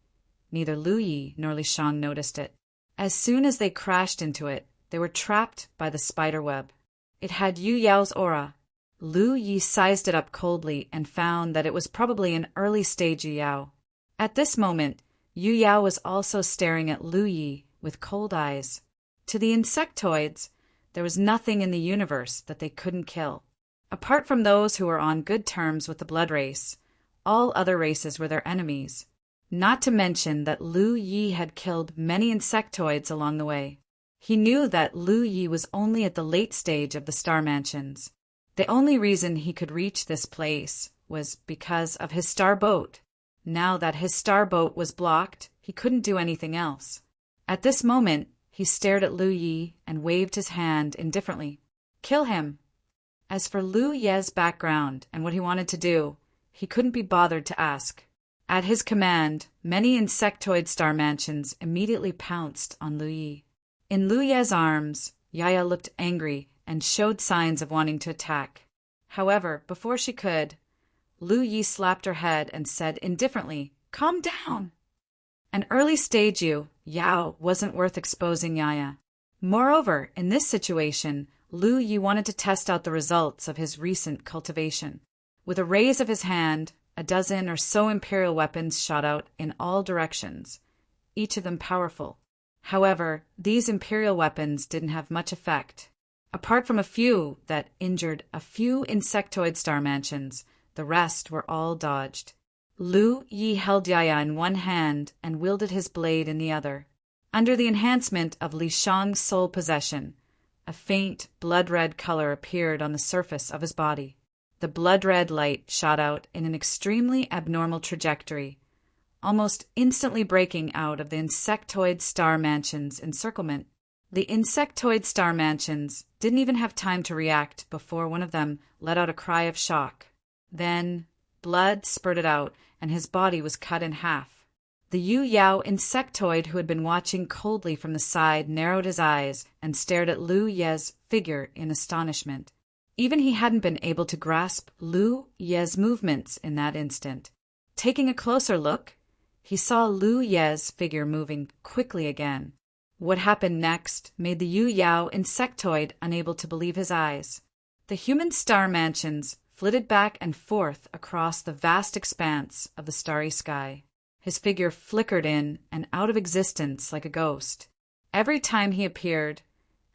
neither Lu Yi nor Li Shang noticed it. As soon as they crashed into it, they were trapped by the spiderweb. It had Yu Yao's aura. Lu Yi sized it up coldly and found that it was probably an early-stage Yu Yao. At this moment, Yu Yao was also staring at Lu Yi with cold eyes. To the insectoids, there was nothing in the universe that they couldn't kill. Apart from those who were on good terms with the blood race, all other races were their enemies. Not to mention that Lu Yi had killed many insectoids along the way. He knew that Lu Yi was only at the late stage of the star mansions. The only reason he could reach this place was because of his star boat. Now that his star boat was blocked, he couldn't do anything else. At this moment, he stared at Lu Yi and waved his hand indifferently. Kill him. As for Lu Ye's background and what he wanted to do, he couldn't be bothered to ask. At his command, many insectoid star mansions immediately pounced on Lu Yi. In Lu Ye's arms, Yaya looked angry and showed signs of wanting to attack. However, before she could, Lu Yi slapped her head and said indifferently, "Calm down." An early-stage Yao wasn't worth exposing Yaya. Moreover, in this situation, Lu Yi wanted to test out the results of his recent cultivation. With a raise of his hand, a dozen or so imperial weapons shot out in all directions, each of them powerful. However, these imperial weapons didn't have much effect. Apart from a few that injured a few insectoid star mansions, the rest were all dodged. Lu Yi held Yaya in one hand and wielded his blade in the other. Under the enhancement of Li Shang's soul possession, a faint blood-red color appeared on the surface of his body. The blood-red light shot out in an extremely abnormal trajectory, almost instantly breaking out of the insectoid star mansion's encirclement. The insectoid star mansions didn't even have time to react before one of them let out a cry of shock. Then blood spurted out and his body was cut in half. The Yu Yao insectoid who had been watching coldly from the side narrowed his eyes and stared at Lu Ye's figure in astonishment. Even he hadn't been able to grasp Lu Ye's movements in that instant. Taking a closer look, he saw Lu Ye's figure moving quickly again. What happened next made the Yu Yao insectoid unable to believe his eyes. The human star mansions flitted back and forth across the vast expanse of the starry sky. His figure flickered in and out of existence like a ghost. Every time he appeared,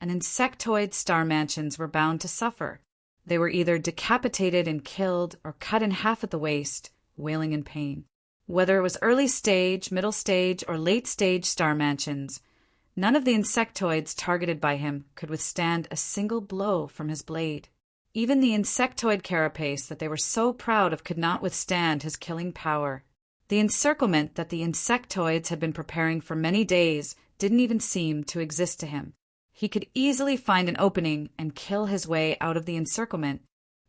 an insectoid star mansions were bound to suffer. They were either decapitated and killed or cut in half at the waist, wailing in pain. Whether it was early stage, middle stage, or late stage star mansions, none of the insectoids targeted by him could withstand a single blow from his blade. Even the insectoid carapace that they were so proud of could not withstand his killing power. The encirclement that the insectoids had been preparing for many days didn't even seem to exist to him. He could easily find an opening and kill his way out of the encirclement.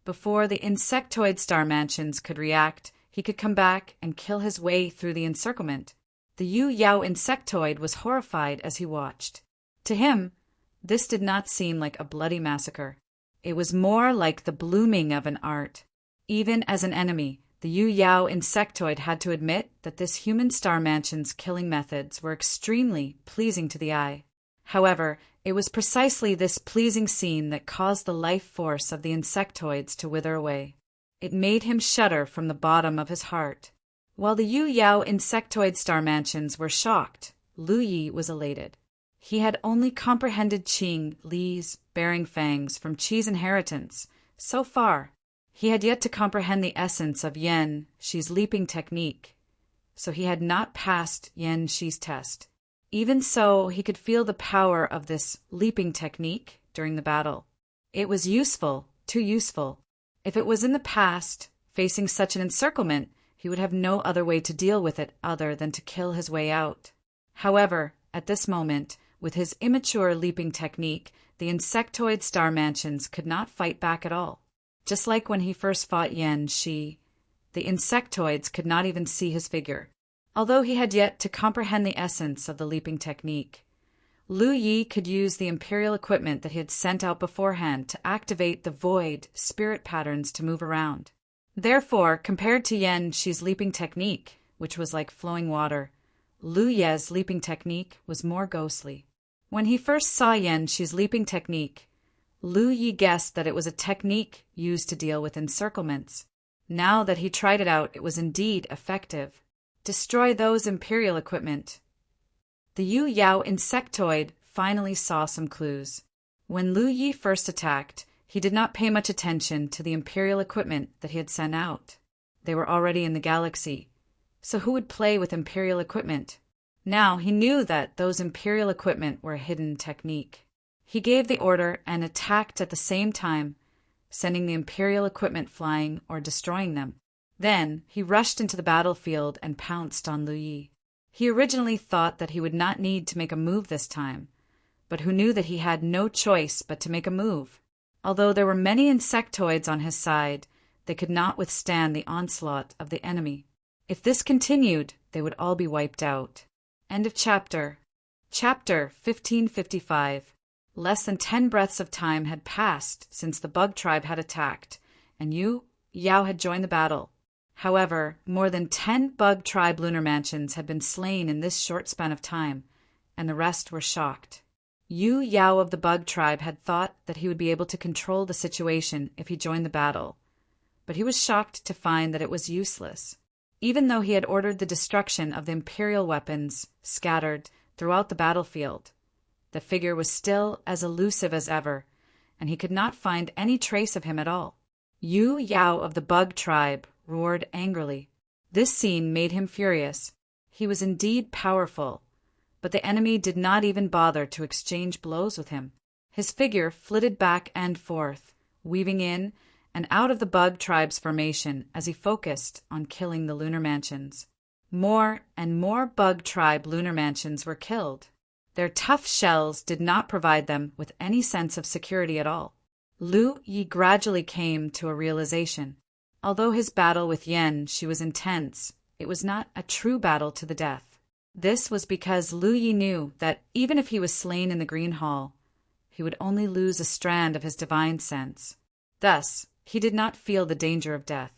Before the insectoid star mansions could react, he could come back and kill his way through the encirclement. The Yu Yao insectoid was horrified as he watched. To him, this did not seem like a bloody massacre. It was more like the blooming of an art. Even as an enemy, the Yu Yao insectoid had to admit that this human star mansion's killing methods were extremely pleasing to the eye. However, it was precisely this pleasing scene that caused the life force of the insectoids to wither away. It made him shudder from the bottom of his heart. While the Yu Yao insectoid star mansions were shocked, Lu Yi was elated. He had only comprehended Qing Li's bearing fangs from Qi's inheritance. So far, he had yet to comprehend the essence of Yan Shi's leaping technique, so he had not passed Yan Shi's test. Even so, he could feel the power of this leaping technique during the battle. It was useful, too useful. If it was in the past, facing such an encirclement, he would have no other way to deal with it other than to kill his way out. However, at this moment, with his immature leaping technique, the insectoid star mansions could not fight back at all. Just like when he first fought Yan Shi, the insectoids could not even see his figure. Although he had yet to comprehend the essence of the leaping technique, Lu Yi could use the imperial equipment that he had sent out beforehand to activate the void spirit patterns to move around. Therefore, compared to Yan Shi's leaping technique, which was like flowing water, Lu Ye's leaping technique was more ghostly. When he first saw Yan Shi's leaping technique, Lu Yi guessed that it was a technique used to deal with encirclements. Now that he tried it out, it was indeed effective. Destroy those imperial equipment. The Yu Yao insectoid finally saw some clues. When Lu Yi first attacked, he did not pay much attention to the imperial equipment that he had sent out. They were already in the galaxy. So who would play with imperial equipment? Now he knew that those imperial equipment were a hidden technique. He gave the order and attacked at the same time, sending the imperial equipment flying or destroying them. Then he rushed into the battlefield and pounced on Lu Yi. He originally thought that he would not need to make a move this time, but who knew that he had no choice but to make a move. Although there were many insectoids on his side, they could not withstand the onslaught of the enemy. If this continued, they would all be wiped out. End of chapter. Chapter 1555. Less than 10 breaths of time had passed since the bug tribe had attacked, and Yu Yao had joined the battle. However, more than 10 bug tribe lunar mansions had been slain in this short span of time, and the rest were shocked. Yu Yao of the bug tribe had thought that he would be able to control the situation if he joined the battle, but he was shocked to find that it was useless. Even though he had ordered the destruction of the imperial weapons scattered throughout the battlefield, the figure was still as elusive as ever, and he could not find any trace of him at all. Yu Yao of the bug tribe roared angrily. This scene made him furious. He was indeed powerful, but the enemy did not even bother to exchange blows with him. His figure flitted back and forth, weaving in and out of the bug tribe's formation as he focused on killing the lunar mansions. More and more bug tribe lunar mansions were killed. Their tough shells did not provide them with any sense of security at all. Lu Yi gradually came to a realization. Although his battle with Yan Shi was intense, it was not a true battle to the death. This was because Lu Yi knew that even if he was slain in the Green Hall, he would only lose a strand of his divine sense. Thus, he did not feel the danger of death.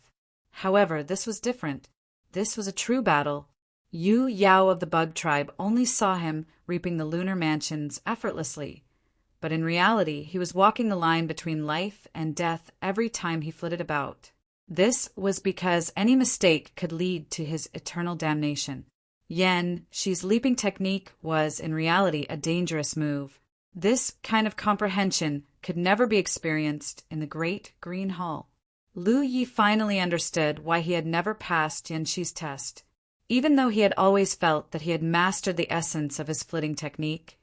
However, this was different. This was a true battle. Yu Yao of the Bug Tribe only saw him reaping the lunar mansions effortlessly, but in reality he was walking the line between life and death every time he flitted about. This was because any mistake could lead to his eternal damnation. Yan Shi's leaping technique was, in reality, a dangerous move. This kind of comprehension could never be experienced in the Great Green Hall. Lu Yi finally understood why he had never passed Yan Shi's test. Even though he had always felt that he had mastered the essence of his flitting technique,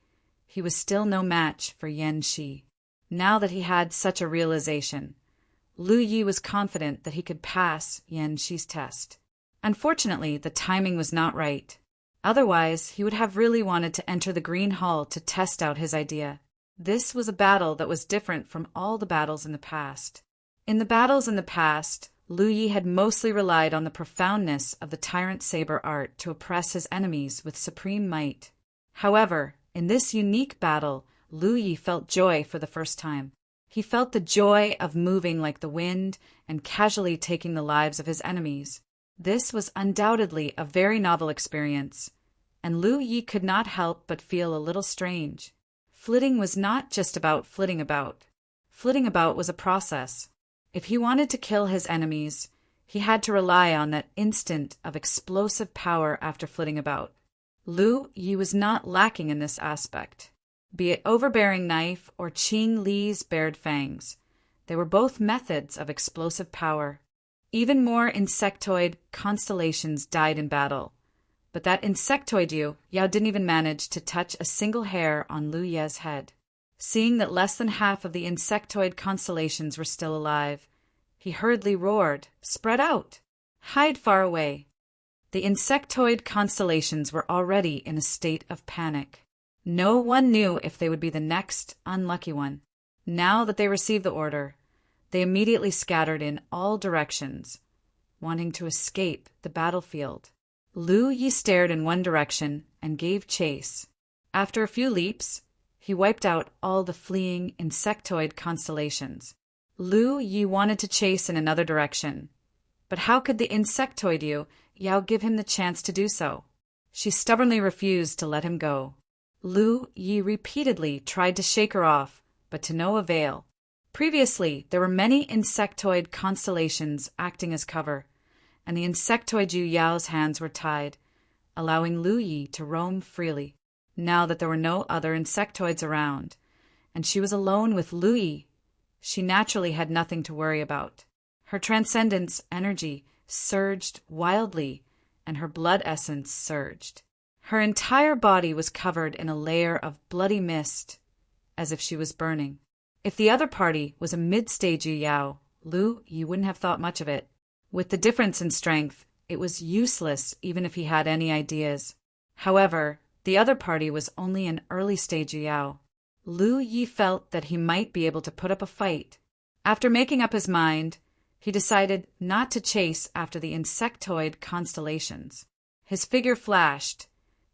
he was still no match for Yan Shi. Now that he had such a realization, Lu Yi was confident that he could pass Yan Shi's test. Unfortunately, the timing was not right. Otherwise, he would have really wanted to enter the Green Hall to test out his idea. This was a battle that was different from all the battles in the past. In the battles in the past, Lu Yi had mostly relied on the profoundness of the tyrant saber art to oppress his enemies with supreme might. However, in this unique battle, Lu Yi felt joy for the first time. He felt the joy of moving like the wind and casually taking the lives of his enemies. This was undoubtedly a very novel experience, and Lu Yi could not help but feel a little strange. Flitting was not just about flitting about. Flitting about was a process. If he wanted to kill his enemies, he had to rely on that instant of explosive power after flitting about. Lu Yi was not lacking in this aspect. Be it overbearing knife or Qing Li's bared fangs, they were both methods of explosive power. Even more insectoid constellations died in battle, but that insectoid Yao didn't even manage to touch a single hair on Lu Ye's head. Seeing that less than half of the insectoid constellations were still alive, he hurriedly roared, "Spread out! Hide far away!" The insectoid constellations were already in a state of panic. No one knew if they would be the next unlucky one. Now that they received the order, they immediately scattered in all directions, wanting to escape the battlefield. Lu Yi stared in one direction and gave chase. After a few leaps, he wiped out all the fleeing insectoid constellations. Lu Yi wanted to chase in another direction, but how could the insectoid Yao give him the chance to do so? She stubbornly refused to let him go. Lu Yi repeatedly tried to shake her off, but to no avail. Previously, there were many insectoid constellations acting as cover, and the insectoid Yao's hands were tied, allowing Lu Yi to roam freely. Now that there were no other insectoids around, and she was alone with Lu Yi, she naturally had nothing to worry about. Her transcendence energy surged wildly, and her blood essence surged. Her entire body was covered in a layer of bloody mist, as if she was burning. If the other party was a mid-stage Yao, Lu Yi wouldn't have thought much of it. With the difference in strength, it was useless even if he had any ideas. However, the other party was only an early-stage Yao. Lu Yi felt that he might be able to put up a fight. After making up his mind, he decided not to chase after the insectoid constellations. His figure flashed,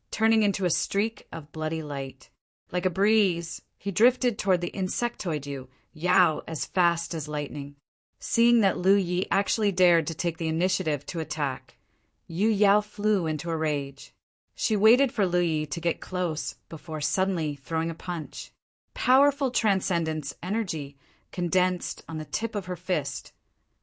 turning into a streak of bloody light. Like a breeze, he drifted toward the insectoid Yao as fast as lightning. Seeing that Lu Yi actually dared to take the initiative to attack, Yao flew into a rage. She waited for Lu Yi to get close before suddenly throwing a punch. Powerful transcendence energy condensed on the tip of her fist,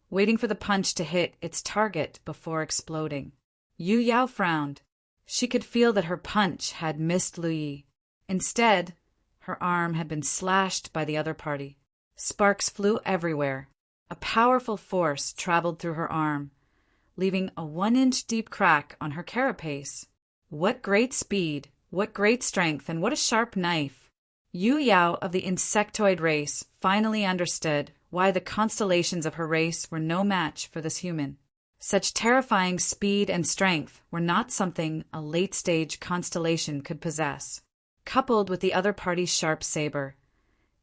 waiting for the punch to hit its target before exploding. Yao frowned. She could feel that her punch had missed Lu Yi. Instead, her arm had been slashed by the other party. Sparks flew everywhere. A powerful force traveled through her arm, leaving a 1-inch deep crack on her carapace. What great speed, what great strength, and what a sharp knife! Yu Yao of the insectoid race finally understood why the constellations of her race were no match for this human. Such terrifying speed and strength were not something a late-stage constellation could possess. Coupled with the other party's sharp saber,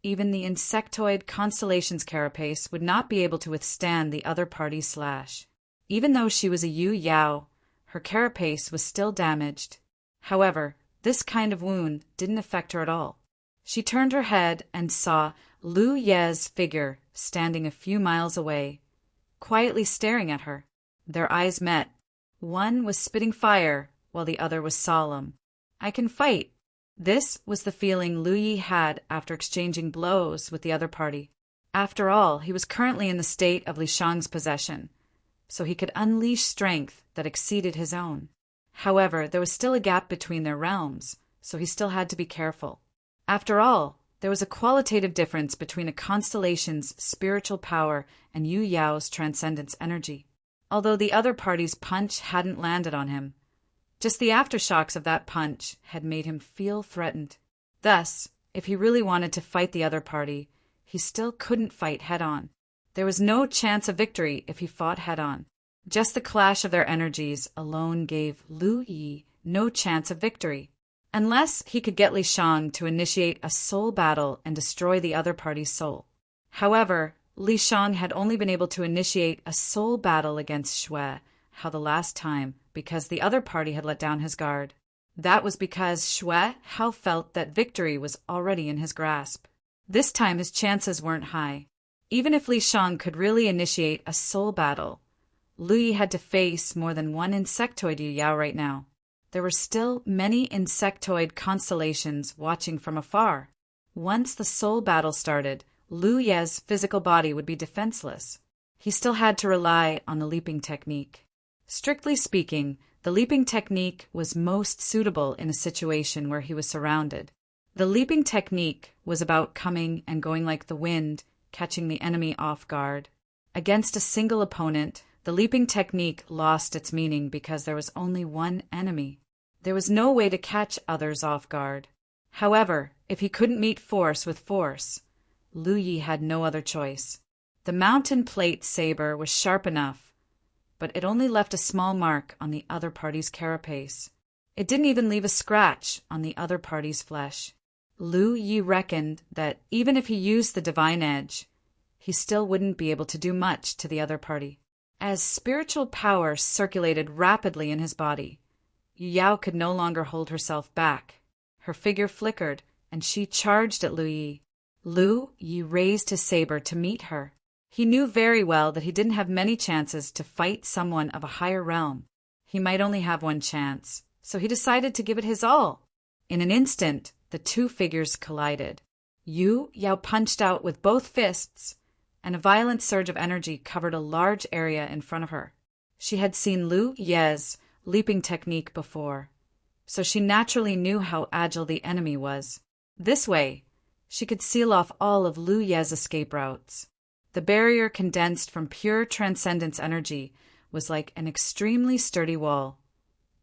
even the insectoid constellation's carapace would not be able to withstand the other party's slash. Even though she was a Yu Yao, her carapace was still damaged. However, this kind of wound didn't affect her at all. She turned her head and saw Lu Ye's figure standing a few miles away, quietly staring at her. Their eyes met. One was spitting fire, while the other was solemn. "I can fight." This was the feeling Lu Yi had after exchanging blows with the other party. After all, he was currently in the state of Li Shang's possession, so he could unleash strength that exceeded his own. However, there was still a gap between their realms, so he still had to be careful. After all, there was a qualitative difference between a constellation's spiritual power and Yu Yao's transcendence energy. Although the other party's punch hadn't landed on him, just the aftershocks of that punch had made him feel threatened. Thus, if he really wanted to fight the other party, he still couldn't fight head-on. There was no chance of victory if he fought head-on. Just the clash of their energies alone gave Lu Yi no chance of victory, unless he could get Li Shang to initiate a soul battle and destroy the other party's soul. However, Li Shang had only been able to initiate a soul battle against Xue the last time because the other party had let down his guard. That was because Xue felt that victory was already in his grasp. This time his chances weren't high. Even if Li Shang could really initiate a soul battle, Lu Yi had to face more than one insectoid Yu Yao right now. There were still many insectoid constellations watching from afar. Once the soul battle started, Lu Ye's physical body would be defenseless. He still had to rely on the leaping technique. Strictly speaking, the leaping technique was most suitable in a situation where he was surrounded. The leaping technique was about coming and going like the wind, catching the enemy off guard. Against a single opponent, the leaping technique lost its meaning because there was only one enemy. There was no way to catch others off guard. However, if he couldn't meet force with force, Lu Yi had no other choice. The mountain plate saber was sharp enough, but it only left a small mark on the other party's carapace. It didn't even leave a scratch on the other party's flesh. Lu Yi reckoned that even if he used the divine edge, he still wouldn't be able to do much to the other party. As spiritual power circulated rapidly in his body, Yu Yao could no longer hold herself back. Her figure flickered, and she charged at Lu Yi. Lu Yi raised his saber to meet her. He knew very well that he didn't have many chances to fight someone of a higher realm. He might only have one chance, so he decided to give it his all. In an instant, the two figures collided. Yu Yao punched out with both fists, and a violent surge of energy covered a large area in front of her. She had seen Lu Ye's leaping technique before, so she naturally knew how agile the enemy was. This way, she could seal off all of Lu Ye's escape routes. The barrier condensed from pure transcendence energy was like an extremely sturdy wall,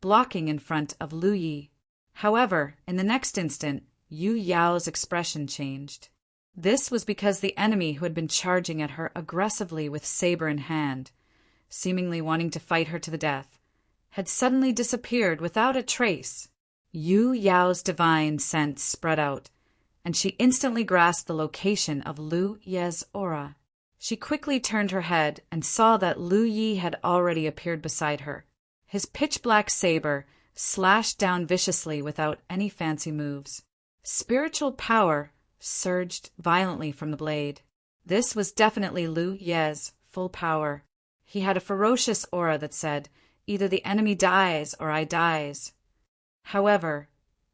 blocking in front of Lu Yi. However, in the next instant, Yu Yao's expression changed. This was because the enemy who had been charging at her aggressively with saber in hand, seemingly wanting to fight her to the death, had suddenly disappeared without a trace. Yu Yao's divine sense spread out, and she instantly grasped the location of Lu Ye's aura. She quickly turned her head and saw that Lu Yi had already appeared beside her. His pitch-black saber slashed down viciously without any fancy moves. Spiritual power surged violently from the blade. This was definitely Lu Ye's full power. He had a ferocious aura that said, "Either the enemy dies or I dies." However,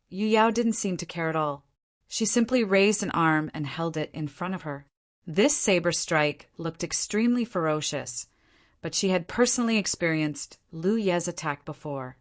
Yu Yao didn't seem to care at all. She simply raised an arm and held it in front of her. This saber strike looked extremely ferocious, but she had personally experienced Lu Ye's attack before,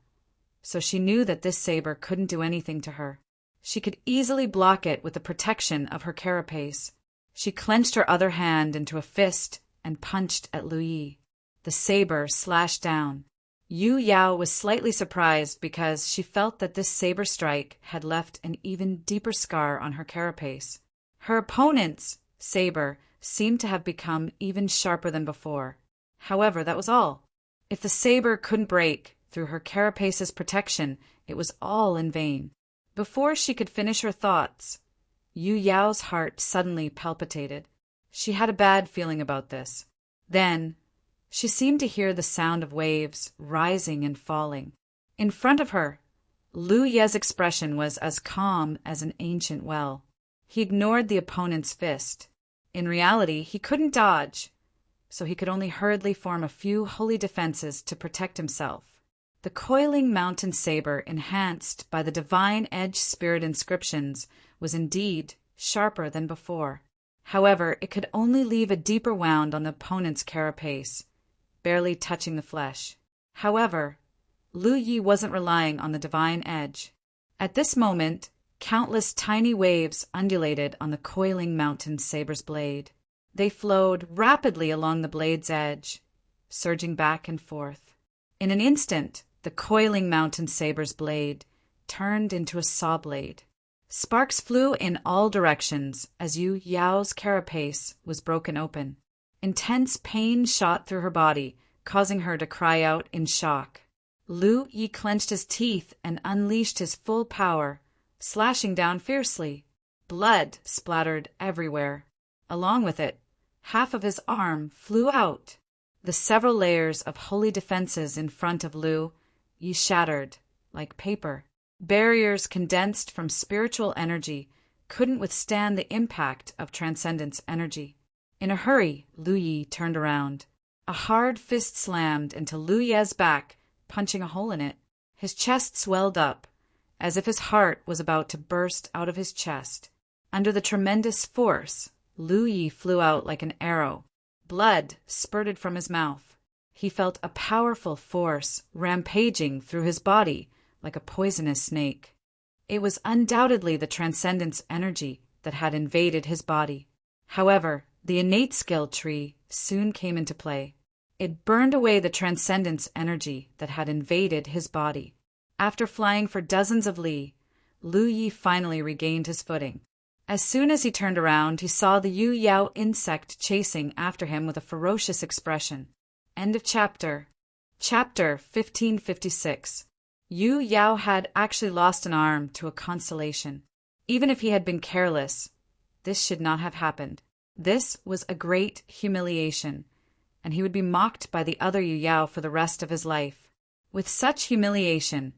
so she knew that this saber couldn't do anything to her. She could easily block it with the protection of her carapace. She clenched her other hand into a fist and punched at Lu Yi. The saber slashed down. Yu Yao was slightly surprised because she felt that this saber strike had left an even deeper scar on her carapace. Her opponent's saber seemed to have become even sharper than before. However, that was all. If the saber couldn't break through her carapace's protection, it was all in vain. Before she could finish her thoughts, Yu Yao's heart suddenly palpitated. She had a bad feeling about this. Then, she seemed to hear the sound of waves rising and falling. In front of her, Lu Ye's expression was as calm as an ancient well. He ignored the opponent's fist. In reality, he couldn't dodge, so he could only hurriedly form a few holy defenses to protect himself. The coiling mountain saber, enhanced by the divine edge spirit inscriptions, was indeed sharper than before. However, it could only leave a deeper wound on the opponent's carapace, barely touching the flesh. However, Lu Yi wasn't relying on the divine edge. At this moment, countless tiny waves undulated on the coiling mountain saber's blade. They flowed rapidly along the blade's edge, surging back and forth. In an instant, the coiling mountain saber's blade turned into a saw blade. Sparks flew in all directions as Yu Yao's carapace was broken open. Intense pain shot through her body, causing her to cry out in shock. Lu Yi clenched his teeth and unleashed his full power, slashing down fiercely. Blood splattered everywhere. Along with it, half of his arm flew out. The several layers of holy defenses in front of Lu Yi shattered like paper. Barriers condensed from spiritual energy couldn't withstand the impact of transcendence energy. In a hurry, Lu Yi turned around. A hard fist slammed into Lu Ye's back, punching a hole in it. His chest swelled up, as if his heart was about to burst out of his chest. Under the tremendous force, Lu Yi flew out like an arrow. Blood spurted from his mouth. He felt a powerful force rampaging through his body like a poisonous snake. It was undoubtedly the transcendence energy that had invaded his body. However, the innate skill tree soon came into play. It burned away the transcendence energy that had invaded his body. After flying for dozens of li, Lu Yi finally regained his footing. As soon as he turned around, he saw the Yu Yao insect chasing after him with a ferocious expression. End of chapter. Chapter 1556. Yu Yao had actually lost an arm to a constellation. Even if he had been careless, this should not have happened. This was a great humiliation, and he would be mocked by the other Yu Yao for the rest of his life. With such humiliation,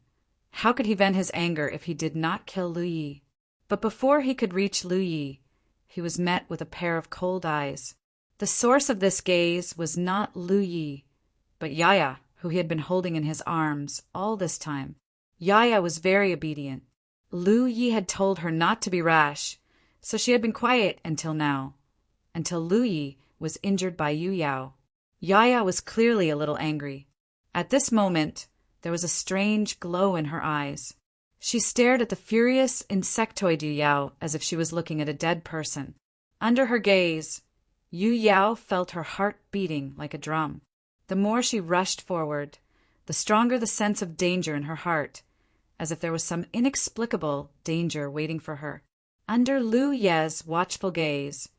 how could he vent his anger if he did not kill Lu Yi? But before he could reach Lu Yi, he was met with a pair of cold eyes. The source of this gaze was not Lu Yi, but Yaya, who he had been holding in his arms all this time. Yaya was very obedient. Lu Yi had told her not to be rash, so she had been quiet until now, until Lu Yi was injured by Yu Yao. Yaya was clearly a little angry. At this moment, there was a strange glow in her eyes. She stared at the furious insectoid Yu Yao as if she was looking at a dead person. Under her gaze, Yu Yao felt her heart beating like a drum. The more she rushed forward, the stronger the sense of danger in her heart, as if there was some inexplicable danger waiting for her. Under Lu Ye's watchful gaze,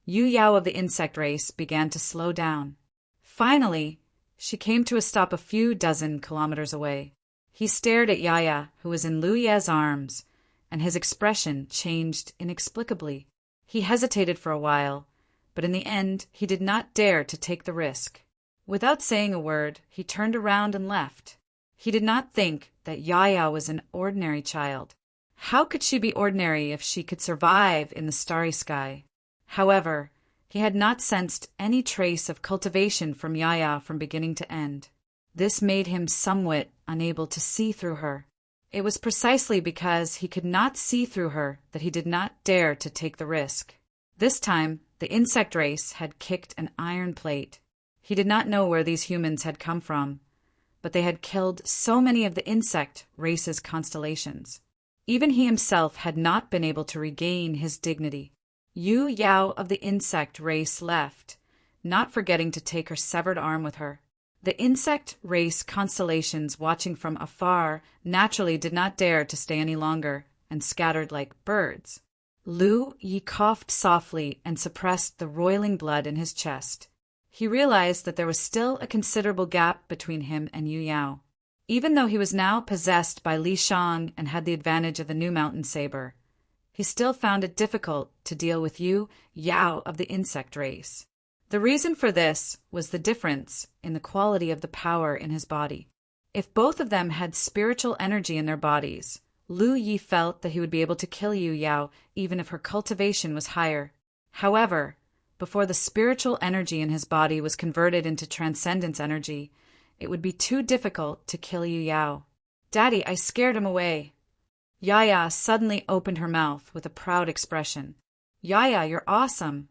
Yu Yao of the insect race began to slow down. Finally, she came to a stop a few dozen kilometers away. He stared at Yaya, who was in Lu Ye's arms, and his expression changed inexplicably. He hesitated for a while, but in the end he did not dare to take the risk. Without saying a word, he turned around and left. He did not think that Yaya was an ordinary child. How could she be ordinary if she could survive in the starry sky? However, he had not sensed any trace of cultivation from Yaya from beginning to end. This made him somewhat unable to see through her. It was precisely because he could not see through her that he did not dare to take the risk. This time, the insect race had kicked an iron plate. He did not know where these humans had come from, but they had killed so many of the insect race's constellations. Even he himself had not been able to regain his dignity. Yu Yao of the insect race left, not forgetting to take her severed arm with her. The insect race constellations watching from afar naturally did not dare to stay any longer and scattered like birds. Lu Yi coughed softly and suppressed the roiling blood in his chest. He realized that there was still a considerable gap between him and Yu Yao. Even though he was now possessed by Li Shang and had the advantage of the new mountain saber, he still found it difficult to deal with Yu Yao of the insect race. The reason for this was the difference in the quality of the power in his body. If both of them had spiritual energy in their bodies, Lu Yi felt that he would be able to kill Yu Yao even if her cultivation was higher. However, before the spiritual energy in his body was converted into transcendence energy, it would be too difficult to kill Yu Yao. "Daddy, I scared him away." Yaya suddenly opened her mouth with a proud expression. "Yaya, you're awesome."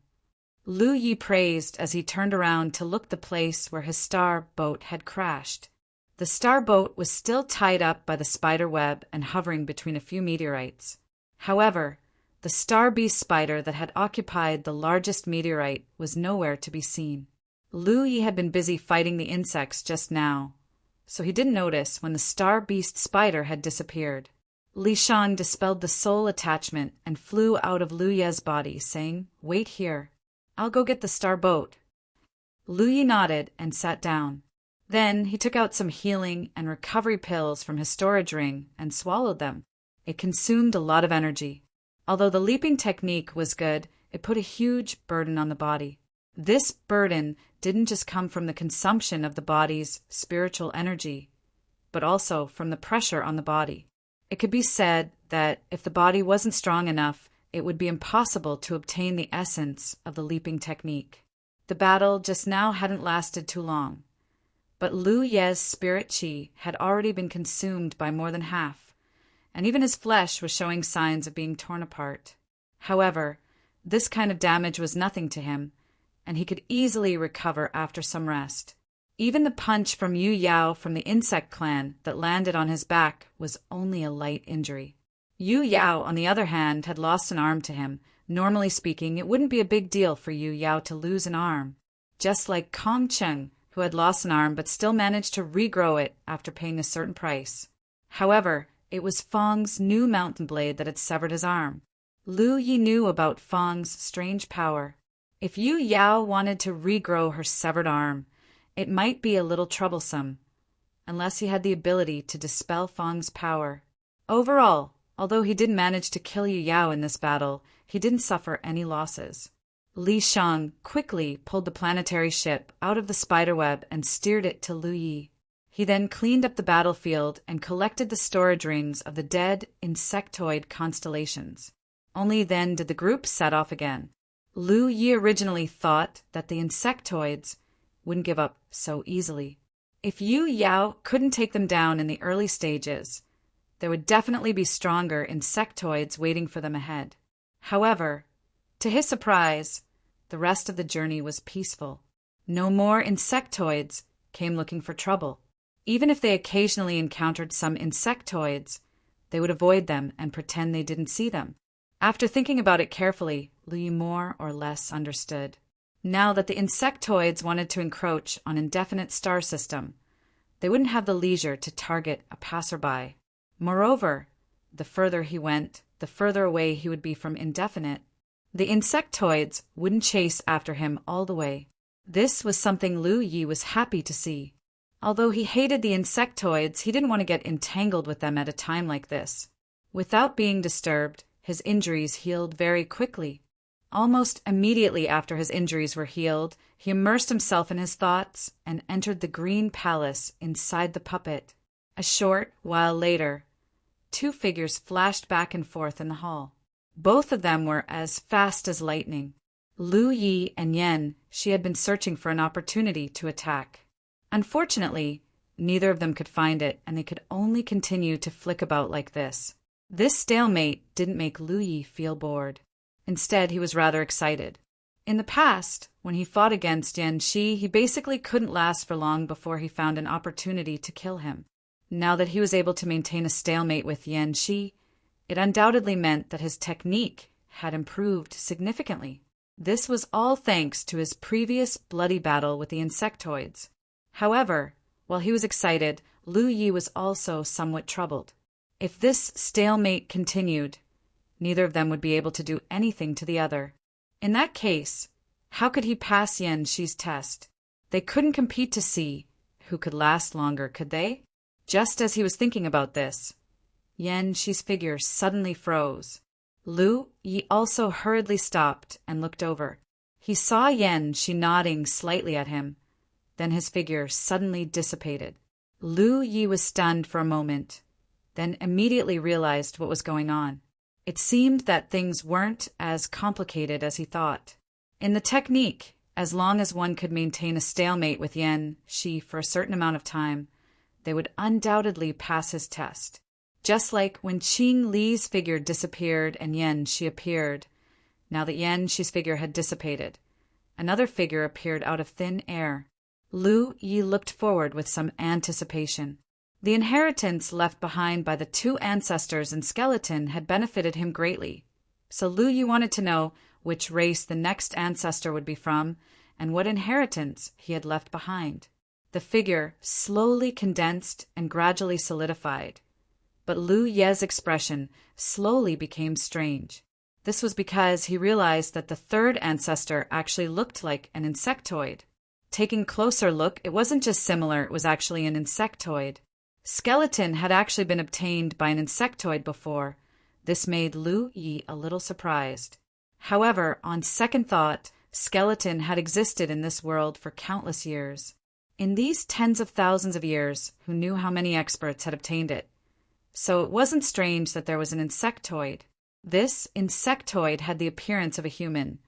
Lu Yi praised as he turned around to look the place where his star boat had crashed. The star boat was still tied up by the spider web and hovering between a few meteorites. However, the star beast spider that had occupied the largest meteorite was nowhere to be seen. Lu Yi had been busy fighting the insects just now, so he didn't notice when the star beast spider had disappeared. Li Shang dispelled the soul attachment and flew out of Lu Ye's body, saying, "Wait here. I'll go get the star boat." Lu Yi nodded and sat down. Then he took out some healing and recovery pills from his storage ring and swallowed them. It consumed a lot of energy. Although the leaping technique was good, it put a huge burden on the body. This burden didn't just come from the consumption of the body's spiritual energy, but also from the pressure on the body. It could be said that if the body wasn't strong enough, it would be impossible to obtain the essence of the leaping technique. The battle just now hadn't lasted too long, but Lu Ye's spirit qi had already been consumed by more than half, and even his flesh was showing signs of being torn apart. However, this kind of damage was nothing to him, and he could easily recover after some rest. Even the punch from Yu Yao from the insect clan that landed on his back was only a light injury. Yu Yao, on the other hand, had lost an arm to him. Normally speaking, it wouldn't be a big deal for Yu Yao to lose an arm. Just like Kong Cheng, who had lost an arm but still managed to regrow it after paying a certain price. However, it was Feng's new mountain blade that had severed his arm. Lu Yi knew about Feng's strange power. If Yu Yao wanted to regrow her severed arm, it might be a little troublesome, unless he had the ability to dispel Feng's power. Overall, although he didn't manage to kill Yu Yao in this battle, he didn't suffer any losses. Li Shang quickly pulled the planetary ship out of the spiderweb and steered it to Lu Yi. He then cleaned up the battlefield and collected the storage rings of the dead insectoid constellations. Only then did the group set off again. Lu Yi originally thought that the insectoids wouldn't give up so easily. If Yu Yao couldn't take them down in the early stages, there would definitely be stronger insectoids waiting for them ahead. However, to his surprise, the rest of the journey was peaceful. No more insectoids came looking for trouble. Even if they occasionally encountered some insectoids, they would avoid them and pretend they didn't see them. After thinking about it carefully, Lu Yi more or less understood. Now that the insectoids wanted to encroach on indefinite star system, they wouldn't have the leisure to target a passerby. Moreover, the further he went, the further away he would be from indefinite. The insectoids wouldn't chase after him all the way. This was something Lu Yi was happy to see. Although he hated the insectoids, he didn't want to get entangled with them at a time like this. Without being disturbed, his injuries healed very quickly. Almost immediately after his injuries were healed, he immersed himself in his thoughts and entered the green palace inside the puppet. A short while later, two figures flashed back and forth in the hall. Both of them were as fast as lightning. Lu Yi and Yen, she had been searching for an opportunity to attack. Unfortunately, neither of them could find it, and they could only continue to flick about like this. This stalemate didn't make Lu Yi feel bored. Instead, he was rather excited. In the past, when he fought against Yan Shi, he basically couldn't last for long before he found an opportunity to kill him. Now that he was able to maintain a stalemate with Yan Shi, it undoubtedly meant that his technique had improved significantly. This was all thanks to his previous bloody battle with the insectoids. However, while he was excited, Lu Yi was also somewhat troubled. If this stalemate continued, neither of them would be able to do anything to the other. In that case, how could he pass Yan Shi's test? They couldn't compete to see who could last longer, could they? Just as he was thinking about this, Yan Shi's figure suddenly froze. Lu Yi also hurriedly stopped and looked over. He saw Yan Shi nodding slightly at him. Then his figure suddenly dissipated. Lu Yi was stunned for a moment, then immediately realized what was going on. It seemed that things weren't as complicated as he thought. In the technique, as long as one could maintain a stalemate with Yan Shi for a certain amount of time, they would undoubtedly pass his test. Just like when Qing Li's figure disappeared and Yan Shi appeared, now that Yan Shi's figure had dissipated, another figure appeared out of thin air. Lu Yi looked forward with some anticipation. The inheritance left behind by the two ancestors in skeleton had benefited him greatly, so Lu Yi wanted to know which race the next ancestor would be from and what inheritance he had left behind. The figure slowly condensed and gradually solidified, but Lu Ye's expression slowly became strange. This was because he realized that the third ancestor actually looked like an insectoid. Taking a closer look, it wasn't just similar, it was actually an insectoid. Skeleton had actually been obtained by an insectoid before. This made Lu Yi a little surprised. However, on second thought, skeleton had existed in this world for countless years. In these tens of thousands of years, who knew how many experts had obtained it? So it wasn't strange that there was an insectoid. This insectoid had the appearance of a human,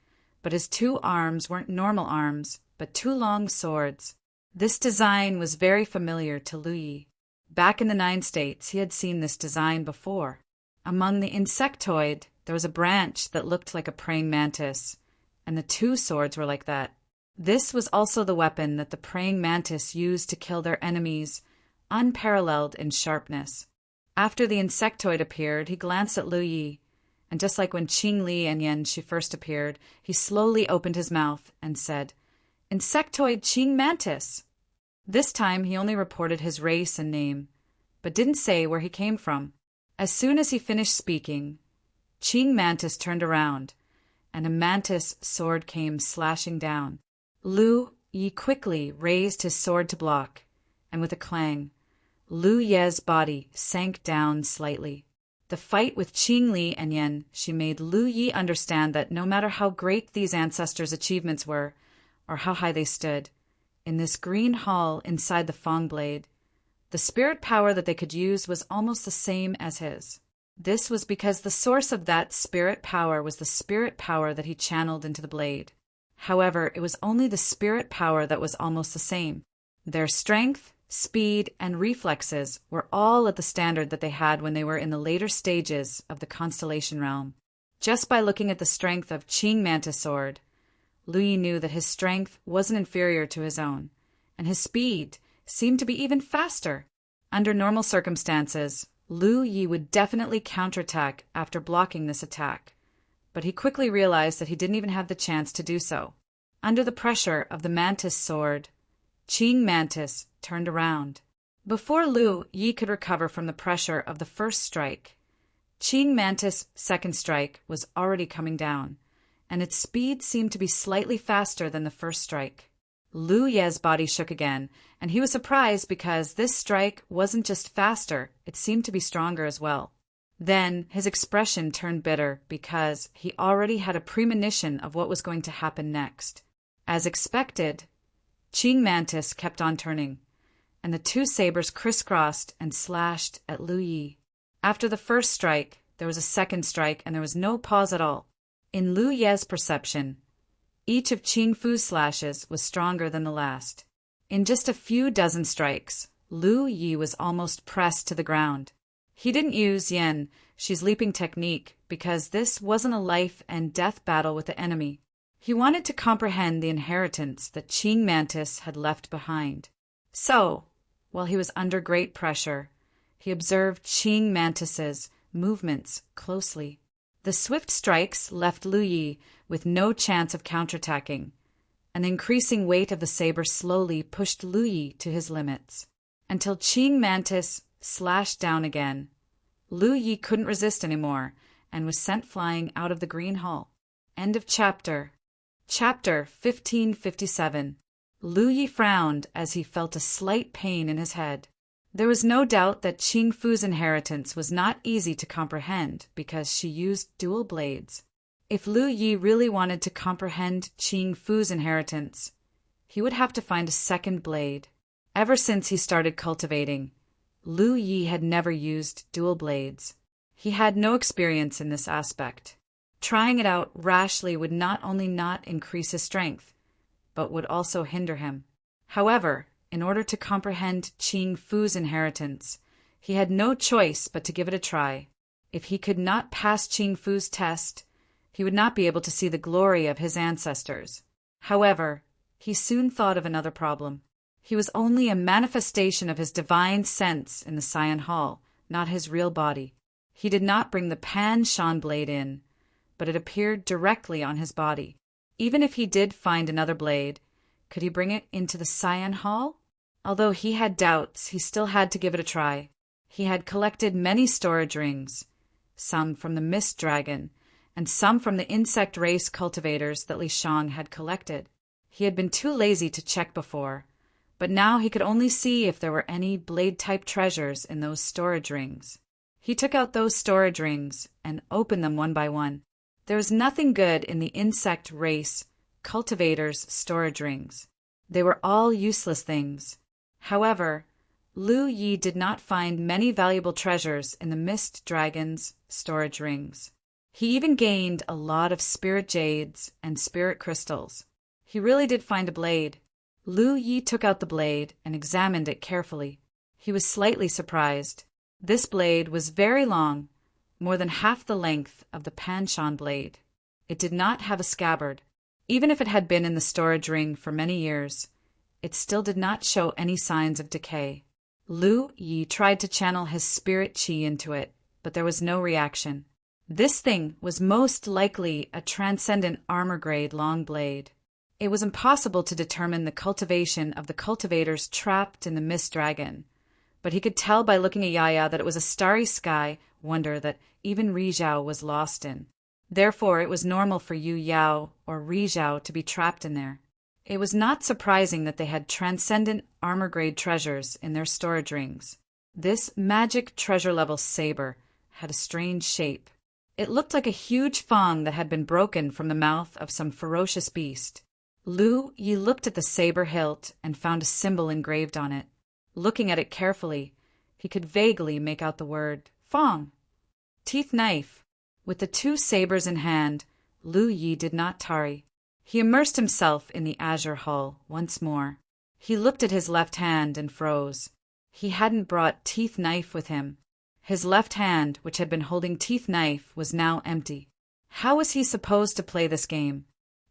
but his two arms weren't normal arms, but two long swords. This design was very familiar to Lu Yi. Back in the 9 states, he had seen this design before. Among the insectoid, there was a branch that looked like a praying mantis, and the two swords were like that. This was also the weapon that the praying mantis used to kill their enemies, unparalleled in sharpness. After the insectoid appeared, he glanced at Lu Yi, and just like when Qing Li and Yan Shi first appeared, he slowly opened his mouth and said, "Insectoid Qing Mantis." This time he only reported his race and name, but didn't say where he came from. As soon as he finished speaking, Qing Mantis turned around, and a mantis sword came slashing down. Lu Yi quickly raised his sword to block, and with a clang, Lu Ye's body sank down slightly. The fight with Qing Li and Yan Shi made Lu Yi understand that no matter how great these ancestors' achievements were, or how high they stood, in this green hall inside the Fang Blade, the spirit power that they could use was almost the same as his. This was because the source of that spirit power was the spirit power that he channeled into the blade. However, it was only the spirit power that was almost the same. Their strength, speed, and reflexes were all at the standard that they had when they were in the later stages of the constellation realm. Just by looking at the strength of Qing Mantis Sword, Lu Yi knew that his strength wasn't inferior to his own, and his speed seemed to be even faster. Under normal circumstances, Lu Yi would definitely counterattack after blocking this attack, but he quickly realized that he didn't even have the chance to do so. Under the pressure of the Mantis Sword, Qing Mantis turned around. Before Lu Yi could recover from the pressure of the first strike, Qing Mantis' second strike was already coming down, and its speed seemed to be slightly faster than the first strike. Lu Ye's body shook again, and he was surprised because this strike wasn't just faster, it seemed to be stronger as well. Then his expression turned bitter because he already had a premonition of what was going to happen next. As expected, Qing Mantis kept on turning, and the two sabers crisscrossed and slashed at Lu Yi. After the first strike, there was a second strike, and there was no pause at all. In Lu Ye's perception, each of Qing Fu's slashes was stronger than the last. In just a few dozen strikes, Lu Yi was almost pressed to the ground. He didn't use Yan Shi's leaping technique because this wasn't a life and death battle with the enemy. He wanted to comprehend the inheritance that Qing Mantis had left behind. So, while he was under great pressure, he observed Qing Mantis's movements closely. The swift strikes left Lu Yi with no chance of counterattacking, and the increasing weight of the saber slowly pushed Lu Yi to his limits. Until Qing Mantis slashed down again. Lu Yi couldn't resist anymore and was sent flying out of the green hall. End of chapter. Chapter 1557. Lu Yi frowned as he felt a slight pain in his head. There was no doubt that Qing Fu's inheritance was not easy to comprehend because she used dual blades. If Lu Yi really wanted to comprehend Qing Fu's inheritance, he would have to find a second blade. Ever since he started cultivating, Lu Yi had never used dual blades. He had no experience in this aspect. Trying it out rashly would not only not increase his strength, but would also hinder him. However, in order to comprehend Qing Fu's inheritance, he had no choice but to give it a try. If he could not pass Qing Fu's test, he would not be able to see the glory of his ancestors. However, he soon thought of another problem. He was only a manifestation of his divine sense in the Scion Hall, not his real body. He did not bring the Pan Shan blade in, but it appeared directly on his body. Even if he did find another blade, could he bring it into the Scion Hall? Although he had doubts, he still had to give it a try. He had collected many storage rings, some from the Mist Dragon, and some from the insect race cultivators that Li Shang had collected. He had been too lazy to check before, but now he could only see if there were any blade-type treasures in those storage rings. He took out those storage rings and opened them one by one. There was nothing good in the insect race cultivators' storage rings. They were all useless things. However, Lu Yi did not find many valuable treasures in the Mist Dragon's storage rings. He even gained a lot of spirit jades and spirit crystals. He really did find a blade. Lu Yi took out the blade and examined it carefully. He was slightly surprised. This blade was very long, more than half the length of the Panshan blade. It did not have a scabbard. Even if it had been in the storage ring for many years, it still did not show any signs of decay. Lu Yi tried to channel his spirit qi into it, but there was no reaction. This thing was most likely a transcendent armor-grade long blade. It was impossible to determine the cultivation of the cultivators trapped in the Mist Dragon, but he could tell by looking at Yaya that it was a starry sky wonder that even Rizhao was lost in. Therefore, it was normal for Yu Yao or Rizhao to be trapped in there. It was not surprising that they had transcendent armor-grade treasures in their storage rings. This magic treasure-level saber had a strange shape. It looked like a huge fang that had been broken from the mouth of some ferocious beast. Lu Yi looked at the saber hilt and found a symbol engraved on it. Looking at it carefully, he could vaguely make out the word fang. Teeth knife. With the two sabers in hand, Lu Yi did not tarry. He immersed himself in the azure hull once more. He looked at his left hand and froze. He hadn't brought teeth knife with him. His left hand, which had been holding teeth knife, was now empty. How was he supposed to play this game?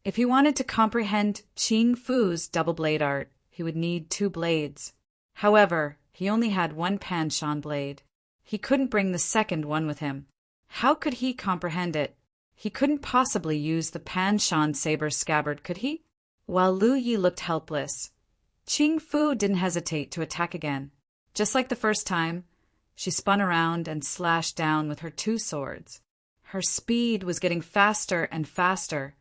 If he wanted to comprehend Qing Fu's double blade art, he would need two blades. However, he only had one Panshan blade. He couldn't bring the second one with him. How could he comprehend it? He couldn't possibly use the Panshan saber scabbard, could he? While Lu Yi looked helpless, Qing Fu didn't hesitate to attack again. Just like the first time, she spun around and slashed down with her two swords. Her speed was getting faster and faster,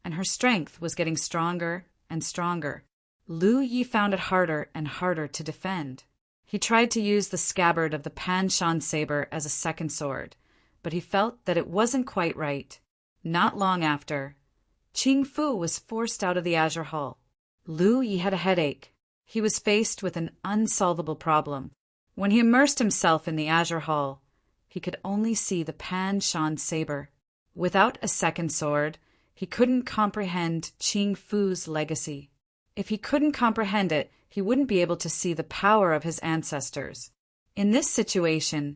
and her strength was getting stronger and stronger. Lu Yi found it harder and harder to defend. He tried to use the scabbard of the Panshan saber as a second sword, but he felt that it wasn't quite right. Not long after, Qing Fu was forced out of the azure hall. Lu Yi had a headache. He was faced with an unsolvable problem. When he immersed himself in the azure hall, he could only see the Panshan saber. Without a second sword, he couldn't comprehend Qing Fu's legacy. If he couldn't comprehend it, he wouldn't be able to see the power of his ancestors. In this situation,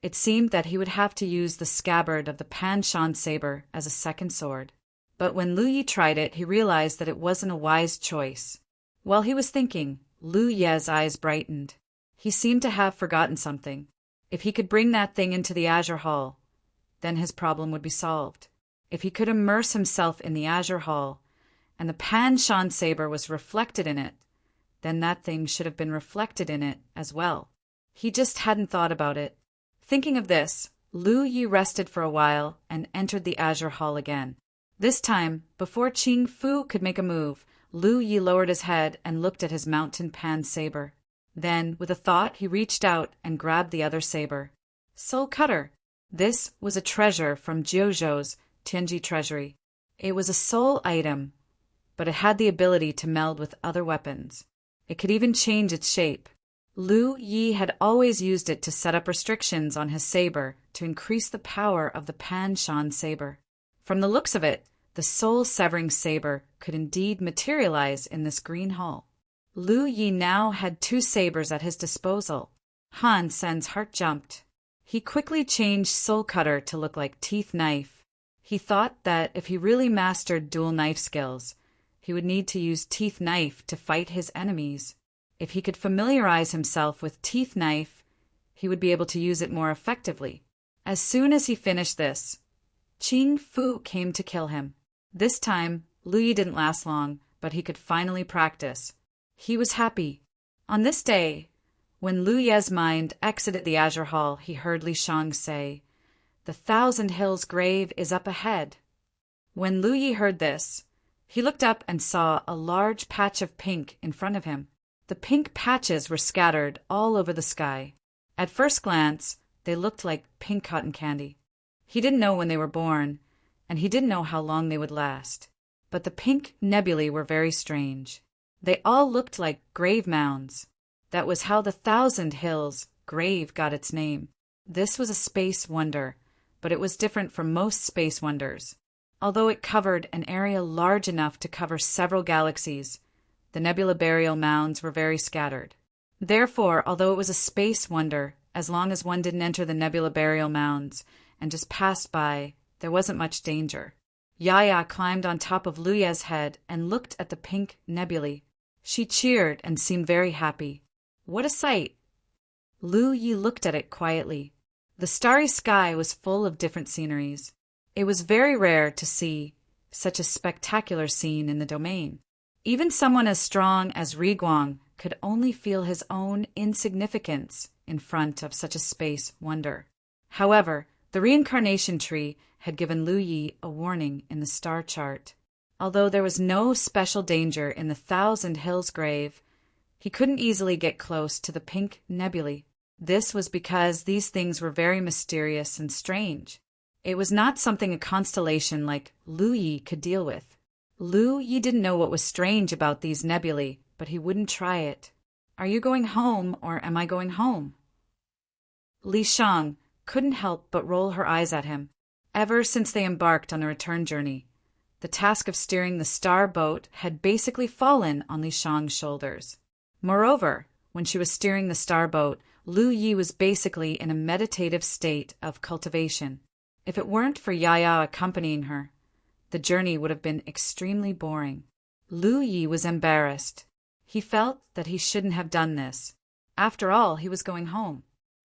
it seemed that he would have to use the scabbard of the Panshan saber as a second sword. But when Lu Yi tried it, he realized that it wasn't a wise choice. While he was thinking, Lu Ye's eyes brightened. He seemed to have forgotten something. If he could bring that thing into the azure hall, then his problem would be solved. If he could immerse himself in the azure hall and the Pan Shan saber was reflected in it, then that thing should have been reflected in it as well. He just hadn't thought about it. Thinking of this, Lu Yi rested for a while and entered the Azure Hall again. This time, before Qing Fu could make a move, Lu Yi lowered his head and looked at his mountain pan saber. Then, with a thought, he reached out and grabbed the other saber. Soul Cutter. This was a treasure from Jiuzhou's Tianji treasury. It was a soul item, but it had the ability to meld with other weapons. It could even change its shape. Lu Yi had always used it to set up restrictions on his saber to increase the power of the Pan Shan saber. From the looks of it, the soul-severing saber could indeed materialize in this green hall. Lu Yi now had 2 sabers at his disposal. Han Sen's heart jumped. He quickly changed Soul Cutter to look like Teeth Knife. He thought that if he really mastered dual knife skills, he would need to use Teeth Knife to fight his enemies. If he could familiarize himself with Teeth Knife, he would be able to use it more effectively. As soon as he finished this, Qing Fu came to kill him. This time, Lu Yi didn't last long, but he could finally practice. He was happy. On this day, when Lu Ye's mind exited the Azure Hall, he heard Li Shang say, "The 1,000 Hills grave is up ahead." When Lu Yi heard this, he looked up and saw a large patch of pink in front of him. The pink patches were scattered all over the sky. At first glance, they looked like pink cotton candy. He didn't know when they were born, and he didn't know how long they would last. But the pink nebulae were very strange. They all looked like grave mounds. That was how the 1,000 Hills grave got its name. This was a space wonder, but it was different from most space wonders. Although it covered an area large enough to cover several galaxies, the nebula burial mounds were very scattered. Therefore, although it was a space wonder, as long as one didn't enter the nebula burial mounds and just passed by, there wasn't much danger. Yaya climbed on top of Lu Ye's head and looked at the pink nebulae. She cheered and seemed very happy. What a sight! Lu Yi looked at it quietly. The starry sky was full of different sceneries. It was very rare to see such a spectacular scene in the domain. Even someone as strong as Ri Guang could only feel his own insignificance in front of such a space wonder. However, the reincarnation tree had given Lu Yi a warning in the star chart. Although there was no special danger in the 1,000 Hills grave, he couldn't easily get close to the pink nebulae. This was because these things were very mysterious and strange. It was not something a constellation like Lu Yi could deal with. Lu Yi didn't know what was strange about these nebulae, but he wouldn't try it. Are you going home, or am I going home? Li Shang couldn't help but roll her eyes at him. Ever since they embarked on the return journey, the task of steering the star boat had basically fallen on Li Shang's shoulders. Moreover, when she was steering the star boat, Lu Yi was basically in a meditative state of cultivation. If it weren't for Yaya accompanying her, the journey would have been extremely boring. Lu Yi was embarrassed. He felt that he shouldn't have done this. After all, he was going home.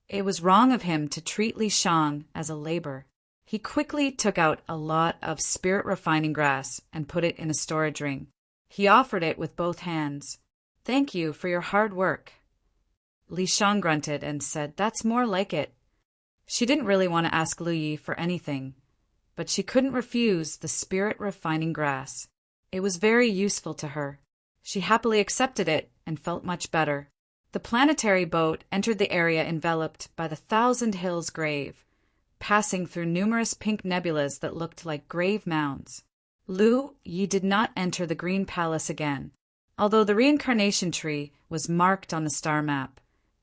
It was wrong of him to treat Li Shang as a labor. He quickly took out a lot of spirit-refining grass and put it in a storage ring. He offered it with both hands. "Thank you for your hard work." Li Shang grunted and said, "That's more like it." She didn't really want to ask Lu Yi for anything, but she couldn't refuse the spirit-refining grass. It was very useful to her. She happily accepted it and felt much better. The planetary boat entered the area enveloped by the 1,000 Hills grave, passing through numerous pink nebulas that looked like grave mounds. Lu Yi did not enter the Green Palace again. Although the reincarnation tree was marked on the star map,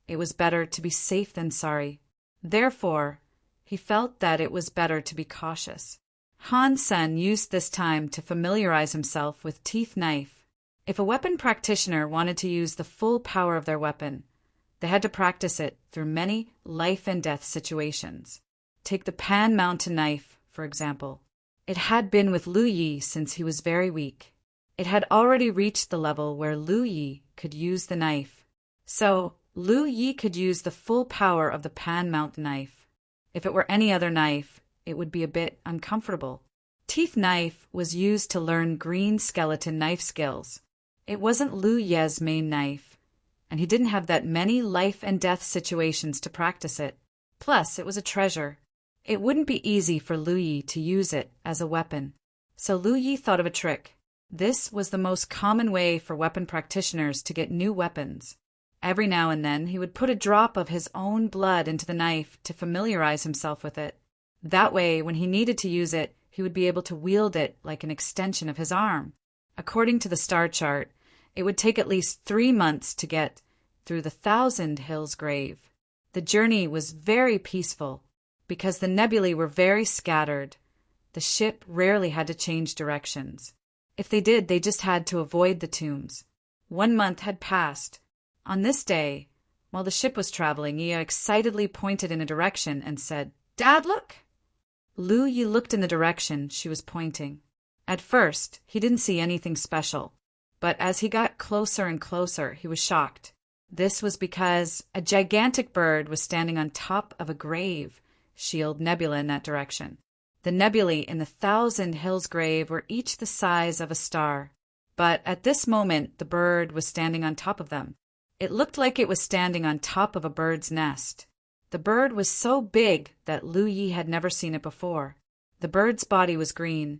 it was better to be safe than sorry. Therefore, he felt that it was better to be cautious. Han Sen used this time to familiarize himself with Teeth Knife. If a weapon practitioner wanted to use the full power of their weapon, they had to practice it through many life-and-death situations. Take the Pan Mountain knife, for example. It had been with Lu Yi since he was very weak. It had already reached the level where Lu Yi could use the knife. So, Lu Yi could use the full power of the Pan Mountain knife. If it were any other knife, it would be a bit uncomfortable. Teeth knife was used to learn green skeleton knife skills. It wasn't Lu Ye's main knife, and he didn't have that many life-and-death situations to practice it. Plus, it was a treasure. It wouldn't be easy for Lu Yi to use it as a weapon. So Lu Yi thought of a trick. This was the most common way for weapon practitioners to get new weapons. Every now and then, he would put a drop of his own blood into the knife to familiarize himself with it. That way, when he needed to use it, he would be able to wield it like an extension of his arm. According to the star chart, it would take at least 3 months to get through the Thousand Hills grave. The journey was very peaceful because the nebulae were very scattered. The ship rarely had to change directions. If they did, they just had to avoid the tombs. 1 month had passed. On this day, while the ship was traveling, Iya excitedly pointed in a direction and said, "Dad, look!" Lu Yi looked in the direction she was pointing. At first, he didn't see anything special, but as he got closer and closer, he was shocked. This was because a gigantic bird was standing on top of a grave shield nebula in that direction. The nebulae in the Thousand Hills grave were each the size of a star, but at this moment the bird was standing on top of them. It looked like it was standing on top of a bird's nest. The bird was so big that Lu Yi had never seen it before. The bird's body was green,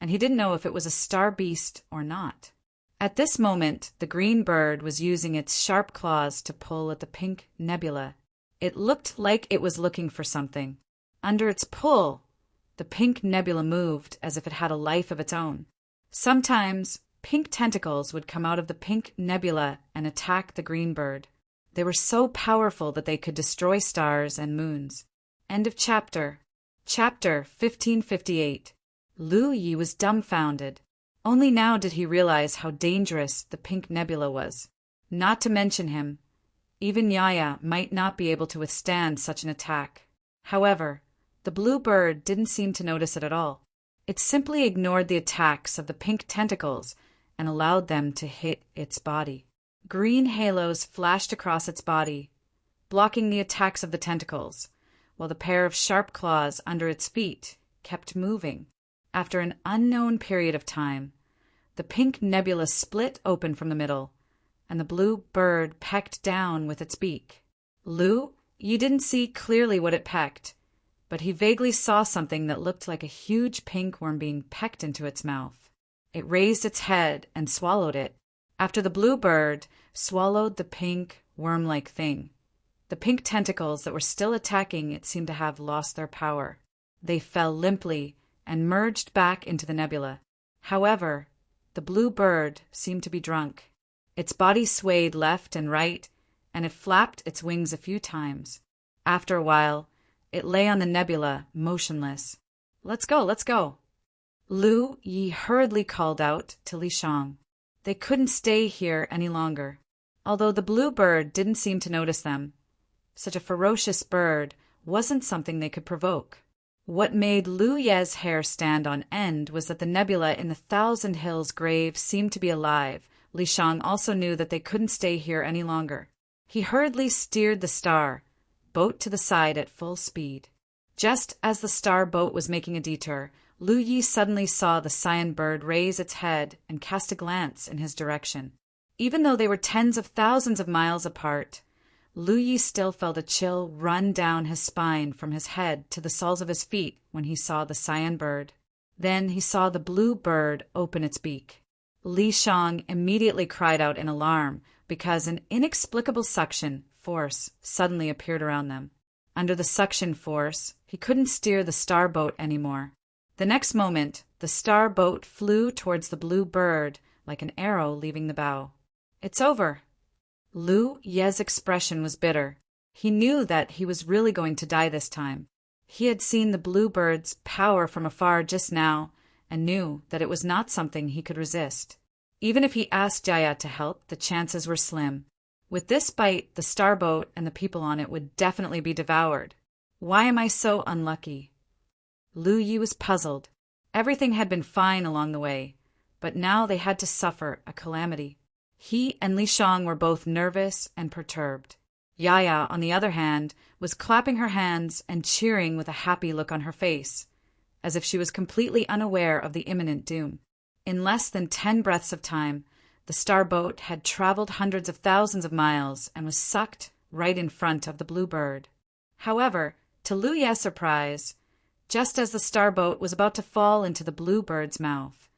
and he didn't know if it was a star beast or not. At this moment, the green bird was using its sharp claws to pull at the pink nebula. It looked like it was looking for something. Under its pull, the pink nebula moved as if it had a life of its own. Sometimes, pink tentacles would come out of the pink nebula and attack the green bird. They were so powerful that they could destroy stars and moons. End of chapter. Chapter 1558. Lu Yi was dumbfounded. Only now did he realize how dangerous the pink nebula was. Not to mention him, even Yaya might not be able to withstand such an attack. However, the blue bird didn't seem to notice it at all. It simply ignored the attacks of the pink tentacles and allowed them to hit its body. Green halos flashed across its body, blocking the attacks of the tentacles, while the pair of sharp claws under its feet kept moving. After an unknown period of time, the pink nebula split open from the middle, and the blue bird pecked down with its beak. Lu Yi didn't see clearly what it pecked, but he vaguely saw something that looked like a huge pink worm being pecked into its mouth. It raised its head and swallowed it. After the blue bird swallowed the pink worm-like thing, the pink tentacles that were still attacking it seemed to have lost their power. They fell limply and merged back into the nebula. However, the blue bird seemed to be drunk. Its body swayed left and right, and it flapped its wings a few times. After a while, it lay on the nebula, motionless. "Let's go, let's go." Lu Yi hurriedly called out to Li Shang. They couldn't stay here any longer. Although the blue bird didn't seem to notice them, such a ferocious bird wasn't something they could provoke. What made Lu Ye's hair stand on end was that the nebula in the Thousand Hills grave seemed to be alive. Li Shang also knew that they couldn't stay here any longer. He hurriedly steered the star boat to the side at full speed. Just as the star boat was making a detour, Lu Yi suddenly saw the cyan bird raise its head and cast a glance in his direction. Even though they were tens of thousands of miles apart, Lu Yi still felt a chill run down his spine from his head to the soles of his feet when he saw the cyan bird. Then he saw the blue bird open its beak. Li Shang immediately cried out in alarm because an inexplicable suction force suddenly appeared around them. Under the suction force, he couldn't steer the star boat anymore. The next moment, the star boat flew towards the blue bird like an arrow leaving the bow. "It's over." Lu Ye's expression was bitter. He knew that he was really going to die this time. He had seen the blue bird's power from afar just now and knew that it was not something he could resist. Even if he asked Jaya to help, the chances were slim. With this bite, the star boat and the people on it would definitely be devoured. Why am I so unlucky? Lu Yi was puzzled. Everything had been fine along the way, but now they had to suffer a calamity. He and Li Shang were both nervous and perturbed. Yaya, on the other hand, was clapping her hands and cheering with a happy look on her face. as if she was completely unaware of the imminent doom. In less than 10 breaths of time, the starboat had traveled hundreds of thousands of miles and was sucked right in front of the bluebird. However, to Lu Ye's surprise, just as the starboat was about to fall into the bluebird's mouth,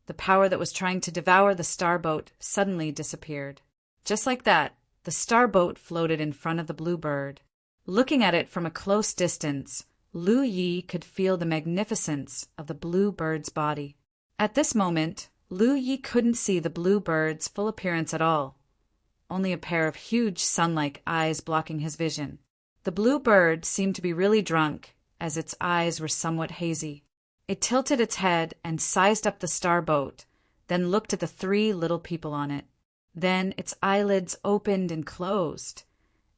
the power that was trying to devour the starboat suddenly disappeared. Just like that, the starboat floated in front of the bluebird. Looking at it from a close distance, Lu Yi could feel the magnificence of the bluebird's body. At this moment, Lu Yi couldn't see the bluebird's full appearance at all, only a pair of huge sun-like eyes blocking his vision. The bluebird seemed to be really drunk, as its eyes were somewhat hazy. It tilted its head and sized up the starboat, then looked at the 3 little people on it. Then its eyelids opened and closed,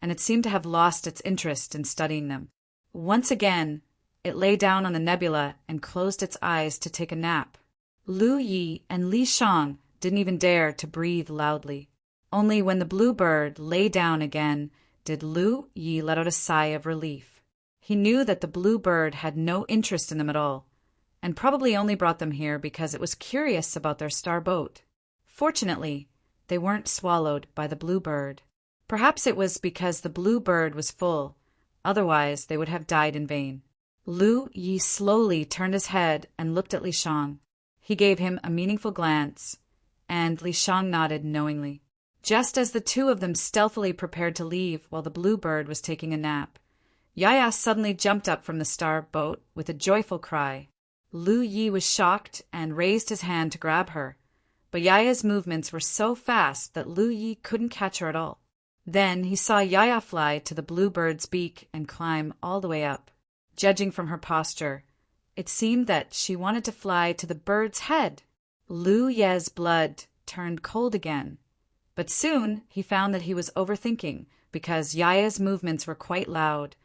and it seemed to have lost its interest in studying them. Once again, it lay down on the nebula and closed its eyes to take a nap. Lu Yi and Li Shang didn't even dare to breathe loudly. Only when the bluebird lay down again did Lu Yi let out a sigh of relief. He knew that the bluebird had no interest in them at all, and probably only brought them here because it was curious about their starboat. Fortunately, they weren't swallowed by the bluebird. Perhaps it was because the bluebird was full, otherwise they would have died in vain. Lu Yi slowly turned his head and looked at Li Shang. He gave him a meaningful glance, and Li Shang nodded knowingly. Just as the 2 of them stealthily prepared to leave while the bluebird was taking a nap, Yaya suddenly jumped up from the starboat with a joyful cry. Lu Yi was shocked and raised his hand to grab her, but Yaya's movements were so fast that Lu Yi couldn't catch her at all. Then he saw Yaya fly to the bluebird's beak and climb all the way up. Judging from her posture, it seemed that she wanted to fly to the bird's head. Lu Ye's blood turned cold again, but soon he found that he was overthinking because Yaya's movements were quite loud,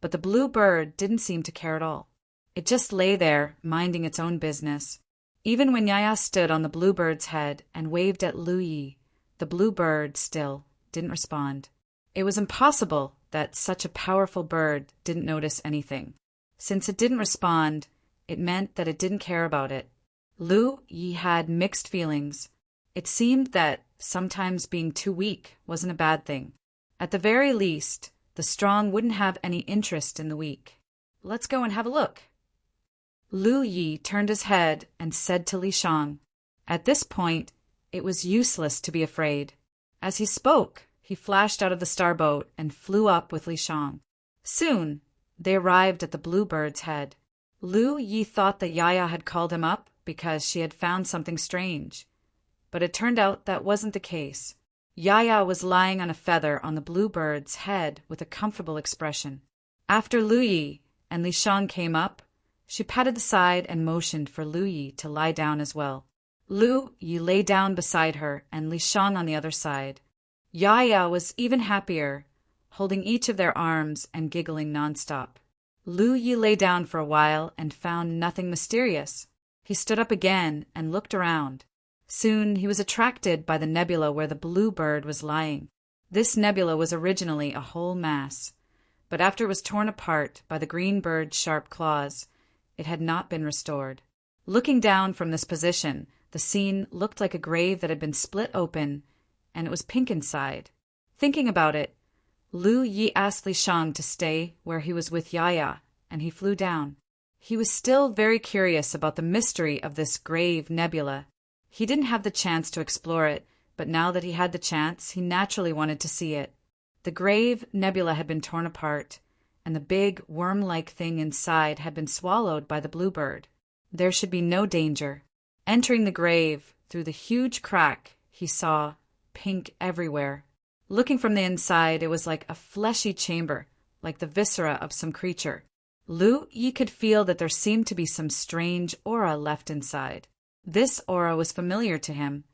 but the bluebird didn't seem to care at all. It just lay there, minding its own business. Even when Yaya stood on the bluebird's head and waved at Lu Yi, the bluebird still didn't respond. It was impossible that such a powerful bird didn't notice anything. Since it didn't respond, it meant that it didn't care about it. Lu Yi had mixed feelings. It seemed that sometimes being too weak wasn't a bad thing. At the very least, the strong wouldn't have any interest in the weak. Let's go and have a look. Lu Yi turned his head and said to Li Shang. At this point, it was useless to be afraid. As he spoke, he flashed out of the starboat and flew up with Li Shang. Soon, they arrived at the bluebird's head. Lu Yi thought that Yaya had called him up because she had found something strange, but it turned out that wasn't the case. Yaya was lying on a feather on the bluebird's head with a comfortable expression. After Lu Yi and Li Shang came up, she patted the side and motioned for Lu Yi to lie down as well. Lu Yi lay down beside her and Li Shang on the other side. Yaya was even happier, holding each of their arms and giggling nonstop. Lu Yi lay down for a while and found nothing mysterious. He stood up again and looked around. Soon he was attracted by the nebula where the bluebird was lying. This nebula was originally a whole mass, but after it was torn apart by the green bird's sharp claws, it had not been restored. Looking down from this position, the scene looked like a grave that had been split open, and it was pink inside. Thinking about it, Lu Yi asked Li Shang to stay where he was with Yaya, and he flew down. He was still very curious about the mystery of this grave nebula. He didn't have the chance to explore it, but now that he had the chance, he naturally wanted to see it. The grave nebula had been torn apart, and the big worm-like thing inside had been swallowed by the bluebird. There should be no danger. Entering the grave, through the huge crack, he saw pink everywhere. Looking from the inside, it was like a fleshy chamber, like the viscera of some creature. Lu Yi could feel that there seemed to be some strange aura left inside. This aura was familiar to him,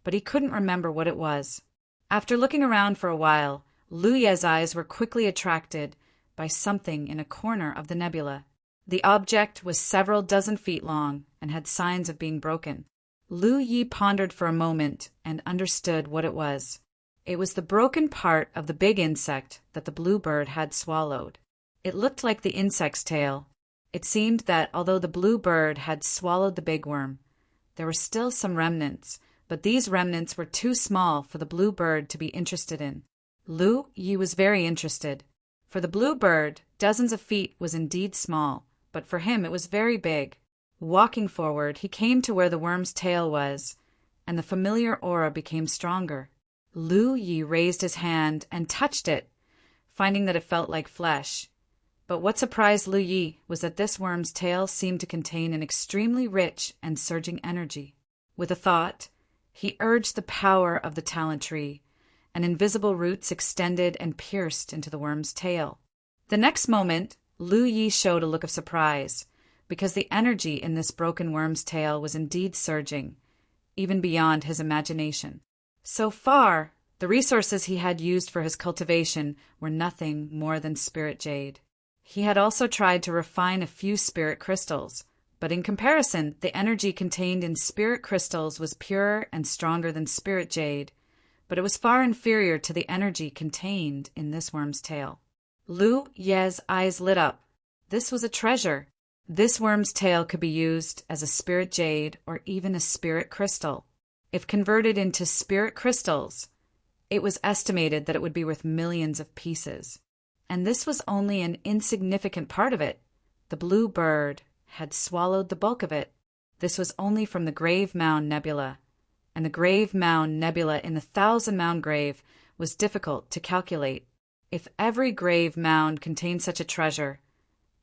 but he couldn't remember what it was. After looking around for a while, Lu Ye's eyes were quickly attracted by something in a corner of the nebula. The object was several dozen feet long and had signs of being broken. Lu Yi pondered for a moment and understood what it was. It was the broken part of the big insect that the bluebird had swallowed. It looked like the insect's tail, It seemed that although the blue bird had swallowed the big worm, there were still some remnants, but these remnants were too small for the blue bird to be interested in. Lu Yi was very interested. For the blue bird, dozens of feet was indeed small, but for him it was very big. Walking forward, he came to where the worm's tail was, and the familiar aura became stronger. Lu Yi raised his hand and touched it, finding that it felt like flesh. But what surprised Lu Yi was that this worm's tail seemed to contain an extremely rich and surging energy. With a thought, he urged the power of the talent tree, and invisible roots extended and pierced into the worm's tail. The next moment, Lu Yi showed a look of surprise, because the energy in this broken worm's tail was indeed surging, even beyond his imagination. So far, the resources he had used for his cultivation were nothing more than spirit jade. He had also tried to refine a few spirit crystals, but in comparison, the energy contained in spirit crystals was purer and stronger than spirit jade, but it was far inferior to the energy contained in this worm's tail. Lu Ye's eyes lit up. This was a treasure. This worm's tail could be used as a spirit jade or even a spirit crystal. If converted into spirit crystals, it was estimated that it would be worth millions of pieces. And this was only an insignificant part of it. The blue bird had swallowed the bulk of it. This was only from the Grave Mound Nebula, and the Grave Mound Nebula in the Thousand Mound Grave was difficult to calculate. If every grave mound contained such a treasure,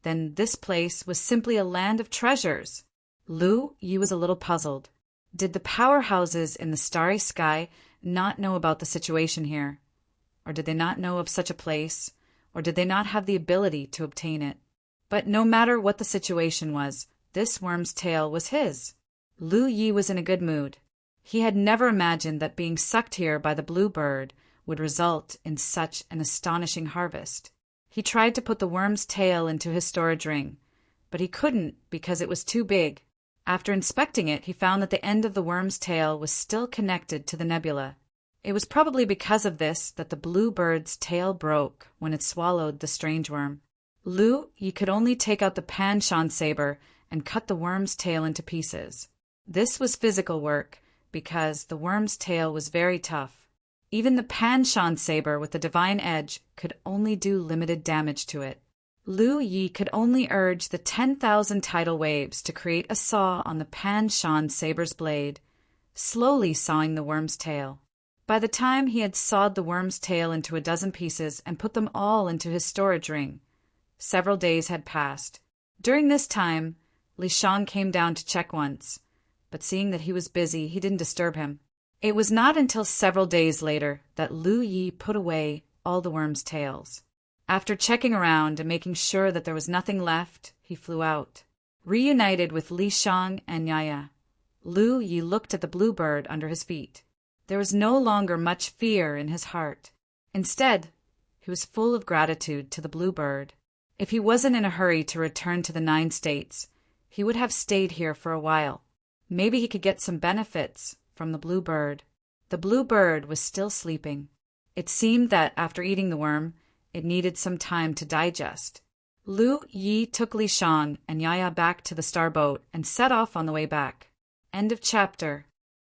then this place was simply a land of treasures. Lu Yi was a little puzzled. Did the powerhouses in the starry sky not know about the situation here? Or did they not know of such a place? Or did they not have the ability to obtain it? But no matter what the situation was, this worm's tail was his. Lu Yi was in a good mood. He had never imagined that being sucked here by the blue bird would result in such an astonishing harvest. He tried to put the worm's tail into his storage ring, but he couldn't because it was too big. After inspecting it, he found that the end of the worm's tail was still connected to the nebula. It was probably because of this that the blue bird's tail broke when it swallowed the strange worm. Lu Yi could only take out the Pan-Shan saber and cut the worm's tail into pieces. This was physical work because the worm's tail was very tough. Even the Pan-Shan saber with the divine edge could only do limited damage to it. Lu Yi could only urge the 10,000 tidal waves to create a saw on the Pan-Shan saber's blade, slowly sawing the worm's tail. By the time he had sawed the worm's tail into a dozen pieces and put them all into his storage ring, several days had passed. During this time, Li Shang came down to check once, but seeing that he was busy, he didn't disturb him. It was not until several days later that Lu Yi put away all the worm's tails. After checking around and making sure that there was nothing left, he flew out. Reunited with Li Shang and Yaya, Lu Yi looked at the blue bird under his feet. There was no longer much fear in his heart. Instead, he was full of gratitude to the blue bird. If he wasn't in a hurry to return to the 9 states, he would have stayed here for a while. Maybe he could get some benefits from the blue bird. The blue bird was still sleeping. It seemed that after eating the worm, it needed some time to digest. Lu Yi took Li Shang and Yaya back to the starboat and set off on the way back. End of chapter.